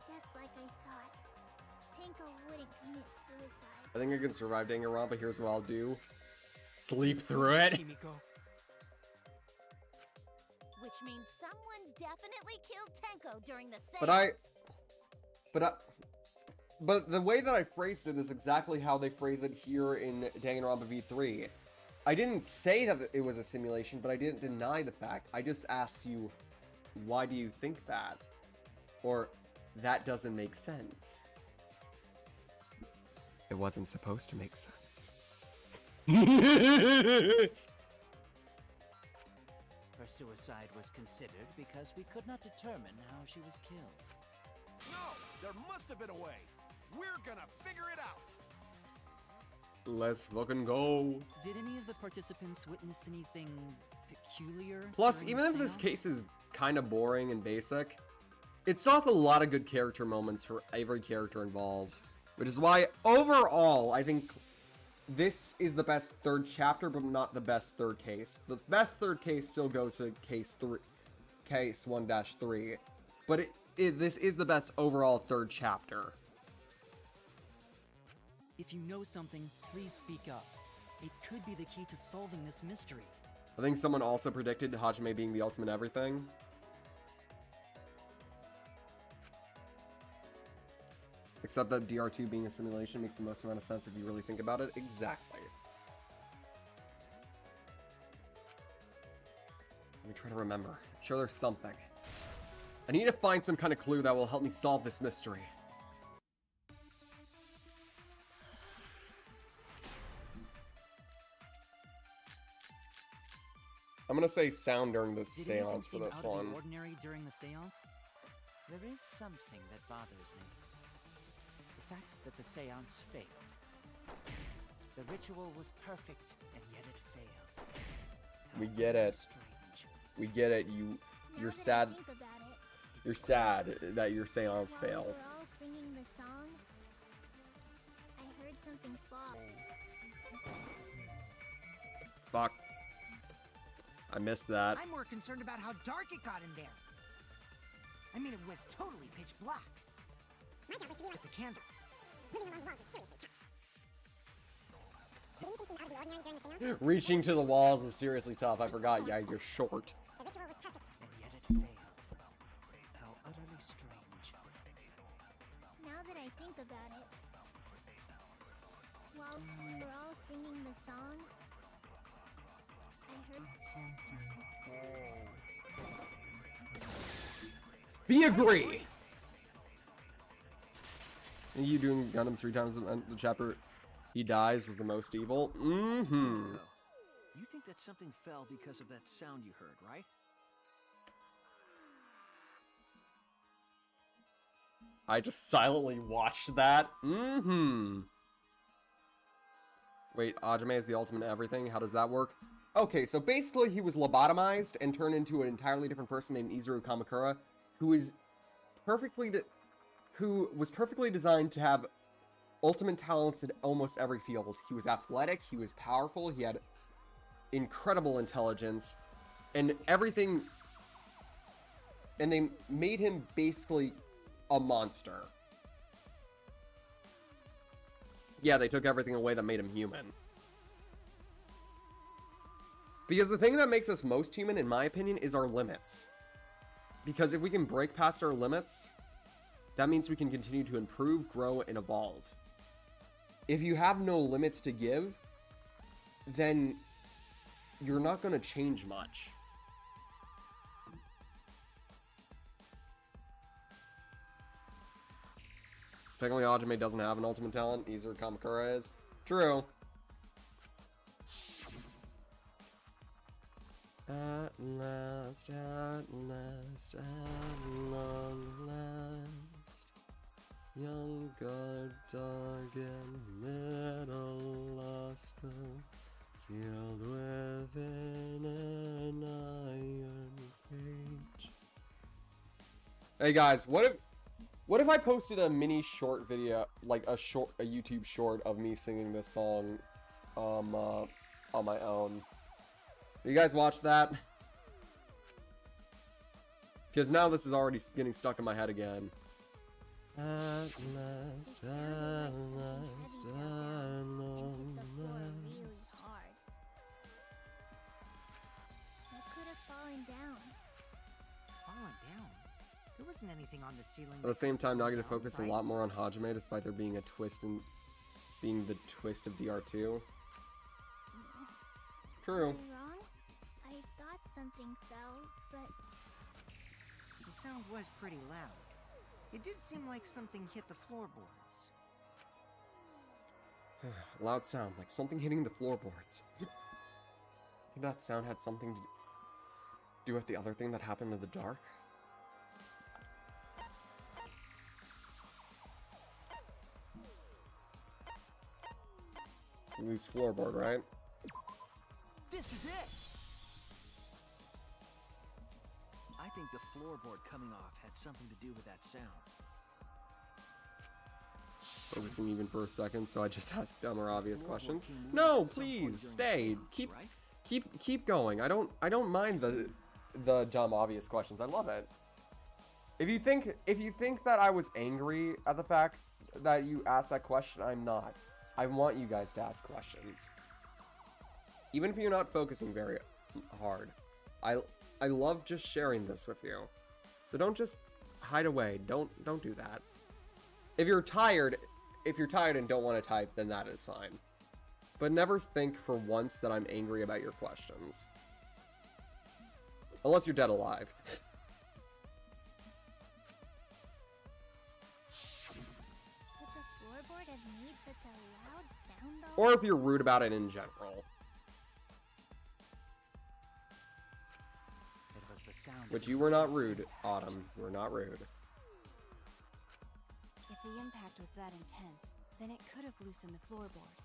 Just like I thought. Tenko wouldn't commit suicide. I think I can survive Danganronpa. Here's what I'll do. Sleep through it. Which means someone definitely killed Tenko during the seance. But the way that I phrased it is exactly how they phrase it here in Danganronpa V3. I didn't say that it was a simulation, but I didn't deny the fact. I just asked you, why do you think that? Or, that doesn't make sense. It wasn't supposed to make sense. Her suicide was considered because we could not determine how she was killed. No! There must have been a way! We're gonna figure it out! Let's fucking go. Did any of the participants witness anything peculiar? Plus, during even the if this seance? case is kind of boring and basic, it still has a lot of good character moments for every character involved. Which is why, overall, I think this is the best third chapter, but not the best third case. The best third case still goes to case 1-3. But this is the best overall third chapter. If you know something, please speak up. It could be the key to solving this mystery. I think someone also predicted Hajime being the ultimate everything. Except that DR2 being a simulation makes the most amount of sense if you really think about it. Exactly. Let me try to remember. I'm sure there's something. I need to find some kind of clue that will help me solve this mystery. I'm gonna say sound during the seance for this one. Ordinary during the seance? There is something that bothers me. The fact that the seance failed. The ritual was perfect, and yet it failed. We get it. Strange. We get it. You're sad. Think about it. You're sad that your seance While failed. we were all singing the song, I heard something fall. Fuck. I missed that. I'm more concerned about how dark it got in there. I mean, it was totally pitch black. My job was to relight the candles. Moving along the walls was seriously tough. Did anything seem out of the ordinary during the seance? Reaching to the walls was seriously tough. I forgot. Yeah, you're short. The ritual was perfect. And yet it failed. How utterly strange. Now that I think about it, while we were all singing the song, I heard We agree. You doing Gundam 3 times the chapter he dies was the most evil? Mm-hmm. You think that something fell because of that sound you heard, right? I just silently watched that. Mm-hmm. Wait, Ajime is the ultimate everything? How does that work? Okay, so basically he was lobotomized and turned into an entirely different person named Izuru Kamakura, who was perfectly designed to have ultimate talents in almost every field. He was athletic, he was powerful, he had incredible intelligence, and everything, and they made him basically a monster. Yeah, they took everything away that made him human. Because the thing that makes us most human, in my opinion, is our limits. Because if we can break past our limits, that means we can continue to improve, grow, and evolve. If you have no limits to give, then you're not going to change much. Technically, Ajime doesn't have an ultimate talent. Izuru Kamakura is. True. At last, at last, at long last, young God, dog, and middle lost, sealed within an iron cage. Hey guys, what if I posted a mini short video, like a YouTube short of me singing this song, on my own? You guys watch that? Because now this is already getting stuck in my head again. At last, at last, at long last. I could have fallen down. Fallen down? There wasn't anything on the ceiling. At the same time, now I get to focus a lot more on Hajime, despite there being a twist in being the twist of DR2. True. Am I wrong? I thought something fell, but the sound was pretty loud. It did seem like something hit the floorboards. Loud sound, like something hitting the floorboards. Maybe that sound had something to do with the other thing that happened in the dark? Loose floorboard, right? This is it! I think the floorboard coming off had something to do with that sound. Focusing even for a second, so I just asked dumb or obvious questions. No, please stay. Keep going. I don't mind the dumb obvious questions. I love it. If you think that I was angry at the fact that you asked that question, I'm not. I want you guys to ask questions. Even if you're not focusing very hard. I love just sharing this with you. So don't just hide away. Don't do that. If you're tired and don't want to type, then that is fine. But never think for once that I'm angry about your questions. Unless you're dead alive. Could the floorboard have made such a loud sound though? Or if you're rude about it in general. It was the sound. Which you were not rude, Autumn. You were not rude. If the impact was that intense, then it could have loosened the floorboard.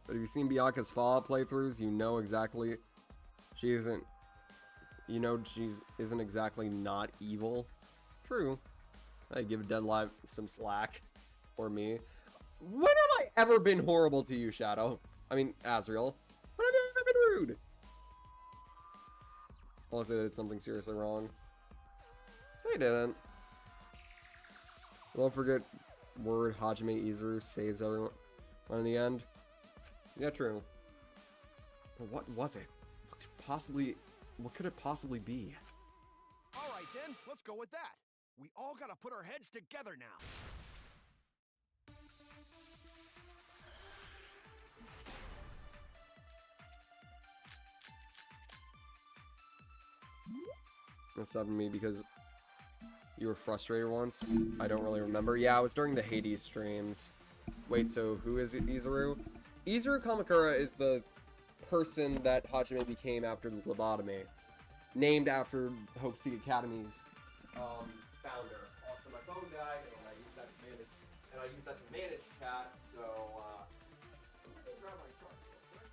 But if you've seen Bianca's Fallout playthroughs, you know exactly she isn't exactly not evil. True. I give Dead Live some slack. Or me. When have I ever been horrible to you, Shadow? I mean, Azriel. When have I ever been rude? Unless I did something seriously wrong. I didn't. Don't forget word Hajime Izuru saves everyone in the end. Yeah, true. But what was it? What could it possibly be? Alright then, let's go with that. We all gotta put our heads together now. That's not me because You were frustrated once? I don't really remember. Yeah, it was during the Hades streams. Wait, so who is Izuru? Izuru Kamakura is the person that Hajime became after the lobotomy. Named after Hope's Peak Academy's founder. Also, my phone died, and I used that to manage, chat, so, I'm gonna go grab my truck real quick.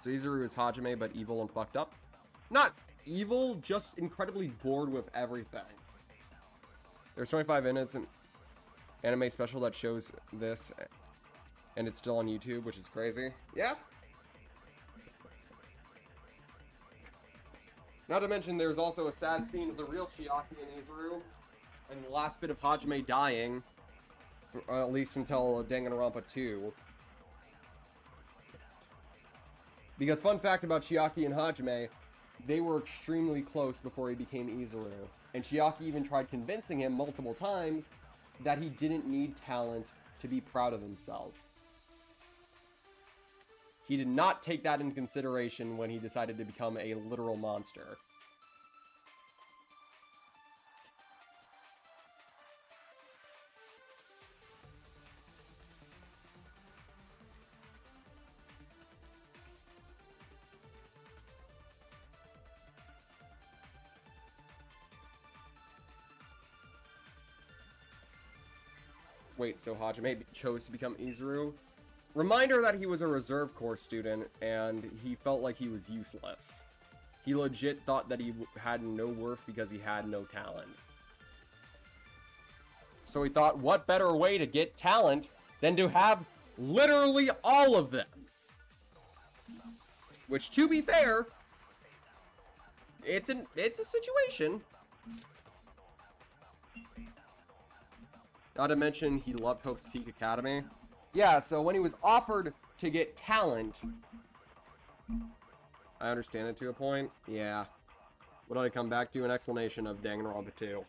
So Izuru is Hajime, but evil and fucked up. Not evil, just incredibly bored with everything. There's 25 minutes in anime special that shows this, and it's still on YouTube, which is crazy. Yeah. Not to mention, there's also a sad scene of the real Chiaki and Izuru, and the last bit of Hajime dying, at least until Danganronpa 2. Because fun fact about Chiaki and Hajime, they were extremely close before he became Izuru. And Chiaki even tried convincing him multiple times that he didn't need talent to be proud of himself. He did not take that into consideration when he decided to become a literal monster. Wait, so Hajime chose to become Izuru? Reminder that he was a reserve corps student, and he felt like he was useless. He legit thought that he had no worth because he had no talent. So he thought, what better way to get talent than to have literally all of them? Which, to be fair, it's a situation. Not to mention, he loved Hope's Peak Academy. Yeah, so when he was offered to get talent, I understand it to a point. Yeah. What did I come back to? An explanation of Danganronpa 2.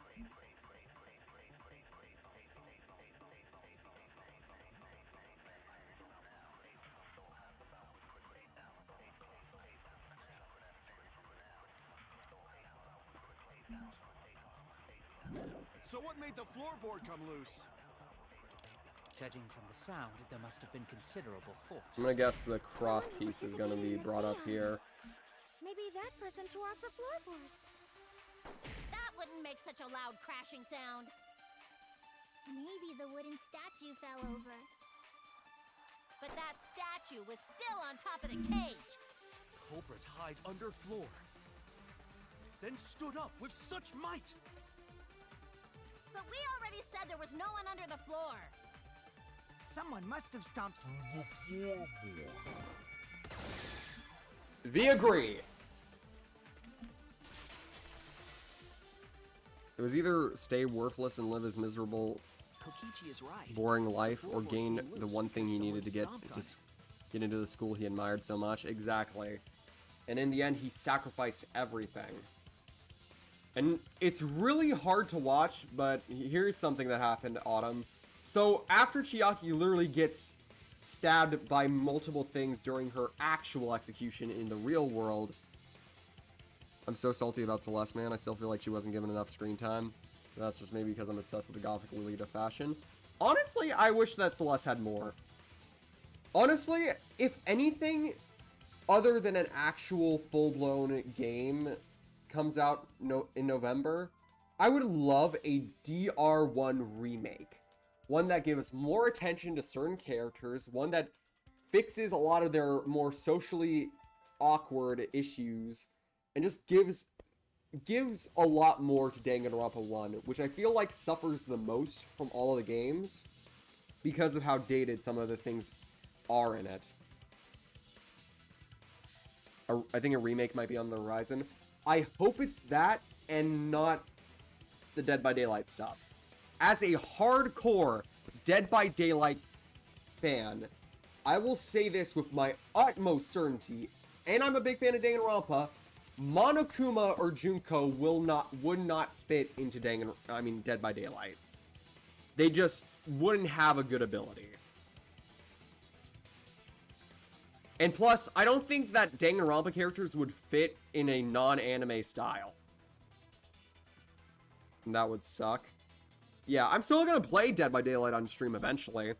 So what made the floorboard come loose? Judging from the sound, there must have been considerable force. I'm gonna guess the cross piece is gonna be brought up here. Maybe that person tore off the floorboard. That wouldn't make such a loud crashing sound. Maybe the wooden statue fell over. But that statue was still on top of the cage. Culprit hide under floor. Then stood up with such might. But we already said there was no one under the floor. Someone must have stomped on the floorboard. We agree. It was either stay worthless and live his miserable, Kokichi is right. boring life, or gain the one thing he needed to get into the school he admired so much. Exactly. And in the end, he sacrificed everything. And it's really hard to watch, but here's something that happened, Autumn. So after Chiaki literally gets stabbed by multiple things during her actual execution in the real world, I'm so salty about Celeste, man. I still feel like she wasn't given enough screen time. That's just maybe because I'm obsessed with the Gothic Lolita fashion. Honestly, I wish that Celeste had more. Honestly, if anything other than an actual full-blown game comes out in November, I would love a DR1 remake. One that gives more attention to certain characters, one that fixes a lot of their more socially awkward issues, and just gives a lot more to Danganronpa 1, which I feel like suffers the most from all of the games because of how dated some of the things are in it. I think a remake might be on the horizon. I hope it's that and not the Dead by Daylight stuff. As a hardcore Dead by Daylight fan, I will say this with my utmost certainty. and I'm a big fan of Danganronpa, Monokuma or Junko would not fit into Dead by Daylight. They just wouldn't have a good ability. And plus, I don't think that Danganronpa characters would fit in a non-anime style. And that would suck. Yeah, I'm still gonna play Dead by Daylight on stream eventually.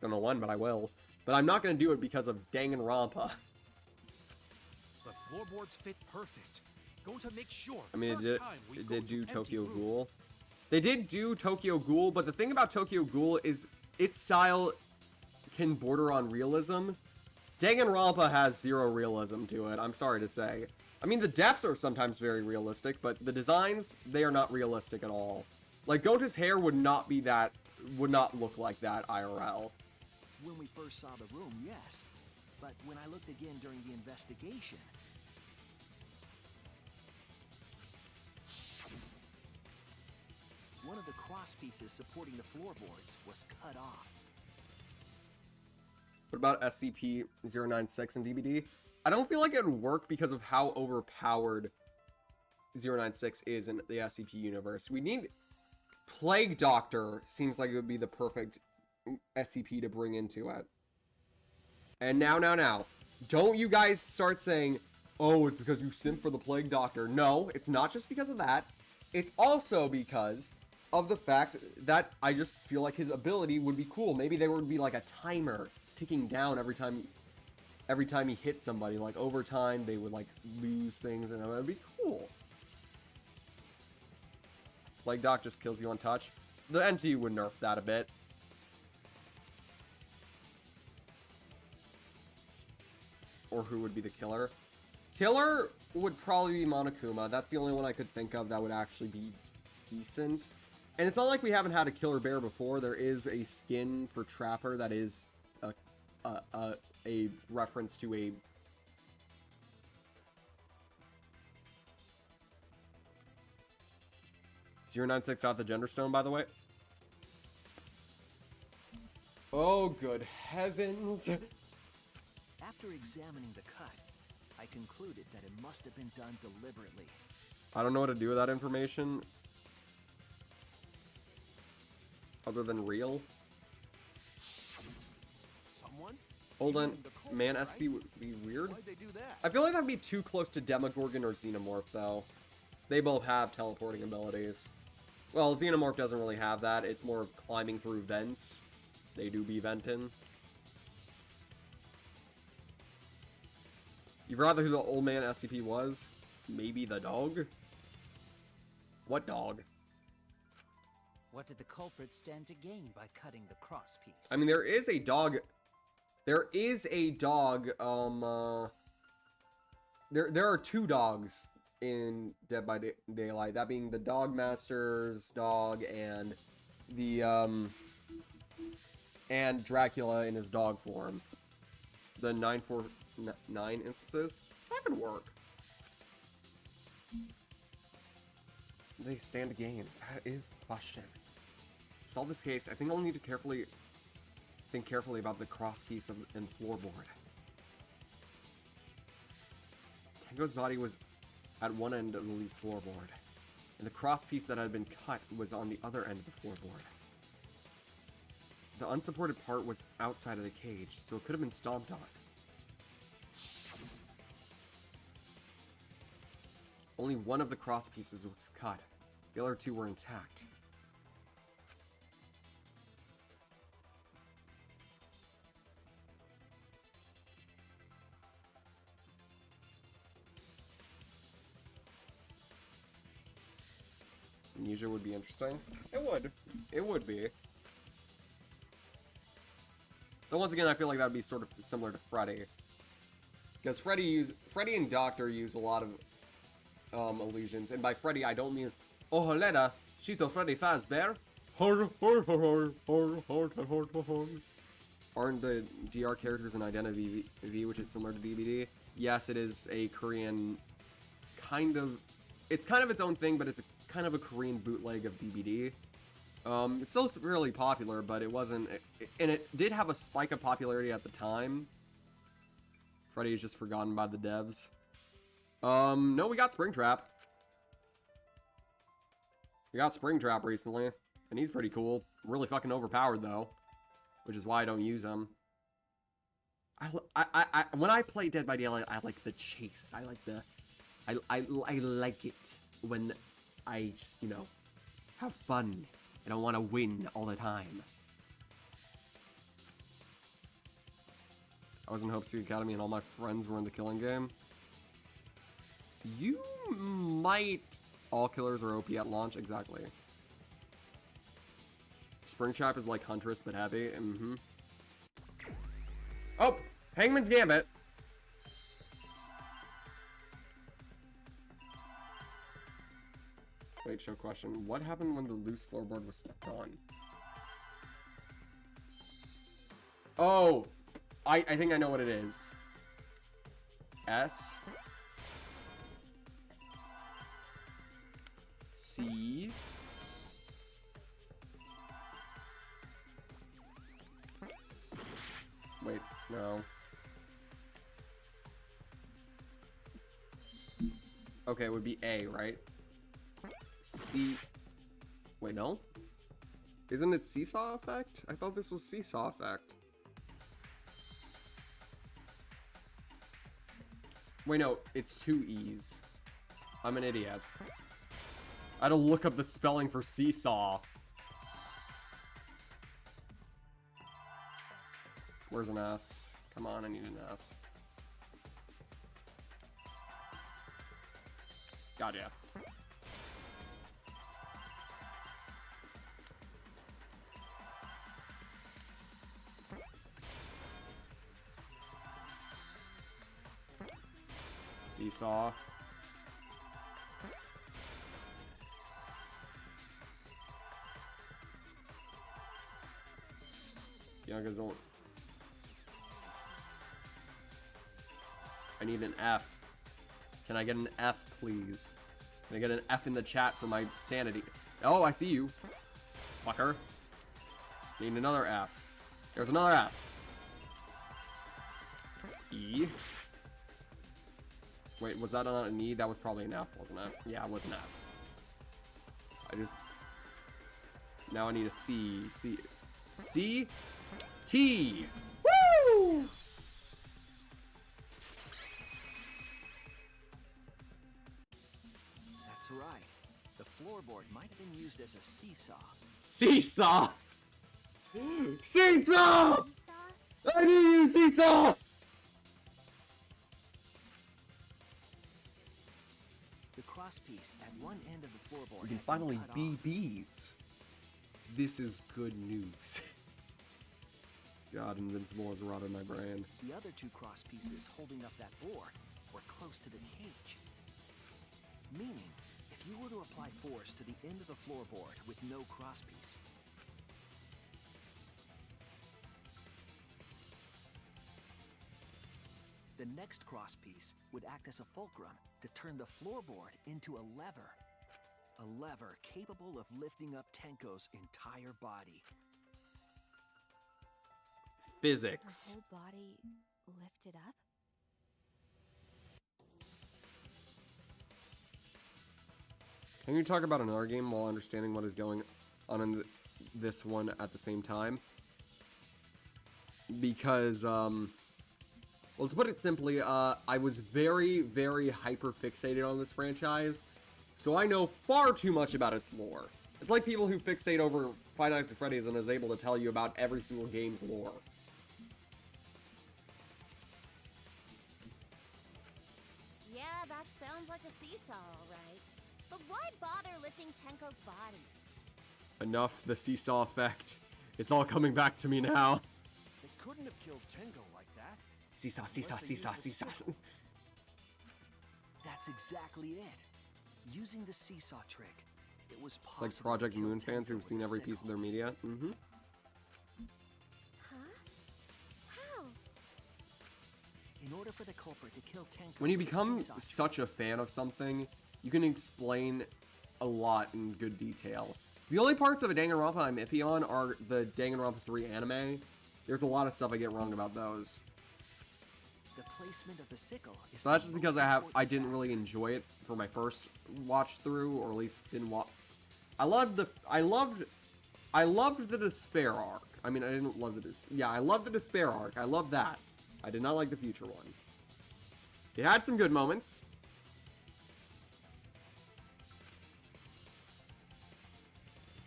Don't know when, but I will. But I'm not gonna do it because of Danganronpa. The floorboards fit perfect. Going to make sure. I mean, it did do Tokyo Ghoul. They did do Tokyo Ghoul, but the thing about Tokyo Ghoul is its style can border on realism. Danganronpa has zero realism to it, I'm sorry to say. I mean, the deaths are sometimes very realistic, but the designs, they are not realistic at all. Like, Gota's hair would not look like that IRL. When we first saw the room, yes. But when I looked again during the investigation... one of the cross pieces supporting the floorboards was cut off. What about SCP-096 in DBD? I don't feel like it would work because of how overpowered 096 is in the SCP universe. We need... Plague Doctor seems like it would be the perfect SCP to bring into it. And now. Don't you guys start saying, oh, it's because you simp for the Plague Doctor. No, it's not just because of that. It's also because of the fact that I just feel like his ability would be cool. Maybe there would be like a timer ticking down every time he hit somebody. Like over time they would like lose things, and it would be cool. Plague Doc just kills you on touch. The NT would nerf that a bit. Or who would be the killer? Killer would probably be Monokuma. That's the only one I could think of that would actually be decent. And it's not like we haven't had a killer bear before. There is a skin for Trapper that is a reference to a... .096 out the gender stone, by the way. Oh, good heavens. After examining the cut, I concluded that it must have been done deliberately. I don't know what to do with that information. Other than real. Someone? Hold on. Man, SCP would be weird. Why'd they do that? I feel like that'd be too close to Demogorgon or Xenomorph, though. They both have teleporting abilities. Well, Xenomorph doesn't really have that. It's more of climbing through vents. They do be venting. You'd rather who the old man SCP was? Maybe the dog? What dog? What did the culprit stand to gain by cutting the cross piece? I mean, there is a dog. There is a dog. There are two dogs in Dead by Daylight. That being the Dog Master's dog and the and Dracula in his dog form. The 949 instances. That could work. They stand to gain. That is the question. Solve this case. I think I'll need to think carefully about the cross piece and floorboard. Tango's body was at one end of the loose floorboard, and the cross piece that had been cut was on the other end of the floorboard. The unsupported part was outside of the cage, so it could have been stomped on. Only one of the cross pieces was cut. The other two were intact. Amnesia would be interesting. It would. It would be. But once again, I feel like that would be sort of similar to Freddy. Because Freddy and Doctor use a lot of illusions. And by Freddy, I don't mean, oh, Holeda, Chito Freddy Fazbear. Aren't the DR characters in Identity V, which is similar to DBD? Yes, it is a Korean it's kind of its own thing, but it's kind of a Korean bootleg of DBD. It's still really popular, but it wasn't, and it did have a spike of popularity at the time Freddy is just forgotten by the devs. No, we got Springtrap. We got Springtrap recently, and he's pretty cool. Really fucking overpowered, though, which is why I don't use him. When I play Dead by Daylight, I like the chase. I like the... I like it when I just, you know, have fun. I don't want to win all the time. I was in Hope Street Academy and all my friends were in the killing game. You might... All killers are OP at launch, exactly. Springtrap is like Huntress, but heavy. Mm-hmm. Oh! Hangman's Gambit! Wait, show question. What happened when the loose floorboard was stepped on? Oh! I think I know what it is. S. C. Wait, no. Okay, it would be A, right? C. Wait, no? Isn't it seesaw effect? I thought this was seesaw effect. Wait, no, it's 2 E's. I'm an idiot. I had to look up the spelling for seesaw. Where's an S? Come on, I need an S. Gotcha. Seesaw. Youngers don't. I need an F. Can I get an F, please? Can I get an F in the chat for my sanity? Oh, I see you. Fucker. Need another F. There's another F. E. Wait, was that not an E? That was probably an F, wasn't it? Yeah, it was an F. I just... Now I need a C. C. C. T. Woo! That's right. The floorboard might have been used as a seesaw. Seesaw! Seesaw! I need you, seesaw! The crosspiece at one end of the floorboard. We can had been finally cut be off. bees. This is good news. God, Invincible has rotted my brain. The other 2 crosspieces holding up that board were close to the cage. Meaning, if you were to apply force to the end of the floorboard with no crosspiece, the next crosspiece would act as a fulcrum to turn the floorboard into a lever. A lever capable of lifting up Tenko's entire body. Physics. Her whole body lifted up? Can you talk about another game while understanding what is going on in this one at the same time? Because, well, to put it simply, I was very, very hyper-fixated on this franchise, so I know far too much about its lore. It's like people who fixate over Five Nights at Freddy's and is able to tell you about every single game's lore. Yeah, that sounds like a seesaw, alright. But why bother lifting Tenko's body? Enough, the seesaw effect. It's all coming back to me now. They couldn't have killed Tenko like that. Seesaw, seesaw, seesaw, seesaw. that's exactly it. Using the seesaw trick, it was possible Like Project to kill Moon fans Tenko who've seen with a every piece of sickle. their media. Mm-hmm. Huh? How? In order for the culprit to kill Tenko When you with the become seesaw trick, such a fan of something, you can explain a lot in good detail. The only parts of a Danganronpa I'm iffy on are the Danganronpa 3 anime. There's a lot of stuff I get wrong about those. the placement of the sickle is So that's the just because most I important didn't really enjoy it for my first watch through, or at least didn't watch. I loved the despair arc. I mean, I didn't love I loved the despair arc. I loved that. I did not like the future one. It had some good moments.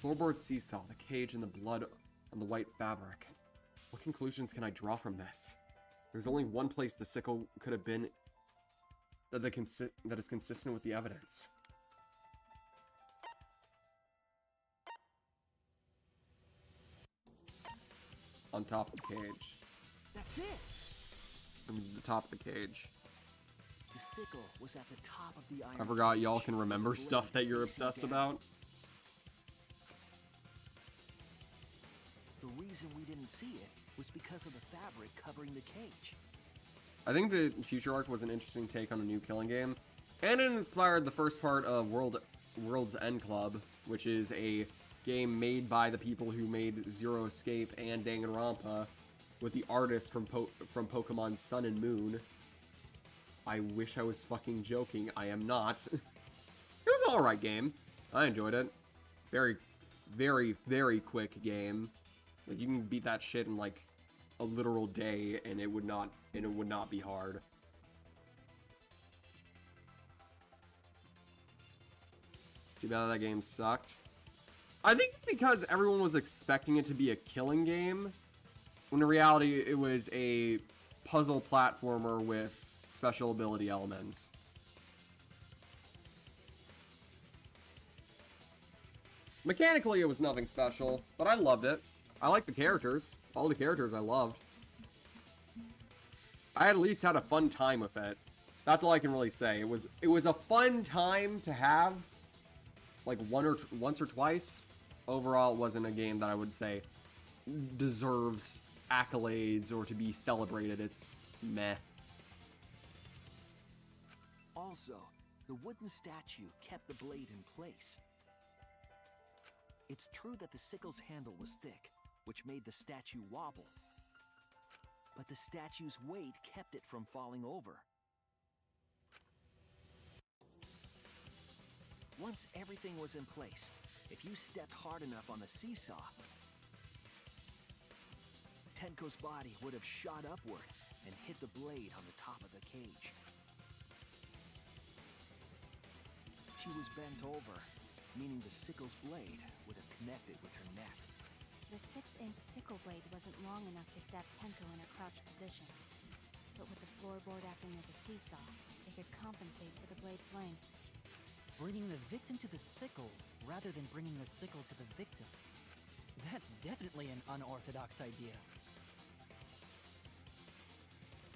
Floorboard seesaw, the cage, and the blood on the white fabric. What conclusions can I draw from this? There's only one place the sickle could have been that is consistent with the evidence. On top of the cage. That's it. I mean, the top of the cage. The sickle was at the top of the iron. I forgot y'all cage, can remember with the stuff blade that you're facing obsessed down. about. The reason we didn't see it was because of the fabric covering the cage. I think the future arc was an interesting take on a new killing game, and it inspired the first part of World's End Club, which is a game made by the people who made Zero Escape and Danganronpa, with the artist from Pokemon Sun and Moon. I wish I was fucking joking. I am not. It was an alright game. I enjoyed it. Very, very, very quick game. Like, you can beat that shit in like a literal day, and it would not be hard. Too bad that game sucked. I think it's because everyone was expecting it to be a killing game, when in reality it was a puzzle platformer with special ability elements. Mechanically, it was nothing special, but I loved it. I liked the characters. All the characters I loved. I at least had a fun time with it. That's all I can really say. It was a fun time to have, like once or twice. Overall, it wasn't a game that I would say deserves accolades or to be celebrated. It's meh. Also, the wooden statue kept the blade in place. It's true that the sickle's handle was thick, which made the statue wobble. But the statue's weight kept it from falling over. Once everything was in place, if you stepped hard enough on the seesaw, Tenko's body would have shot upward and hit the blade on the top of the cage. She was bent over, meaning the sickle's blade would have connected with her neck. The 6-inch sickle blade wasn't long enough to stab Tenko in her crouched position. But with the floorboard acting as a seesaw, it could compensate for the blade's length. Bringing the victim to the sickle rather than bringing the sickle to the victim. That's definitely an unorthodox idea.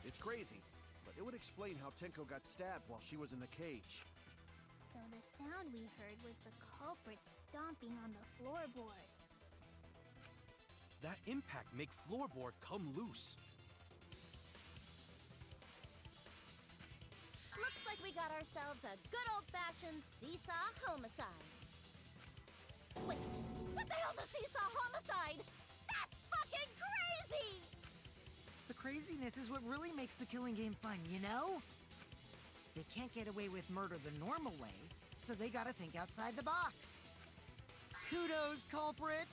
It's crazy, but it would explain how Tenko got stabbed while she was in the cage. So the sound we heard was the culprit stomping on the floorboard. That impact make floorboard come loose. Looks like we got ourselves a good old-fashioned seesaw homicide. Wait, what the hell's a seesaw homicide? That's fucking crazy! The craziness is what really makes the killing game fun, you know? They can't get away with murder the normal way, so they gotta think outside the box. Kudos, culprit!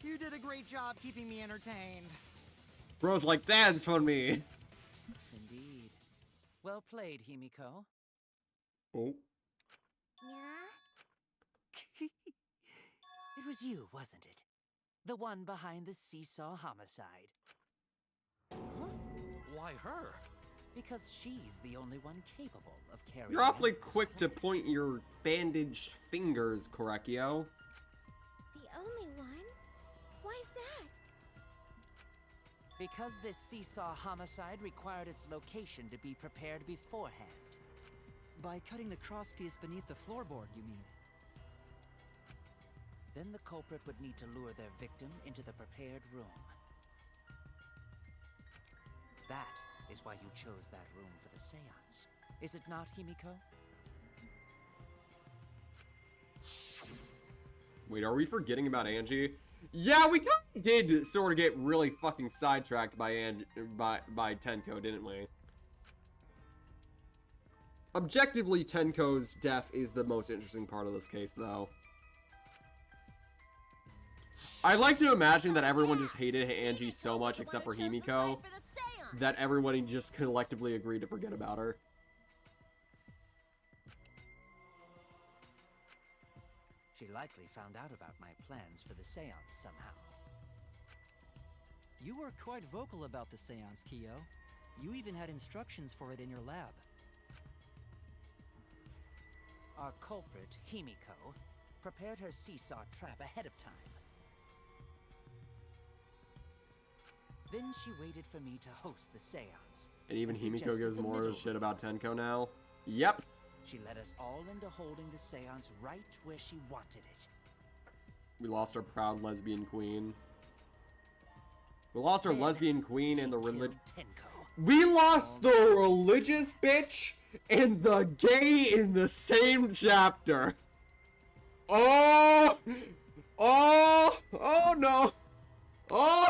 You did a great job keeping me entertained. Bro's like, Dad's for me. Indeed. Well played, Himiko. Oh. Yeah? It was you, wasn't it? The one behind the seesaw homicide. Huh? Why her? Because she's the only one capable of carrying You're awfully out this quick to plan. point your bandaged fingers, Korekio. The only one? Why's that? Because this seesaw homicide required its location to be prepared beforehand. By cutting the crosspiece beneath the floorboard, you mean? Then the culprit would need to lure their victim into the prepared room. That is why you chose that room for the seance. Is it not, Himiko? Wait, are we forgetting about Angie? Yeah, we kind of did sort of get really fucking sidetracked by by Tenko, didn't we? Objectively, Tenko's death is the most interesting part of this case, though. I like to imagine that everyone just hated Angie so much, except for Himiko, that everybody just collectively agreed to forget about her. She likely found out about my plans for the seance somehow. You were quite vocal about the seance, Kyo. You even had instructions for it in your lab. Our culprit, Himiko, prepared her seesaw trap ahead of time. Then she waited for me to host the seance. And even Himiko suggested gives the more middle shit room. about Tenko now. Yep. She led us all into holding the seance right where she wanted it. We lost our proud lesbian queen. We lost our Then lesbian queen and the killed religion. Tenko. We lost the religious bitch and the gay in the same chapter. Oh! Oh! Oh no! Oh!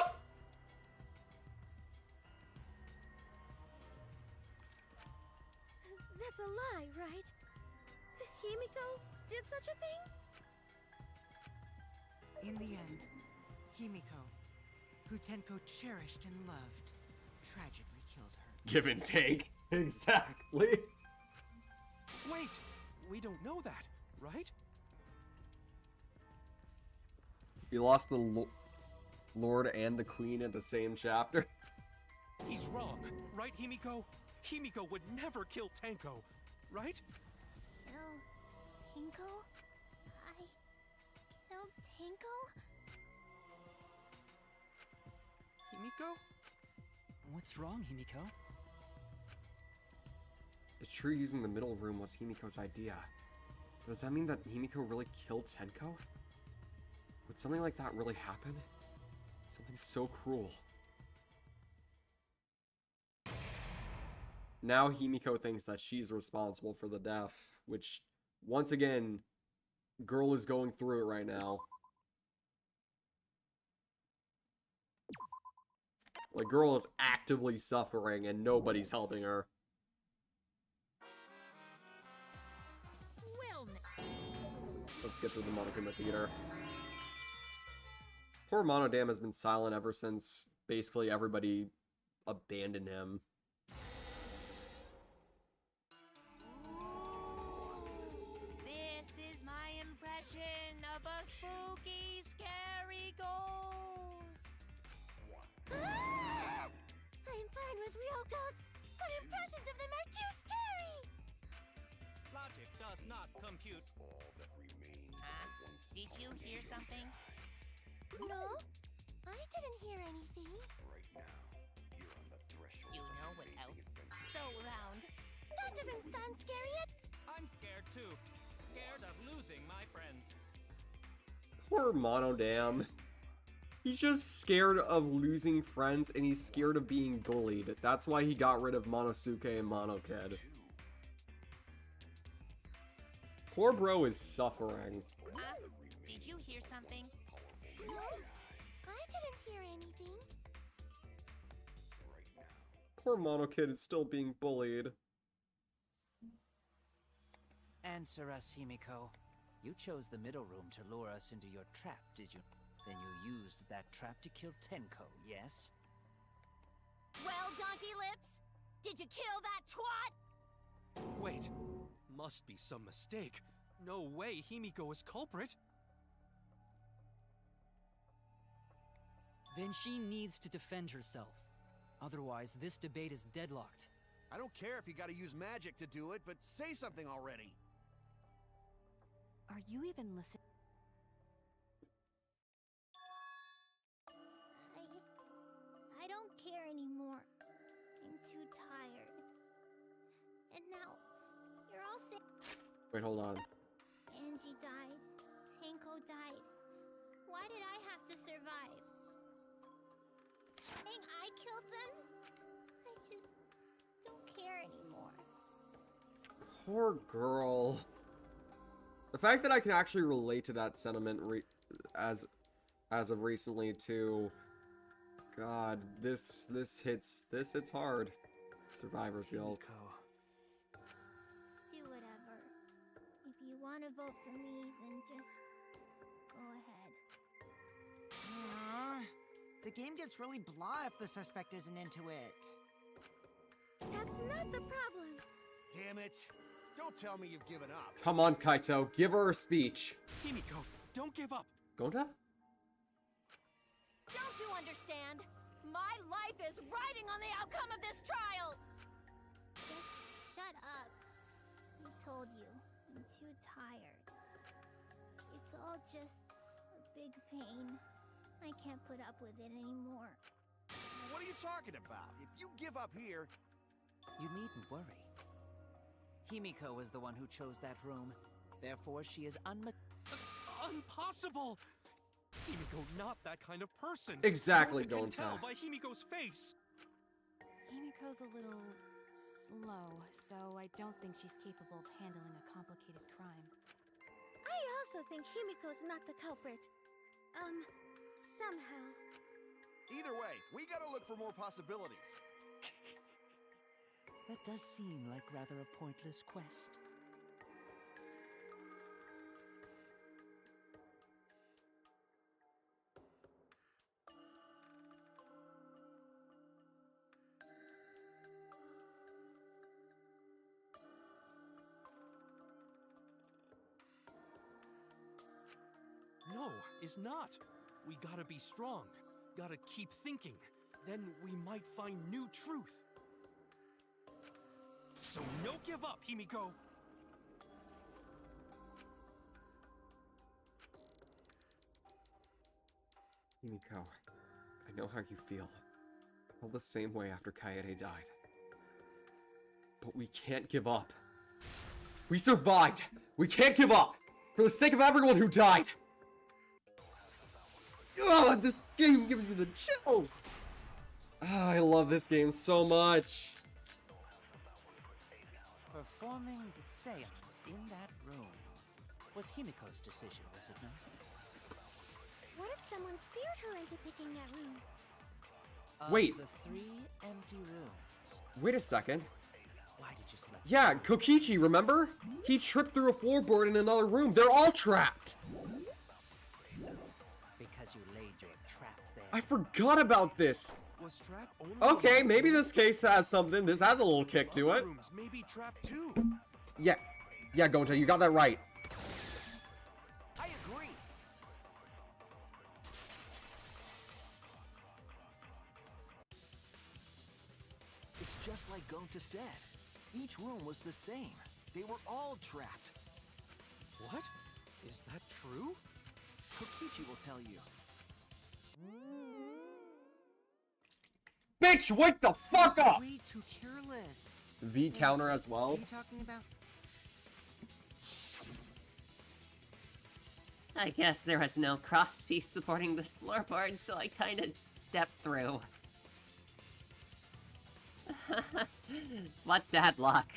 That's a lie, right? Himiko did such a thing? In the end, Himiko, who Tenko cherished and loved, tragically killed her. Give and take. Exactly. Wait, we don't know that, right? We lost the Lord and the Queen at the same chapter. He's wrong, right, Himiko? Himiko would never kill Tenko, right? Kill Tenko? I killed Tenko? Himiko? What's wrong, Himiko? It's true using the middle room was Himiko's idea. Does that mean that Himiko really killed Tenko? Would something like that really happen? Something so cruel. Now Himiko thinks that she's responsible for the death, which, once again, girl is going through it right now. Like, girl is actively suffering and nobody's helping her. Well, Let's get to the Monokuma Theater. Poor Monodam has been silent ever since basically everybody abandoned him. This is my impression of a spooky, scary ghost. Ah! I'm fine with real ghosts, but impressions of them are too scary! Logic does not compute. Huh? Did you hear something? No, I didn't hear anything. You know what else? So round. That doesn't sound scary at I'm scared too. Scared of losing my friends. Poor Monodam. He's just scared of losing friends and he's scared of being bullied. That's why he got rid of Monosuke and Monokid. Poor bro is suffering. Did you hear something? No, I didn't hear anything. Poor Monokid is still being bullied. Answer us, Himiko. You chose the middle room to lure us into your trap, did you? Then you used that trap to kill Tenko, yes? Well, Donkey Lips, did you kill that twat? Wait, must be some mistake. No way Himiko is culprit. Then she needs to defend herself. Otherwise, this debate is deadlocked. I don't care if you gotta use magic to do it, but say something already. Are you even listening? I don't care anymore. I'm too tired. And now, you're all saying Wait, hold on. Angie died. Tenko died. Why did I have to survive? Saying I killed them? I just don't care anymore. Poor girl. The fact that I can actually relate to that sentiment as of recently too. God, this hits hard. Survivor's guilt. want to vote for me, then just go ahead. The game gets really blah if the suspect isn't into it. That's not the problem. Damn it. Don't tell me you've given up. Come on, Kaito, give her a speech. Himiko, don't give up. Gonta? Don't you understand? My life is riding on the outcome of this trial! Just shut up. I told you, I'm too tired. It's all just a big pain. I can't put up with it anymore. What are you talking about? If you give up here... You needn't worry. Himiko was the one who chose that room. Therefore, she is Impossible! Himiko, not that kind of person. Exactly, Gonta can Gonta. tell by Himiko's face. Himiko's a little slow, so I don't think she's capable of handling a complicated crime. I also think Himiko's not the culprit. Somehow. Either way, we gotta look for more possibilities. That does seem like rather a pointless quest. No, is not. We gotta be strong. Gotta keep thinking. Then we might find new truth. So no give up, Himiko! Himiko, I know how you feel. I felt the same way after Kaede died. But we can't give up. We survived! We can't give up! For the sake of everyone who died! Ugh, this game gives me the chills! Ah, I love this game so much! Performing the seance in that room was Himiko's decision, was it not? What if someone steered her into picking that room? Wait. Of the 3 empty rooms. Wait a second. Why did you select? Yeah, Kokichi, remember? He tripped through a floorboard in another room. They're all trapped! Because you laid your trap there. I forgot about this! Was trap only Okay, maybe this case has something. This has a little kick to other it. rooms may be trap too. Yeah, Gonta, you got that right. I agree. It's just like Gonta said. Each room was the same. They were all trapped. What? Is that true? Kokichi will tell you. Bitch, wake the fuck up! Way too careless. V counter as well. What are you talking about? I guess there was no crosspiece supporting this floorboard, so I kinda stepped through. What bad luck.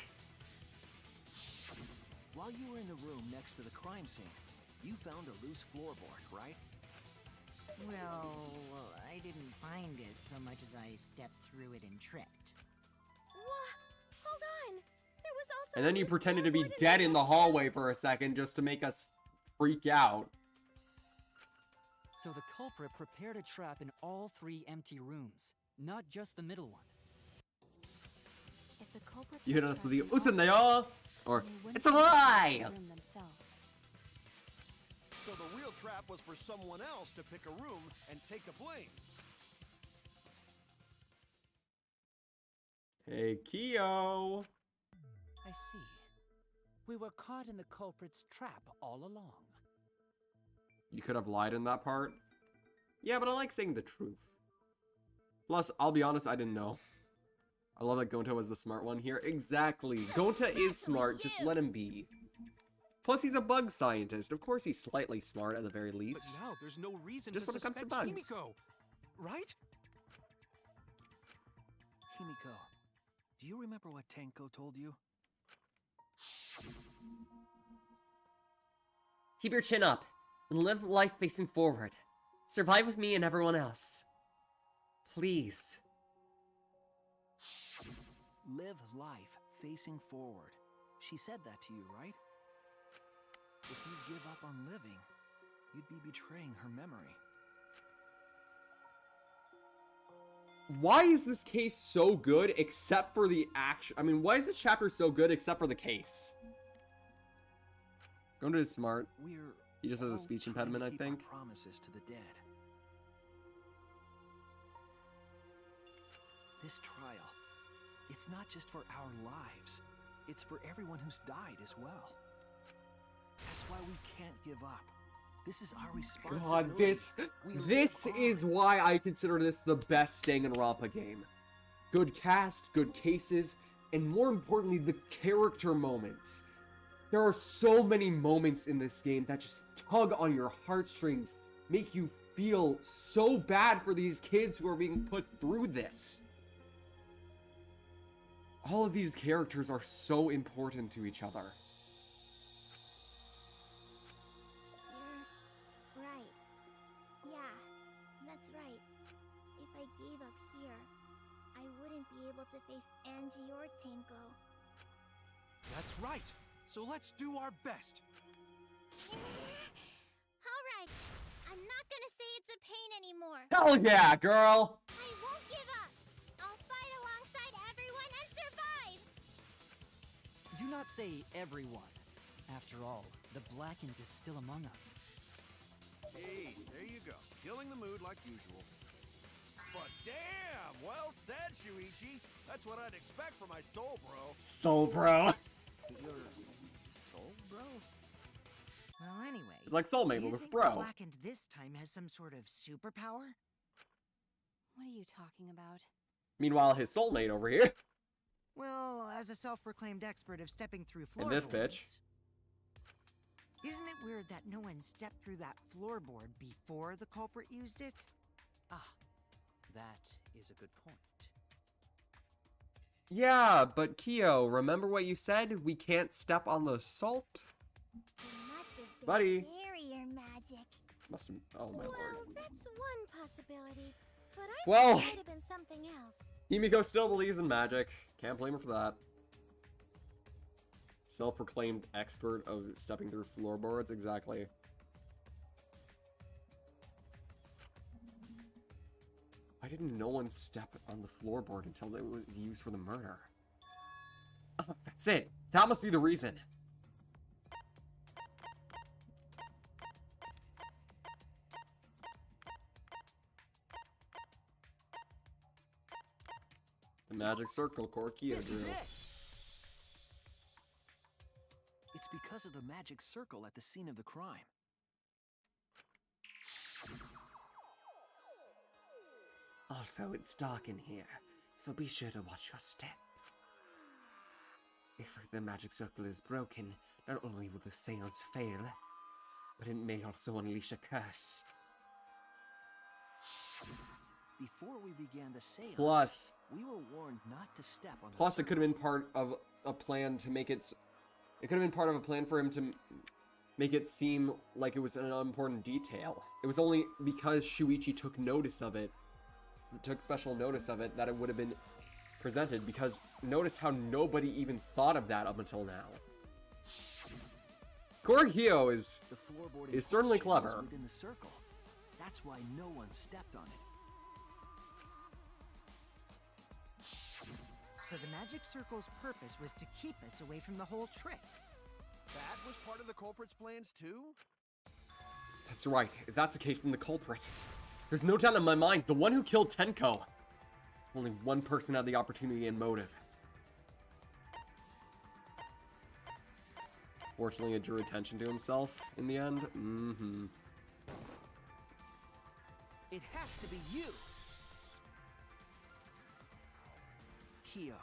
While you were in the room next to the crime scene, you found a loose floorboard, right? Well, I didn't find it so much as I stepped through it and tripped. Hold on! There was also And then a you loose pretended to be floorboard dead in the next hallway for a second just to make us freak out. So the culprit prepared a trap in all 3 empty rooms, not just the middle one. If the culprits You hit had us with the traps in all "Utenayo!" rooms, Or, they wouldn't "It's a be able to lie!" pick the room themselves. So the real trap was for someone else to pick a room and take the blame. Hey, Kyo! I see. We were caught in the culprit's trap all along. You could have lied in that part. Yeah, but I like saying the truth. Plus, I'll be honest, I didn't know. I love that Gonta was the smart one here. Exactly. Gonta is smart, just let him be. Plus, he's a bug scientist. Of course, he's slightly smart at the very But least. now there's no reason Just to when it comes to suspect bugs. Himiko, right? Himiko, do you remember what Tenko told you? Keep your chin up and live life facing forward. Survive with me and everyone else. Please. Live life facing forward. She said that to you, right? If you give up on living, you'd be betraying her memory. Why is this case so good except for the action? I mean, why is this chapter so good except for the case? Going to his smart. He just has a speech impediment, I think. Promises to the dead. This trial, it's not just for our lives. It's for everyone who's died as well. That's why we can't give up. This is our responsibility. God, this is why I consider this the best Danganronpa game. Good cast, good cases, and more importantly, the character moments. There are so many moments in this game that just tug on your heartstrings, make you feel so bad for these kids who are being put through this. All of these characters are so important to each other. You're right. Yeah, that's right. If I gave up here, I wouldn't be able to face Angie or Tenko. That's right. So let's do our best. Alright, I'm not gonna say it's a pain anymore. Hell yeah, girl! I won't give up. I'll fight alongside everyone and survive. Do not say everyone. After all, the Blackened is still among us. Jeez, there you go. Killing the mood like usual. But damn, well said, Shuichi. That's what I'd expect from my soul bro. Soul bro. Your soul bro? Well, anyway. It's like soulmate, do you but with think bro. the Blackened this time has some sort of superpower? What are you talking about? Meanwhile, his soulmate over here. Well, as a self-proclaimed expert of stepping through In floorboards... this pitch. Isn't it weird that no one stepped through that floorboard before the culprit used it? Ah, that is a good point. Yeah, but Kyo, remember what you said? We can't step on the salt? It must have been Buddy. barrier magic. Must have. Oh my Well, lord. that's one possibility. But I Well- think it might have been something else. Himiko still believes in magic. Can't blame her for that. Self-proclaimed expert of stepping through floorboards. Exactly. Why didn't no one step on the floorboard until it was used for the murder? Oh, that's it. That must be the reason. The magic circle, Korkia This is drew. it! It's because of the magic circle at the scene of the crime. Also, it's dark in here, so be sure to watch your step. If the magic circle is broken, not only will the seance fail, but it may also unleash a curse. Before we began the seance, Plus- we were warned not to step on the Plus, it circle. could have been part of a plan to make it. It could have been part of a plan for him to make it seem like it was an unimportant detail. It was only because Shuichi took notice of it, took special notice of it, that it would have been presented. Because notice how nobody even thought of that up until now. Korihio is The floorboard in certainly question was clever. within the circle. That's why no one stepped on it. So the magic circle's purpose was to keep us away from the whole trick. That was part of the culprit's plans too? That's right. If that's the case, then the culprit. There's no doubt in my mind, the one who killed Tenko. Only one person had the opportunity and motive. Fortunately, it drew attention to himself in the end. Mm-hmm. It has to be you! Kyo.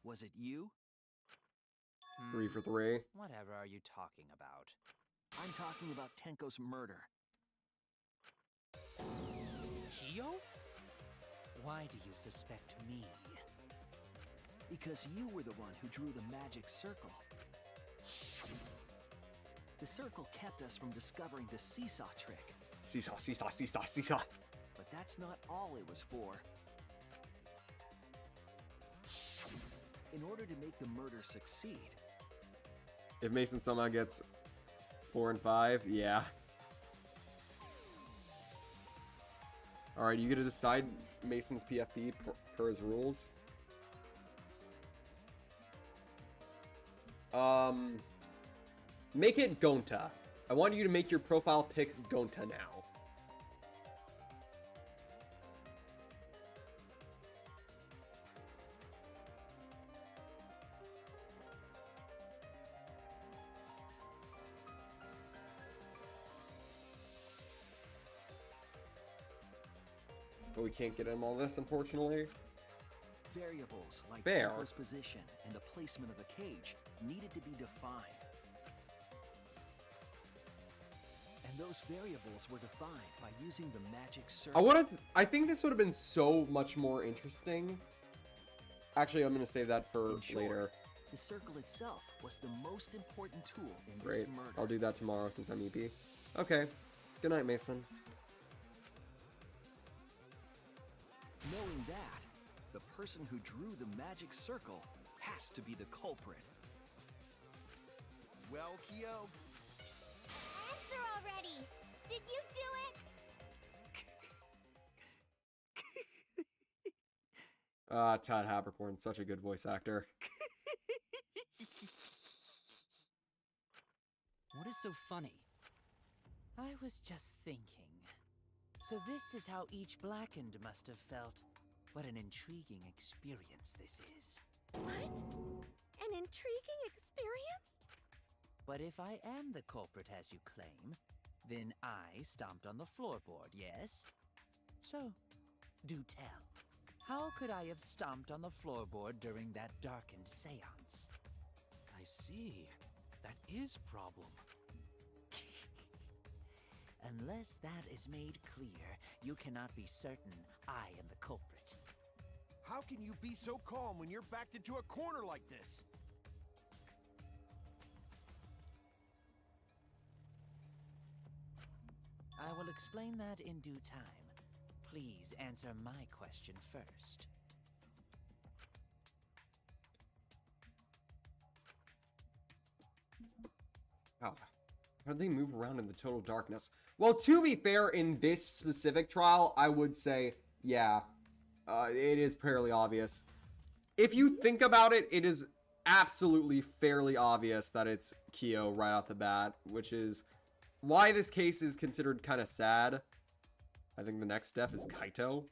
Was it you? 3 for 3. Whatever are you talking about? I'm talking about Tenko's murder. Kyo? Why do you suspect me? Because you were the one who drew the magic circle. The circle kept us from discovering the seesaw trick. Seesaw, seesaw, seesaw, seesaw. But that's not all it was for. In order to make the murder succeed, If Mason somehow gets 4 and 5? Yeah. Alright, you gonna decide Mason's PFP per his rules? Make it Gonta. I want you to make your profile pick Gonta now. But we can't get him all this, unfortunately. Variables like Bear. Tenko's position and the placement of the cage needed to be defined. And those variables were defined by using the magic circle. I think this would have been so much more interesting. Actually, I'm gonna save that for In short, later. the circle itself was the most important tool in this Great. murder. I'll do that tomorrow since I'm EP. Okay. Good night, Mason. Knowing that, the person who drew the magic circle has to be the culprit. Well, Kyo? Answer already! Did you do it? Todd Habercorn, such a good voice actor. What is so funny? I was just thinking. So this is how each Blackened must have felt. What an intriguing experience this is. What? An intriguing experience? But if I am the culprit as you claim, then I stomped on the floorboard, yes? So, do tell. How could I have stomped on the floorboard during that darkened seance? I see. That is problem. Unless that is made clear, you cannot be certain I am the culprit. How can you be so calm when you're backed into a corner like this? I will explain that in due time. Please answer my question first. How do they move around in the total darkness? Well, to be fair, in this specific trial, I would say, yeah, it is fairly obvious. If you think about it, it is absolutely fairly obvious that it's Kyo right off the bat, which is why this case is considered kind of sad. I think the next death is Kaito.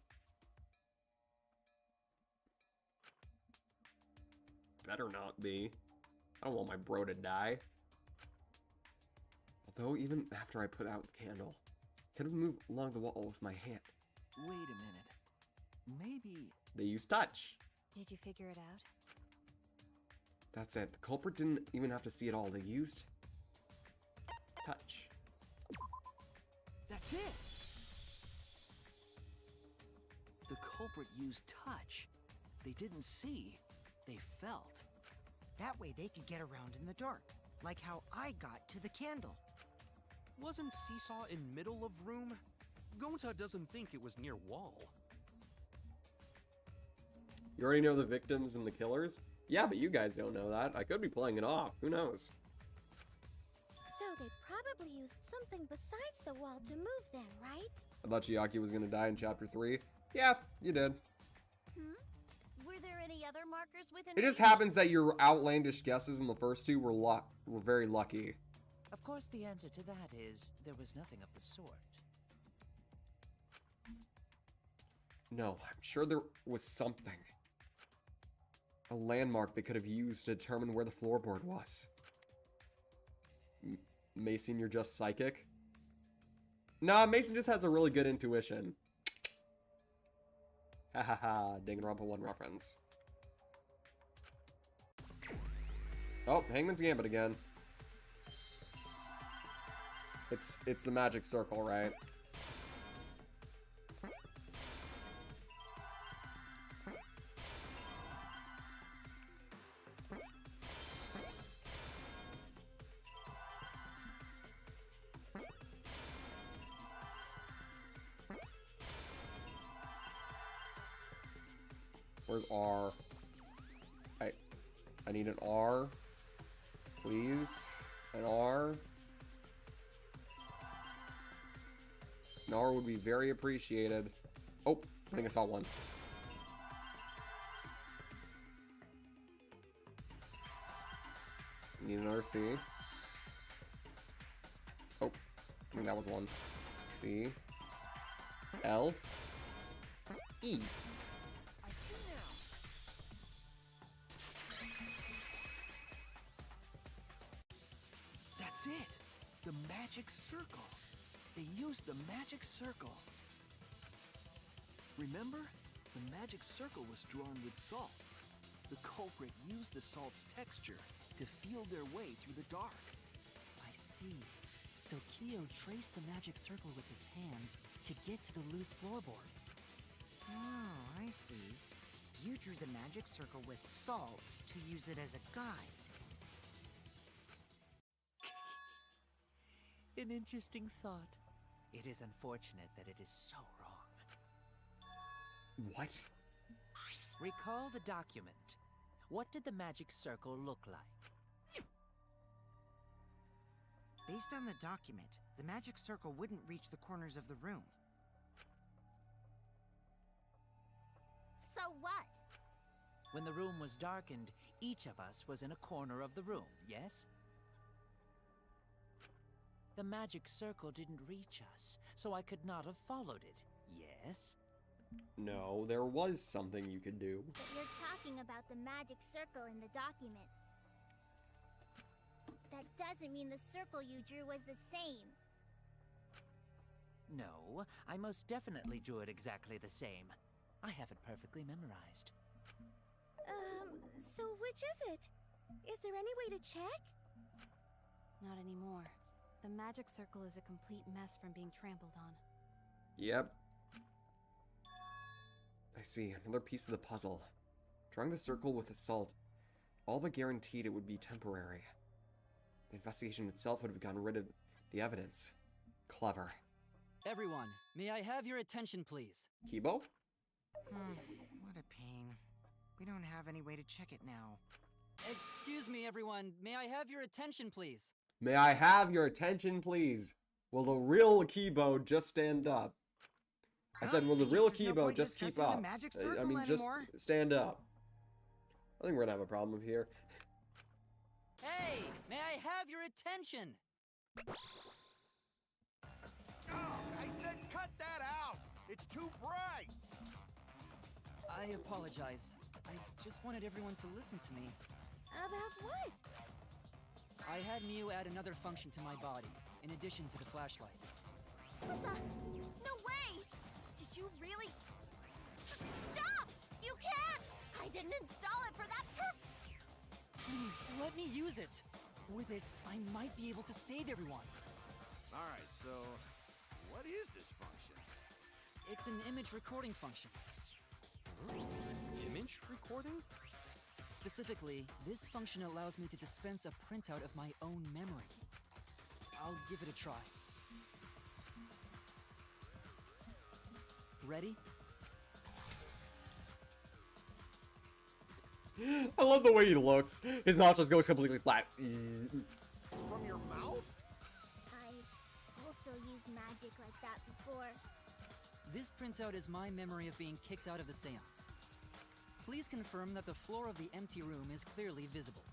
Better not be. I don't want my bro to die. Although, even after I put out the candle, I could have moved along the wall with my hand. Wait a minute. Maybe... They use touch. Did you figure it out? That's it. The culprit didn't even have to see it all. They used touch. That's it! The culprit used touch. They didn't see. They felt. That way they could get around in the dark, like how I got to the candle. Wasn't Seesaw in middle of room? Gonta doesn't think it was near wall. You already know the victims and the killers? Yeah, but you guys don't know that. I could be playing it off. Who knows? So they probably used something besides the wall to move then, right? I thought Chiaki was gonna die in chapter 3. Yeah, you did. Were there any other markers within It just reach? happens that your outlandish guesses in the first two were very lucky. Of course, the answer to that is there was nothing of the sort. No, I'm sure there was something. A landmark they could have used to determine where the floorboard was. Mason, you're just psychic? Nah, Mason just has a really good intuition. Ha ha ha, Danganronpa 1 reference. Oh, Hangman's Gambit again. It's the magic circle, right? Where's R? I need an R. Please. An R. An R would be very appreciated. Oh, I think I saw one. Need another C. Oh, I think that was one. C. L. E. I see now. That's it! The magic circle! They used the magic circle. Remember? The magic circle was drawn with salt. The culprit used the salt's texture to feel their way through the dark. I see. So Kyo traced the magic circle with his hands to get to the loose floorboard. Oh, I see. You drew the magic circle with salt to use it as a guide. An interesting thought. It is unfortunate that it is so wrong. What? Recall the document. What did the magic circle look like? Based on the document, the magic circle wouldn't reach the corners of the room. So what? When the room was darkened, each of us was in a corner of the room, yes? The magic circle didn't reach us, so I could not have followed it, yes? No, there was something you could do. But you're talking about the magic circle in the document. That doesn't mean the circle you drew was the same. No, I most definitely drew it exactly the same. I have it perfectly memorized. So which is it? Is there any way to check? Not anymore. The magic circle is a complete mess from being trampled on. Yep. I see, another piece of the puzzle. Drawing the circle with assault all but guaranteed it would be temporary. The investigation itself would have gotten rid of the evidence. Clever. Everyone, may I have your attention, please? Kibo? What a pain. We don't have any way to check it now. Excuse me, everyone. May I have your attention, please? May I have your attention, please? Will the real Kibo just stand up? I said, will the real Kibo just keep up? I mean, just stand up. I think we're gonna have a problem here. Hey, may I have your attention? Oh, I said cut that out! It's too bright! I apologize. I just wanted everyone to listen to me. About what? I had Miu add another function to my body, in addition to the flashlight. What the? No way! Did you really? Stop! You can't! I didn't install it for that purpose! Please, let me use it. With it, I might be able to save everyone. Alright, so what is this function? It's an image recording function. Image recording? Specifically, this function allows me to dispense a printout of my own memory. I'll give it a try. Ready? I love the way he looks. His mouth just goes completely flat. From your mouth? I also used magic like that before. This printout is my memory of being kicked out of the seance. Please confirm that the floor of the empty room is clearly visible.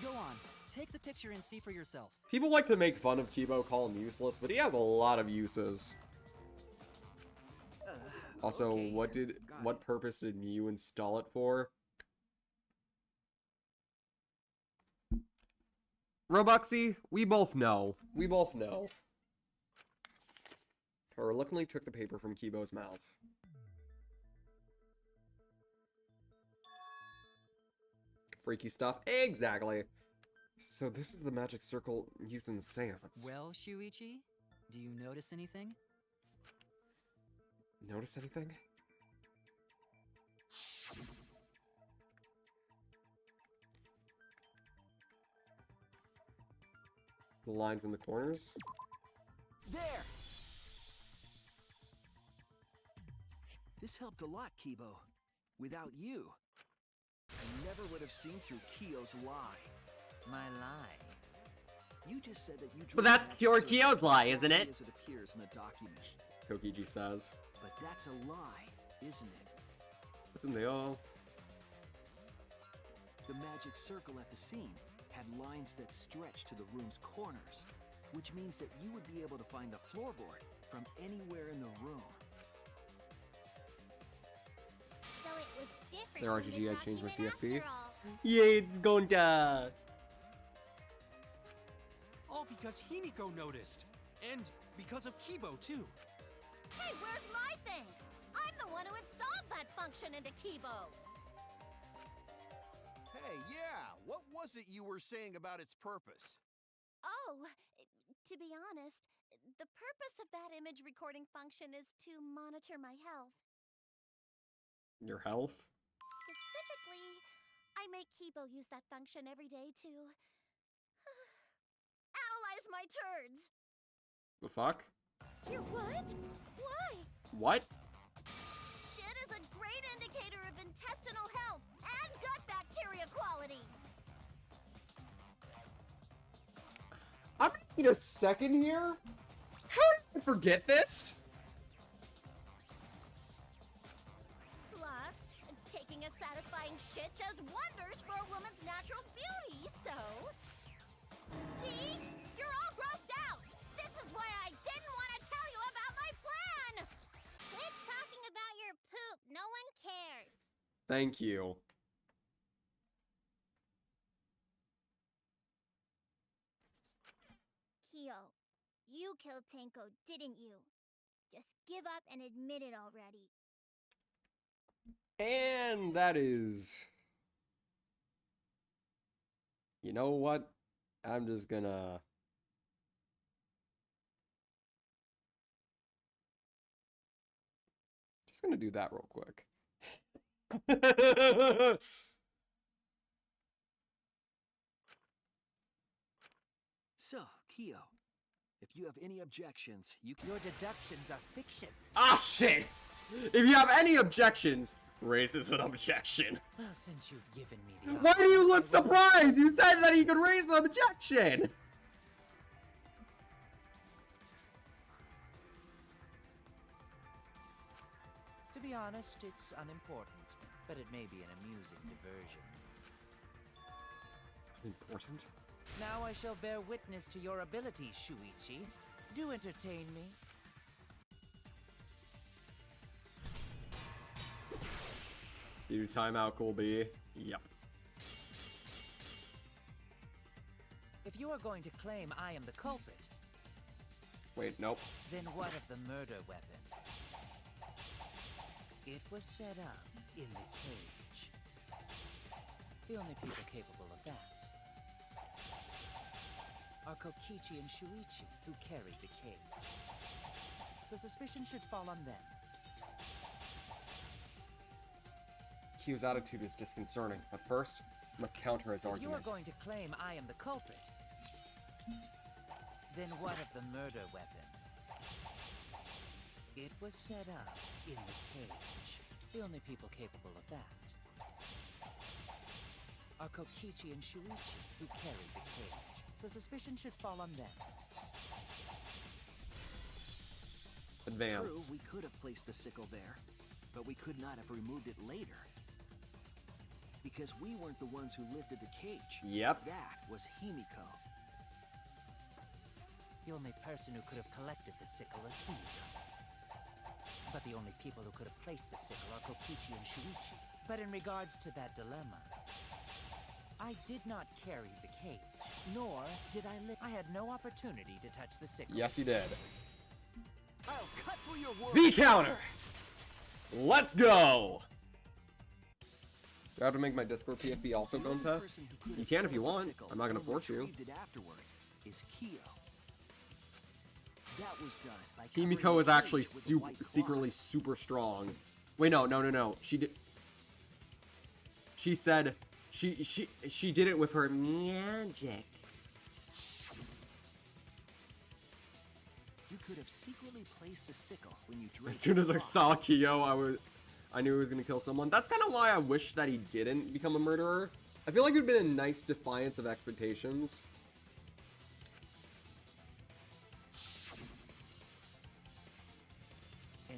Go on, take the picture and see for yourself. People like to make fun of Kibo, call him useless, but he has a lot of uses. Also, okay, what purpose did Miu install it for? Robuxy, we both know. We both know. Her reluctantly took the paper from Kibo's mouth. Freaky stuff. Exactly. So this is the magic circle used in the seance. Well, Shuichi, do you notice anything? Notice anything? The lines in the corners? There! This helped a lot, Kibo. Without you, I never would have seen through Kyo's lie. My lie? You just said that you drew But that's the magic pure circle Kyo's lie, exactly isn't it? as it appears in the document. Kokiji says. But that's a lie, isn't it? Isn't they all? The magic circle at the scene had lines that stretched to the room's corners, which means that you would be able to find the floorboard from anywhere in the room. So it was different. There, from the RGG, I changed my document PFP. after all. Yeah, it's going to. All because Himiko noticed. And because of Kibo, too. Hey, where's my things? I'm the one who installed that function into Kibo. Hey, yeah, what was it you were saying about its purpose? Oh, to be honest, the purpose of that image recording function is to monitor my health. Your health? Specifically, I make Kibo use that function every day to analyze my turds. The fuck? You're what? Why? What? Shit is a great indicator of intestinal health and gut bacteria quality. I'm gonna need a second here? How did I forget this? Plus, taking a satisfying shit does wonders for a woman's natural beauty, so... See? You're all grossed out! This is why I didn't want to tell you about my plan! Quit talking about your poop. No one cares. Thank you. Kyo, you killed Tenko, didn't you? Just give up and admit it already. And that is... You know what? I'm just gonna... Just gonna do that real quick. So, Kyo, if you have any objections, you can... Your deductions are fiction. Ah, shit! If you have any objections, raise is an objection. Well, since you've given me the Why do option, you look surprised? You said that he could raise an objection! To be honest, it's unimportant, but it may be an amusing diversion. Important? Now I shall bear witness to your abilities, Shuichi. Do entertain me. You timeout, Colby. Yep. If you are going to claim I am the culprit, Wait, nope. then what of the murder weapon? It was set up in the cage. The only people capable of that are Kokichi and Shuichi, who carried the cage. So suspicion should fall on them. Q's attitude is disconcerting. But first, I must counter his If you argument. are going to claim I am the culprit, then what of the murder weapon? It was set up in the cage. The only people capable of that are Kokichi and Shuichi, who carried the cage. So suspicion should fall on them. Advance. True, we could have placed the sickle there, but we could not have removed it later. Because we weren't the ones who lifted the cage. Yep. That was Himiko. The only person who could have collected the sickle is Himiko. But the only people who could have placed the sickle are Kokichi and Shuichi. But in regards to that dilemma, I did not carry the cage, nor did I lift. I had no opportunity to touch the sickle. Yes, he did. I'll cut through your world. V counter! Let's go! Do I have to make my Discord PFP also go into? You can if you want. I'm not gonna force you. Afterward is Kyo. That was done by Himiko is actually secretly super strong. Wait, no. She did. She said she did it with her magic. You could have secretly placed the sickle when you draped As soon as I the saw Kyo, I knew he was gonna kill someone. That's kind of why I wish that he didn't become a murderer. I feel like it would have been a nice defiance of expectations.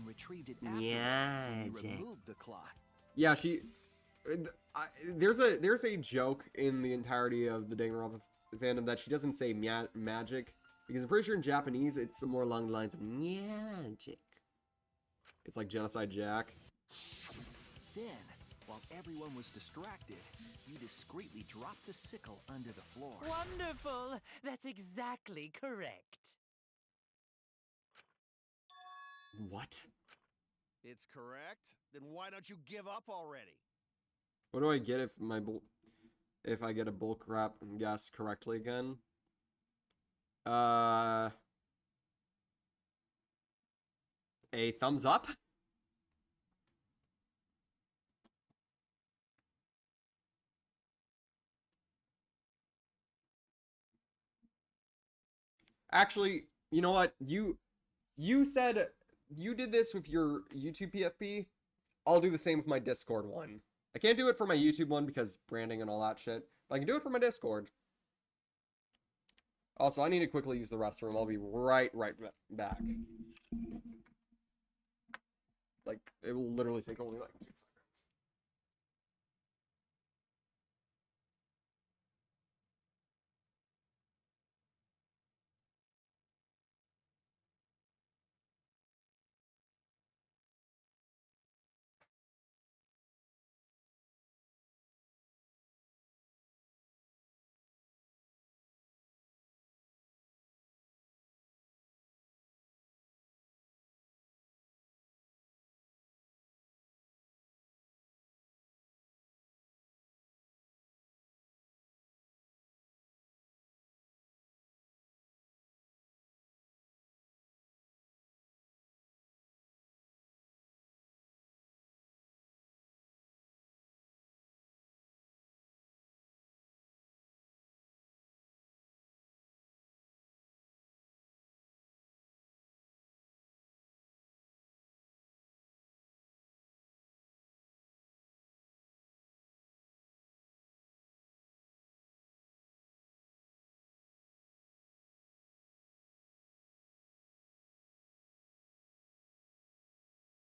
retrieved it after Yeah, you Jack. removed the clock. Yeah, there's a joke in the entirety of the Danganronpa fandom that she doesn't say magic, because I'm pretty sure in Japanese it's more along the lines of magic. It's like Genocide Jack. Then, while everyone was distracted, you discreetly dropped the sickle under the floor. Wonderful! That's exactly correct. What? It's correct? Then why don't you give up already? What do I get if I get a bullcrap guess correctly again? A thumbs up? Actually, you know what? You said you did this with your YouTube PFP. I'll do the same with my Discord one. I can't do it for my YouTube one because branding and all that shit, but I can do it for my Discord. Also, I need to quickly use the restroom. I'll be right back. Like, it will literally take only like 2 seconds.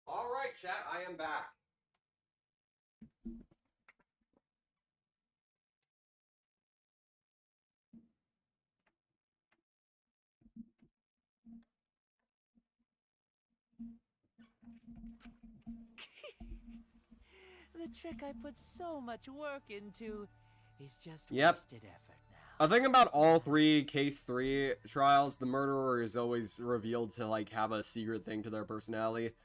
Alright, chat, I am back. The trick I put so much work into is just Yep. wasted effort now. A thing about all 3 case 3 trials, the murderer is always revealed to like have a secret thing to their personality.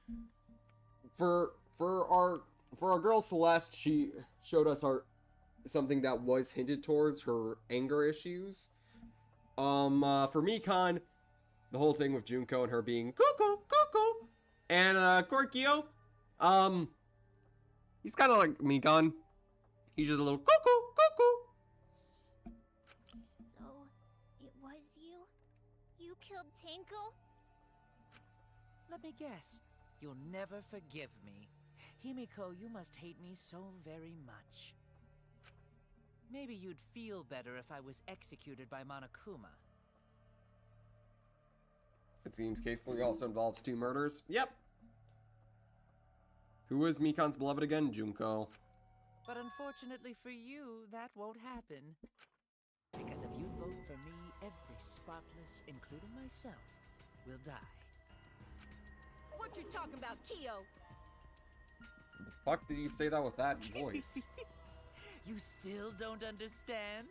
For our girl Celeste, she showed us something that was hinted towards her anger issues. For Mikan, the whole thing with Junko and her being cuckoo, and Korkio, he's kind of like Mikan. He's just a little cuckoo. So, it was you? You killed Tenko? Let me guess. You'll never forgive me. Himiko, you must hate me so very much. Maybe you'd feel better if I was executed by Monokuma. It seems case 3 also involves 2 murders. Yep. Who is Mikan's beloved again? Junko. But unfortunately for you, that won't happen. Because if you vote for me, every spotless, including myself, will die. What you talking about, Kyo? The fuck did you say that with that voice? You still don't understand?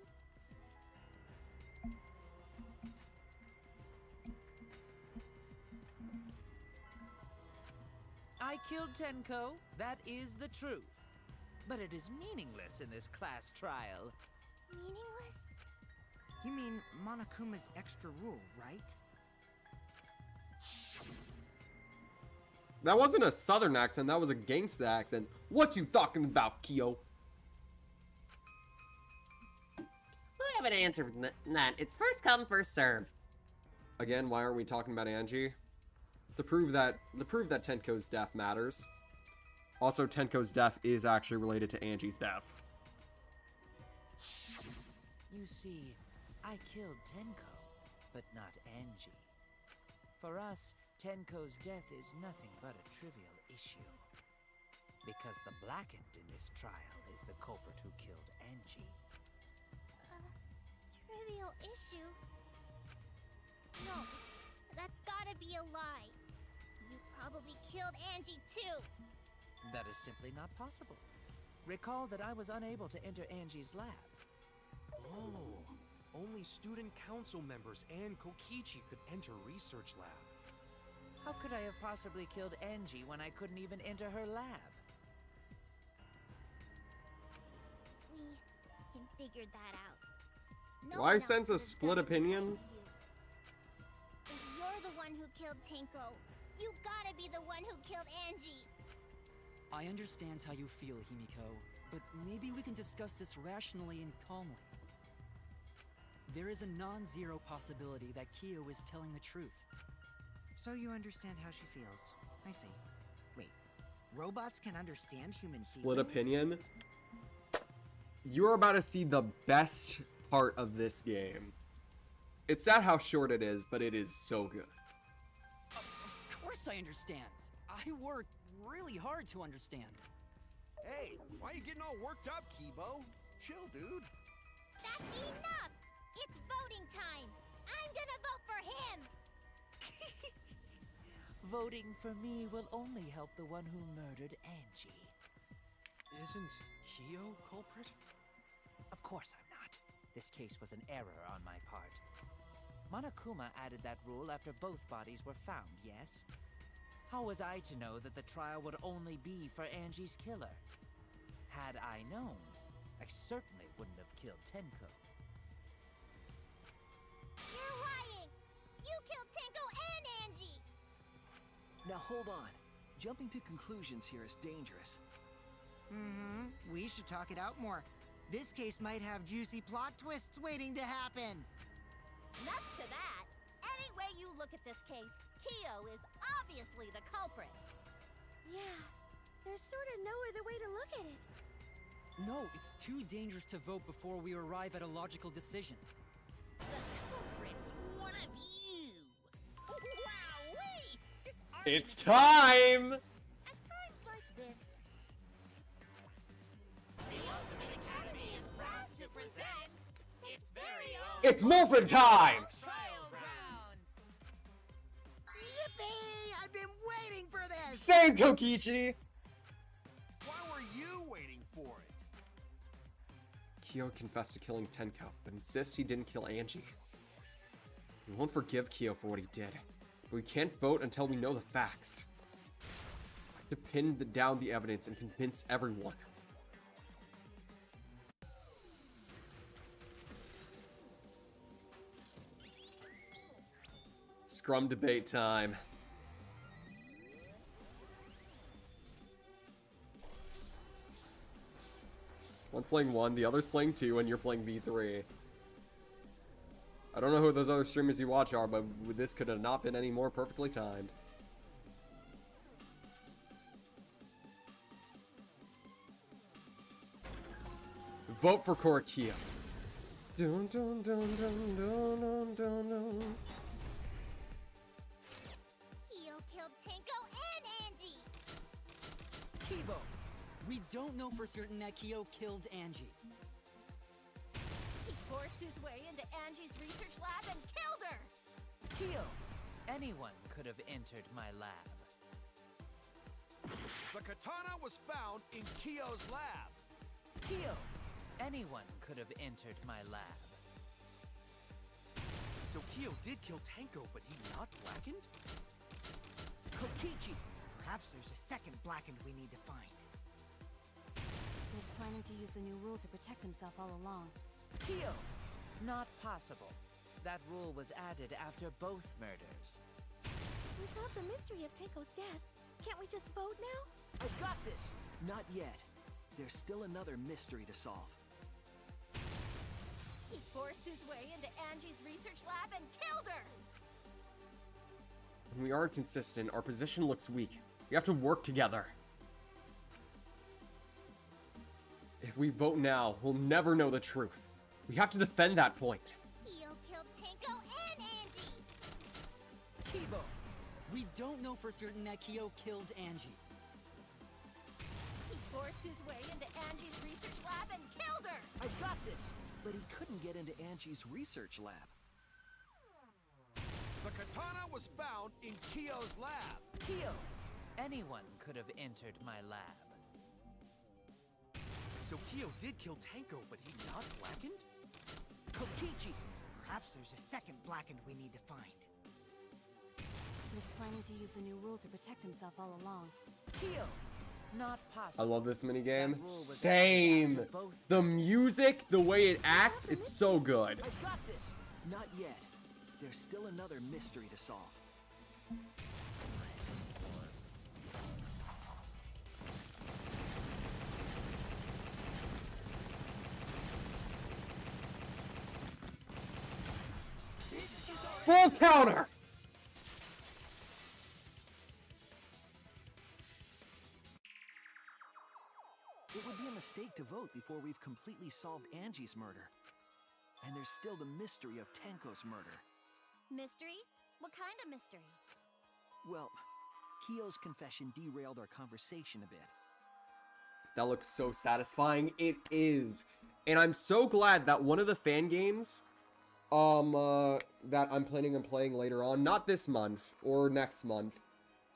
I killed Tenko, that is the truth. But it is meaningless in this class trial. Meaningless? You mean Monokuma's extra rule, right? That wasn't a southern accent, that was a gangsta accent. What you talking about, Kyo? We have an answer for that. It's first come, first serve. Again, why aren't we talking about Angie? To prove that Tenko's death matters. Also, Tenko's death is actually related to Angie's death. You see, I killed Tenko, but not Angie. For us, Tenko's death is nothing but a trivial issue. Because the Blackened in this trial is the culprit who killed Angie. Trivial issue? No, that's gotta be a lie. You probably killed Angie too. That is simply not possible. Recall that I was unable to enter Angie's lab. Oh, only student council members and Kokichi could enter research lab. How could I have possibly killed Angie when I couldn't even enter her lab? We can figure that out. Do I sense a split opinion? If you're the one who killed Tenko, you gotta be the one who killed Angie. I understand how you feel, Himiko, but maybe we can discuss this rationally and calmly. There is a non-zero possibility that Kyo is telling the truth. So you understand how she feels. I see. Wait, robots can understand human feelings? Split opinion? You're about to see the best part of this game. It's sad how short it is, but it is so good. Of course I understand. I worked really hard to understand. Hey, why are you getting all worked up, Kibo? Chill, dude. That's enough! It's voting time! I'm gonna vote for him! Voting for me will only help the one who murdered Angie. Isn't Kyo culprit? Of course I'm not. This case was an error on my part. Monokuma added that rule after both bodies were found, yes? How was I to know that the trial would only be for Angie's killer? Had I known, I certainly wouldn't have killed Tenko. You're lying! You killed Tenko and Angie! Now hold on. Jumping to conclusions here is dangerous. Mm-hmm. We should talk it out more. This case might have juicy plot twists waiting to happen. Nuts to that! Any way you look at this case, Kyo is obviously the culprit. Yeah, there's sort of no other way to look at it. No, it's too dangerous to vote before we arrive at a logical decision. The culprit's one of you! Wowee! This It's time! At times like this. The Ultimate Academy is proud to present its very own... It's Morphin time! Trial Grounds! Yippee! I've been waiting for this! Same, Kokichi! Why were you waiting for it? Kyo confessed to killing Tenko, but insists he didn't kill Angie. We won't forgive Kyo for what he did, but we can't vote until we know the facts. I have to pin down the evidence and convince everyone. Scrum debate time. One's playing 1, the other's playing 2, and you're playing V3. I don't know who those other streamers you watch are, but this could have not been any more perfectly timed. Vote for Korakia. Dun, dun, dun, dun, dun, dun, dun, dun. Kyo killed Tenko and Angie! Kibo, we don't know for certain that Kyo killed Angie. He forced his way into Angie's research lab and killed her! Kyo! Anyone could have entered my lab. The katana was found in Kyo's lab. Kyo! Anyone could have entered my lab. So Kyo did kill Tenko, but he not Blackened? Kokichi! Perhaps there's a second Blackened we need to find. He was planning to use the new rule to protect himself all along. Kyo! Not possible. That rule was added after both murders. We solved the mystery of Tenko's death. Can't we just vote now? I got this! Not yet. There's still another mystery to solve. He forced his way into Angie's research lab and killed her! When we aren't consistent, our position looks weak. We have to work together. If we vote now, we'll never know the truth. We have to defend that point. Kyo killed Tenko and Angie! Kibo! We don't know for certain that Kyo killed Angie. He forced his way into Angie's research lab and killed her! I got this! But he couldn't get into Angie's research lab. The katana was found in Kyo's lab. Kyo! Anyone could have entered my lab. So Kyo did kill Tenko, but he not blackened? Kokichi! Perhaps there's a second blackened we need to find. He was planning to use the new rule to protect himself all along. Kyo! Not I possible. love this minigame. That rule was Same. adapted to both The music, the way it acts, it's so good. I got this! Not yet. There's still another mystery to solve. Full counter! It would be a mistake to vote before we've completely solved Angie's murder. And there's still the mystery of Tenko's murder. Mystery? What kind of mystery? Well, Kyo's confession derailed our conversation a bit. That looks so satisfying. It is. And I'm so glad that one of the fan games that I'm planning on playing later on, not this month or next month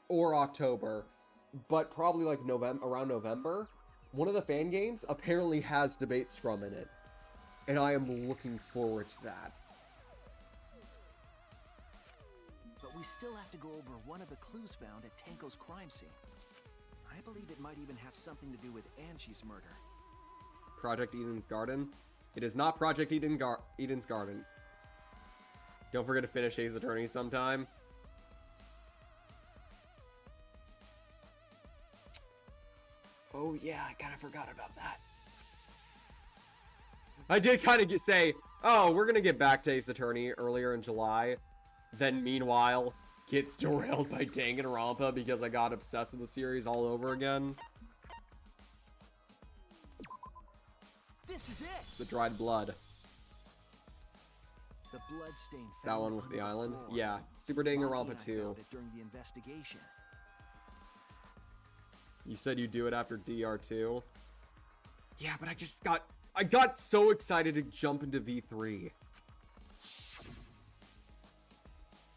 or October, but probably like around November, one of the fan games apparently has Debate Scrum in it. And I am looking forward to that. But we still have to go over one of the clues found at Tenko's crime scene. I believe it might even have something to do with Angie's murder. Project Eden's Garden? It is not Project Eden's Garden. Don't forget to finish Ace Attorney sometime. Oh yeah, I kinda forgot about that. I did kind of say, oh, we're gonna get back to Ace Attorney earlier in July. Then meanwhile, gets derailed by Danganronpa because I got obsessed with the series all over again. This is it! The dried blood. The bloodstain found That one with under the island? floor. Yeah. Super Maki and Danganronpa I 2. found it during the investigation. You said you do it after DR2? Yeah, but I got so excited to jump into V3.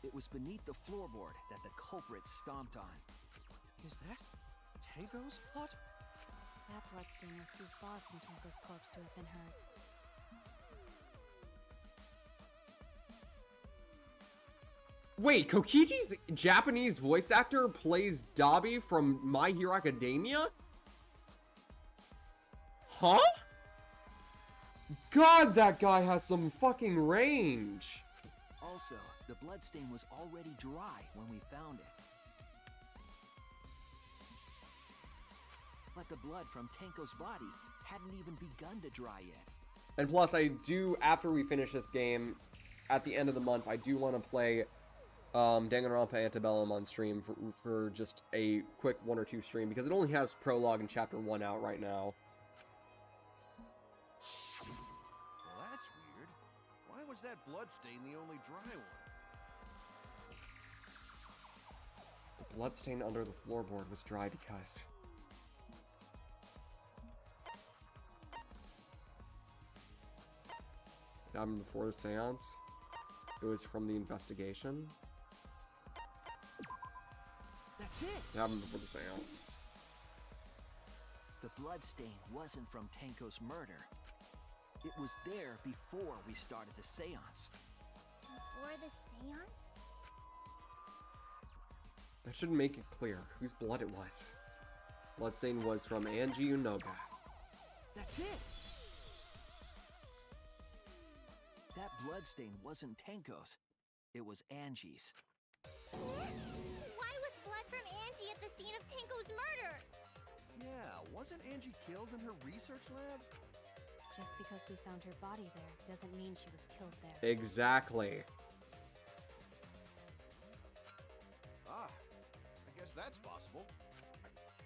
It was beneath the floorboard that the culprit stomped on. Is that Tenko's blood? That bloodstain was too far from Tenko's corpse to have been hers. Wait, Kokichi's Japanese voice actor plays Dabi from My Hero Academia? Huh? God, that guy has some fucking range. Also, the bloodstain was already dry when we found it. But the blood from Tenko's body hadn't even begun to dry yet. And plus, I do, after we finish this game, at the end of the month, I do want to play Danganronpa Antebellum on stream for just a quick 1 or 2 stream, because it only has Prologue and Chapter 1 out right now. Well, that's weird. Why was that bloodstain the only dry one? The bloodstain under the floorboard was dry because... It happened before the seance. It was from the investigation. That's it! It happened before the seance. The bloodstain wasn't from Tenko's murder. It was there before we started the seance. Before the seance? That should make it clear whose blood it was. Bloodstain was from Angie Unoga. That's it! That bloodstain wasn't Tenko's. It was Angie's. Why was blood from Angie at the scene of Tenko's murder? Yeah, wasn't Angie killed in her research lab? Just because we found her body there doesn't mean she was killed there. Exactly. Ah, I guess that's possible.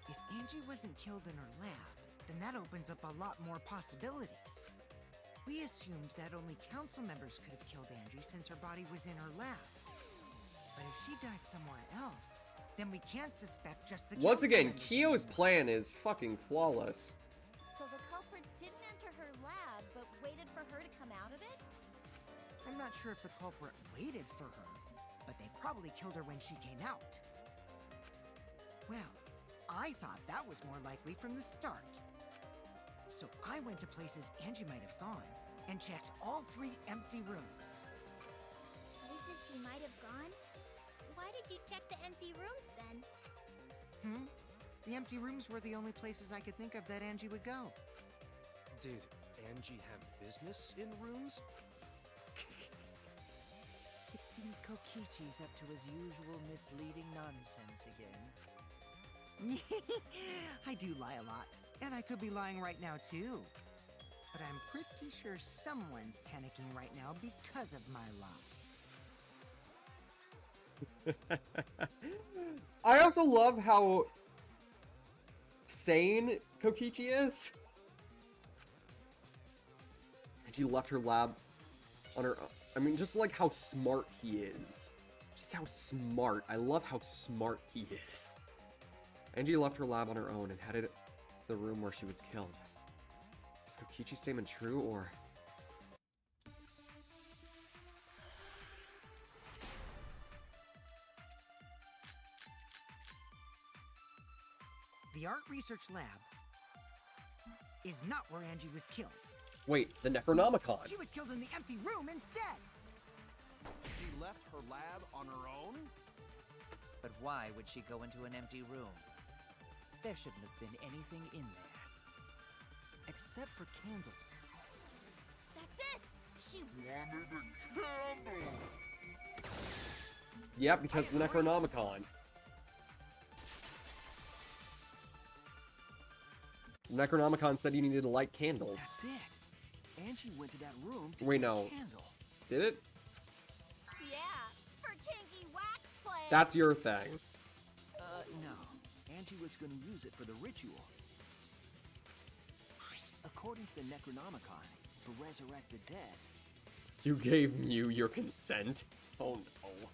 If Angie wasn't killed in her lab, then that opens up a lot more possibilities. We assumed that only council members could have killed Angie since her body was in her lab. But if she died somewhere else, then we can't suspect just the Once council again, members Kyo's anymore. plan is fucking flawless. So the culprit didn't enter her lab, but waited for her to come out of it? I'm not sure if the culprit waited for her, but they probably killed her when she came out. Well, I thought that was more likely from the start. So I went to places Angie might have gone and checked all 3 empty rooms. Places she might have gone? Why did you check the empty rooms then? The empty rooms were the only places I could think of that Angie would go. Did Angie have business in rooms? It seems Kokichi's up to his usual misleading nonsense again. I do lie a lot, and I could be lying right now too. But I'm pretty sure someone's panicking right now because of my lie. I also love how sane Kokichi is. And she left her lab on her own. I mean, just like how smart he is. Just how smart. I love how smart he is. Angie left her lab on her own and headed to the room where she was killed. Is Kokichi's statement true, or... The art research lab is not where Angie was killed. Wait, the Necronomicon. She was killed in the empty room instead. She left her lab on her own? But why would she go into an empty room? There shouldn't have been anything in there. Except for candles. That's it! She wanted a candle! Yep, because the Necronomicon. Necronomicon said you needed to light candles. That's it. Angie went to that room to Wait, get no. a candle. Did it? Yeah, for kinky wax play! That's your thing. No. Angie was going to use it for the ritual. According to the Necronomicon, to resurrect the dead. You gave Mew your consent? Oh no.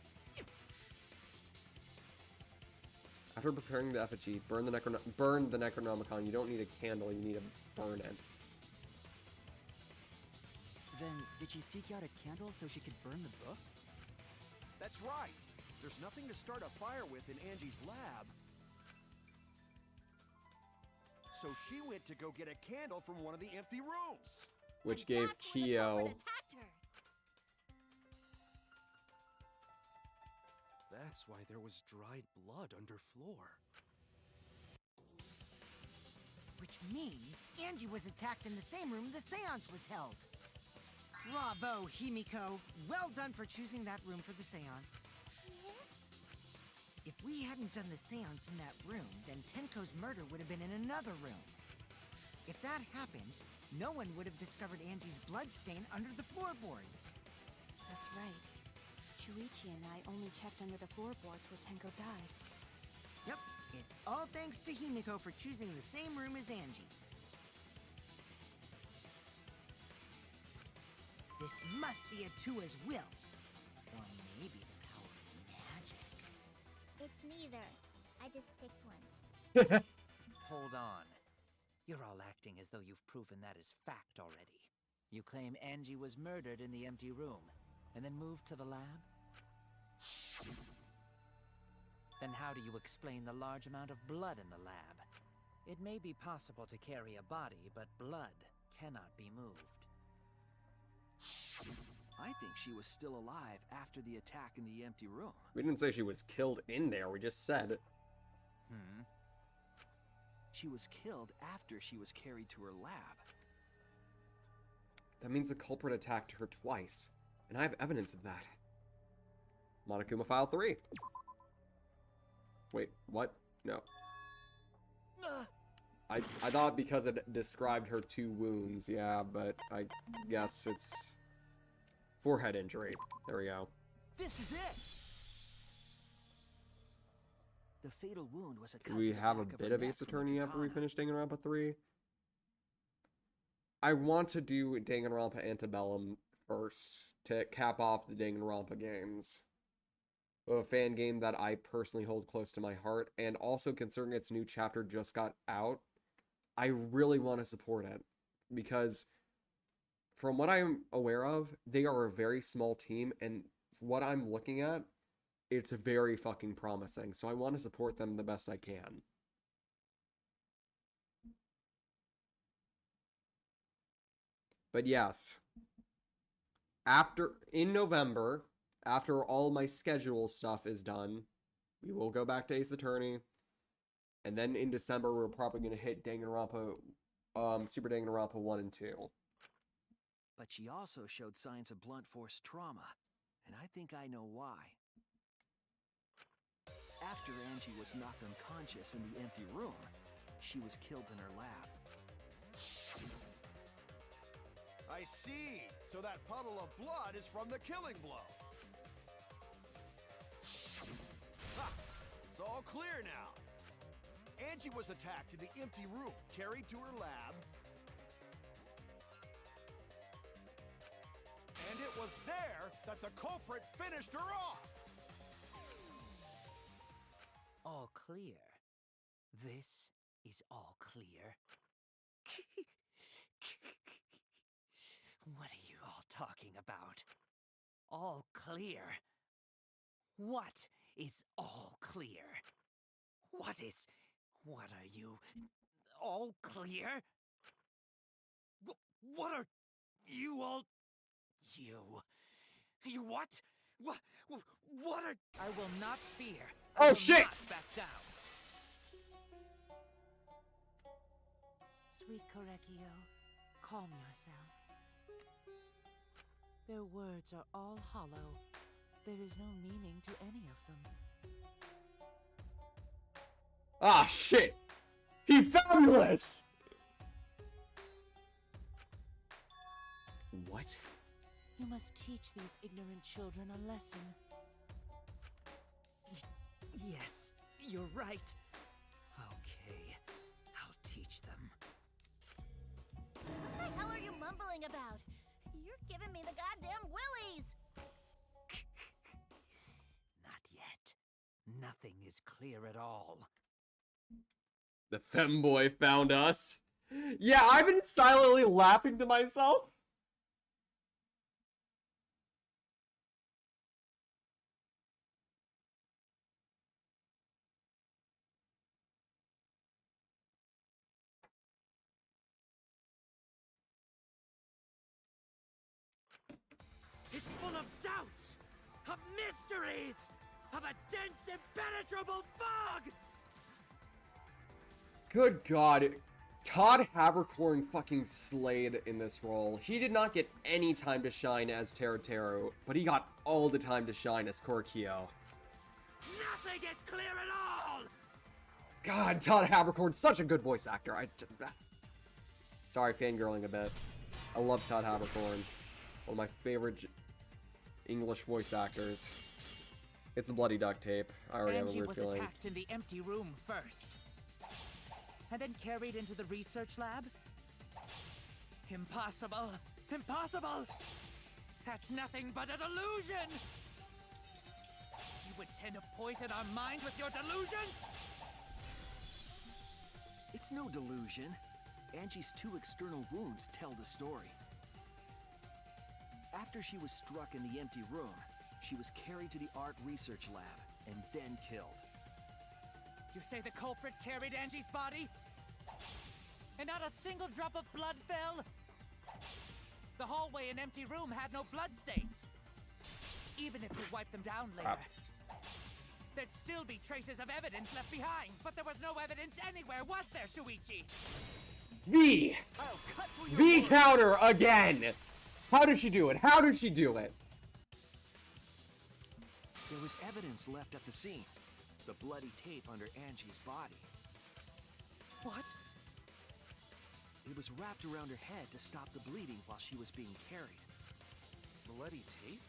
After preparing the effigy, burn the Necronomicon. You don't need a candle, you need to burn it. Then, did she seek out a candle so she could burn the book? That's right. There's nothing to start a fire with in Angie's lab. So she went to go get a candle from one of the empty rooms. Which gave Kyo... That's why there was dried blood underfloor. Which means Angie was attacked in the same room the seance was held. Bravo, Himiko. Well done for choosing that room for the seance. If we hadn't done the seance in that room, then Tenko's murder would have been in another room. If that happened, no one would have discovered Angie's blood stain under the floorboards. That's right. Shuichi and I only checked under the floorboards where Tenko died. Yep, it's all thanks to Himiko for choosing the same room as Angie. This must be a Tua's will. Or maybe the power of magic. It's neither. I just picked one. Hold on. You're all acting as though you've proven that as fact already. You claim Angie was murdered in the empty room, and then moved to the lab? Then how do you explain the large amount of blood in the lab? It may be possible to carry a body, but blood cannot be moved. I think she was still alive after the attack in the empty room. We didn't say she was killed in there, we just said... She was killed after she was carried to her lab. That means the culprit attacked her twice. And I have evidence of that. Monokuma File 3. Wait, what? No. I thought because it described her 2 wounds, yeah, but I guess it's... forehead injury. There we go. This is it! The fatal wound was a cut Do we to the have a back bit her of neck Ace from Attorney after we katana. finish Danganronpa 3? I want to do Danganronpa Antebellum first to cap off the Danganronpa games. a fan game that I personally hold close to my heart, and also considering its new chapter just got out, I really want to support it because from what I'm aware of, they are a very small team, and what I'm looking at, it's very fucking promising. So I want to support them the best I can. But yes, in November, after all my schedule stuff is done, we will go back to Ace Attorney. And then in December, we're probably going to hit Danganronpa, Super Danganronpa 1 and 2. But she also showed signs of blunt force trauma, and I think I know why. After Angie was knocked unconscious in the empty room, she was killed in her lab. I see. So that puddle of blood is from the killing blow. Ha! It's all clear now. Angie was attacked in the empty room, carried to her lab, and it was there that the culprit finished her off. All clear. This is all clear. What are you all talking about? All clear? What is all clear? What are you? All clear? What are you all? You what? What are? I will not fear. I will shit! not back down. Sweet Korekio, calm yourself. Their words are all hollow. There is no meaning to any of them. Ah, shit! He's fabulous! What? You must teach these ignorant children a lesson. Yes, you're right. Okay, I'll teach them. What the hell are you mumbling about? You're giving me the goddamn willies! Not yet. Nothing is clear at all. The femboy found us. Yeah, I've been silently laughing to myself. It's full of doubts, of mysteries, of a dense, impenetrable fog! Good God. Todd Habercorn fucking slayed in this role. He did not get any time to shine as Teruteru, but he got all the time to shine as Korkio. Nothing is clear at all! God, Todd Habercorn's such a good voice actor. Sorry, fangirling a bit. I love Todd Habercorn. One of my favorite English voice actors. It's a bloody duct tape. I already have a weird feeling. Angie was attacked in the empty room first. And then carried into the research lab? Impossible! Impossible! That's nothing but a delusion! You intend to poison our minds with your delusions? It's no delusion. Angie's 2 external wounds tell the story. After she was struck in the empty room, she was carried to the art research lab and then killed. You say the culprit carried Angie's body? And not a single drop of blood fell? The hallway and empty room had no bloodstains. Even if you wipe them down later, there'd still be traces of evidence left behind. But there was no evidence anywhere, was there, Shuichi? V counter again! How did she do it? How did she do it? There was evidence left at the scene. The bloody tape under Angie's body. What? It was wrapped around her head to stop the bleeding while she was being carried. Bloody tape?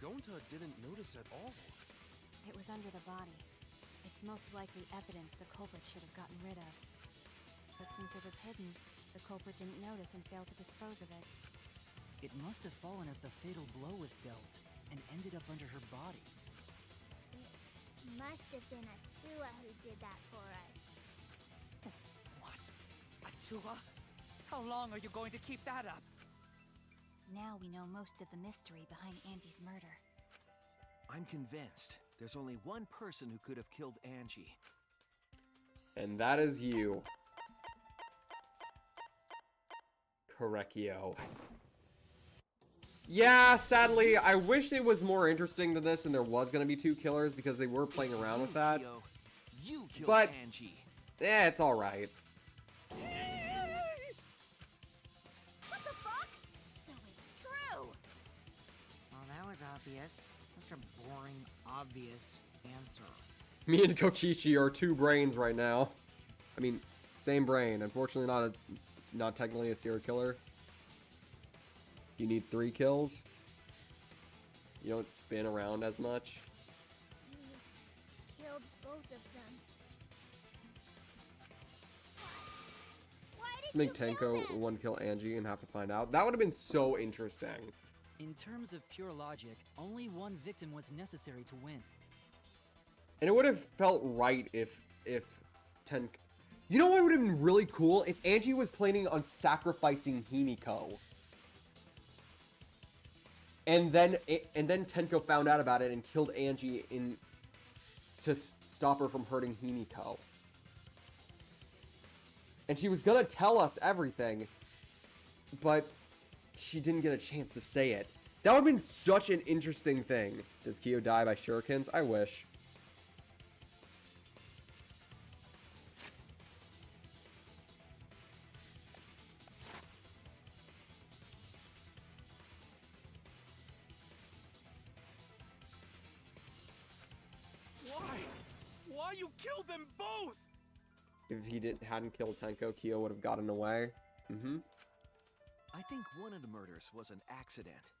Gonta didn't notice at all. It was under the body. It's most likely evidence the culprit should have gotten rid of. But since it was hidden, the culprit didn't notice and failed to dispose of it. It must have fallen as the fatal blow was dealt, and ended up under her body. must have been Atua who did that for us. What? Atua? How long are you going to keep that up? Now we know most of the mystery behind Angie's murder. I'm convinced there's only one person who could have killed Angie. And that is you. Correcchio. Yeah, sadly, I wish it was more interesting than this and there was going to be 2 killers because they were playing around with that. You killed But, Angie. yeah, it's alright. What the fuck? So it's true. Well, that was obvious. Such a boring, obvious answer. Me and Kokichi are 2 brains right now. I mean, same brain. Unfortunately, not technically a serial killer. You need 3 kills. You don't spin around as much. You killed both of them. Why Let's make Tenko 1 kill Angie and have to find out. That would have been so interesting. In terms of pure logic, only one victim was necessary to win. And it would have felt right if Tenko... You know what would have been really cool? If Angie was planning on sacrificing Himiko. And then Tenko found out about it and killed Angie to stop her from hurting Himiko. And she was gonna tell us everything, but she didn't get a chance to say it. That would have been such an interesting thing. Does Kyo die by shurikens? I wish. Why you killed them both? If he hadn't killed Tenko, Kyo would have gotten away. I think one of the murders was an accident.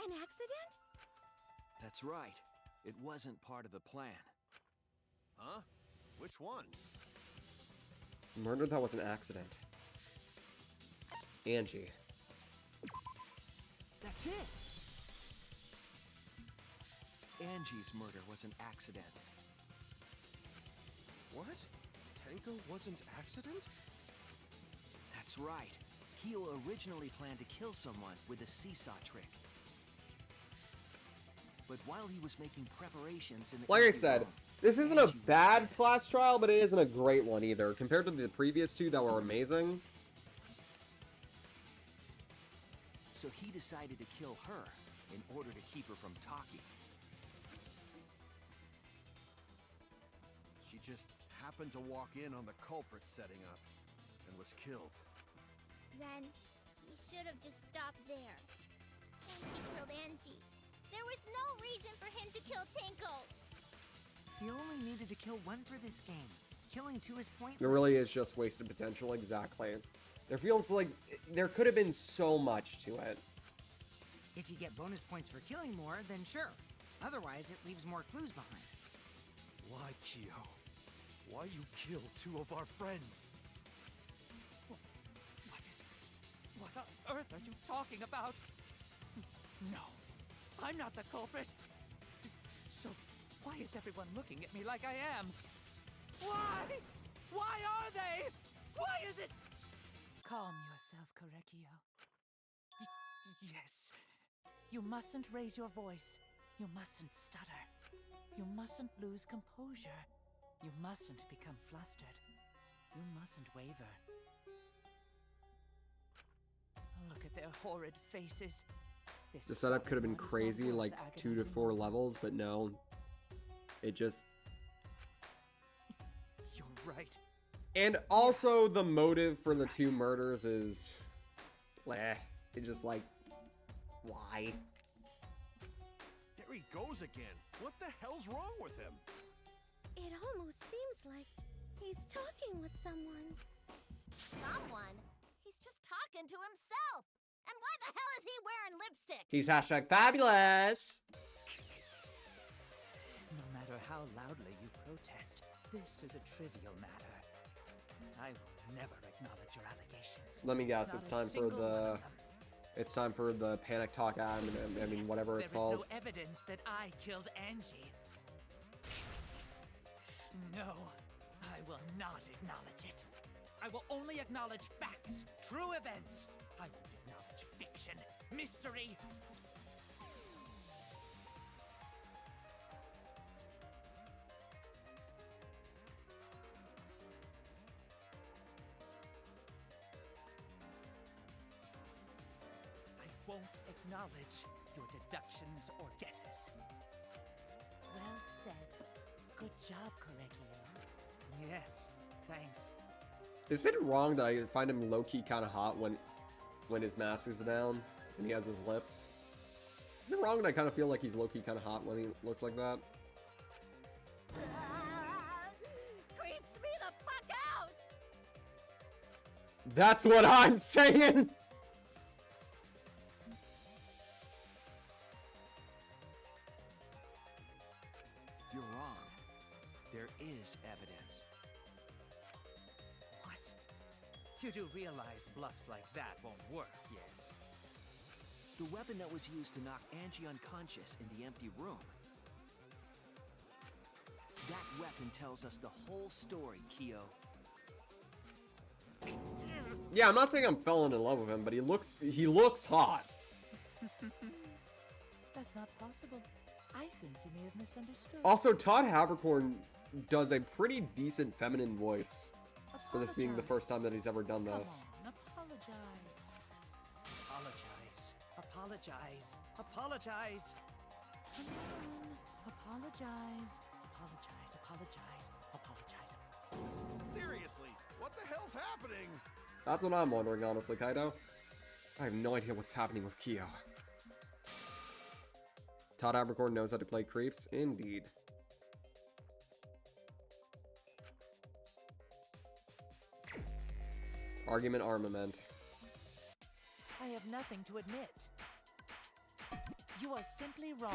An accident? That's right. It wasn't part of the plan. Huh? Which one? Murder that was an accident. Angie. That's it! Angie's murder was an accident. What? Tenko wasn't accident? That's right. Kyo originally planned to kill someone with a seesaw trick. But while he was making preparations in the Like I empty said, room, this isn't a Angie was bad dead. class trial, but it isn't a great one either. Compared to the previous 2 that were amazing. So he decided to kill her in order to keep her from talking. She just happened to walk in on the culprit setting up and was killed. Then he should have just stopped there. Once he killed Angie, there was no reason for him to kill Tenko. He only needed to kill one for this game. Killing 2 is pointless. It really is just wasted potential, exactly. There feels like there could have been so much to it. If you get bonus points for killing more, then sure. Otherwise, it leaves more clues behind. Why, Kyo? Why you killed 2 of our friends? What on earth are you talking about? No, I'm not the culprit. So, why is everyone looking at me like I am? Why? Why are they? Why is it? Calm yourself, Correcchio. Yes. You mustn't raise your voice. You mustn't stutter. You mustn't lose composure. You mustn't become flustered. You mustn't waver. Look at their horrid faces. The setup could have been crazy, like 2 to 4 levels, but no. It just... You're right. And also, the motive for the 2 murders is... Bleh. It's just like... Why? There he goes again. What the hell's wrong with him? It almost seems like he's talking with someone. Someone? He's just talking to himself. And why the hell is he wearing lipstick? He's #fabulous! No matter how loudly you protest, this is a trivial matter. I will never acknowledge your allegations. Let me guess, Not it's a time for single one the... of them. It's time for the panic talk, I mean, whatever it's called. There is no evidence that I killed Angie. No, I will not acknowledge it. I will only acknowledge facts, true events. I won't acknowledge fiction, mystery. I won't acknowledge your deductions or guesses. Well said. Good job, Correcchio. Yes, thanks. Is it wrong that I find him low-key kind of hot when his mask is down and he has his lips? Is it wrong that I kind of feel like he's low-key kind of hot when he looks like that? Creeps me the fuck out! That's what I'm saying! You're wrong. There is evidence. What? You do realize bluffs like that won't work, yes? The weapon that was used to knock Angie unconscious in the empty room. That weapon tells us the whole story, Kyo. Yeah, I'm not saying I'm falling in love with him, but he looks hot. That's not possible. I think you may have misunderstood. Also, Todd Haberkorn does a pretty decent feminine voice for this being the first time that he's ever done this. Come on, apologize. Apologize. Apologize. Apologize. Come on. Apologize. Apologize. Apologize. Apologize. Seriously, what the hell's happening? That's what I'm wondering, honestly, Kaido. I have no idea what's happening with Kyo. Todd Haberkorn knows how to play creeps? Indeed. Argument armament. I have nothing to admit. You are simply wrong.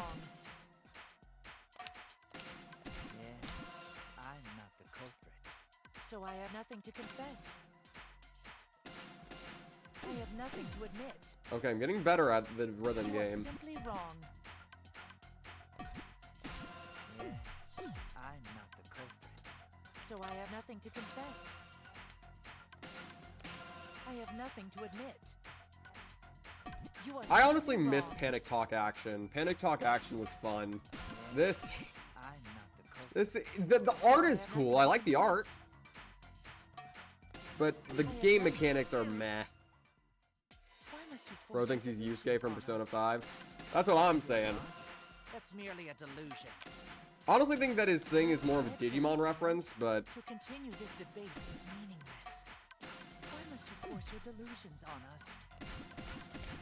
Yes, I'm not the culprit. So I have nothing to confess. I have nothing to admit. Okay, I'm getting better at the rhythm You are game. simply wrong. Yes, I'm not the culprit. So I have nothing to confess. I have nothing to admit. You are I honestly simply miss wrong. Panic Talk Action. Panic Talk Action was fun. This... I'm not the culprit. The art is cool. I like the art. But the game mechanics are meh. Why must you force Bro thinks your he's delusions Yusuke from on Persona us? 5. That's what I'm saying. That's merely a delusion. Honestly think that his thing is more of a Digimon reference, but... To continue this debate is meaningless. Why must you force your delusions on us?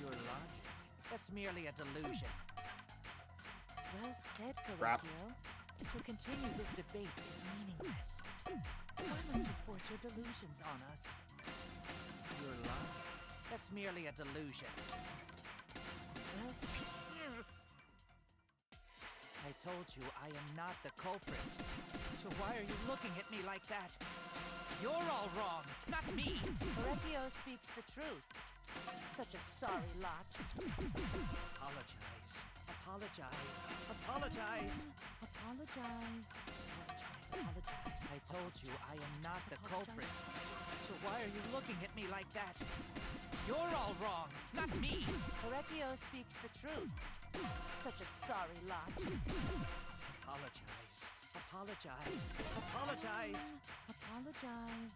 Your logic. That's merely a delusion. Well said, Crap. Correcchio. To continue this debate is meaningless. Why must you force your delusions on us? Your logic. That's merely a delusion. Well said. I told you I am not the culprit. So why are you looking at me like that? You're all wrong, not me. Correcchio speaks the truth. Such a sorry lot. Apologize. Apologize. Apologize. Apologize. Apologize. Apologize. I told you I am not the culprit. So why are you looking at me like that? You're all wrong, not me. Correcchio speaks the truth. Such a sorry lot. Apologize. Apologize. Apologize. Apologize. Apologize.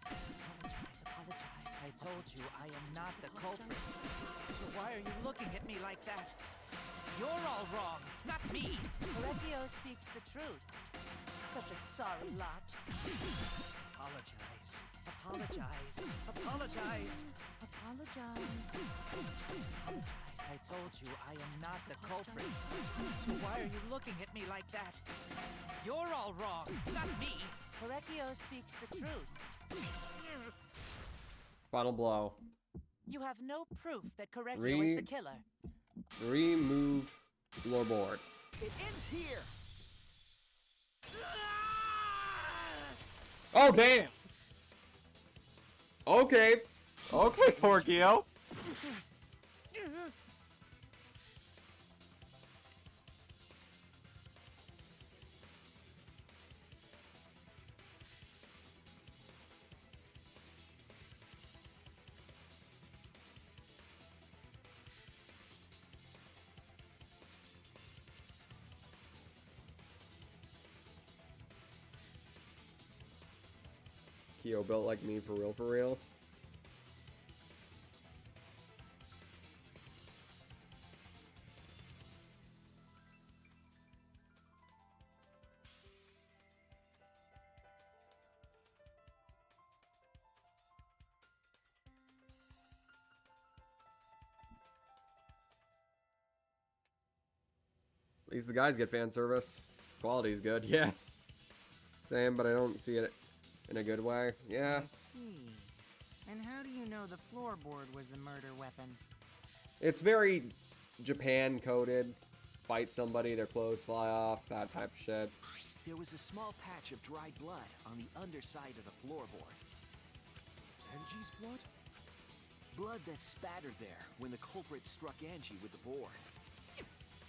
Apologize. I told you I am not the culprit. So why are you looking at me like that? You're all wrong, not me. Correcchio speaks the truth. Such a sorry lot. Apologize. Apologize. Apologize. Apologize. Apologize. I told you I am not the culprit. So why are you looking at me like that? You're all wrong, not me. Correcchio speaks the truth. Final blow. You have no proof that Correcchio is the killer. Remove lore board. It ends here. Oh, damn! Okay. Okay, Correcchio. Kyo built like me for real, for real. At least the guys get fan service. Quality's good, yeah. Same, but I don't see it in a good way. Yeah. I see. And how do you know the floorboard was the murder weapon? It's very Japan coded. Fight somebody, their clothes fly off, that type of shit. There was a small patch of dried blood on the underside of the floorboard. Angie's blood? Blood that spattered there when the culprit struck Angie with the board.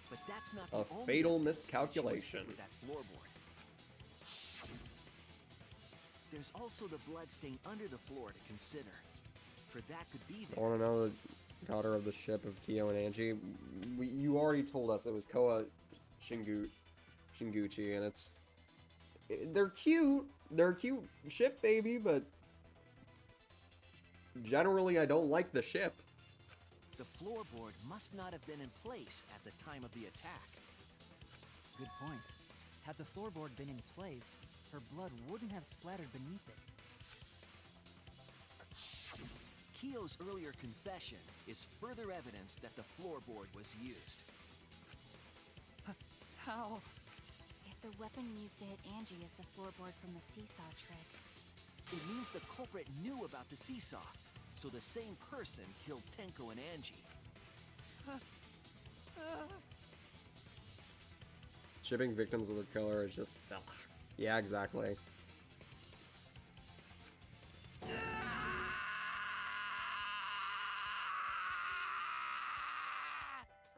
But that's not A the only fatal evidence that she was hit miscalculation. with that floorboard. There's also the blood stain under the floor to consider. For that to be I there, want to know the daughter of the ship of Kyo and Angie. You already told us it was Koa Shinguchi, and they're cute. They're a cute ship, baby, but generally I don't like the ship. the floorboard must not have been in place at the time of the attack. Good point. Had the floorboard been in place, her blood wouldn't have splattered beneath it. Kyo's earlier confession is further evidence that the floorboard was used. How? If the weapon used to hit Angie is the floorboard from the seesaw trick. It means the culprit knew about the seesaw, so the same person killed Tenko and Angie. Shipping victims of the killer is just... ugh. Yeah, exactly.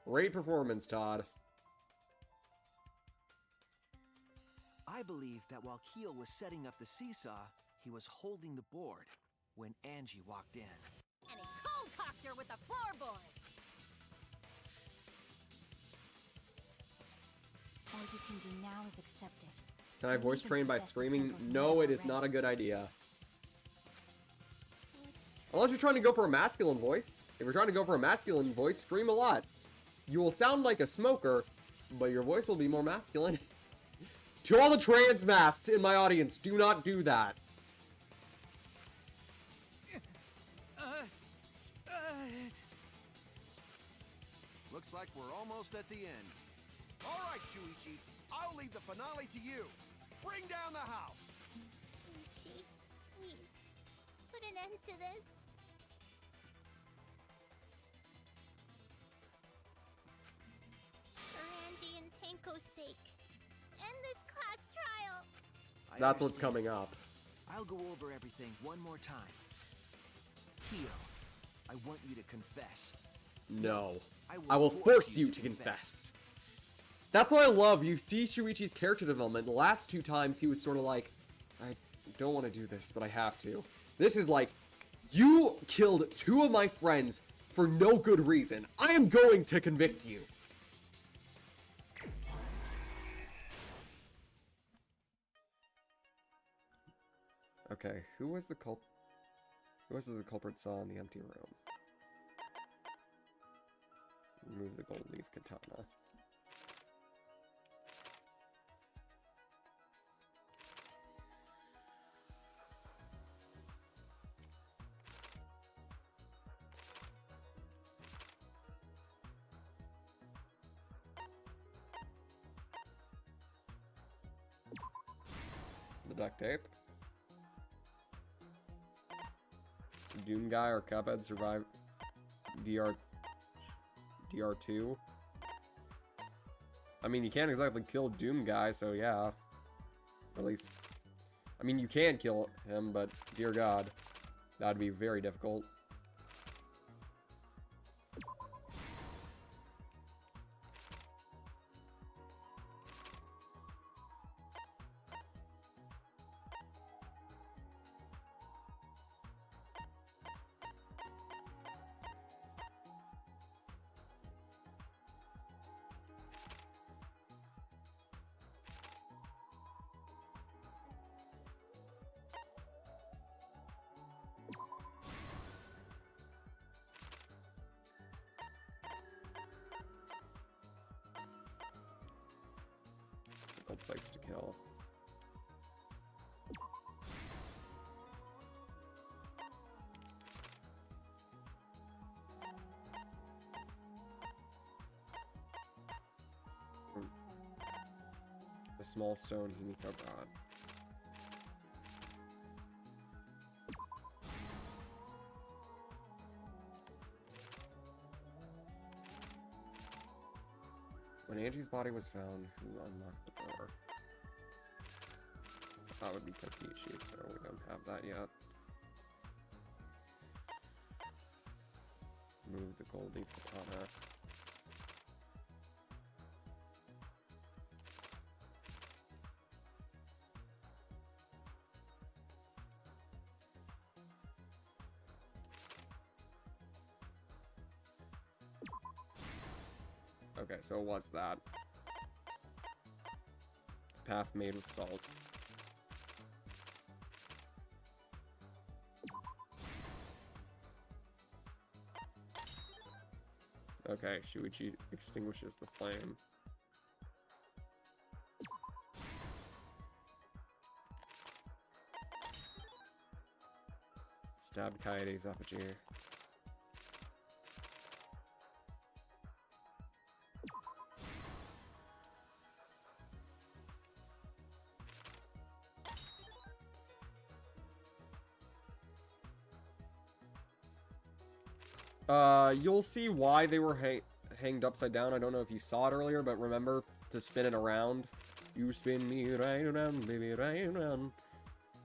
Great performance, Todd. I believe that while Kyo was setting up the seesaw, he was holding the board when Angie walked in. And he cold-cocked her with the floorboard. All you can do now is accept it. Can I voice train by screaming? No, it is not a good idea. Unless you're trying to go for a masculine voice. If you're trying to go for a masculine voice, scream a lot. You will sound like a smoker, but your voice will be more masculine. To all the trans masks in my audience, do not do that. Looks like we're almost at the end. All right, Shuichi, I'll leave the finale to you. Bring down the house. Shuichi, please, put an end to this. For Angie and Tenko's sake, end this class trial. That's what's coming up. I'll go over everything one more time. Kyo, I want you to confess. No. I will force you to confess. That's what I love. You see Shuichi's character development. The last two times he was sort of like, I don't want to do this, but I have to. This is like, you killed two of my friends for no good reason. I am going to convict you. Okay, who was the culprit saw in the empty room? Remove the gold leaf katana. The duct tape. Doom guy or Cuphead survived DR2. I mean, you can't exactly kill Doom guy, so yeah. At least, I mean, you can kill him, but dear God, that'd be very difficult. difficult place to kill. The small stone Himiko brought. When Angie's body was found, who unlocked the door? That would be Kokichi, so we don't have that yet. Move the gold leaf katana. Okay, so it was that. Path made with salt. Okay, Shuichi extinguishes the flame. Stabbed Kaede's apogee. You'll see why they were hanged upside down. I don't know if you saw it earlier, but remember to spin it around. You spin me right around, baby, right around.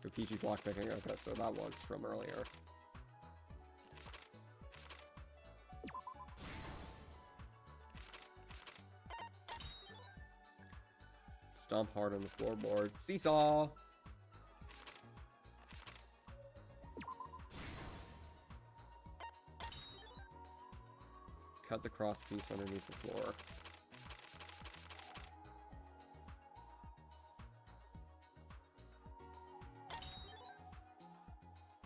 Kokichi's lockpicking. Okay, so that was from earlier. Stomp hard on the floorboard. Seesaw! Cut the cross piece underneath the floor.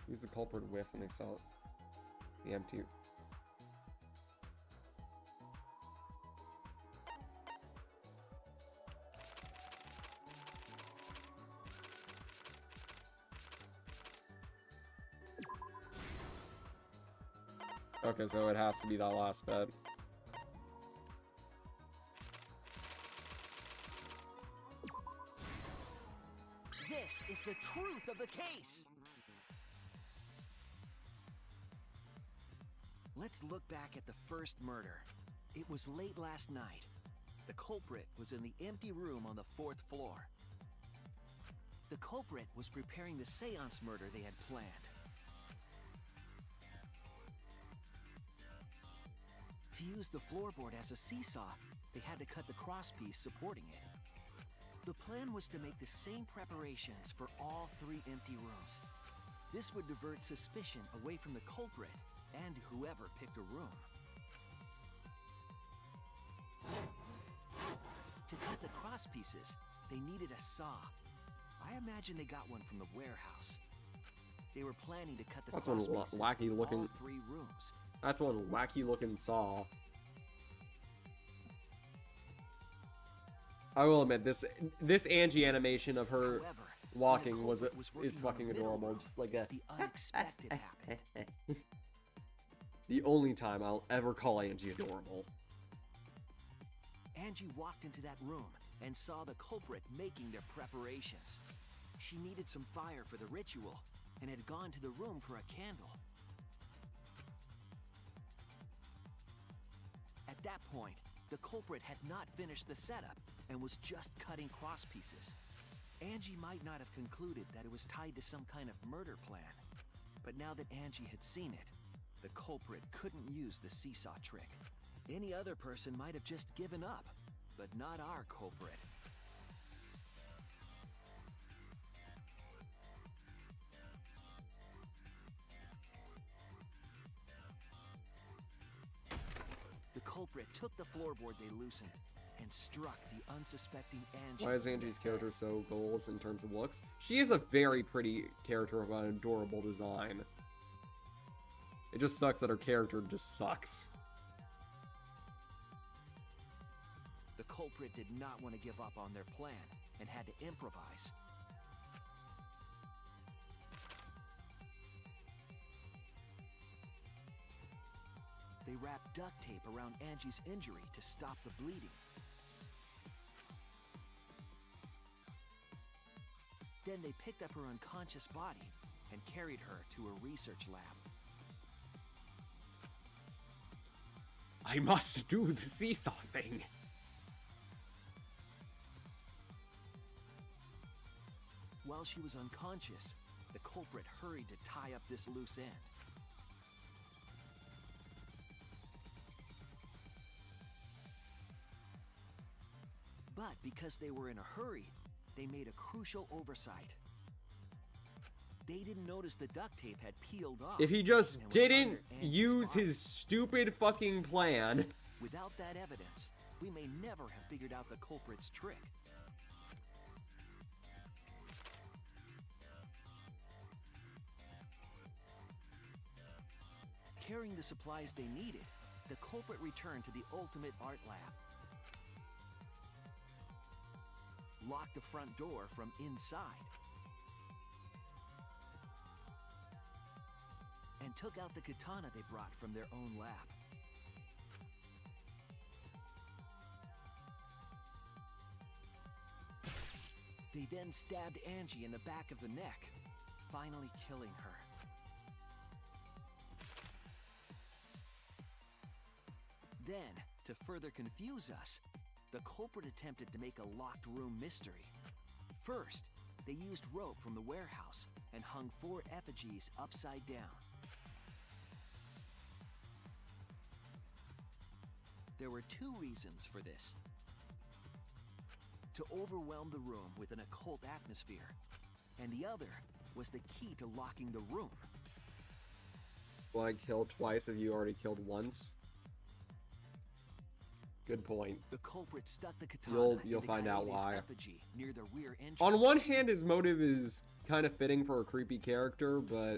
Use the culprit whiff when they saw the empty. Okay, so it has to be that last bit. This is the truth of the case! Let's look back at the first murder. It was late last night. The culprit was in the empty room on the 4th floor. The culprit was preparing the seance murder they had planned. To use the floorboard as a seesaw, they had to cut the crosspiece supporting it. The plan was to make the same preparations for all 3 empty rooms. This would divert suspicion away from the culprit and whoever picked a room. To cut the crosspieces, they needed a saw. I imagine they got one from the warehouse. They were planning to cut the crosspieces wacky looking. all 3 rooms. That's one wacky looking saw. I will admit this Angie animation of her walking is fucking adorable. Just like a the unexpected happened. The only time I'll ever call Angie adorable. Angie walked into that room and saw the culprit making their preparations. She needed some fire for the ritual and had gone to the room for a candle. At that point, the culprit had not finished the setup and was just cutting cross pieces. Angie might not have concluded that it was tied to some kind of murder plan. But now that Angie had seen it, the culprit couldn't use the seesaw trick. Any other person might have just given up, but not our culprit. The culprit took the floorboard they loosened and struck the unsuspecting Angie. Why is Angie's character so goals in terms of looks? She is a very pretty character of an adorable design. It just sucks that her character just sucks. The culprit did not want to give up on their plan and had to improvise. They wrapped duct tape around Angie's injury to stop the bleeding. Then they picked up her unconscious body and carried her to a research lab. I must do the seesaw thing. While she was unconscious, the culprit hurried to tie up this loose end. But because they were in a hurry, they made a crucial oversight. They didn't notice the duct tape had peeled off. If he just and was didn't under Angie's use body. his stupid fucking plan. Without that evidence, we may never have figured out the culprit's trick. Carrying the supplies they needed, the culprit returned to the ultimate art lab. Locked the front door from inside. And took out the katana they brought from their own lab. They then stabbed Angie in the back of the neck, finally killing her. Then, to further confuse us, the culprit attempted to make a locked room mystery. First, they used rope from the warehouse and hung 4 effigies upside down. There were 2 reasons for this. To overwhelm the room with an occult atmosphere, and the other was the key to locking the room. Will I kill twice if you already killed once? Good point. The culprit stuck the katana You'll in the find out coyote's why. effigy near the rear entrance. On one hand, his motive is kind of fitting for a creepy character, but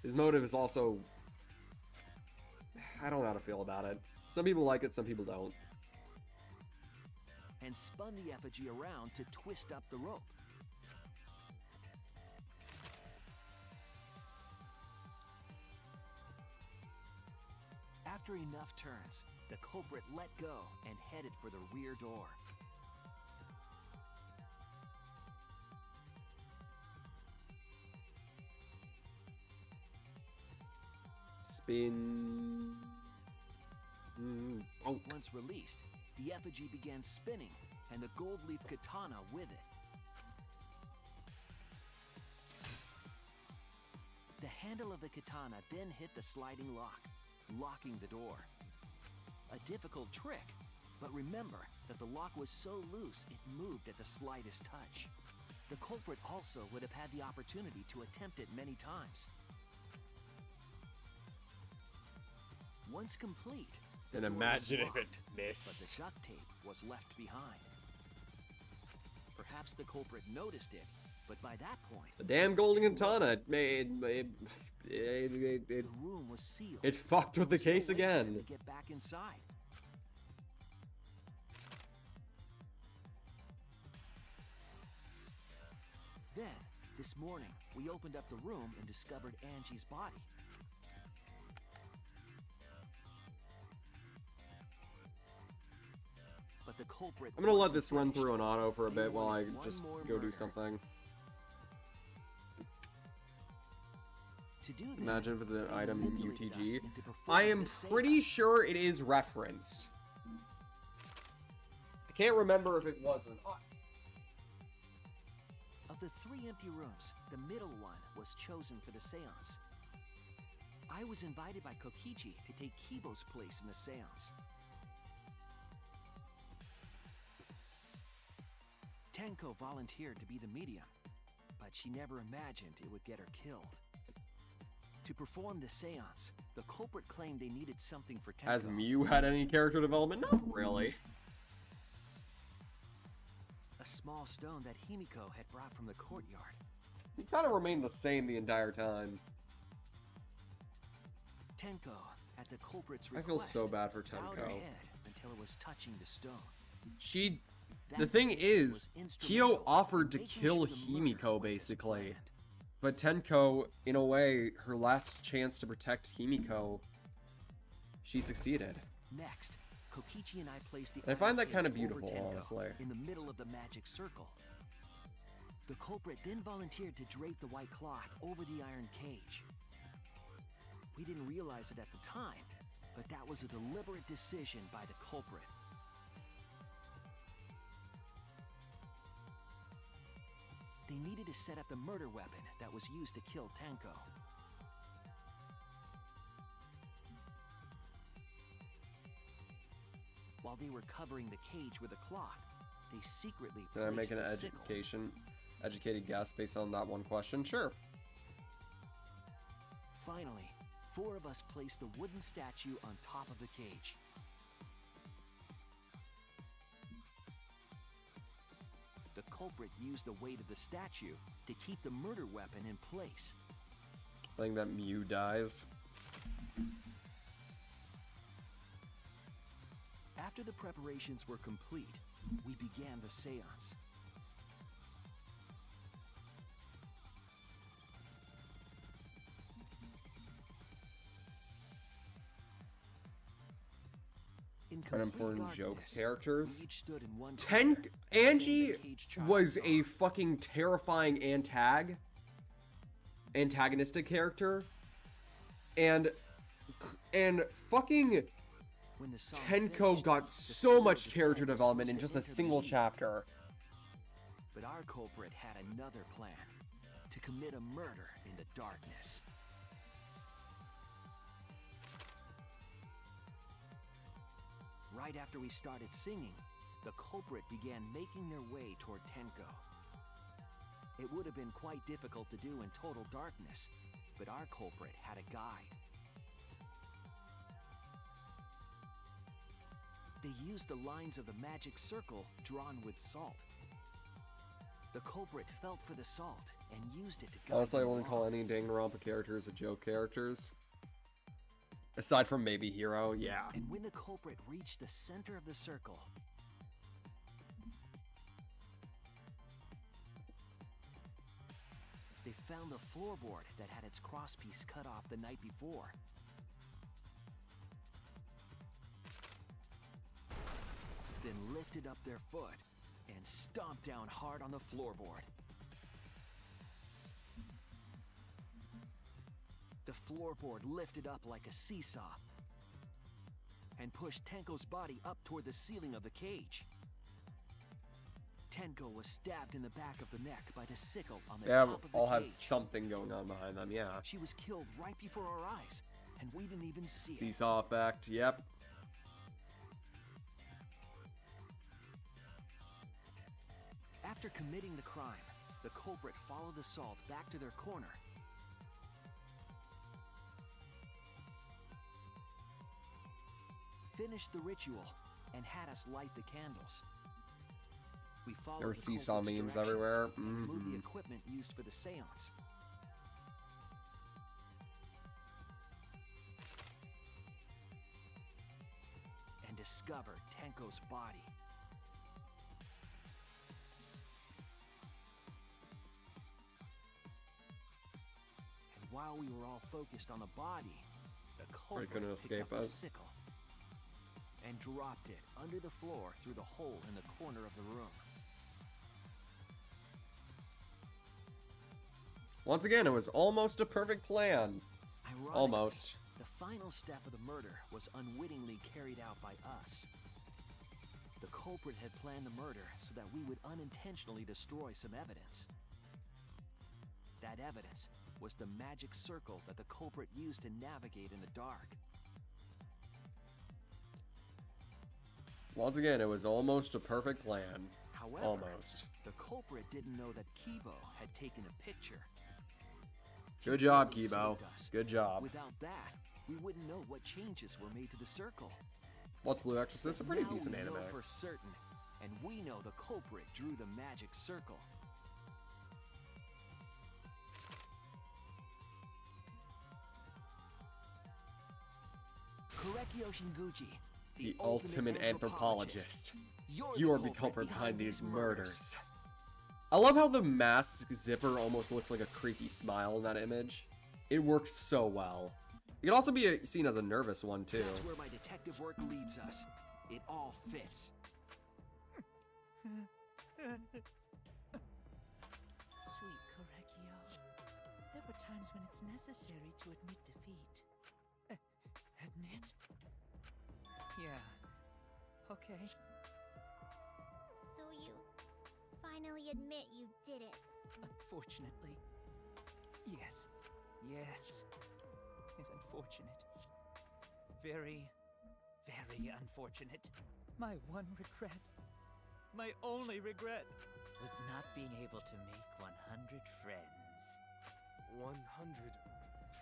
his motive is also... I don't know how to feel about it. Some people like it, some people don't. And spun the effigy around to twist up the rope. After enough turns, the culprit let go and headed for the rear door. Spin... Oh. Once released, the effigy began spinning, and the gold leaf katana with it. The handle of the katana then hit the sliding lock, locking the door. A difficult trick, but remember that the lock was so loose it moved at the slightest touch. The culprit also would have had the opportunity to attempt it many times. Once complete, the And door imagine was if it locked, missed. but the duct tape was left behind. Perhaps the culprit noticed it, but by that point, The damn golden katana, it the room was sealed. it fucked with the There was no case way for them again. to get back inside. Then, this morning, we opened up the room and discovered Angie's body. But the culprit I'm gonna let wasn't this run finished. through an auto for a They bit while I wanted one just more go do murder. something. To do that, Imagine if it's an they item in manipulated us UTG. into I performing am the pretty seance. sure it is referenced. I can't remember if it was or not. Of the 3 empty rooms, the middle one was chosen for the seance. I was invited by Kokichi to take Kibo's place in the seance. Tenko volunteered to be the medium, but she never imagined it would get her killed. To perform the seance, the culprit claimed they needed something for Tenko. Has Mew had any character development? Not really. A small stone that Himiko had brought from the courtyard. He kind of remained the same the entire time. Tenko, at the culprit's I request, feel so bad for bowed her Tenko. head until it was touching the stone. The thing is, Kyo offered to kill Himiko, basically. But Tenko, in a way, her last chance to protect Himiko, she succeeded. Next, Kokichi and I placed the I find that iron kind of cage over beautiful, Tenko honestly. in the middle of the magic circle. The culprit then volunteered to drape the white cloth over the iron cage. We didn't realize it at the time, but that was a deliberate decision by the culprit. They needed to set up the murder weapon that was used to kill Tenko. While they were covering the cage with a cloth, they secretly Did I make placed an the sickle. educated guess based on that one question? Sure. Finally, 4 of us placed the wooden statue on top of the cage. The culprit used the weight of the statue to keep the murder weapon in place. I think that Mew dies. After the preparations were complete, we began the seance. In Unimportant complete joke darkness, characters. we each stood in one corner, Angie saying the cage child was song. a fucking terrifying antagonistic character, and fucking When the song Tenko finished, got the so spirit much of character Tenko was development in supposed just to a single intervene. chapter. But our culprit had another plan, to commit a murder in the darkness. Right after we started singing, the culprit began making their way toward Tenko. It would have been quite difficult to do in total darkness, but our culprit had a guide. They used the lines of the magic circle drawn with salt. The culprit felt for the salt and used it to guide Honestly, I them wouldn't along. call any Danganronpa characters a joke characters. Aside from maybe Hero, yeah. And when the culprit reached the center of the circle, they found the floorboard that had its crosspiece cut off the night before. Then lifted up their foot and stomped down hard on the floorboard. The floorboard lifted up like a seesaw and pushed Tenko's body up toward the ceiling of the cage. Tenko was stabbed in the back of the neck by the sickle on the They top of the all have cage. something going on behind them, yeah. She was killed right before our eyes, and we didn't even see it. Seesaw effect, yep. After committing the crime, the culprit followed the salt back to their corner. Finished the ritual and had us light the candles. We followed There were the seesaw culprit's memes directions everywhere. and removed the Mhm. equipment used for the seance. And discovered Tenko's body. And while we were all focused on the body, the culprit couldn't picked escape up a us. sickle and dropped it under the floor through the hole in the corner of the room. Once again, it was almost a perfect plan. Ironically, Almost. the final step of the murder was unwittingly carried out by us. The culprit had planned the murder so that we would unintentionally destroy some evidence. That evidence was the magic circle that the culprit used to navigate in the dark. Once again, it was almost a perfect plan. However, Almost. the culprit didn't know that Kibo had taken a picture. Good job, He Kibo. saved us. Good job. Without that, we wouldn't know what changes were made to the circle. What's Blue Exorcist? A pretty Now decent we anime. know for certain, and we know the culprit drew the magic circle. Korekyo Shinguchi, the ultimate anthropologist. You are the culprit behind these murders. I love how the mask zipper almost looks like a creepy smile in that image. It works so well. It could also be seen as a nervous one, too. That's where my detective work leads us. It all fits. Sweet Correcchio. There were times when it's necessary to admit defeat. Admit? Yeah. Okay. So you finally admit you did it. Unfortunately. Yes. Yes. It's unfortunate. Very, very unfortunate. My one regret, my only regret, was not being able to make 100 friends. 100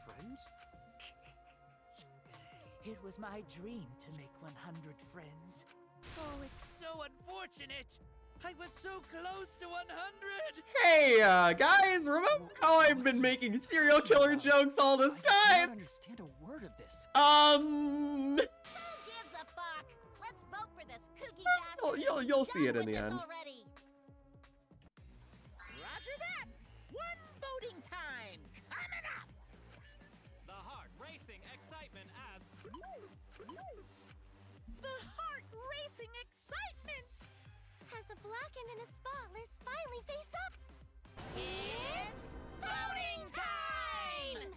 friends? It was my dream to make 100 friends. Oh, it's so unfortunate! I was so close to 100! Hey, guys, remember how I've been making serial killer jokes all this I time? don't understand a word of this. Who gives a fuck? Let's vote for this kooky bastard. You'll see it in the end. Already. Roger that! One voting time! Coming up! The heart racing excitement as... The heart racing excitement! As a blackened and a spotless finally face up. It's voting time!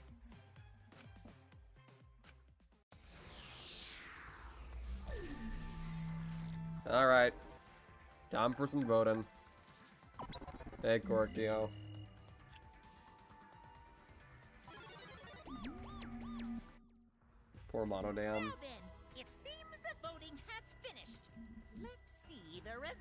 Alright. Time for some voting. Hey, Corkio. Poor Monodam. Now then, it seems the voting has finished. Let's see the result.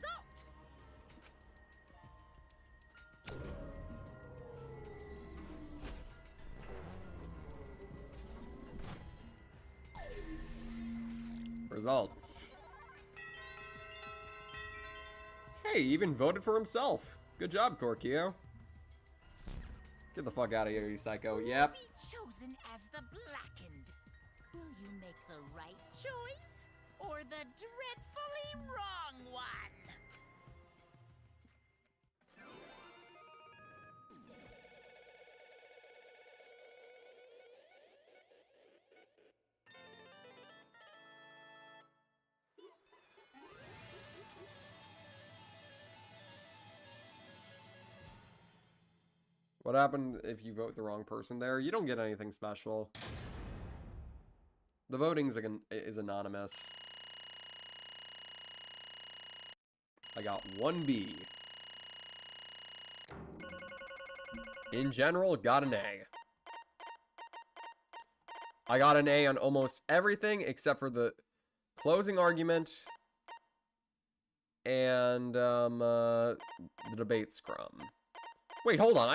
Results. Hey, he even voted for himself. Good job, Corkio. Get the fuck out of here, you psycho. Yep. Be chosen as the blackened. Will you make the right choice or the dreadfully wrong one? What happened if you vote the wrong person there? You don't get anything special. The voting is anonymous. I got 1B. In general, got an A. I got an A on almost everything except for the closing argument and the debate scrum. Wait, hold on.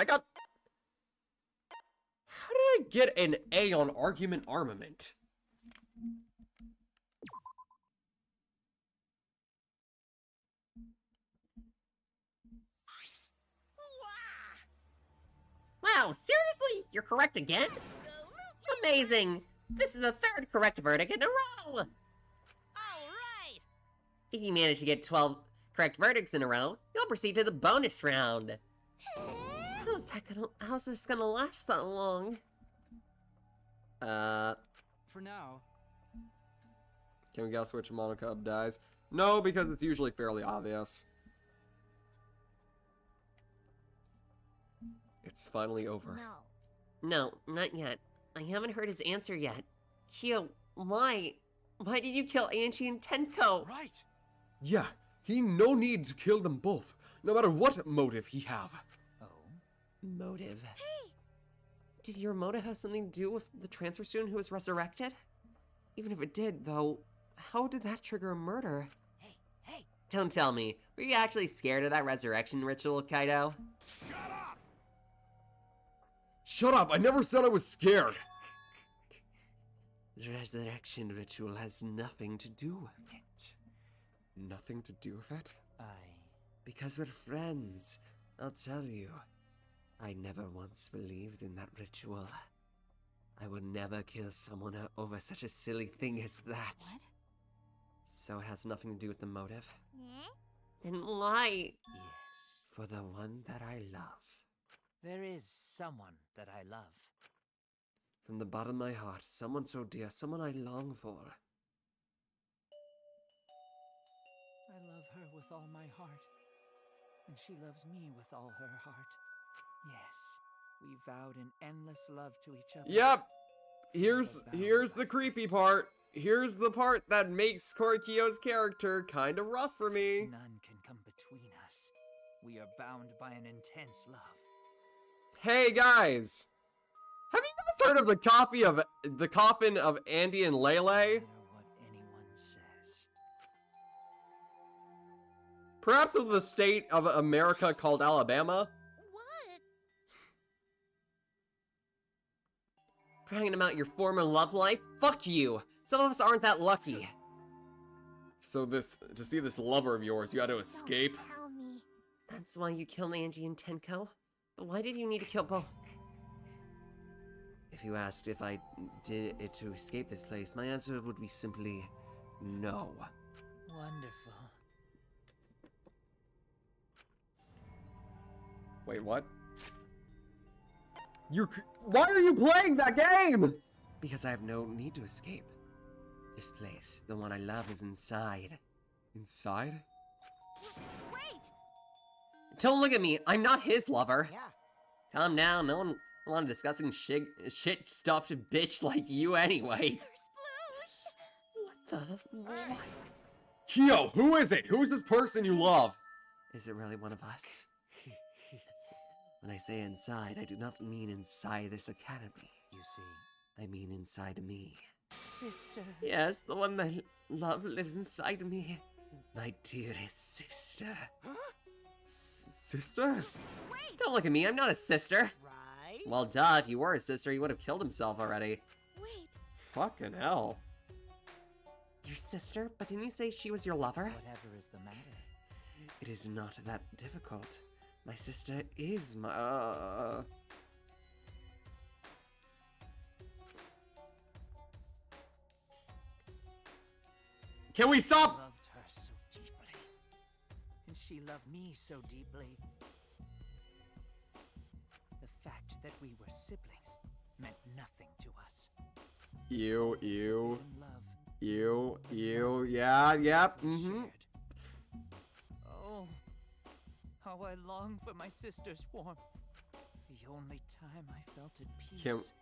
How did I get an A on argument armament? Wow, seriously? You're correct again? Amazing! This is the third correct verdict in a row! All right. If you manage to get 12 correct verdicts in a row, you'll proceed to the bonus round. How's this gonna last that long? For now. Can we guess which Monocub dies? No, because it's usually fairly obvious. It's finally over. No, not yet. I haven't heard his answer yet. Kyo, why? Why did you kill Angie and Tenko? Right! Yeah, he no need to kill them both, no matter what motive he have. Motive? Hey! Did your motive have something to do with the transfer student who was resurrected? Even if it did, though, how did that trigger a murder? Hey! Don't tell me. Were you actually scared of that resurrection ritual, Kaido? Shut up! I never said I was scared! The resurrection ritual has nothing to do with it. Nothing to do with it? Because we're friends, I'll tell you. I never once believed in that ritual. I would never kill someone over such a silly thing as that. So it has nothing to do with the motive? Then why? Yes. For the one that I love. There is someone that I love. From the bottom of my heart, someone so dear, someone I long for. I love her with all my heart. And she loves me with all her heart. Yes, we vowed an endless love to each other. Yep. Here's the creepy part. Here's the part that makes Korikyo's character kind of rough for me. None can come between us. We are bound by an intense love. Hey guys, have you guys heard of the coffin of Andy and Lele? No matter what anyone says. Perhaps of the state of America called Alabama? Bragging about your former love life? Fuck you! Some of us aren't that lucky. So to see this lover of yours, you had to escape? Tell me. That's why you killed Angie and Tenko? But why did you need to kill both? If you asked if I did it to escape this place, my answer would be simply no. Wonderful. Wait, what? Why are you playing that game? Because I have no need to escape. This place, the one I love, is inside. Inside? Wait! Don't look at me. I'm not his lover. Yeah. Calm down. No one wanted discussing shit-stuffed bitch like you anyway. Sploosh! What the? Kyo, who is it? Who is this person you love? Is it really one of us? When I say inside, I do not mean inside this academy. You see, I mean inside me. sister. Yes, the one I love lives inside me. My dearest sister. Sister? Wait! Don't look at me. I'm not a sister. Right? Well, duh. If you were a sister, he would have killed himself already. Wait! Fucking hell. Your sister? But didn't you say she was your lover? Whatever is the matter? It is not that difficult. My sister is my... Can we I stop? loved her so deeply. And she loved me so deeply. The fact that we were siblings meant nothing to us. You. In love. Yeah, yep, Shared. Oh, how I long for my sister's warmth. The only time I felt at peace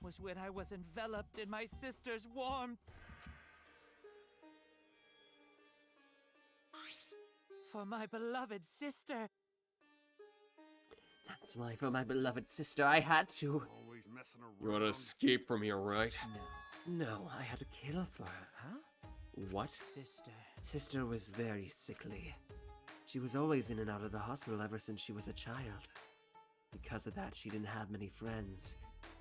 was when I was enveloped in my sister's warmth. For my beloved sister. That's why, for my beloved sister, I had to. Always messing around. You want to escape from here, right? No, I had to kill for her. Huh? What? Sister. Sister was very sickly. She was always in and out of the hospital ever since she was a child. Because of that, she didn't have many friends.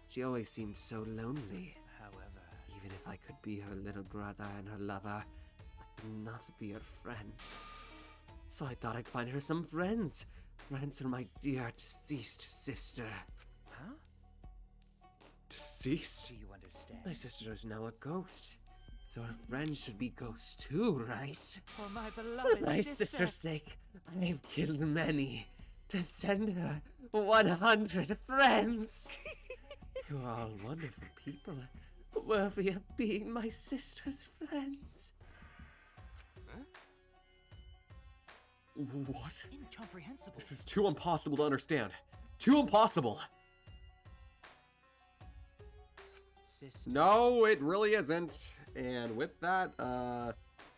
She always seemed so lonely. However, Even if I could be her little brother and her lover, I could not be her friend. So I thought I'd find her some friends. Friends for my dear deceased sister. huh? Deceased? Do you understand? My sister is now a ghost. So her friends should be ghosts too, right? For my beloved For my sister. sister's sake, I've killed many to send her 100 friends. You are all wonderful people. Worthy of being my sister's friends. What? Incomprehensible. This is too impossible to understand. Too impossible. Sister. No, it really isn't. And with that,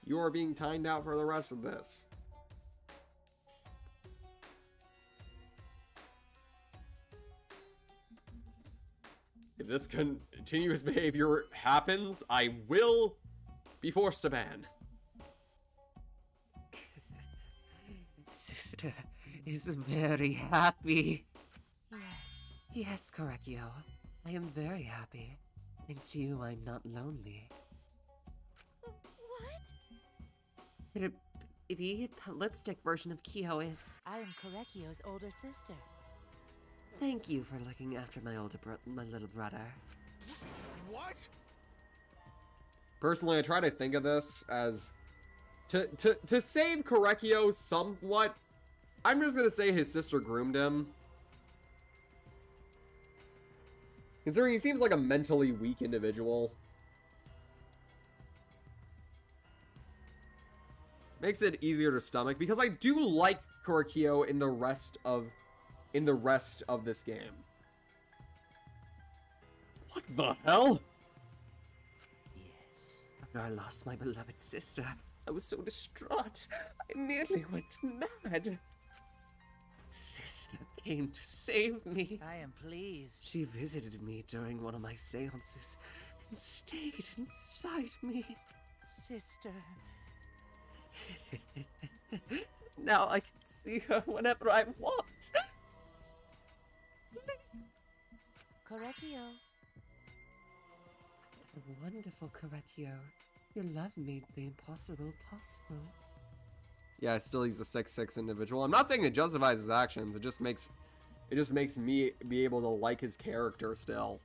you are being timed out for the rest of this. If this continuous behavior happens, I will be forced to ban. Sister is very happy. Yes. Yes, Korekyo. I am very happy. Thanks to you, I'm not lonely. What? The lipstick version of Kyo is... I am Korekyo's older sister. Thank you for looking after my little brother. What? Personally, I try to think of this as To save Korekio somewhat, I'm just gonna say his sister groomed him. Considering he seems like a mentally weak individual. Makes it easier to stomach, because I do like Korekio in the rest of this game. What the hell? Yes. After I lost my beloved sister, I was so distraught, I nearly went mad. Sister came to save me. I am pleased. She visited me during one of my seances and stayed inside me. Sister. Now I can see her whenever I want. Korekio. Wonderful, Korekio. Your love made the impossible possible. Yeah, still he's a 6'6" individual. I'm not saying it justifies his actions. It just makes me be able to like his character still.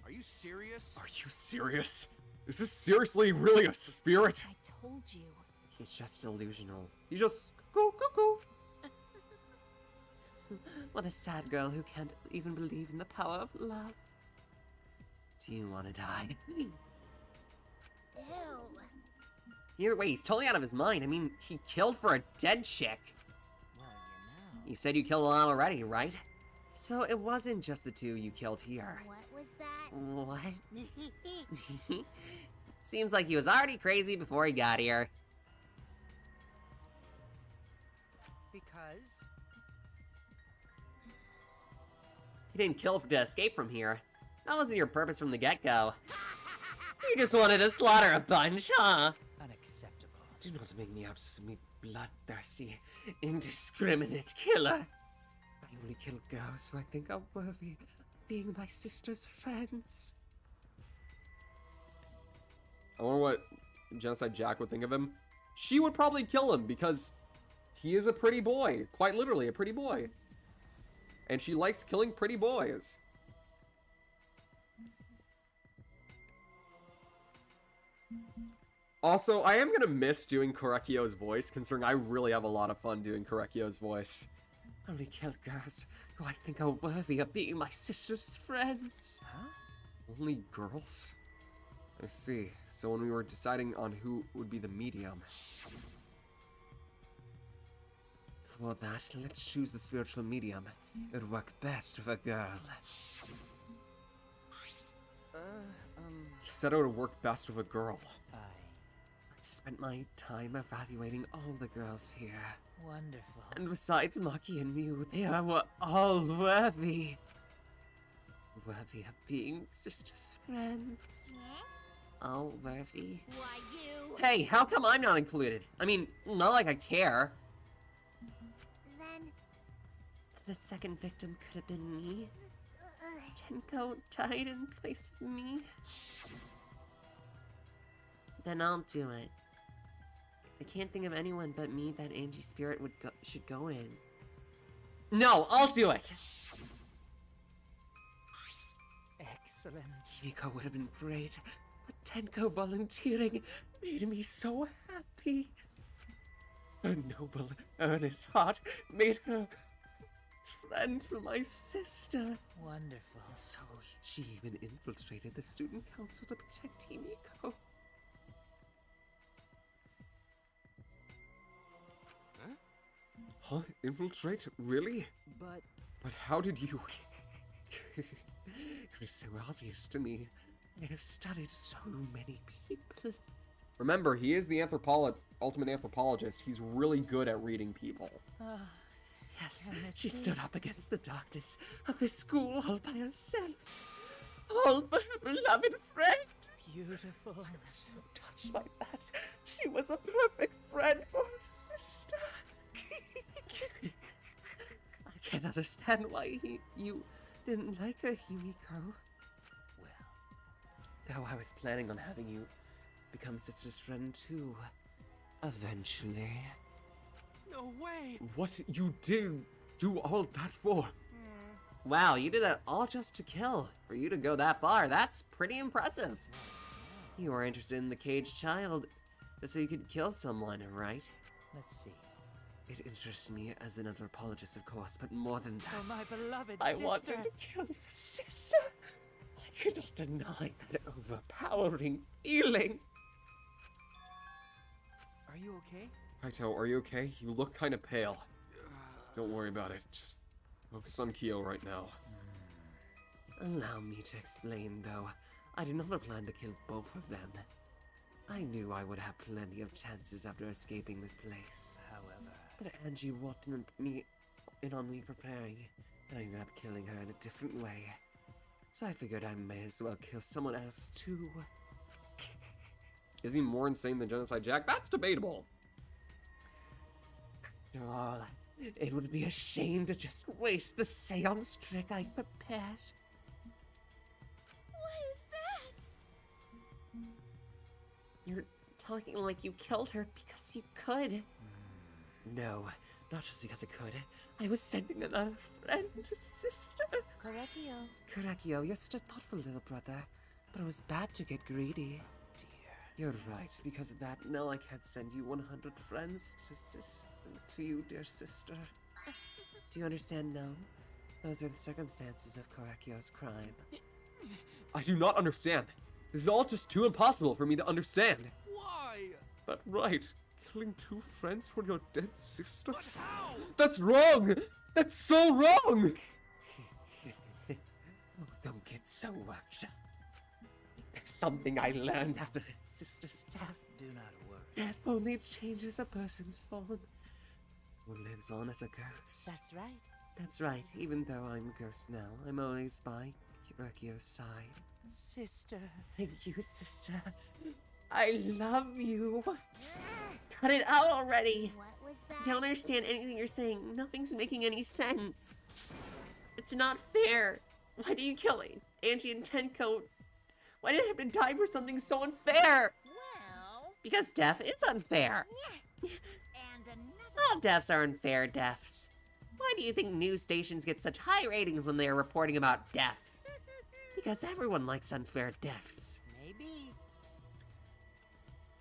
Are you serious? Are you serious? Is this seriously really a spirit? I told you. He's just delusional. He's just cuckoo. What a sad girl who can't even believe in the power of love. Do you want to die? Ew. Here, wait, he's totally out of his mind. I mean, he killed for a dead chick. Well, You said you killed a lot already, right? So it wasn't just the two you killed here. What was that? What? Seems like he was already crazy before he got here. Because? You didn't kill to escape from here. That wasn't your purpose from the get-go. You just wanted to slaughter a bunch, huh? Unacceptable. Do not make me out as a bloodthirsty, indiscriminate killer. I only kill girls who I think are worthy of being my sister's friends. I wonder what Genocide Jack would think of him. She would probably kill him because he is a pretty boy. Quite literally, a pretty boy. And she likes killing pretty boys. Also, I am gonna miss doing Korekio's voice, considering I really have a lot of fun doing Korekio's voice. I only kill girls who I think are worthy of being my sister's friends. Huh? Only girls? I see. So when we were deciding on who would be the medium. For that, let's choose the spiritual medium. It would work best with a girl. He said it would work best with a girl. I spent my time evaluating all the girls here. Wonderful. And besides Maki and Mew, they were all worthy. Worthy of being sisters' friends. All worthy. Why, you... Hey, how come I'm not included? I mean, not like I care. Then... The second victim could have been me. Tenko died in place of me. Then I'll do it. I can't think of anyone but me that Angie's spirit should go in. No, I'll do it! Excellent. Himiko would have been great, but Tenko volunteering made me so happy. Her noble, earnest heart made her friend for my sister. Wonderful. So she even infiltrated the student council to protect Himiko. Huh? Infiltrate? Really? But how did you... It was so obvious to me. I have studied so many people. Remember, he is the ultimate anthropologist. He's really good at reading people. Yes, she stood up against the darkness of this school all by herself. All for her beloved friend. Beautiful. I was so touched by that. She was a perfect friend for her sister. I can't understand why you didn't like her, Himiko. Well, though I was planning on having you become sister's friend too, eventually. No way! What you did do all that for? Wow, you did that all just to kill. For you to go that far, that's pretty impressive. You were interested in the caged child so you could kill someone, right? Let's see. It interests me as an anthropologist, of course, but more than that. For my beloved I sister. wanted to kill the sister. I could not deny that overpowering feeling. Are you okay? Kaito, are you okay? You look kind of pale. Don't worry about it. Just focus on Kyo right now. Allow me to explain, though. I did not plan to kill both of them. I knew I would have plenty of chances after escaping this place. However... But Angie walked in on me preparing, and I ended up killing her in a different way. So I figured I may as well kill someone else, too. Is he more insane than Genocide Jack? That's debatable. After all, it would be a shame to just waste the seance trick I prepared. What is that? You're talking like you killed her because you could. No, not just because I could. I was sending another friend to sister. Korekio, you're such a thoughtful little brother. But it was bad to get greedy. You're right. Because of that, now I can't send you 100 friends to you, dear sister. Do you understand now? Those are the circumstances of Korekio's crime. I do not understand. This is all just too impossible for me to understand. Why? But right. Killing 2 friends for your dead sister? But how? That's wrong! That's so wrong! Oh, don't get so worked up. There's something I learned after his sister's death. Do not worry. Death only changes a person's form. Who lives on as a ghost. That's right. That's right. Even though I'm a ghost now, I'm always by Korekio's side. Sister. Thank you, sister. I love you. Cut it out already. What was that? I don't understand anything you're saying. Nothing's making any sense. It's not fair. Why do you kill Angie and Tenko? Why did they have to die for something so unfair? Well... Because death is unfair. And another... All deaths are unfair deaths. Why do you think news stations get such high ratings when they are reporting about death? Because everyone likes unfair deaths. Maybe.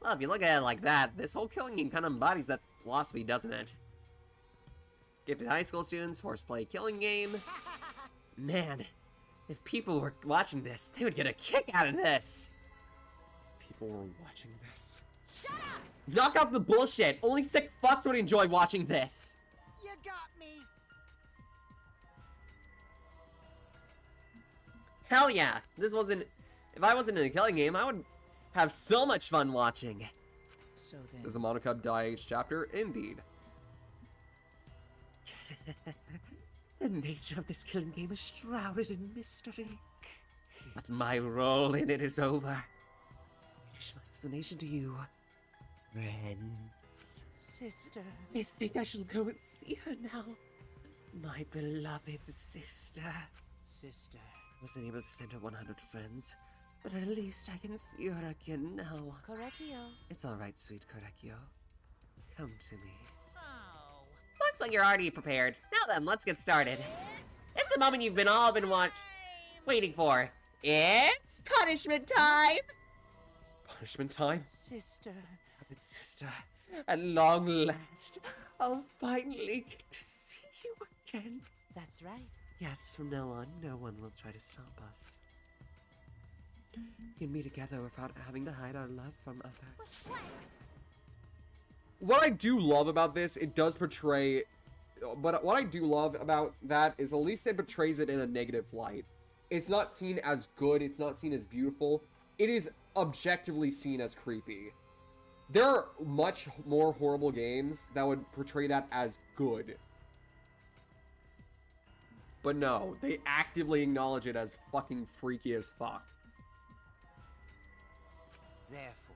Well, if you look at it like that, this whole killing game kind of embodies that philosophy, doesn't it? Gifted high school students, forced play killing game. Man, if people were watching this, they would get a kick out of this. People were watching this. Shut up! Knock out the bullshit! Only sick fucks would enjoy watching this! You got me! Hell yeah! If I wasn't in a killing game, I would have so much fun watching. So then... Does the Monocup die each chapter? Indeed. The nature of this killing game is shrouded in mystery. But my role in it is over. I finish my explanation to you, friends. Sister. I think I shall go and see her now. My beloved sister. Sister. I wasn't able to send her 100 friends, but at least I can see her again now. Korekio. It's alright, sweet Korekio. Come to me. Oh. Looks like you're already prepared. Now then, let's get started. It's the moment you've all been waiting for. It's punishment time! Punishment time? Sister. Beloved sister, at long last, I'll finally get to see you again. That's right. Yes, from now on, no one will try to stop us. We can be together without having to hide our love from others. What I do love about this, it does portray... But what I do love about that is at least it portrays it in a negative light. It's not seen as good, it's not seen as beautiful. It is objectively seen as creepy. There are much more horrible games that would portray that as good. But no, they actively acknowledge it as fucking freaky as fuck. Therefore,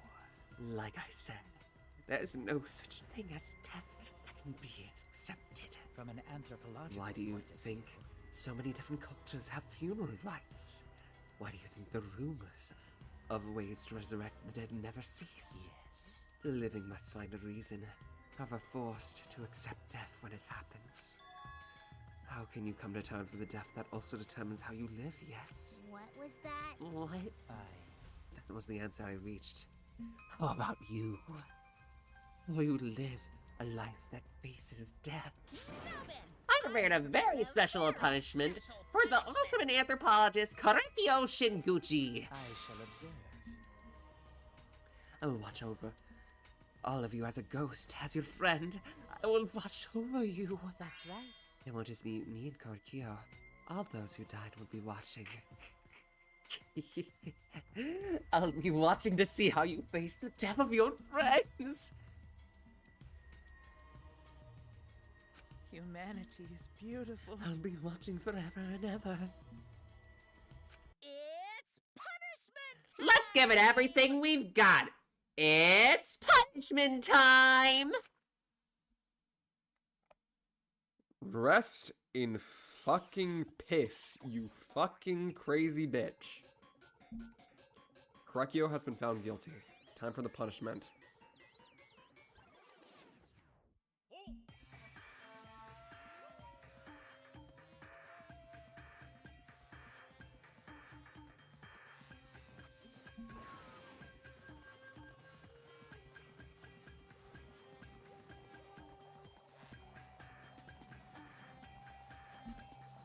like I said, there's no such thing as death that can be accepted. From an anthropological Why do you point of think view, so many different cultures have funeral rites? Why do you think the rumors of ways to resurrect the dead never cease? Yes. The living must find a reason, however forced to accept death when it happens. How can you come to terms with a death that also determines how you live, yes? What was that? What? I... That was the answer I reached. How about you? Will you live a life that faces death? I prepared a very special punishment for the ultimate anthropologist, Koretio Shinguchi. I shall observe. I will watch over all of you as a ghost, as your friend. I will watch over you. That's right. It won't just be me and Koretio. All those who died will be watching. I'll be watching to see how you face the death of your friends. Humanity is beautiful. I'll be watching forever and ever. It's punishment! Let's give it everything we've got. It's punishment time! Rest in fucking piss, you fucking crazy bitch. Koretio has been found guilty. Time for the punishment.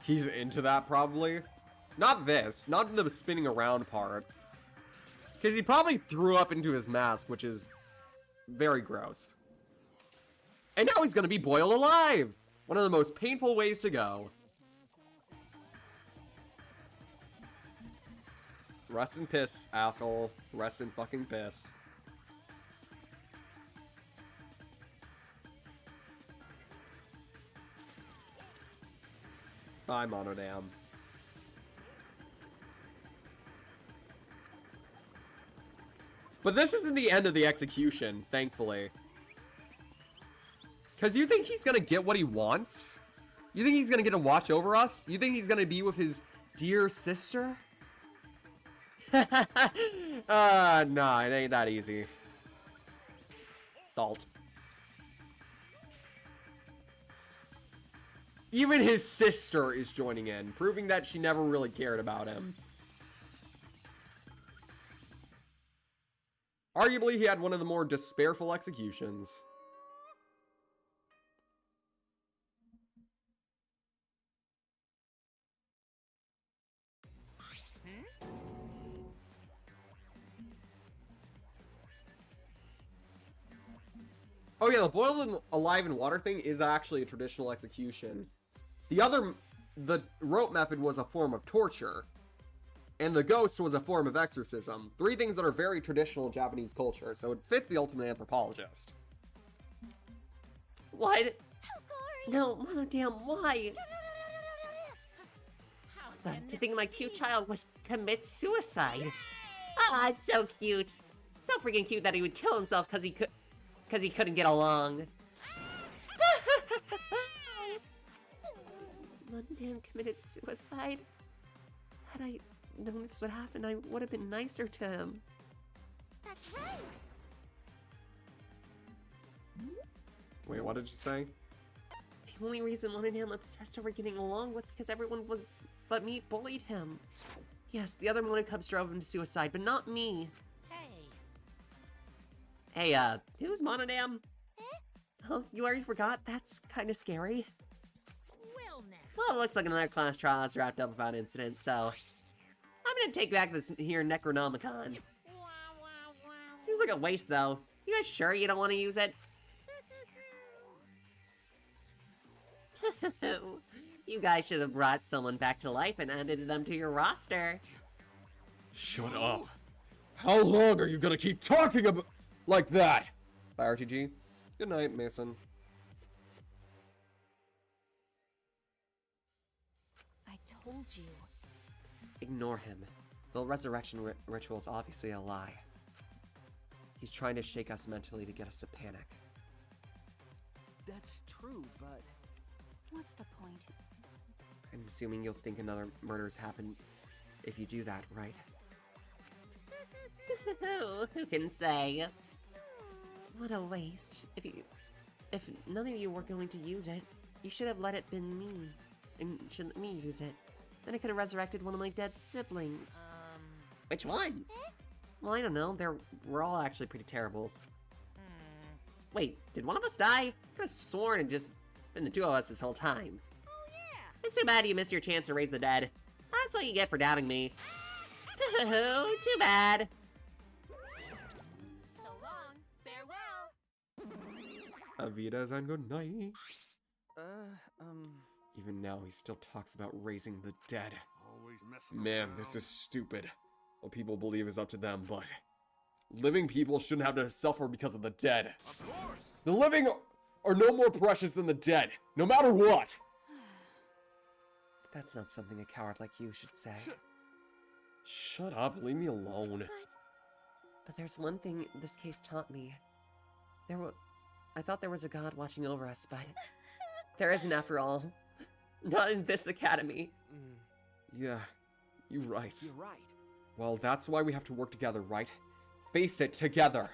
He's into that, probably. Not this. Not the spinning around part. Because he probably threw up into his mask, which is very gross. And now he's going to be boiled alive! One of the most painful ways to go. Rest in piss, asshole. Rest in fucking piss. Bye, Monodam. But this isn't the end of the execution, thankfully. Because you think he's gonna get what he wants? You think he's gonna get to watch over us? You think he's gonna be with his dear sister? Nah, it ain't that easy. Salt. Even his sister is joining in, proving that she never really cared about him. Arguably, he had one of the more despairful executions. Oh yeah, the boiled alive in water thing is actually a traditional execution. The rope method was a form of torture. And the ghost was a form of exorcism. Three things that are very traditional in Japanese culture, so it fits the ultimate anthropologist. What? No, Monodam, why? To think my cute child would commit suicide. Ah, it's so cute. So freaking cute that he would kill himself because he couldn't get along. Monodam committed suicide. Had I known this would happen, I would have been nicer to him. That's right. Wait, what did you say? The only reason Monodam obsessed over getting along was because everyone but me bullied him. Yes, the other Monocubs drove him to suicide, but not me. Hey, who's Monodam? Oh, you already forgot? That's kind of scary. Well, it looks like another class trial has wrapped up without incident, so I'm gonna take back this here Necronomicon. Seems like a waste, though. You guys sure you don't want to use it? You guys should have brought someone back to life and added them to your roster. Shut up. How long are you gonna keep talking about like that? Bye, RTG. Good night, Mason. I told you. Ignore him. The resurrection ritual is obviously a lie. He's trying to shake us mentally to get us to panic. That's true, but... What's the point? I'm assuming you'll think another murder's happened if you do that, right? Who can say? What a waste. If none of you were going to use it, you should have let it been me. And should let me use it. Then I could have resurrected one of my dead siblings. Which one? Well, I don't know. We're all actually pretty terrible. Wait, did one of us die? I could have sworn it just been the two of us this whole time. Oh, yeah. It's too bad you missed your chance to raise the dead. That's what you get for doubting me. Too bad. So long. Farewell. Avidas and good night. Even now, he still talks about raising the dead. Always messing Man, around. this is stupid. What people believe is up to them, but living people shouldn't have to suffer because of the dead. Of course. The living are no more precious than the dead, no matter what. That's not something a coward like you should say. Shut up, leave me alone. But there's one thing this case taught me. I thought there was a god watching over us, but there isn't after all. Not in this academy. Yeah, you're right. You're right. Well, that's why we have to work together, right? Face it, together.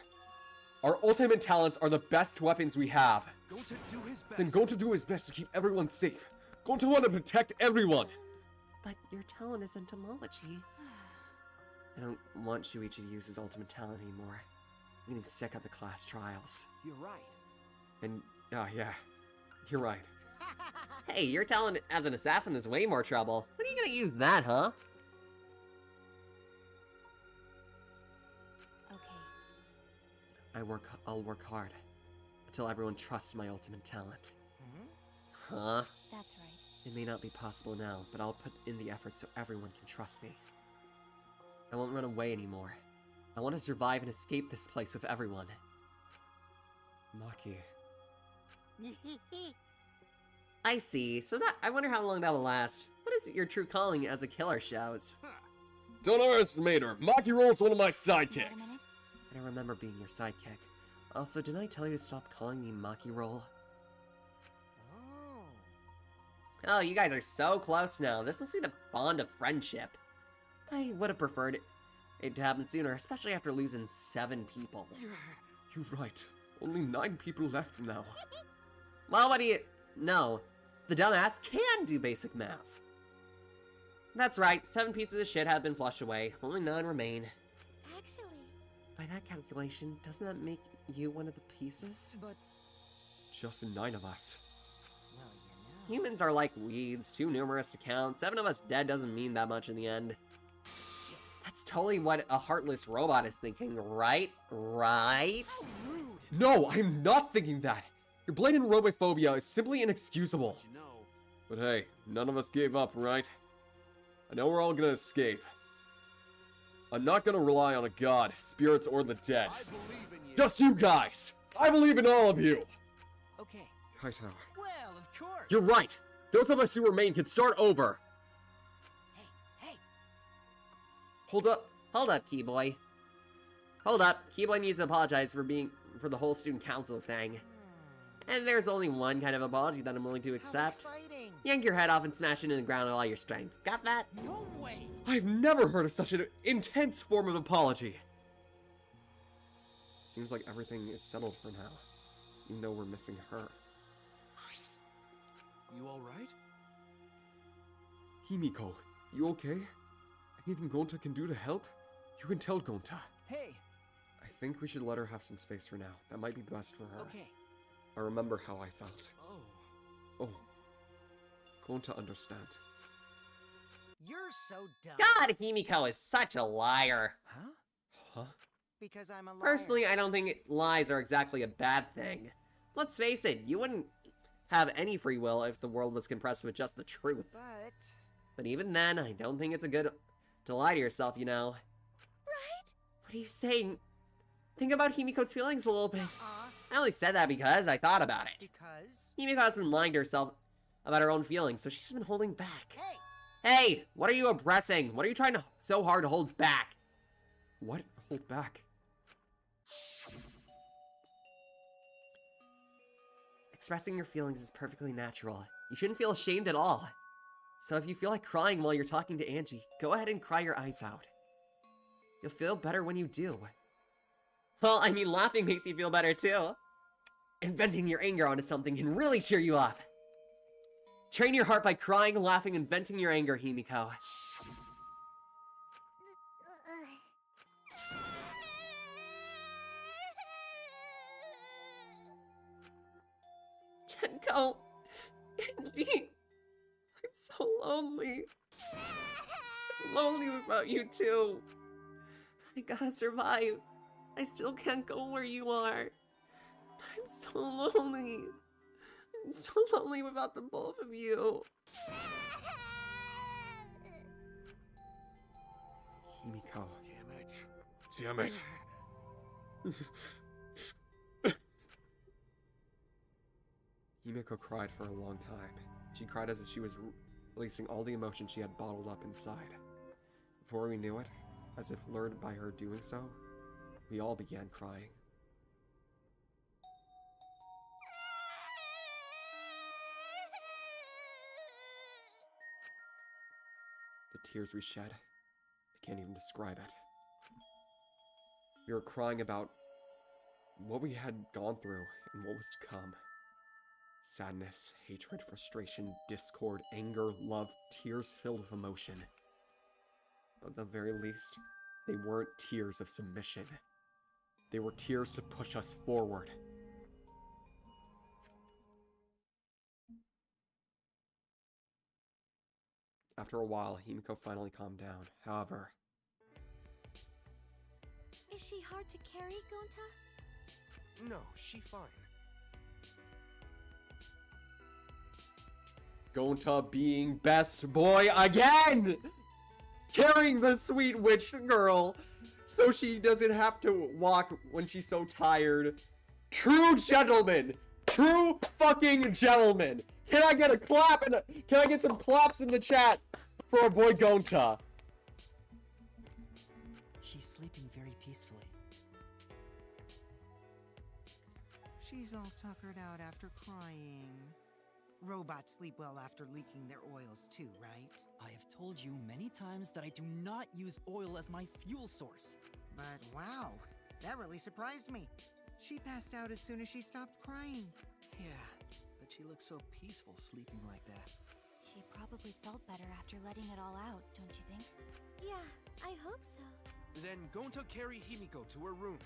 Our ultimate talents are the best weapons we have. Gonta do his best. Then Gonta do his best to keep everyone safe. Gonta want to protect everyone. But your talent is entomology. I don't want Shuichi to use his ultimate talent anymore. I'm getting sick of the class trials. You're right. And, yeah, you're right. Hey, your talent as an assassin is way more trouble. When are you gonna use that, huh? Okay. I'll work hard until everyone trusts my ultimate talent. Huh? That's right. It may not be possible now, but I'll put in the effort so everyone can trust me. I won't run away anymore. I want to survive and escape this place with everyone. Maki. I see. So I wonder how long that'll last. What is your true calling as a killer shows? Don't underestimate her. Maki Roll's one of my sidekicks. I don't remember being your sidekick. Also, didn't I tell you to stop calling me Maki Roll? Oh, you guys are so close now. This must be the bond of friendship. I would have preferred it to happen sooner, especially after losing 7 people. You're right. Only 9 people left now. Well, what do you... No. The dumbass can do basic math. That's right. 7 pieces of shit have been flushed away. Only 9 remain. Actually... By that calculation, doesn't that make you one of the pieces? But... Just 9 of us. Well, Humans are like weeds, too numerous to count. 7 of us dead doesn't mean that much in the end. That's totally what a heartless robot is thinking, right? Right? No, I'm not thinking that. Your blatant robophobia is simply inexcusable. You know. But hey, none of us gave up, right? I know we're all gonna escape. I'm not gonna rely on a god, spirits, or the dead. I believe in you. Just you guys! I believe in all of you! Okay. Kaito. Well, of course. You're right! Those of us who remain can start over! Hey. Hold up. Hold up, Keyboy. Hold up. Keyboy needs to apologize for the whole student council thing. And there's only one kind of apology that I'm willing to accept. How exciting. Yank your head off and smash it into the ground with all your strength. Got that? No way. I've never heard of such an intense form of apology. Seems like everything is settled for now, even though we're missing her. You alright? Himiko, you okay? Anything Gonta can do to help? You can tell Gonta. Hey. I think we should let her have some space for now. That might be best for her. Okay. I remember how I felt. Oh. Oh. Gonta understand. You're so dumb. God, Himiko is such a liar. Huh? Huh? Because I'm a liar. Personally, I don't think lies are exactly a bad thing. Let's face it, you wouldn't have any free will if the world was compressed with just the truth. But even then, I don't think it's a good to lie to yourself, you know. Right? What are you saying? Think about Himiko's feelings a little bit. I only said that because I thought about it. Because? Himiko has been lying to herself about her own feelings, so she's been holding back. Hey! Hey! What are you oppressing? What are you trying to so hard to hold back? What? Hold back. Expressing your feelings is perfectly natural. You shouldn't feel ashamed at all. So if you feel like crying while you're talking to Angie, go ahead and cry your eyes out. You'll feel better when you do. Well, I mean, laughing makes you feel better too. And venting your anger onto something can really cheer you up. Train your heart by crying, laughing, and venting your anger, Himiko. Tenko. Angie. I'm so lonely. I'm lonely without you too. I gotta survive. I still can't go where you are. I'm so lonely. I'm so lonely without the both of you. Himiko. Damn it. Himiko cried for a long time. She cried as if she was releasing all the emotion she had bottled up inside. Before we knew it, as if lured by her doing so, we all began crying. The tears we shed, I can't even describe it. We were crying about what we had gone through and what was to come. Sadness, hatred, frustration, discord, anger, love, tears filled with emotion. But at the very least, they weren't tears of submission. They were tears to push us forward. After a while, Himiko finally calmed down. However, Is she hard to carry, Gonta? No, she fine. Gonta being best boy again! Carrying the sweet witch girl so she doesn't have to walk when she's so tired. True gentleman! True fucking gentleman! Can I get a clap and can I get some claps in the chat for our boy Gonta? She's sleeping very peacefully. She's all tuckered out after crying. Robots sleep well after leaking their oils too, right? I have told you many times that I do not use oil as my fuel source. But wow, that really surprised me. She passed out as soon as she stopped crying. Yeah, but she looks so peaceful sleeping like that. She probably felt better after letting it all out, don't you think? Yeah, I hope so. Then Gonta carry Himiko to her room.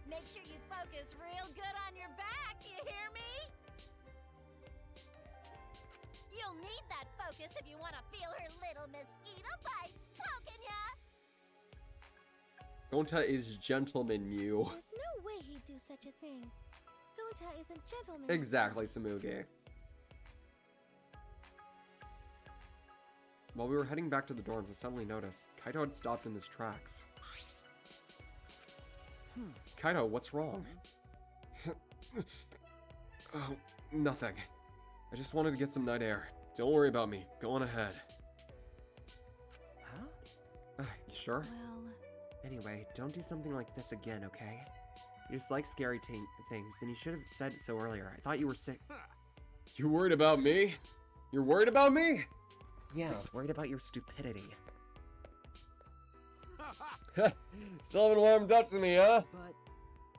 Make sure you focus real good on your back, you hear me? You'll need that focus if you want to feel her little mosquito bites poking ya! Gonta is gentleman Mew. There's no way he'd do such a thing. Gonta isn't gentleman. Exactly, Samuge. While we were heading back to the dorms, I suddenly noticed Kaito had stopped in his tracks. Kaito, what's wrong? Oh, nothing. I just wanted to get some night air. Don't worry about me. Go on ahead. Huh? You sure? Well, Anyway, don't do something like this again, okay? You dislike scary things, then you should have said so earlier. I thought you were sick. You worried about me? You're worried about me? Yeah, worried about your stupidity. Still haven't warmed up to me, huh? But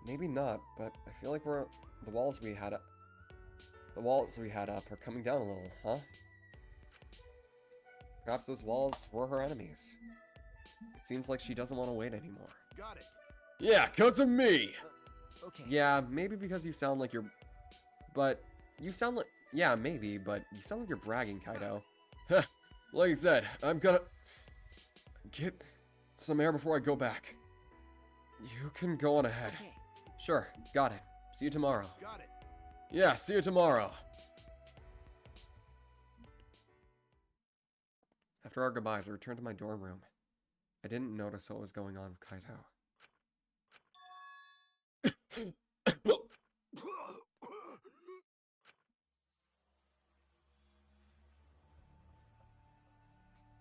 Maybe not, but I feel like the walls we had up are coming down a little, huh? Perhaps those walls were her enemies. It seems like she doesn't want to wait anymore. Got it. Yeah, 'cause of me! okay. Yeah, maybe because you sound like you're... But, you sound like... Yeah, maybe, but you sound like you're bragging, Kaito. Like I said, I'm gonna... get some air before I go back. You can go on ahead. Okay. Sure, got it. See you tomorrow. Got it. Yeah, see you tomorrow. After our goodbyes, I returned to my dorm room. I didn't notice what was going on with Kaito.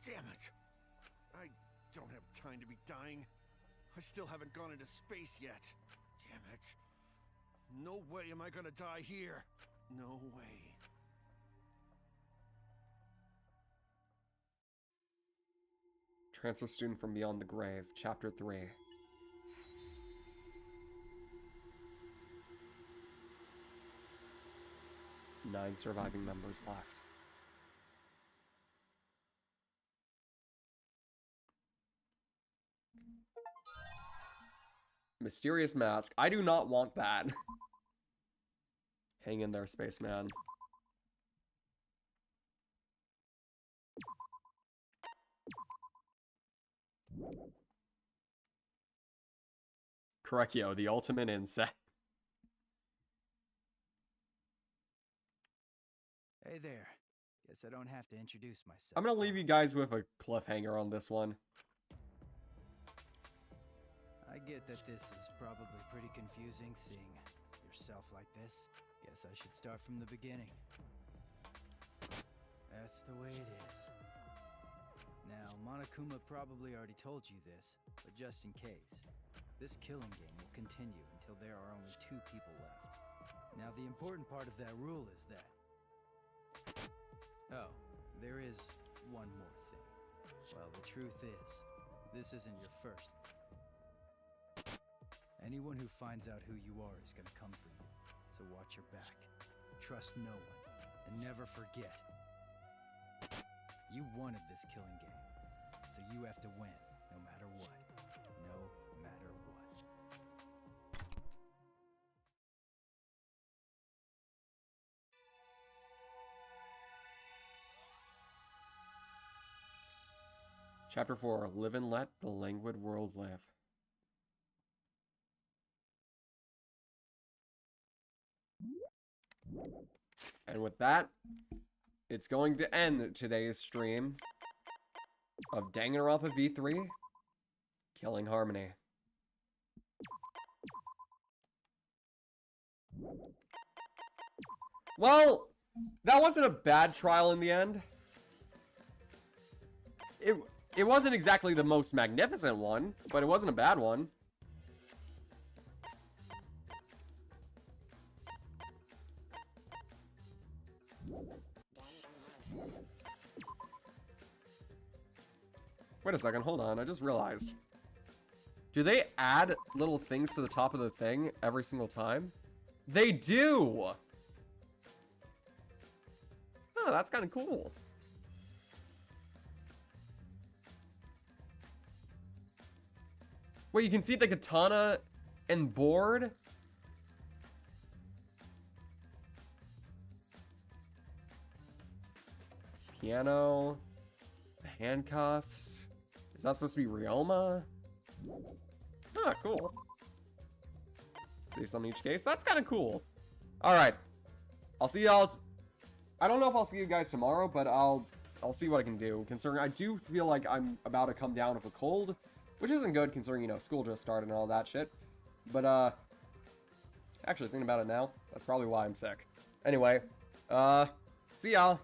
Damn it. I don't have time to be dying. I still haven't gone into space yet. Damn it. No way am I gonna die here. No way. Transfer Student from Beyond the Grave, Chapter 3. Nine surviving members left. Mysterious mask. I do not want that. Hang in there, spaceman. Correcchio, the ultimate insect. Hey there. Guess I don't have to introduce myself. I'm gonna leave you guys with a cliffhanger on this one. I get that this is probably pretty confusing seeing yourself like this. Guess I should start from the beginning. That's the way it is. Now, Monokuma probably already told you this, but just in case, this killing game will continue until there are only 2 people left. Now, the important part of that rule is that... Oh, there is one more thing. Well, the truth is, this isn't your first. Anyone who finds out who you are is gonna come for you, so watch your back. Trust no one, and never forget. You wanted this killing game, so you have to win, no matter what. No matter what. Chapter 4, Live and Let the Languid World Live. And with that, it's going to end today's stream of Danganronpa V3 Killing Harmony. Well, that wasn't a bad trial in the end. It wasn't exactly the most magnificent one, but it wasn't a bad one. Wait a second, hold on, I just realized. Do they add little things to the top of the thing every single time? They do! Oh, that's kind of cool. Wait, you can see the katana and board? Piano. The handcuffs. Is that supposed to be Ryoma? Ah, cool. Based on each case. That's kind of cool. Alright. I'll see y'all. I don't know if I'll see you guys tomorrow, but I'll see what I can do. Considering I do feel like I'm about to come down with a cold. Which isn't good considering, you know, school just started and all that shit. But, actually thinking about it now, that's probably why I'm sick. Anyway, see y'all.